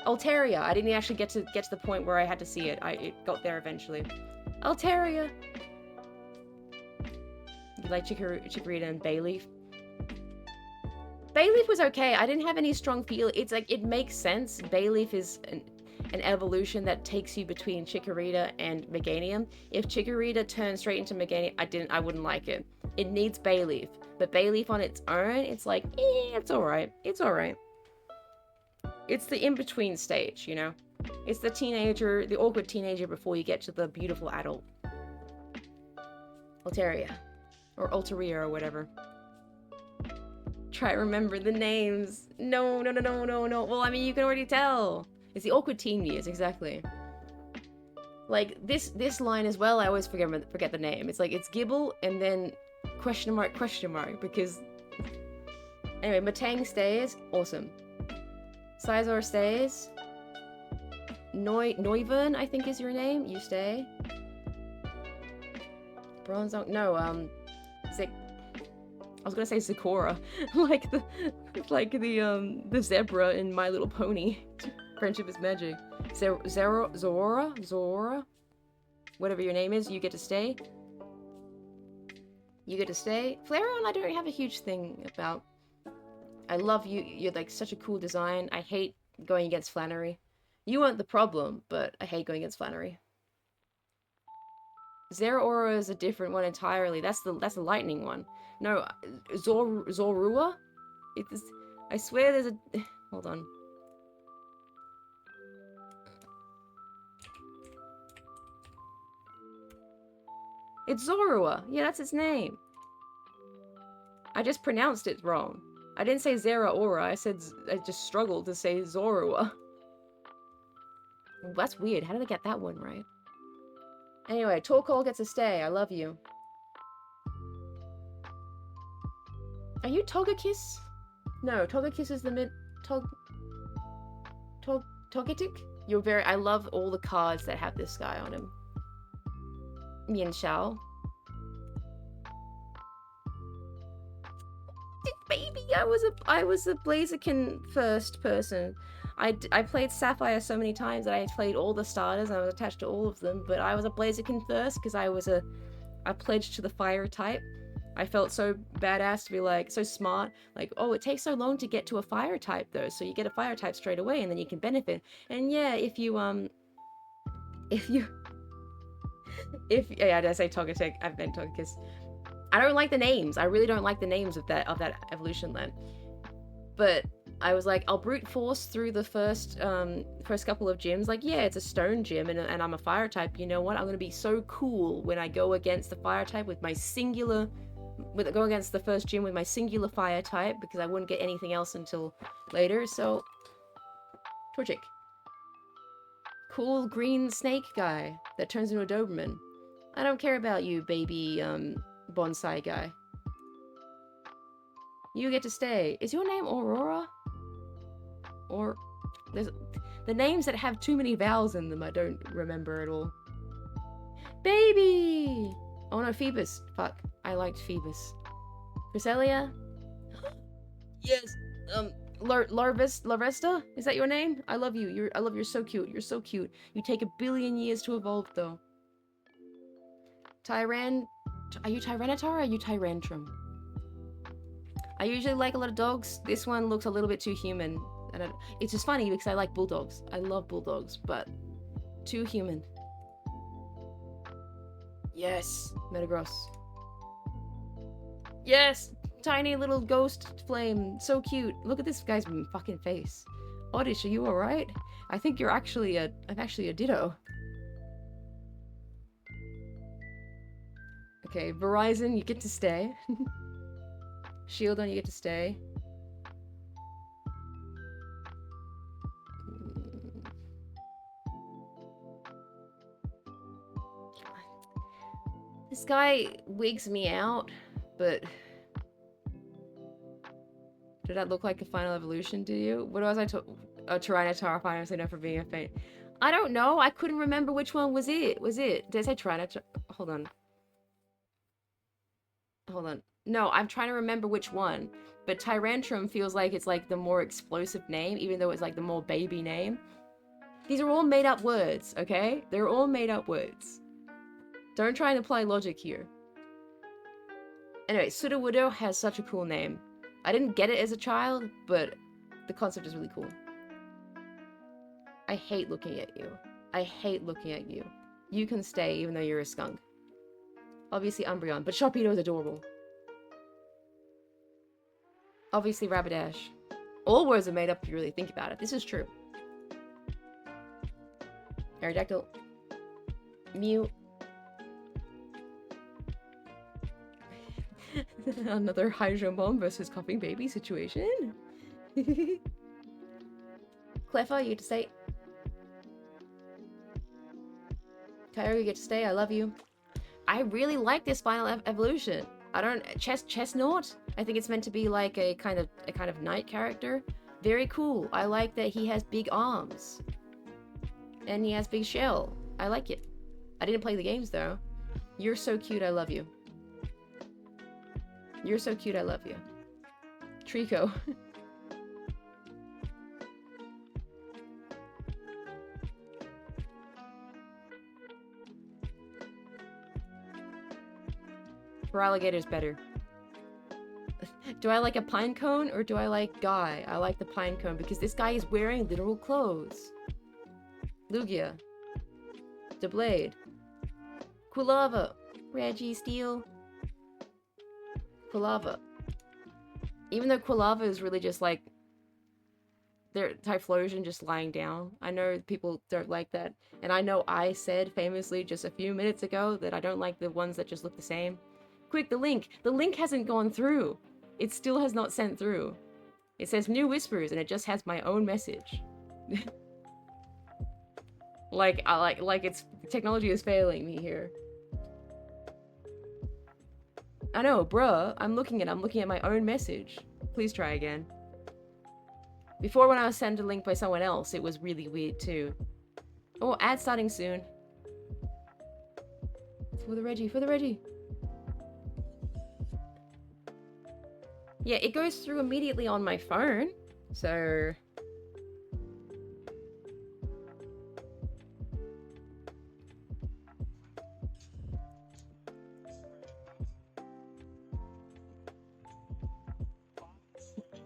Altaria. I didn't actually get to the point where I had to see it. It got there eventually. Altaria. You like Chikorita and Bayleaf? Bayleaf was okay. I didn't have any strong feel. It's like, it makes sense. Bayleaf is an evolution that takes you between Chikorita and Meganium. If Chikorita turns straight into Meganium, I wouldn't like it. It needs Bayleaf. But Bayleaf on its own, it's like, it's alright. It's alright. It's the in-between stage, you know? It's the teenager, the awkward teenager before you get to the beautiful adult. Altaria. Or Altaria or whatever. Try to remember the names. No. Well, I mean, you can already tell. It's the awkward teen years, exactly. Like, this line as well, I always forget the name. It's like, it's Gibble and then question mark, because... Anyway, Matang stays. Awesome. Sizor stays. Noivern, I think is your name. You stay. Bronzong... No, I was gonna say Sakura, like the zebra in My Little Pony. Friendship is magic. Zora, whatever your name is, you get to stay. You get to stay. Flareon, I don't have a huge thing about. I love you. You're like such a cool design. I hate going against Flannery. You weren't the problem, but I hate going against Flannery. Zeraora is a different one entirely. That's the lightning one. No, Zorua? I swear there's a... Hold on. It's Zorua. Yeah, that's its name. I just pronounced it wrong. I didn't say Zeraora. I just struggled to say Zorua. That's weird. How did I get that one right? Anyway, Torkoal gets a stay. I love you. Are you Togekiss? No, Togekiss is the mid... Togetic? You're very... I love all the cards that have this guy on him. Mienshao. Baby, I was a Blaziken first person. I played Sapphire so many times that I played all the starters and I was attached to all of them, but I was a Blaziken first because I pledged to the fire type. I felt so badass to be like, so smart, like, oh, it takes so long to get to a fire type though, so you get a fire type straight away and then you can benefit. And yeah, yeah, did I say Togetic? I meant Togekiss. I don't like the names. I really don't like the names of that evolution land. But I was like, I'll brute force through the first couple of gyms. Like, yeah, it's a stone gym and I'm a fire type. You know what? I'm gonna be so cool when I go against the fire type with my go against the first gym with my singular fire type because I wouldn't get anything else until later. So, Torchic. Cool green snake guy that turns into a Doberman. I don't care about you, baby, bonsai guy. You get to stay. Is your name Aurora? Or there's the names that have too many vowels in them I don't remember at all. Baby! Oh no, Phoebus. Fuck. I liked Phoebus. Cresselia? Yes. Larvesta? Is that your name? I love you. You're so cute. You're so cute. You take 1 billion years to evolve though. Are you Tyranitar or are you Tyrantrum? I usually like a lot of dogs. This one looks a little bit too human. And it's just funny because I like bulldogs. I love bulldogs, but too human. Yes, Metagross. Yes, tiny little ghost flame. So cute. Look at this guy's fucking face. Oddish, are you alright? I think I'm actually a Ditto. Okay, Verizon, you get to stay. Shieldon, you get to stay. This guy wigs me out, but... Did that look like a final evolution to you? What was I Tyranitar, famously known for being a faint. I don't know. I couldn't remember which one was it. Did I say Tyranitar? Hold on. Hold on. No, I'm trying to remember which one. But Tyrantrum feels like it's like the more explosive name, even though it's like the more baby name. These are all made up words, okay? They're all made up words. Don't try and apply logic here. Anyway, Sudowoodo has such a cool name. I didn't get it as a child, but the concept is really cool. I hate looking at you. I hate looking at you. You can stay even though you're a skunk. Obviously Umbreon, but Sharpedo is adorable. Obviously Rapidash. All words are made up if you really think about it. This is true. Aerodactyl. Mew. Another Hydro Bomb versus Coughing Baby situation. Cleffa, you get to stay. Kyogre, you get to stay. I love you. I really like this final evolution. I don't... Chestnut? I think it's meant to be like a kind of knight character. Very cool. I like that he has big arms. And he has big shell. I like it. I didn't play the games though. You're so cute, I love you. You're so cute, I love you. Trico. For alligators, better. Do I like a pine cone or do I like Guy? I like the pine cone because this guy is wearing literal clothes. Lugia. Doublade. Quilava. Registeel. Quilava. Even though Quilava is really just like their Typhlosion just lying down. I know people don't like that. And I know I said famously just a few minutes ago that I don't like the ones that just look the same. Quick, the link! The link hasn't gone through! It still has not sent through. It says New Whispers and it just has my own message. like it's technology is failing me here. I know, bruh. I'm looking at my own message. Please try again. Before when I was sent a link by someone else, it was really weird too. Oh, ad starting soon. For the Reggie. Yeah, it goes through immediately on my phone, so...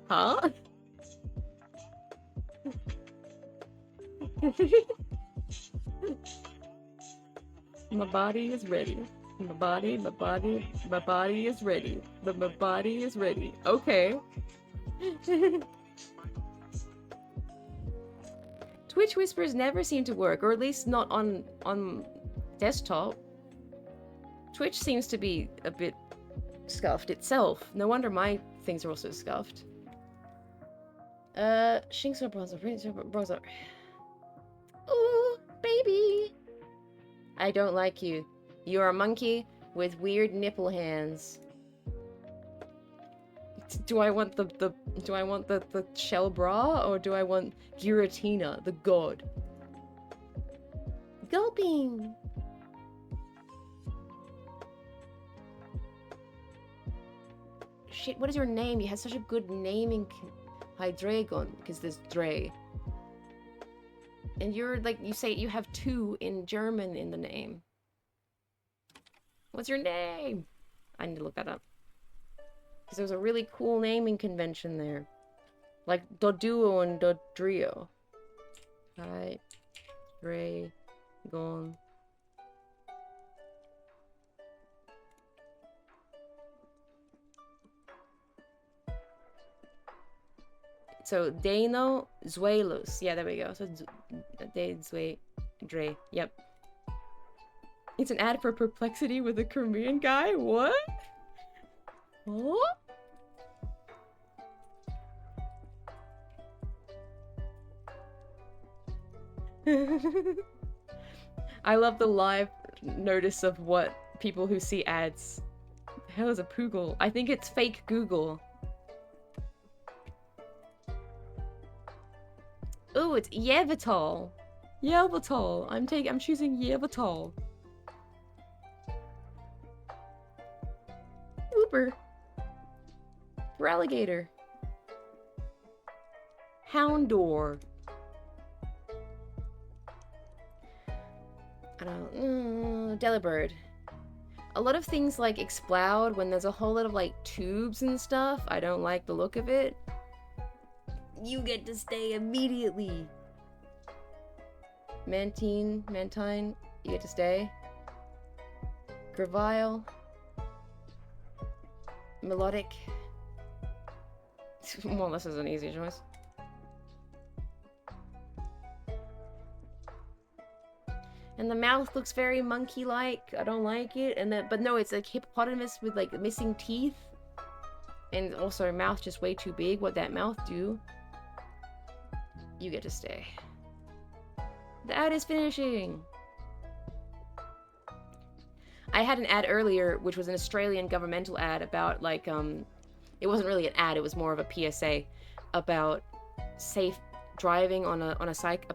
Huh? My body is ready. My body is ready. My body is ready. Okay. Twitch Whispers never seem to work, or at least not on desktop. Twitch seems to be a bit scuffed itself. No wonder my things are also scuffed. Shinx or Bronzor. Ooh, baby. I don't like you. You're a monkey with weird nipple hands. Do I want the shell bra or do I want Giratina, the god? Gulping. Shit, what is your name? You have such a good naming. Hydreigon, because there's Dre. And you're like, you say you have two in German in the name. What's your name? I need to look that up. Because there was a really cool naming convention there. Like Doduo and Dodrio. Hydreigon. So, Dano Zuelos. Yeah, there we go. So, Dre. Yep. It's an ad for Perplexity with a Korean guy? What? What? I love the live notice of what people who see ads. The hell is a Poogle? I think it's fake Google. Oh, it's Yevitol. Yevitol. I'm choosing Yevitol. Whooper. For alligator. Houndor. I don't Delibird. A lot of things like explode when there's a whole lot of like tubes and stuff. I don't like the look of it. You get to stay immediately. Mantine, you get to stay. Gravile. Melodic. Well, this is an easy choice. And the mouth looks very monkey-like. I don't like it. And then, but no, it's like hippopotamus with like missing teeth. And also mouth just way too big. What'd that mouth do? You get to stay. The ad is finishing. I had an ad earlier, which was an Australian governmental ad about like, it wasn't really an ad, it was more of a PSA about safe driving on a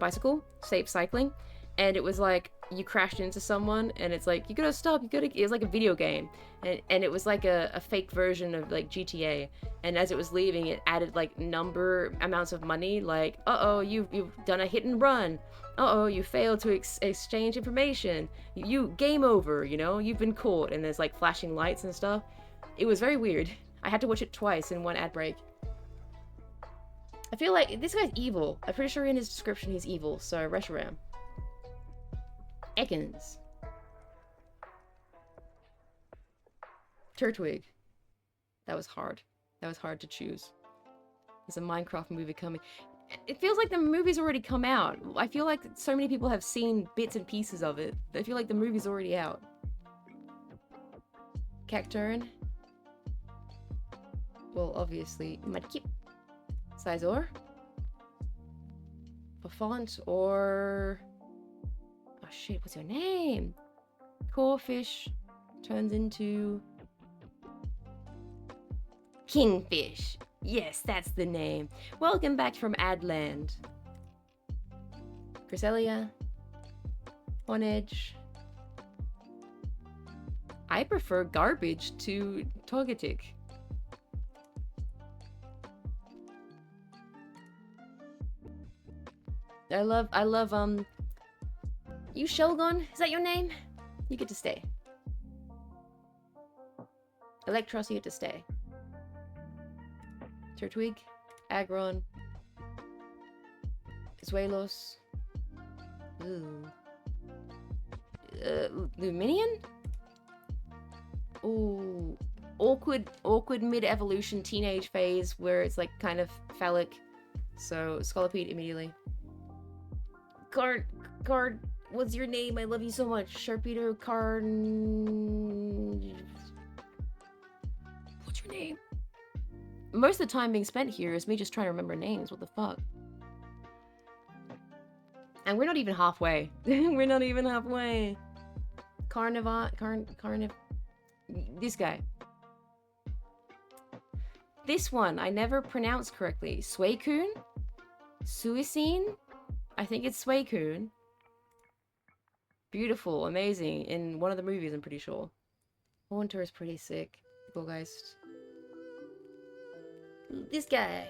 bicycle, safe cycling. And it was like, you crashed into someone, and it's like, you gotta stop, it was like a video game. And it was like a fake version of like GTA. And as it was leaving, it added like amounts of money, like, uh-oh, you've done a hit and run. Uh-oh, you failed to exchange information. You, game over, you know, you've been caught. And there's like flashing lights and stuff. It was very weird. I had to watch it twice in one ad break. I feel like this guy's evil. I'm pretty sure in his description he's evil, so Reshiram. Ekans. Turtwig. That was hard. That was hard to choose. There's a Minecraft movie coming. It feels like the movie's already come out. I feel like so many people have seen bits and pieces of it. I feel like the movie's already out. Cacturn. Well, obviously, Mudkip. Sizor. Buffont or... Oh shit, what's your name? Corfish turns into... Kingfish. Yes, that's the name. Welcome back from Adland. Cresselia. Onedge. I prefer Garbage to Togetic. I love, you Shogun? Is that your name? You get to stay. Electros, you get to stay. Turtwig, Aggron, Zuelos, Luminion? Ooh, awkward mid-evolution teenage phase where it's like kind of phallic. So, Scolipede immediately. Guard, what's your name? I love you so much. Sharpedo What's your name? Most of the time being spent here is me just trying to remember names. What the fuck? And we're not even halfway. We're not even halfway. This guy. This one, I never pronounced correctly. Suicune? Suicune? I think it's Suicune. Beautiful, amazing. In one of the movies, I'm pretty sure. Haunter is pretty sick. Goldgeist. This guy.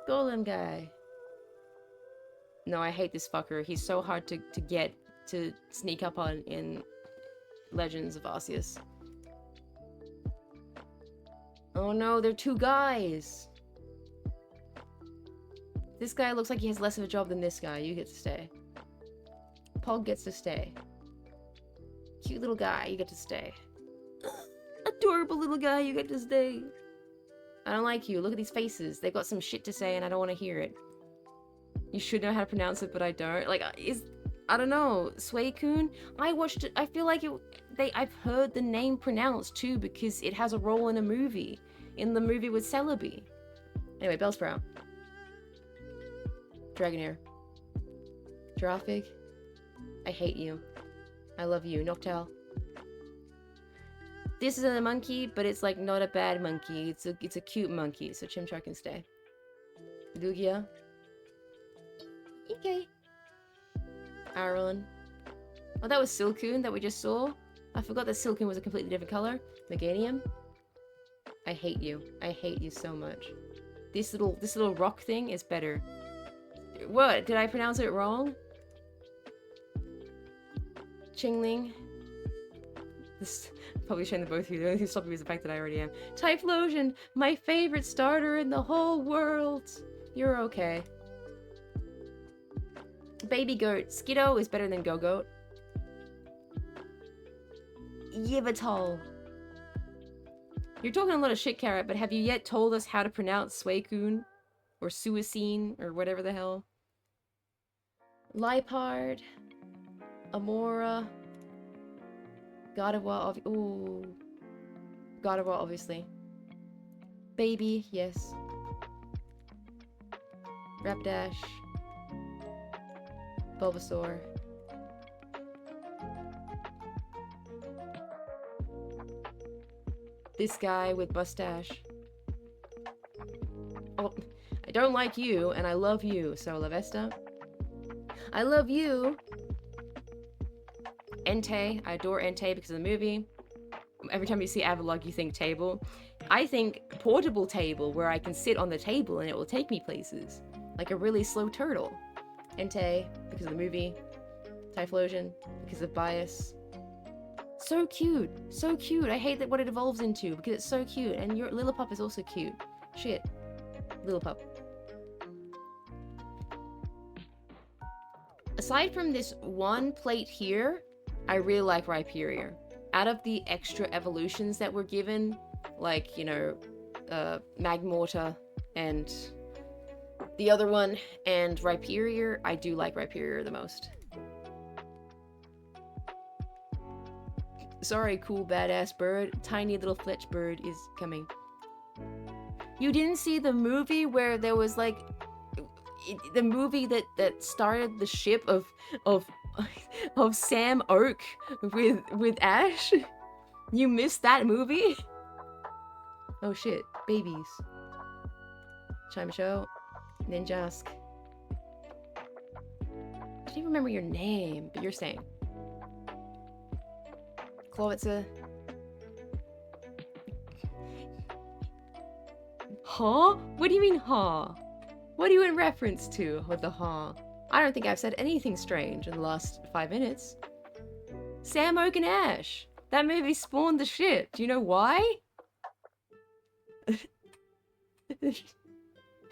Golem guy. No, I hate this fucker. He's so hard to get to sneak up on in Legends of Arceus. Oh no, they're two guys. This guy looks like he has less of a job than this guy. You get to stay. Pog gets to stay. Cute little guy, you get to stay. Adorable little guy, you get to stay. I don't like you. Look at these faces. They've got some shit to say and I don't want to hear it. You should know how to pronounce it, but I don't. Like, I don't know, Suicune. I watched it. I feel like I've heard the name pronounced too because it has a role in a movie. In the movie with Celebi. Anyway, Bellsprout. Dragonair. Giraffe. I hate you. I love you. Noctowl. This is a monkey, but it's like not a bad monkey. It's a cute monkey, so Chimchar can stay. Lugia. Okay. Aron. Oh, that was Silcoon that we just saw. I forgot that Silcoon was a completely different color. Meganium. I hate you. I hate you so much. This little rock thing is better. What? Did I pronounce it wrong? Chingling. This probably showing the both of you. The only thing stopping me is the fact that I already am. Typhlosion, my favorite starter in the whole world. You're okay. Baby Goat. Skiddo is better than Go-Goat. Yveltal. You're talking a lot of shit, Carrot, but have you yet told us how to pronounce Suicune? Or Suicine, or whatever the hell? Liepard. Amora. Gardevoir, ooh. Gardevoir, obviously. Baby, yes. Rapidash. Bulbasaur. This guy with mustache. Oh, I don't like you, and I love you, so Lavesta. I love you. Entei. I adore Entei because of the movie. Every time you see Avalugg, you think table. I think portable table, where I can sit on the table and it will take me places. Like a really slow turtle. Entei, because of the movie. Typhlosion, because of bias. So cute. So cute. I hate that what it evolves into, because it's so cute. And your Lillipup is also cute. Shit. Lillipup. Aside from this one plate here, I really like Rhyperior. Out of the extra evolutions that were given, like, you know, Magmortar and the other one, and Rhyperior, I do like Rhyperior the most. Sorry, cool badass bird. Tiny little Fletch bird is coming. You didn't see the movie where there was like the movie that started the ship of Sam Oak with Ash? You missed that movie? Oh shit, babies. Chimecho, Ninjask. I don't even remember your name, but you're saying. Clawitzer. Huh? What do you mean, huh? What are you in reference to with the huh? I don't think I've said anything strange in the last 5 minutes. Sam Oak and Ash. That movie spawned the shit. Do you know why?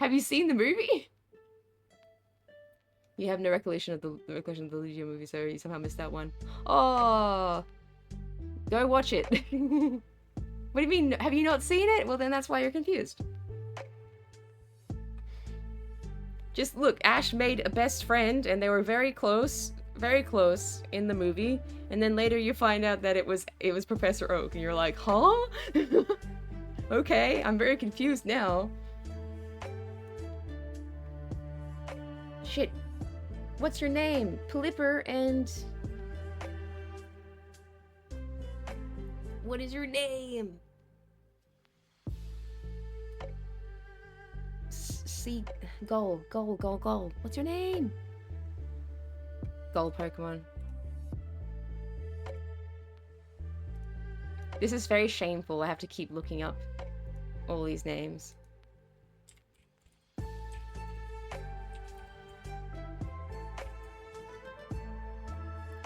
Have you seen the movie? You have no recollection of the Lugia movie, so you somehow missed that one. Oh, go watch it. What do you mean? Have you not seen it? Well, then that's why you're confused. Just look, Ash made a best friend, and they were very close in the movie. And then later you find out that it was Professor Oak, and you're like, huh? Okay, I'm very confused now. Shit. What's your name? Pelipper and... What is your name? See, Gull. What's your name? Gull Pokemon. This is very shameful. I have to keep looking up all these names.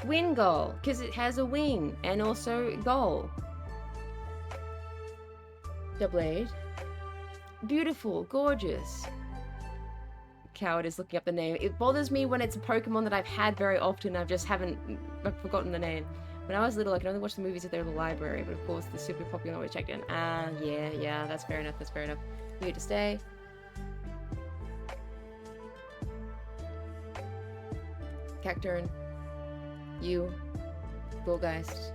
Wingull, because it has a wing, and also Gull. Doublade. Beautiful, gorgeous. Coward is looking up the name. It bothers me when it's a Pokemon that I've had very often. I've forgotten the name. When I was little, I could only watch the movies if they were in the library, but of course the super popular always checked in. Yeah, that's fair enough, You get to stay. Cacturne. You, Bullgeist.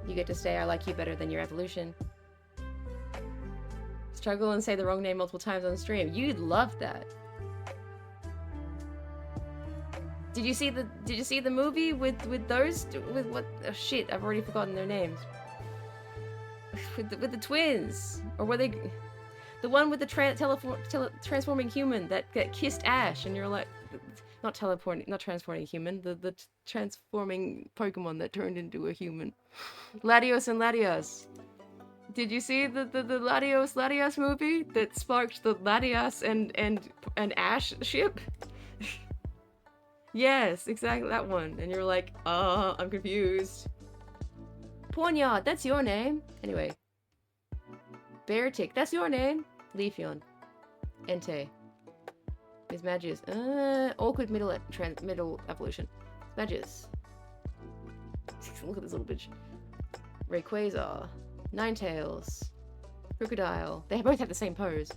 You get to say I like you better than your evolution. Struggle and say the wrong name multiple times on stream. You'd love that. Did you see the movie with what, oh shit, I've already forgotten their names. with the twins, or were they the one with the transforming human that kissed Ash, and you're like, not transforming human, the transforming Pokemon that turned into a human. Latios and Latias. Did you see the Latios movie that sparked the Latias and Ash ship? Yes, exactly that one. And you're like, I'm confused. Ponyard, that's your name. Anyway. Beartic, that's your name. Leafeon. Entei. Miss Magius. Awkward middle evolution. Magius. Look at this little bitch. Rayquaza. Ninetales. Crocodile. They both have the same pose.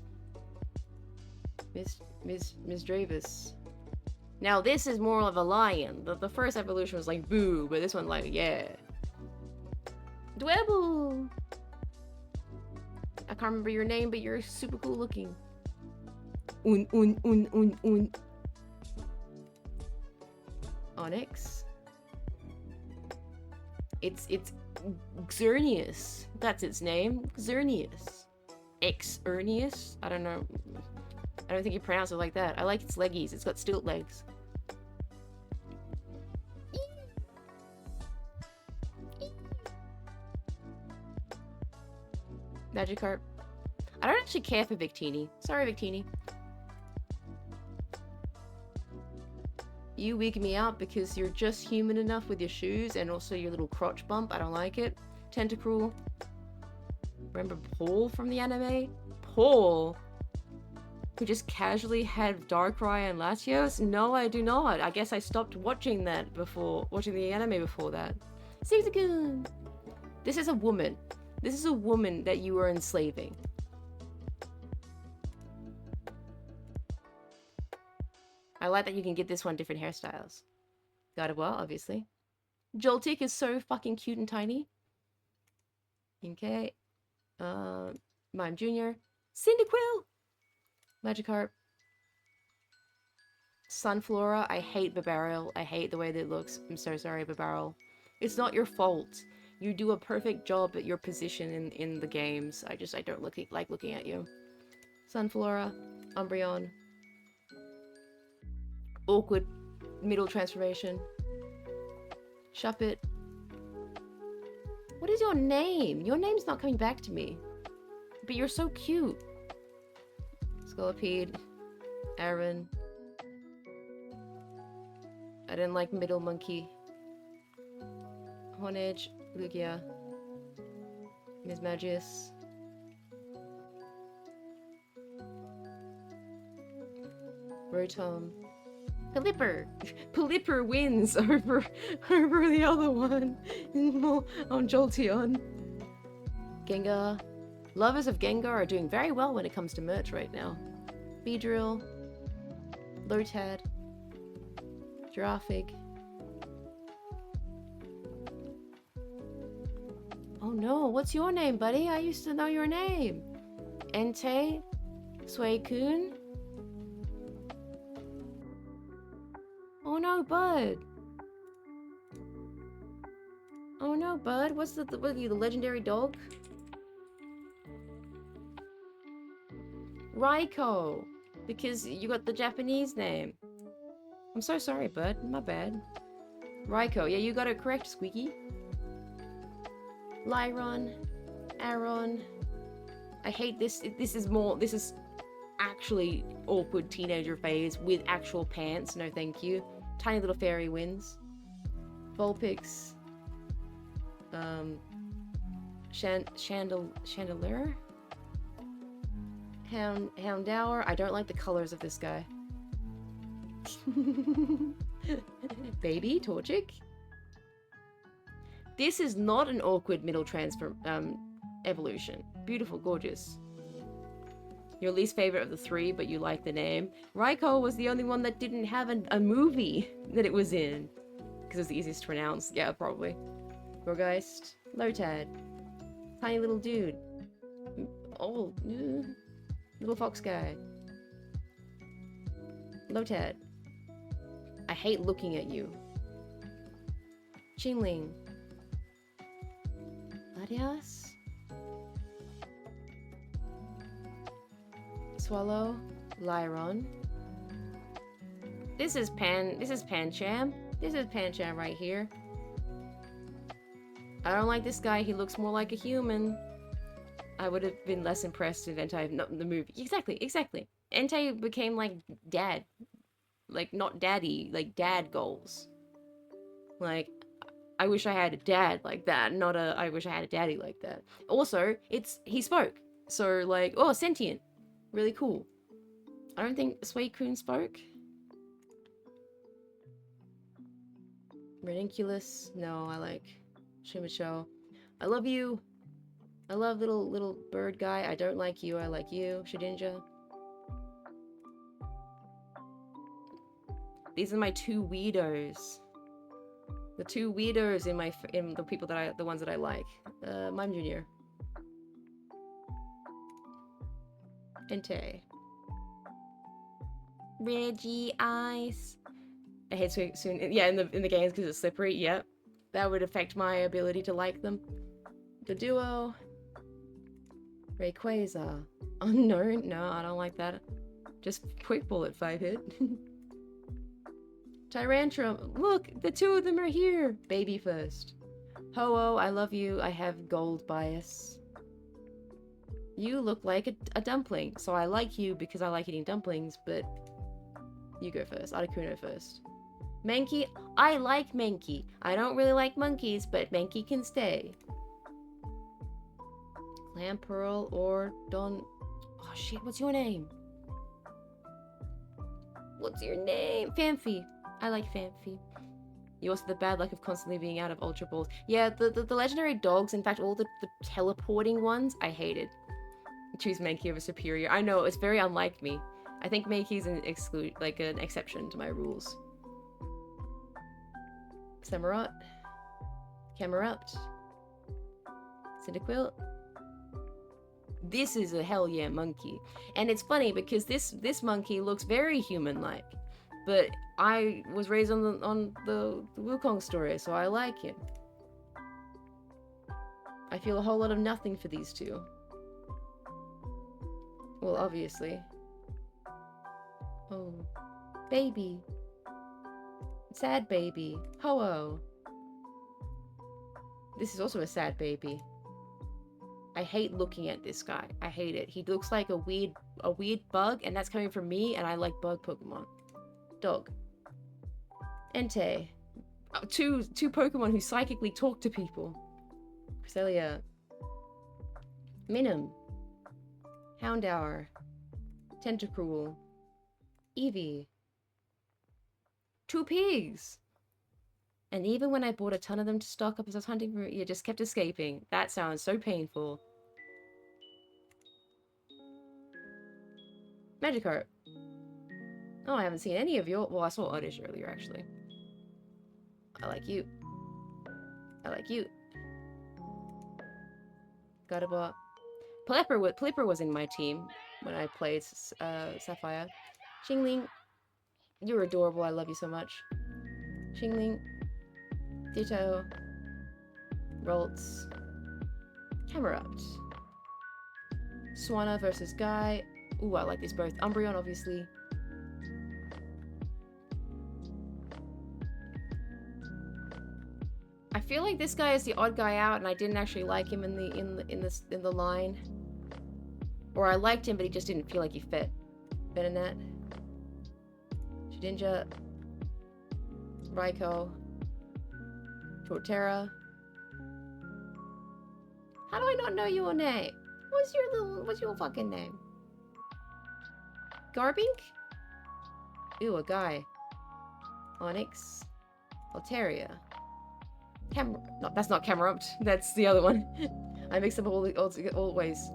Miss Dravis. Now this is more of a lion. The first evolution was like boo, but this one like yeah. Dwebble. I can't remember your name, but you're super cool looking. Un. Onyx. It's Xerneas. That's its name. Xerneas. Xerneas? I don't know. I don't think you pronounce it like that. I like its leggies. It's got stilt legs. Magikarp. I don't actually care for Victini. Sorry, Victini. You wig me out because you're just human enough with your shoes and also your little crotch bump. I don't like it. Tentacruel. Remember Paul from the anime? Paul? Who just casually had Darkrai and Latios? No, I do not. I guess I stopped watching that before, watching the anime before that. Zigzagoon! This is a woman. This is a woman that you are enslaving. I like that you can get this one different hairstyles. Gardevoir, obviously. Joltik is so fucking cute and tiny. Okay. Mime Jr. Cyndaquil! Magikarp. Sunflora. I hate Bibarel. I hate the way that it looks. I'm so sorry, Bibarel. It's not your fault. You do a perfect job at your position in the games. I don't like looking at you. Sunflora. Umbreon. Awkward middle transformation. Shuppet. What is your name? Your name's not coming back to me. But you're so cute. Scolipede. Aaron. I didn't like Middle Monkey. Honedge. Lugia. Miss Magius. Rotom. Pelipper! Pelipper wins over the other one on Jolteon. Gengar. Lovers of Gengar are doing very well when it comes to merch right now. Beedrill. Lotad. Giraffig. Oh no, what's your name, buddy? I used to know your name. Entei? Suicune? Oh no, bud. Oh no, bud. What are you, the legendary dog? Raikou. Because you got the Japanese name. I'm so sorry, bud. My bad. Raikou. Yeah, you got it correct, Squeaky. Lyron. Aron. I hate this. This is actually awkward teenager phase with actual pants. No thank you. Tiny little fairy wins. Vulpix. Chandelier? Houndour. I don't like the colors of this guy. Baby Torchic. This is not an awkward middle evolution. Beautiful, gorgeous. Your least favorite of the three, but you like the name. Raikou was the only one that didn't have a movie that it was in. Because it's the easiest to pronounce. Yeah, probably. Gorgeist. Lotad. Tiny little dude. Oh, little fox guy. Lotad. I hate looking at you. Qingling. Latias? Swallow. Lyron. This is Pancham. This is Pancham right here. I don't like this guy. He looks more like a human. I would have been less impressed if Entei had not the movie. Exactly. Entei became like dad. Like not daddy, like dad goals. Like I wish I had a dad like that, not a I wish I had a daddy like that. Also, he spoke. So like, oh, sentient. Really cool. I don't think Suicune spoke. Ranunculus. No, I like Shimicho. I love you. I love little bird guy. I don't like you. I like you. Shedinja. These are my two weirdos. The two weirdos in the people that the ones that I like. Mime Jr. Entei. Reggie Ice. I hate soon. Yeah, in the games because it's slippery. Yep, that would affect my ability to like them. The duo. Rayquaza. Unknown. No, I don't like that. Just quick bullet 5-hit. Tyrantrum. Look, the two of them are here. Baby first. Ho-Oh, I love you. I have gold bias. You look like a dumpling, so I like you because I like eating dumplings, but you go first. Articuno first. Mankey, I like Mankey. I don't really like monkeys, but Mankey can stay. Clamperl or Don... Oh shit, what's your name? What's your name? Phanpy. I like Phanpy. You also have the bad luck of constantly being out of Ultra Balls. Yeah, the legendary dogs, in fact all the teleporting ones, I hated. Choose Mankey over Superior. I know, it's very unlike me. I think Mankey's an exception to my rules. Samurott. Camerupt. Cyndaquil. This is a hell yeah monkey. And it's funny because this monkey looks very human-like. But I was raised on the Wukong story, so I like him. I feel a whole lot of nothing for these two. Well, obviously. Oh. Baby. Sad baby. Ho-Oh. This is also a sad baby. I hate looking at this guy. I hate it. He looks like a weird bug, and that's coming from me, and I like bug Pokemon. Dog. Entei. Two Pokemon who psychically talk to people. Cresselia. Minim. Houndour. Tentacruel. Eevee. 2 pigs! And even when I bought a ton of them to stock up as I was hunting for it, you just kept escaping. That sounds so painful. Magikarp. Oh, I haven't seen any of your... Well, I saw Oddish earlier, actually. I like you. I like you. Gardevoir. Pelipper was in my team when I played Sapphire. Xingling. You're adorable. I love you so much. Xingling. Ditto. Ralts. Camerupt. Swanna versus Guy. Ooh, I like this both. Umbreon, obviously. I feel like this guy is the odd guy out, and I didn't actually like him in the line. Or I liked him, but he just didn't feel like he fit. Venonat. Shedinja. Raikou. Torterra. How do I not know your name? What's your fucking name? Garbink? Ooh, a guy. Onyx. Altaria. No, that's not Camerupt. That's the other one. I mix up always.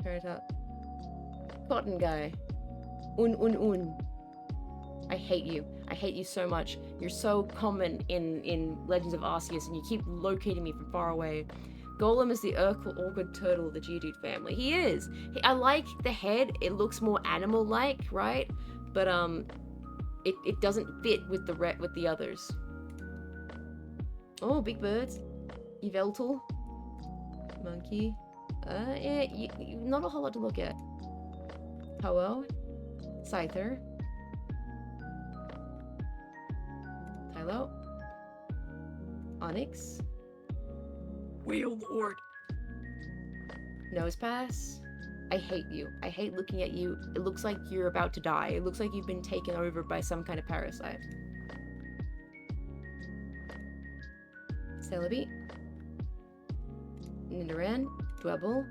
Turn it up. Cotton guy. Un. I hate you. I hate you so much. You're so common in Legends of Arceus, and you keep locating me from far away. Golem is the awkward turtle of the Geodude family. He is. I like the head. It looks more animal-like, right? But it doesn't fit with the others. Oh, big birds. Yveltal. Monkey. Yeah, not a whole lot to look at. Ho-Oh. Scyther. Tylo. Onyx. Wheel Lord. Nosepass. I hate you. I hate looking at you. It looks like you're about to die. It looks like you've been taken over by some kind of parasite. Celebi. Nidoran. Dwebble.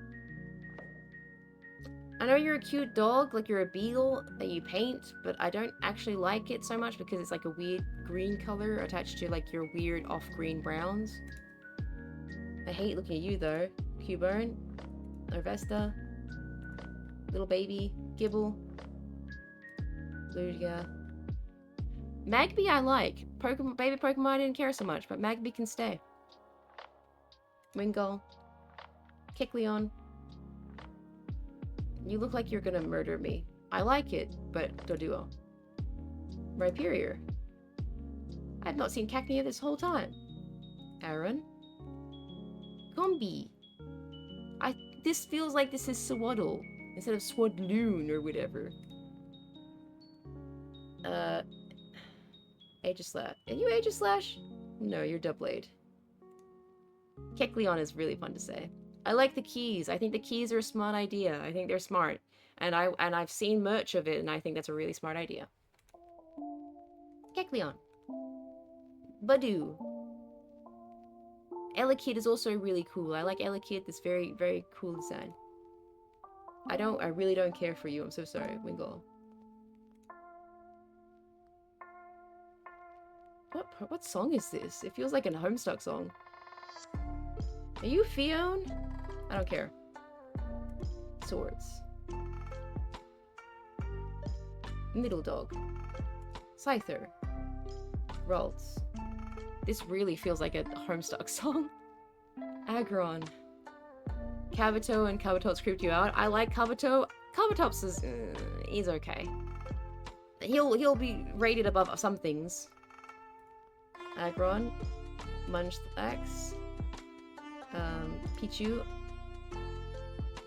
I know you're a cute dog, like you're a beagle that you paint, but I don't actually like it so much because it's like a weird green color attached to like your weird off-green browns. I hate looking at you though. Cubone. Larvesta. Little baby. Gibble. Lugia. Magby I like. Baby Pokemon I didn't care so much, but Magby can stay. Wingull. Kecleon. You look like you're gonna murder me. I like it, but Doduo. Rhyperior. I've not seen Cacnea this whole time. Aaron. Combi. This feels like this is Swaddle instead of Swadloon or whatever. Aegislash. Are you Aegislash? No, you're Doublade. Kecleon is really fun to say. I like the keys. I think the keys are a smart idea. I think they're smart. And I've seen merch of it, and I think that's a really smart idea. Kecleon. Badoo. Elekid is also really cool. I like Elekid. This very, very cool design. I really don't care for you. I'm so sorry, Wingull. What song is this? It feels like a Homestuck song. Are you Fione? I don't care. Swords. Middle Dog. Scyther. Ralts. This really feels like a Homestuck song. Aggron. Kabuto and Kabutops creeped you out. I like Kabuto. Kabutops is... he's okay. He'll be rated above some things. Aggron. Munchlax. Pichu.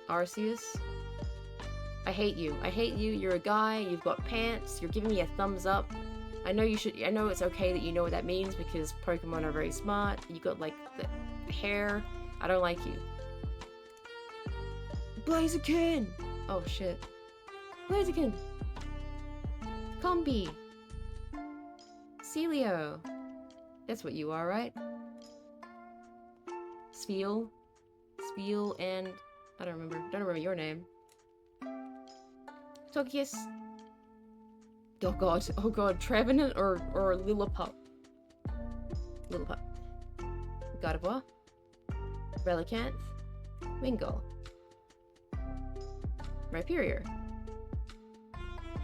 Arceus. I hate you. I hate you. You're a guy. You've got pants. You're giving me a thumbs up. I know it's okay that you know what that means because Pokemon are very smart. You got like the hair. I don't like you. Blaziken! Oh shit. Blaziken! Combi! Celio! That's what you are, right? Spheal and... I don't remember your name. Togekiss. Oh god, Trevenant or Lillipup. Lillipup. Gardevoir. Relicanth. Wingull. Rhyperior.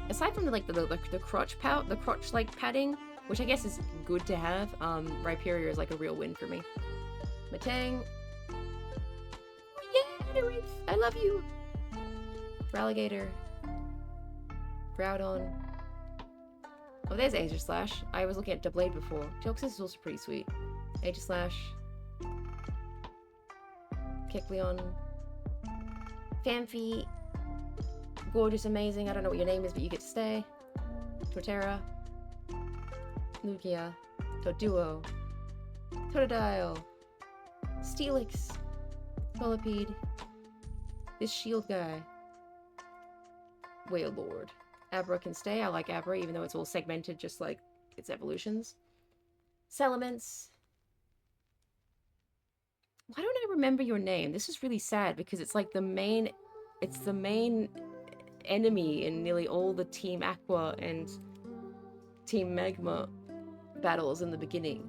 Aside from the crotch pout, the crotch like padding, which I guess is good to have, Rhyperior is like a real win for me. Matang. Yeah, I love you. Ralligator. Groudon. Oh, there's Aegislash. I was looking at Doublade before. Deoxys is also pretty sweet. Aegislash. Kecleon. Phanpy. Gorgeous, amazing. I don't know what your name is, but you get to stay. Torterra. Lugia. Doduo. Totodile. Steelix. Scolipede. This shield guy. Wailord. Abra can stay. I like Abra, even though it's all segmented just like its evolutions. Salamence. Why don't I remember your name? This is really sad because it's like the main enemy in nearly all the Team Aqua and Team Magma battles in the beginning.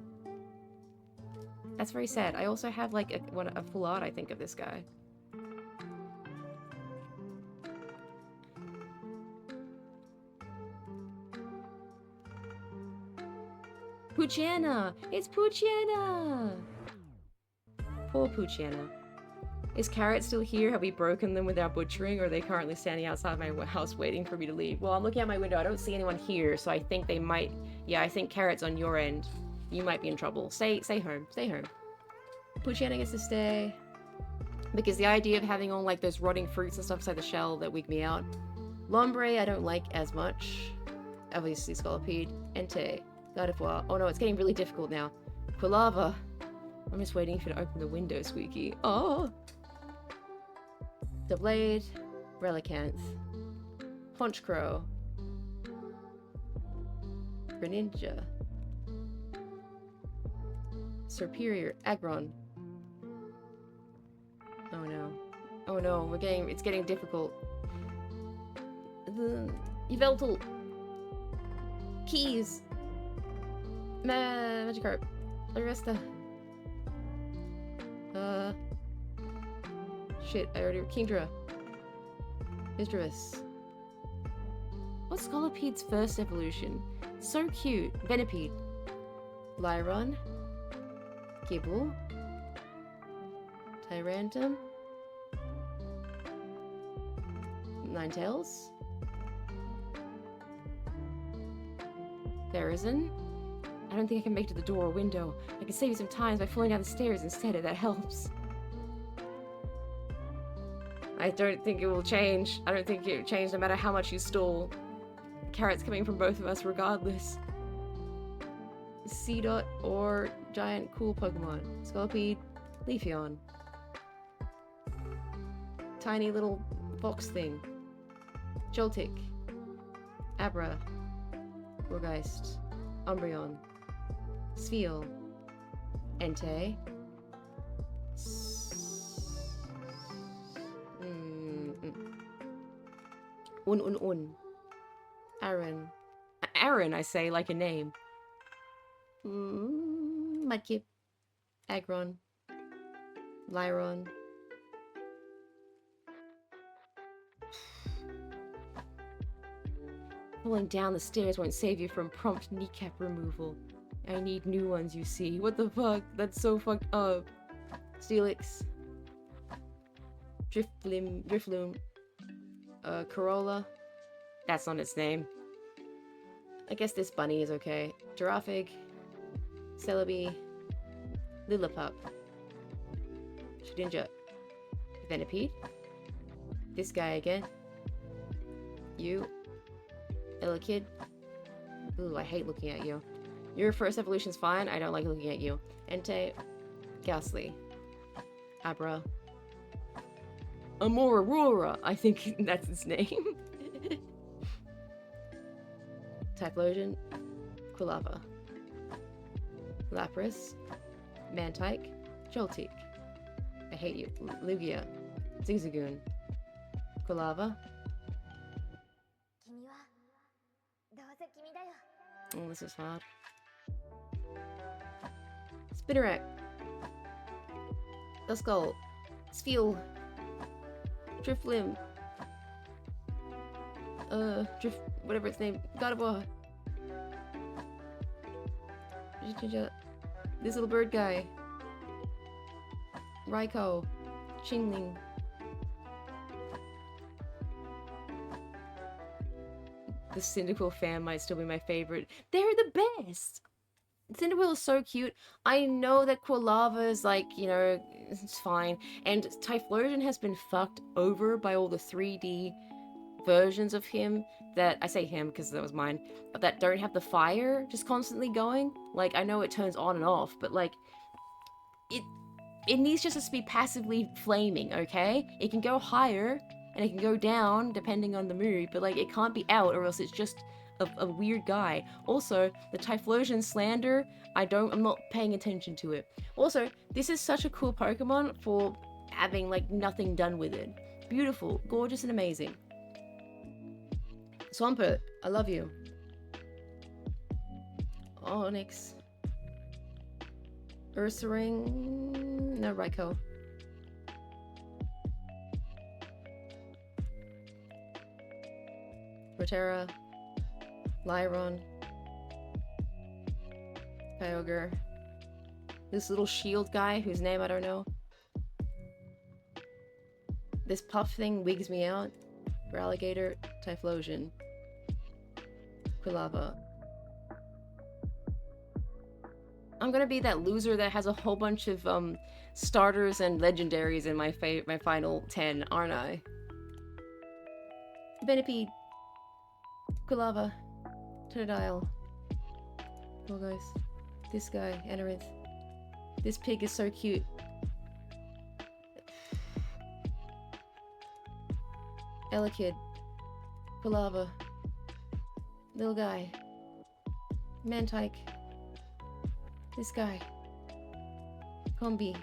That's very sad. I also have like a full art, I think, of this guy. Poochyena! It's Poochyena! Poor Poochyena. Is Carrot still here? Have we broken them with our butchering, or are they currently standing outside my house waiting for me to leave? Well, I'm looking out my window. I don't see anyone here, so I think they might... Yeah, I think Carrot's on your end. You might be in trouble. Stay home. Stay home. Poochyena gets to stay. Because the idea of having all, like, those rotting fruits and stuff inside the shell that wig me out. Lombre, I don't like as much. Obviously, Scolipede. Entei. Gardevoir. Oh no, it's getting really difficult now. Quilava. I'm just waiting for you to open the window, Squeaky. Oh! Doublade. Relicanth. Honchkrow. Greninja. Superior. Aggron. Oh no. Oh no, it's getting difficult. Yveltal. Keys. Magikarp. Arista. Shit, I already... Kingdra. Misdreavus. What's Scolipede's first evolution? So cute. Venipede. Lyron. Gibble. Tyranitum. Ninetales. Therizin. I don't think I can make it to the door or window. I can save you some time by falling down the stairs instead, if that helps. I don't think it will change. I don't think it will change no matter how much you stall. Carrot's coming from both of us regardless. Seedot or giant cool Pokemon. Scolipede, Leafeon. Tiny little fox thing. Joltik. Abra. Gourgeist. Umbreon. Spheal. Entei. Un. Aaron. Aaron, I say, like a name. Mudkip. Aggron. Lyron. Falling down the stairs won't save you from prompt kneecap removal. I need new ones, you see. What the fuck? That's so fucked up. Steelix. Drifloon. Corolla. That's not its name. I guess this bunny is okay. Giraffig. Celebi. Lillipup. Shedinja. Venipede. This guy again. You. Elekid. Ooh, I hate looking at you. Your first evolution's fine. I don't like looking at you. Entei. Ghastly. Abra. Aurora. I think that's its name. Typhlosion. Quilava. Lapras. Mantike. Joltik. I hate you. Lugia. Zigzagoon. Quilava. Oh, this is hard. Spinarak. Duskull. Spheal. Drifloon. Whatever its name. Gardevoir. This little bird guy. Raikou. Chingling. The Cyndaquil fan might still be my favorite. They're the best! Cyndaquil is so cute. I know that Quilava is like, you know, it's fine. And Typhlosion has been fucked over by all the 3D versions of him that, I say him because that was mine, but that don't have the fire just constantly going. Like, I know it turns on and off, but like, it needs just to be passively flaming, okay? It can go higher and it can go down depending on the mood, but like, it can't be out or else it's just a weird guy. Also, the Typhlosion slander, I'm not paying attention to it. Also, this is such a cool Pokemon for having like nothing done with it. Beautiful, gorgeous, and amazing. Swampert, I love you. Onyx. Ursaring. No, Raikou. Rotera. Lyron. Kyogre. This little shield guy whose name I don't know. This puff thing wigs me out. Feraligatr, Typhlosion. Quilava. I'm gonna be that loser that has a whole bunch of starters and legendaries in my final 10, aren't I? Venipede. Quilava. Totodile. Oh guys. This guy, Anorith. This pig is so cute. Elekid. Quilava. Little guy. Mantike. This guy. Combi.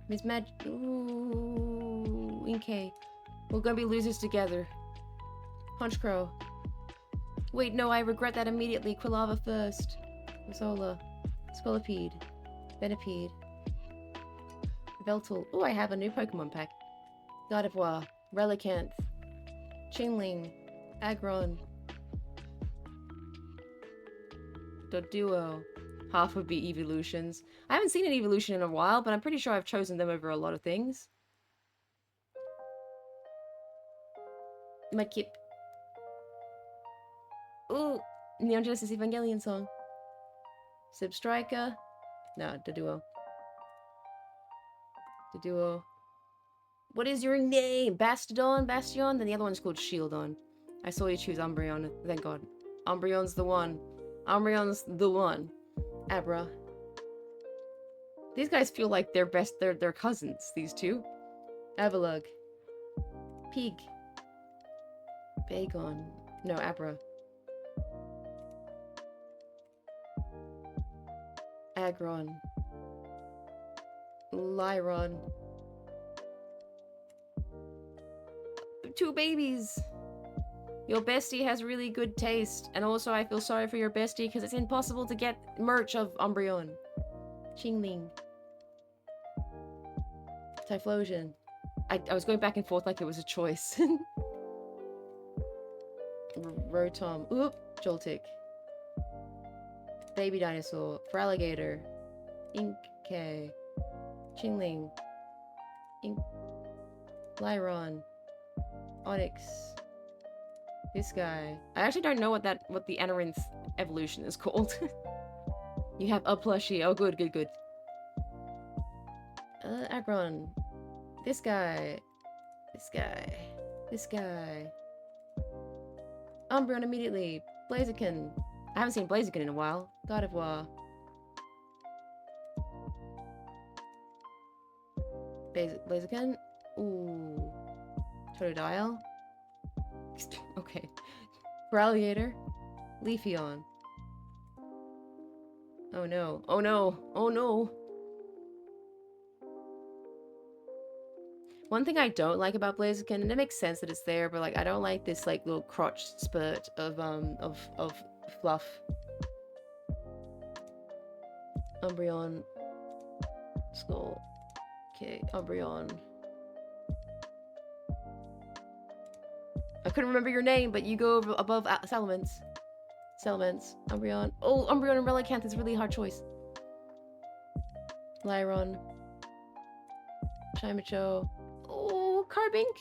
Miss Ooh, Inkay. We're gonna be losers together. Honchkrow. Wait, no, I regret that immediately. Quilava first. Zola. Scolipede. Venipede. Veltal. Oh, I have a new Pokemon pack. Gardevoir. Relicanth. Chingling. Aggron. Doduo. Half would be evolutions. I haven't seen an evolution in a while, but I'm pretty sure I've chosen them over a lot of things. Mudkip. Ooh, Neon Genesis Evangelion song. Substriker. No, Doduo. Doduo. What is your name? Bastodon? Bastion? Then the other one's called Shieldon. I saw you choose Umbreon. Thank God. Umbreon's the one. Umbreon's the one. Abra. These guys feel like they're cousins, these two. Avalugg. Pig. Bagon. No, Abra. Aggron. Lyron. Two babies. Your bestie has really good taste, and also I feel sorry for your bestie because it's impossible to get merch of Umbreon. Chingling. Typhlosion. I was going back and forth like it was a choice. Rotom. Oop. Joltik. Baby Dinosaur. Feraligatr. Inkay. Chingling. Lyron. Onyx. This guy. I actually don't know what the Anorith evolution is called. You have a plushie. Oh, good, good, good. Aggron. This guy. This guy. This guy. Umbreon immediately. Blaziken. I haven't seen Blaziken in a while. Gardevoir. Blaziken. Ooh. Totodile. Okay. Feraligatr. Leafeon. Oh no. Oh no. Oh no. One thing I don't like about Blaziken, and it makes sense that it's there, but like I don't like this like little crotch spurt of fluff. Umbreon. Skull. Okay, Umbreon. I couldn't remember your name, but you go above Salamence. Salamence. Umbreon. Oh, Umbreon and Relicanth is a really hard choice. Lyron. Chimecho. Oh, Carbink.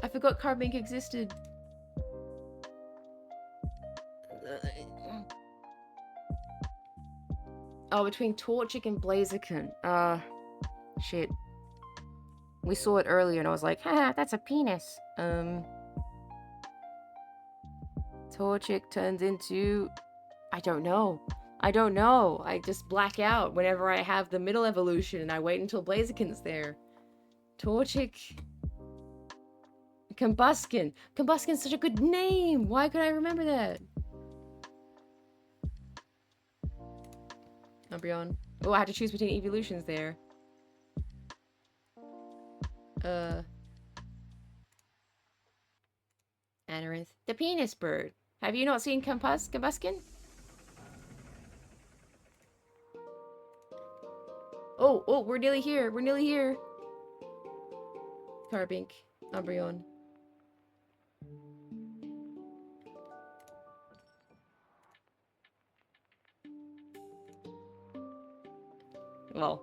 I forgot Carbink existed. Oh, between Torchic and Blaziken. Shit. We saw it earlier and I was like, haha, that's a penis. Torchic turns into... I don't know. I don't know. I just black out whenever I have the middle evolution and I wait until Blaziken's there. Torchic... Combuskin. Combuskin's such a good name! Why could I remember that? Umbreon. Oh, I had to choose between evolutions there. Anorith. The penis bird. Have you not seen Combuskin? Oh, we're nearly here. We're nearly here. Carbink. Umbreon. Well,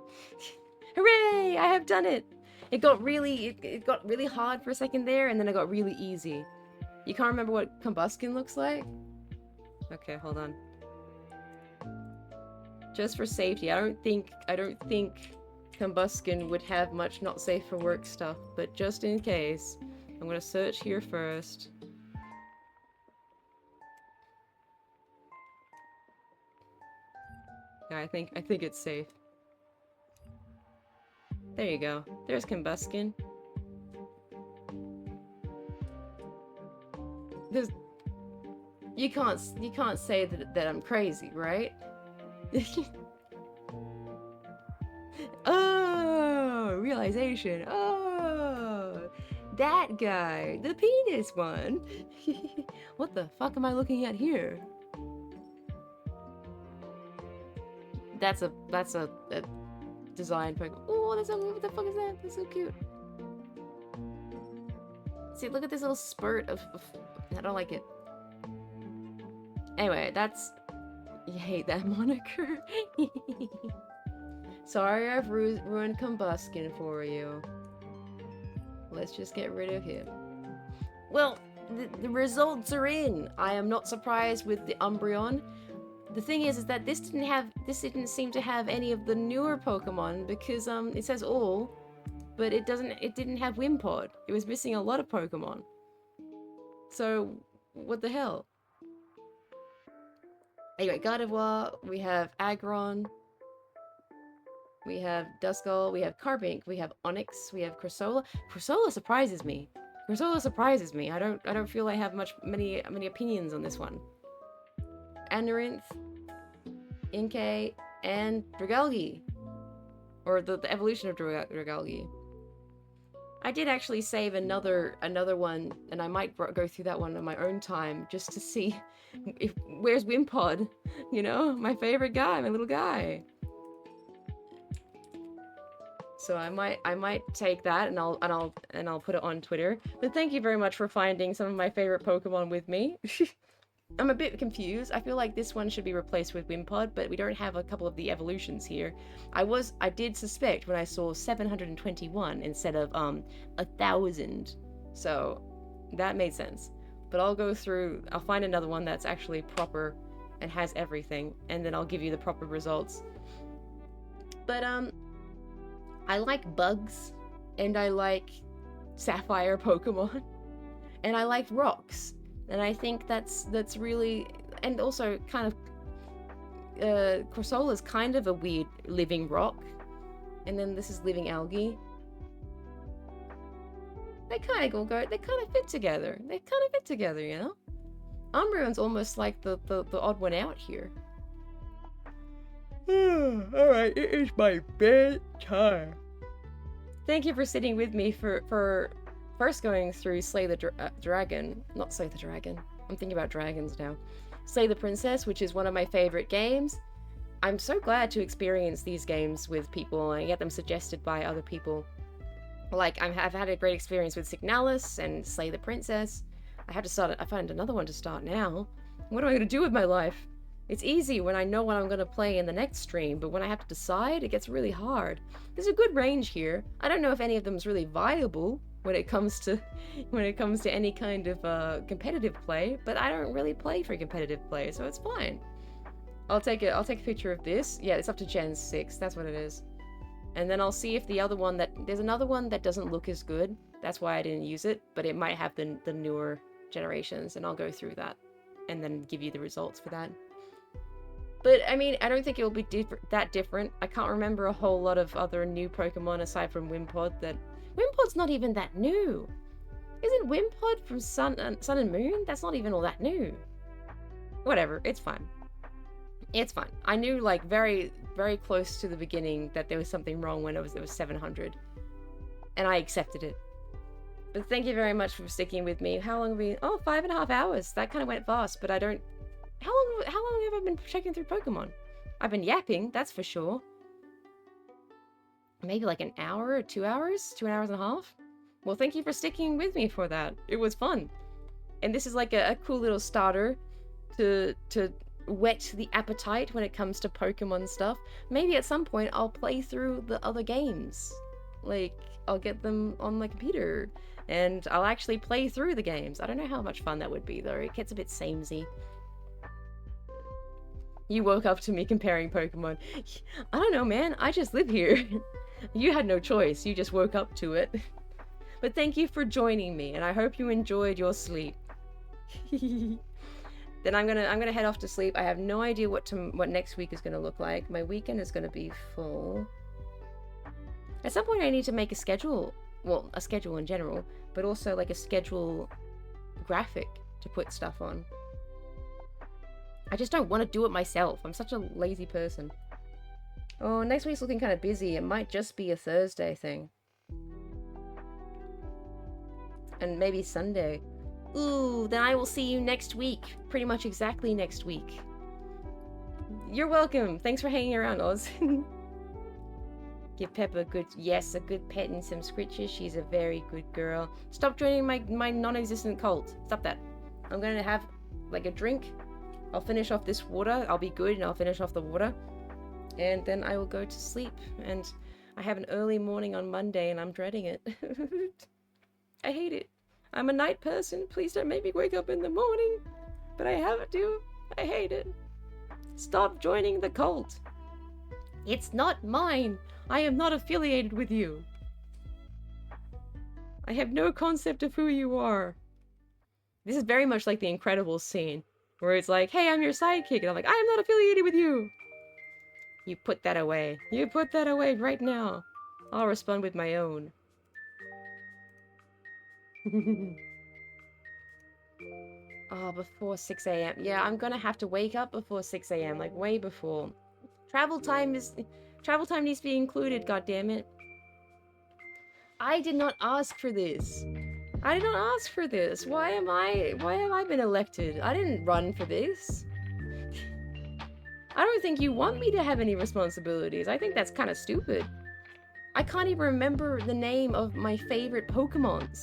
hooray! I have done it! It got really hard for a second there, and then it got really easy. You can't remember what Combuskin looks like? Okay, hold on. Just for safety, I don't think Combuskin would have much not safe for work stuff, but just in case, I'm gonna search here first. Yeah, I think it's safe. There you go. There's Combuskin. You can't say that I'm crazy, right? Oh, realization. Oh, that guy, the penis one. What the fuck am I looking at here? That's a design Pokemon. Oh, what the fuck is that? That's so cute. See, look at this little spurt of I don't like it. Anyway, that's... You hate that moniker. Sorry I've ruined Combuskin for you. Let's just get rid of him. Well, the results are in. I am not surprised with the Umbreon. The thing is that this didn't seem to have any of the newer Pokemon because it says all, but it didn't have Wimpod. It was missing a lot of Pokemon. So what the hell? Anyway, Gardevoir, we have Aggron, we have Duskull, we have Carbink, we have Onix, we have Corsola. Corsola surprises me. Corsola surprises me. I don't feel I have many opinions on this one. Anorith, Inkay, and Dragalge. Or the evolution of Dragalge. I did actually save another one, and I might go through that one on my own time, just to see where's Wimpod, you know? My favorite guy, my little guy. So I might take that and I'll put it on Twitter. But thank you very much for finding some of my favorite Pokemon with me. I'm a bit confused. I feel like this one should be replaced with Wimpod, but we don't have a couple of the evolutions here. I did suspect when I saw 721 instead of 1,000. So that made sense. But I'll find another one that's actually proper and has everything, and then I'll give you the proper results. But I like bugs, and I like sapphire Pokemon, and I like rocks. And I think that's really, and also kind of, Corsola's kind of a weird living rock, and then this is living algae. They kind of fit together. You know? Umbreon's almost like the odd one out here. Alright, it is my bedtime. Thank you for sitting with me for first going through Slay the Dragon. Not Slay the Dragon. I'm thinking about dragons now. Slay the Princess, which is one of my favorite games. I'm so glad to experience these games with people and get them suggested by other people. Like, I've had a great experience with Signalis and Slay the Princess. I find another one to start now. What am I going to do with my life? It's easy when I know what I'm going to play in the next stream, but when I have to decide, it gets really hard. There's a good range here. I don't know if any of them is really viable when it comes to any kind of competitive play, but I don't really play for competitive play, so it's fine. I'll take a picture of this. Yeah, it's up to Gen 6. That's what it is. And then I'll see if there's another one that doesn't look as good. That's why I didn't use it, but it might have the newer generations, and I'll go through that and then give you the results for that. But, I mean, I don't think it'll be that different. I can't remember a whole lot of other new Pokemon aside from Wimpod. Wimpod's not even that new. Isn't Wimpod from Sun and Moon? That's not even all that new. Whatever, it's fine. It's fine. I knew, like, very, very close to the beginning that there was something wrong when it was 700. And I accepted it. But thank you very much for sticking with me. How long have we... Oh, 5.5 hours. That kind of went fast, but I don't... How long have I been checking through Pokemon? I've been yapping, that's for sure. Maybe like an hour or 2 hours? 2 hours and a half? Well, thank you for sticking with me for that. It was fun. And this is like a cool little starter to whet the appetite when it comes to Pokemon stuff, maybe at some point I'll play through the other games. Like, I'll get them on my computer, and I'll actually play through the games. I don't know how much fun that would be, though. It gets a bit samey. You woke up to me comparing Pokemon. I don't know, man. I just live here. You had no choice. You just woke up to it. But thank you for joining me, and I hope you enjoyed your sleep. Then I'm gonna head off to sleep. I have no idea what next week is gonna look like. My weekend is gonna be full. At some point I need to make a schedule. Well, a schedule in general, but also like a schedule graphic to put stuff on. I just don't want to do it myself. I'm such a lazy person. Oh, next week's looking kind of busy. It might just be a Thursday thing. And maybe Sunday. Ooh, then I will see you next week. Pretty much exactly next week. You're welcome. Thanks for hanging around, Oz. Give Peppa a good pet and some scritches. She's a very good girl. Stop joining my non-existent cult. Stop that. I'm gonna have like a drink. I'll finish off this water. I'll be good and I'll finish off the water. And then I will go to sleep. And I have an early morning on Monday and I'm dreading it. I hate it. I'm a night person. Please don't make me wake up in the morning. But I have to. I hate it. Stop joining the cult. It's not mine. I am not affiliated with you. I have no concept of who you are. This is very much like the Incredibles scene, where it's like, hey, I'm your sidekick, and I'm like, I am not affiliated with you. You put that away. You put that away right now. I'll respond with my own. Oh, before 6 a.m. Yeah, I'm gonna have to wake up before 6 a.m. Like, way before. Travel time needs to be included, goddammit. I did not ask for this. I did not ask for this. Why have I been elected? I didn't run for this. I don't think you want me to have any responsibilities. I think that's kind of stupid. I can't even remember the name of my favorite Pokemons.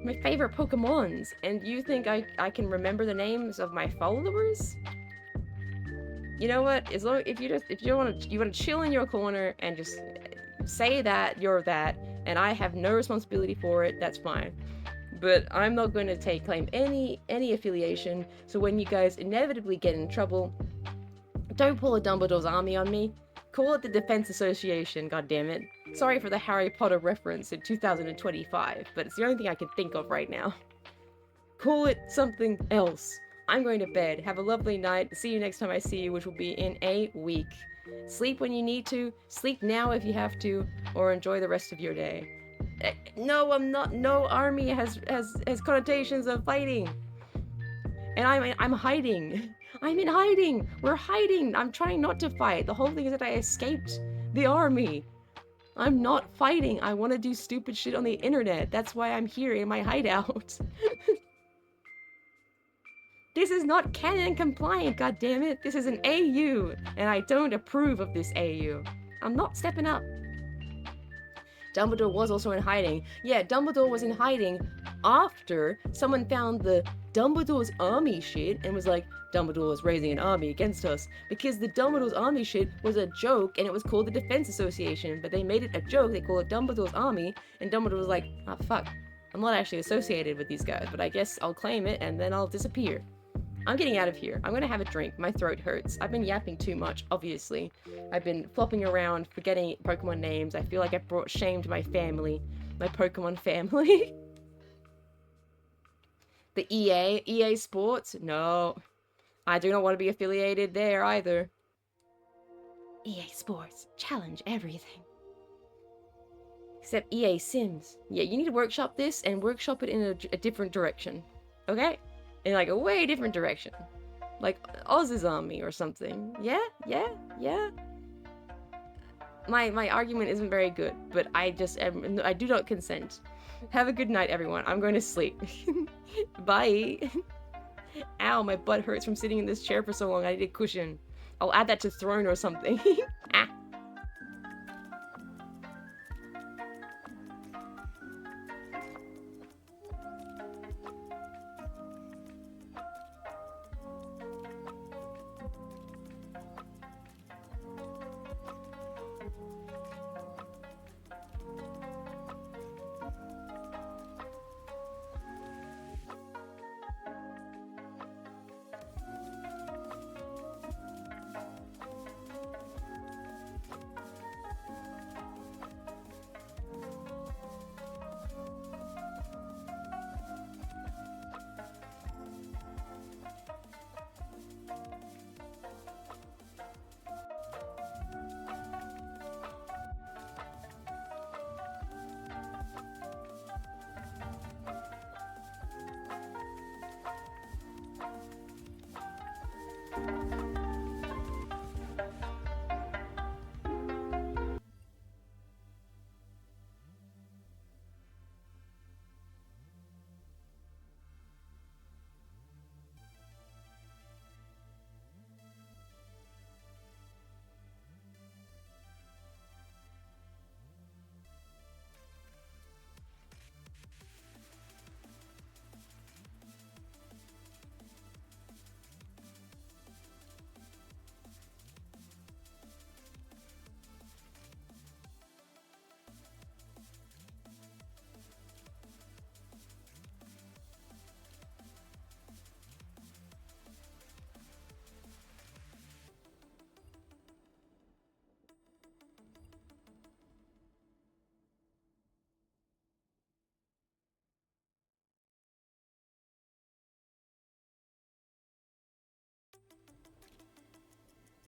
My favorite Pokemons. And you think I can remember the names of my followers? You know what? As long if you want to chill in your corner and just say that you're that, and I have no responsibility for it, that's fine. But I'm not going to claim any affiliation. So when you guys inevitably get in trouble, don't pull a Dumbledore's army on me. Call it the Defense Association, goddammit. Sorry for the Harry Potter reference in 2025, but it's the only thing I can think of right now. Call it something else. I'm going to bed. Have a lovely night. See you next time I see you, which will be in a week. Sleep when you need to. Sleep now if you have to, or enjoy the rest of your day. No, I'm not. No army has connotations of fighting. And I'm hiding. I'm in hiding. We're hiding. I'm trying not to fight. The whole thing is that I escaped the army. I'm not fighting. I want to do stupid shit on the internet. That's why I'm here in my hideout. This is not canon compliant, goddammit. This is an AU, and I don't approve of this AU. I'm not stepping up. Dumbledore was also in hiding. Yeah, Dumbledore was in hiding after someone found the Dumbledore's army shit and was like, Dumbledore is raising an army against us. Because the Dumbledore's army shit was a joke and it was called the Defense Association, but they made it a joke, they called it Dumbledore's army, and Dumbledore was like, oh fuck, I'm not actually associated with these guys, but I guess I'll claim it and then I'll disappear. I'm getting out of here. I'm gonna have a drink. My throat hurts. I've been yapping too much, obviously. I've been flopping around, forgetting Pokemon names. I feel like I brought shame to my family. My Pokemon family. The EA Sports? No. I do not want to be affiliated there either. EA Sports. Challenge everything. Except EA Sims. Yeah, you need to workshop this and workshop it in a different direction. Okay? In like a way different direction. Like Oz's army or something. Yeah? My argument isn't very good, but I do not consent. Have a good night, everyone. I'm going to sleep. Bye. Ow, my butt hurts from sitting in this chair for so long. I need a cushion. I'll add that to Throne or something.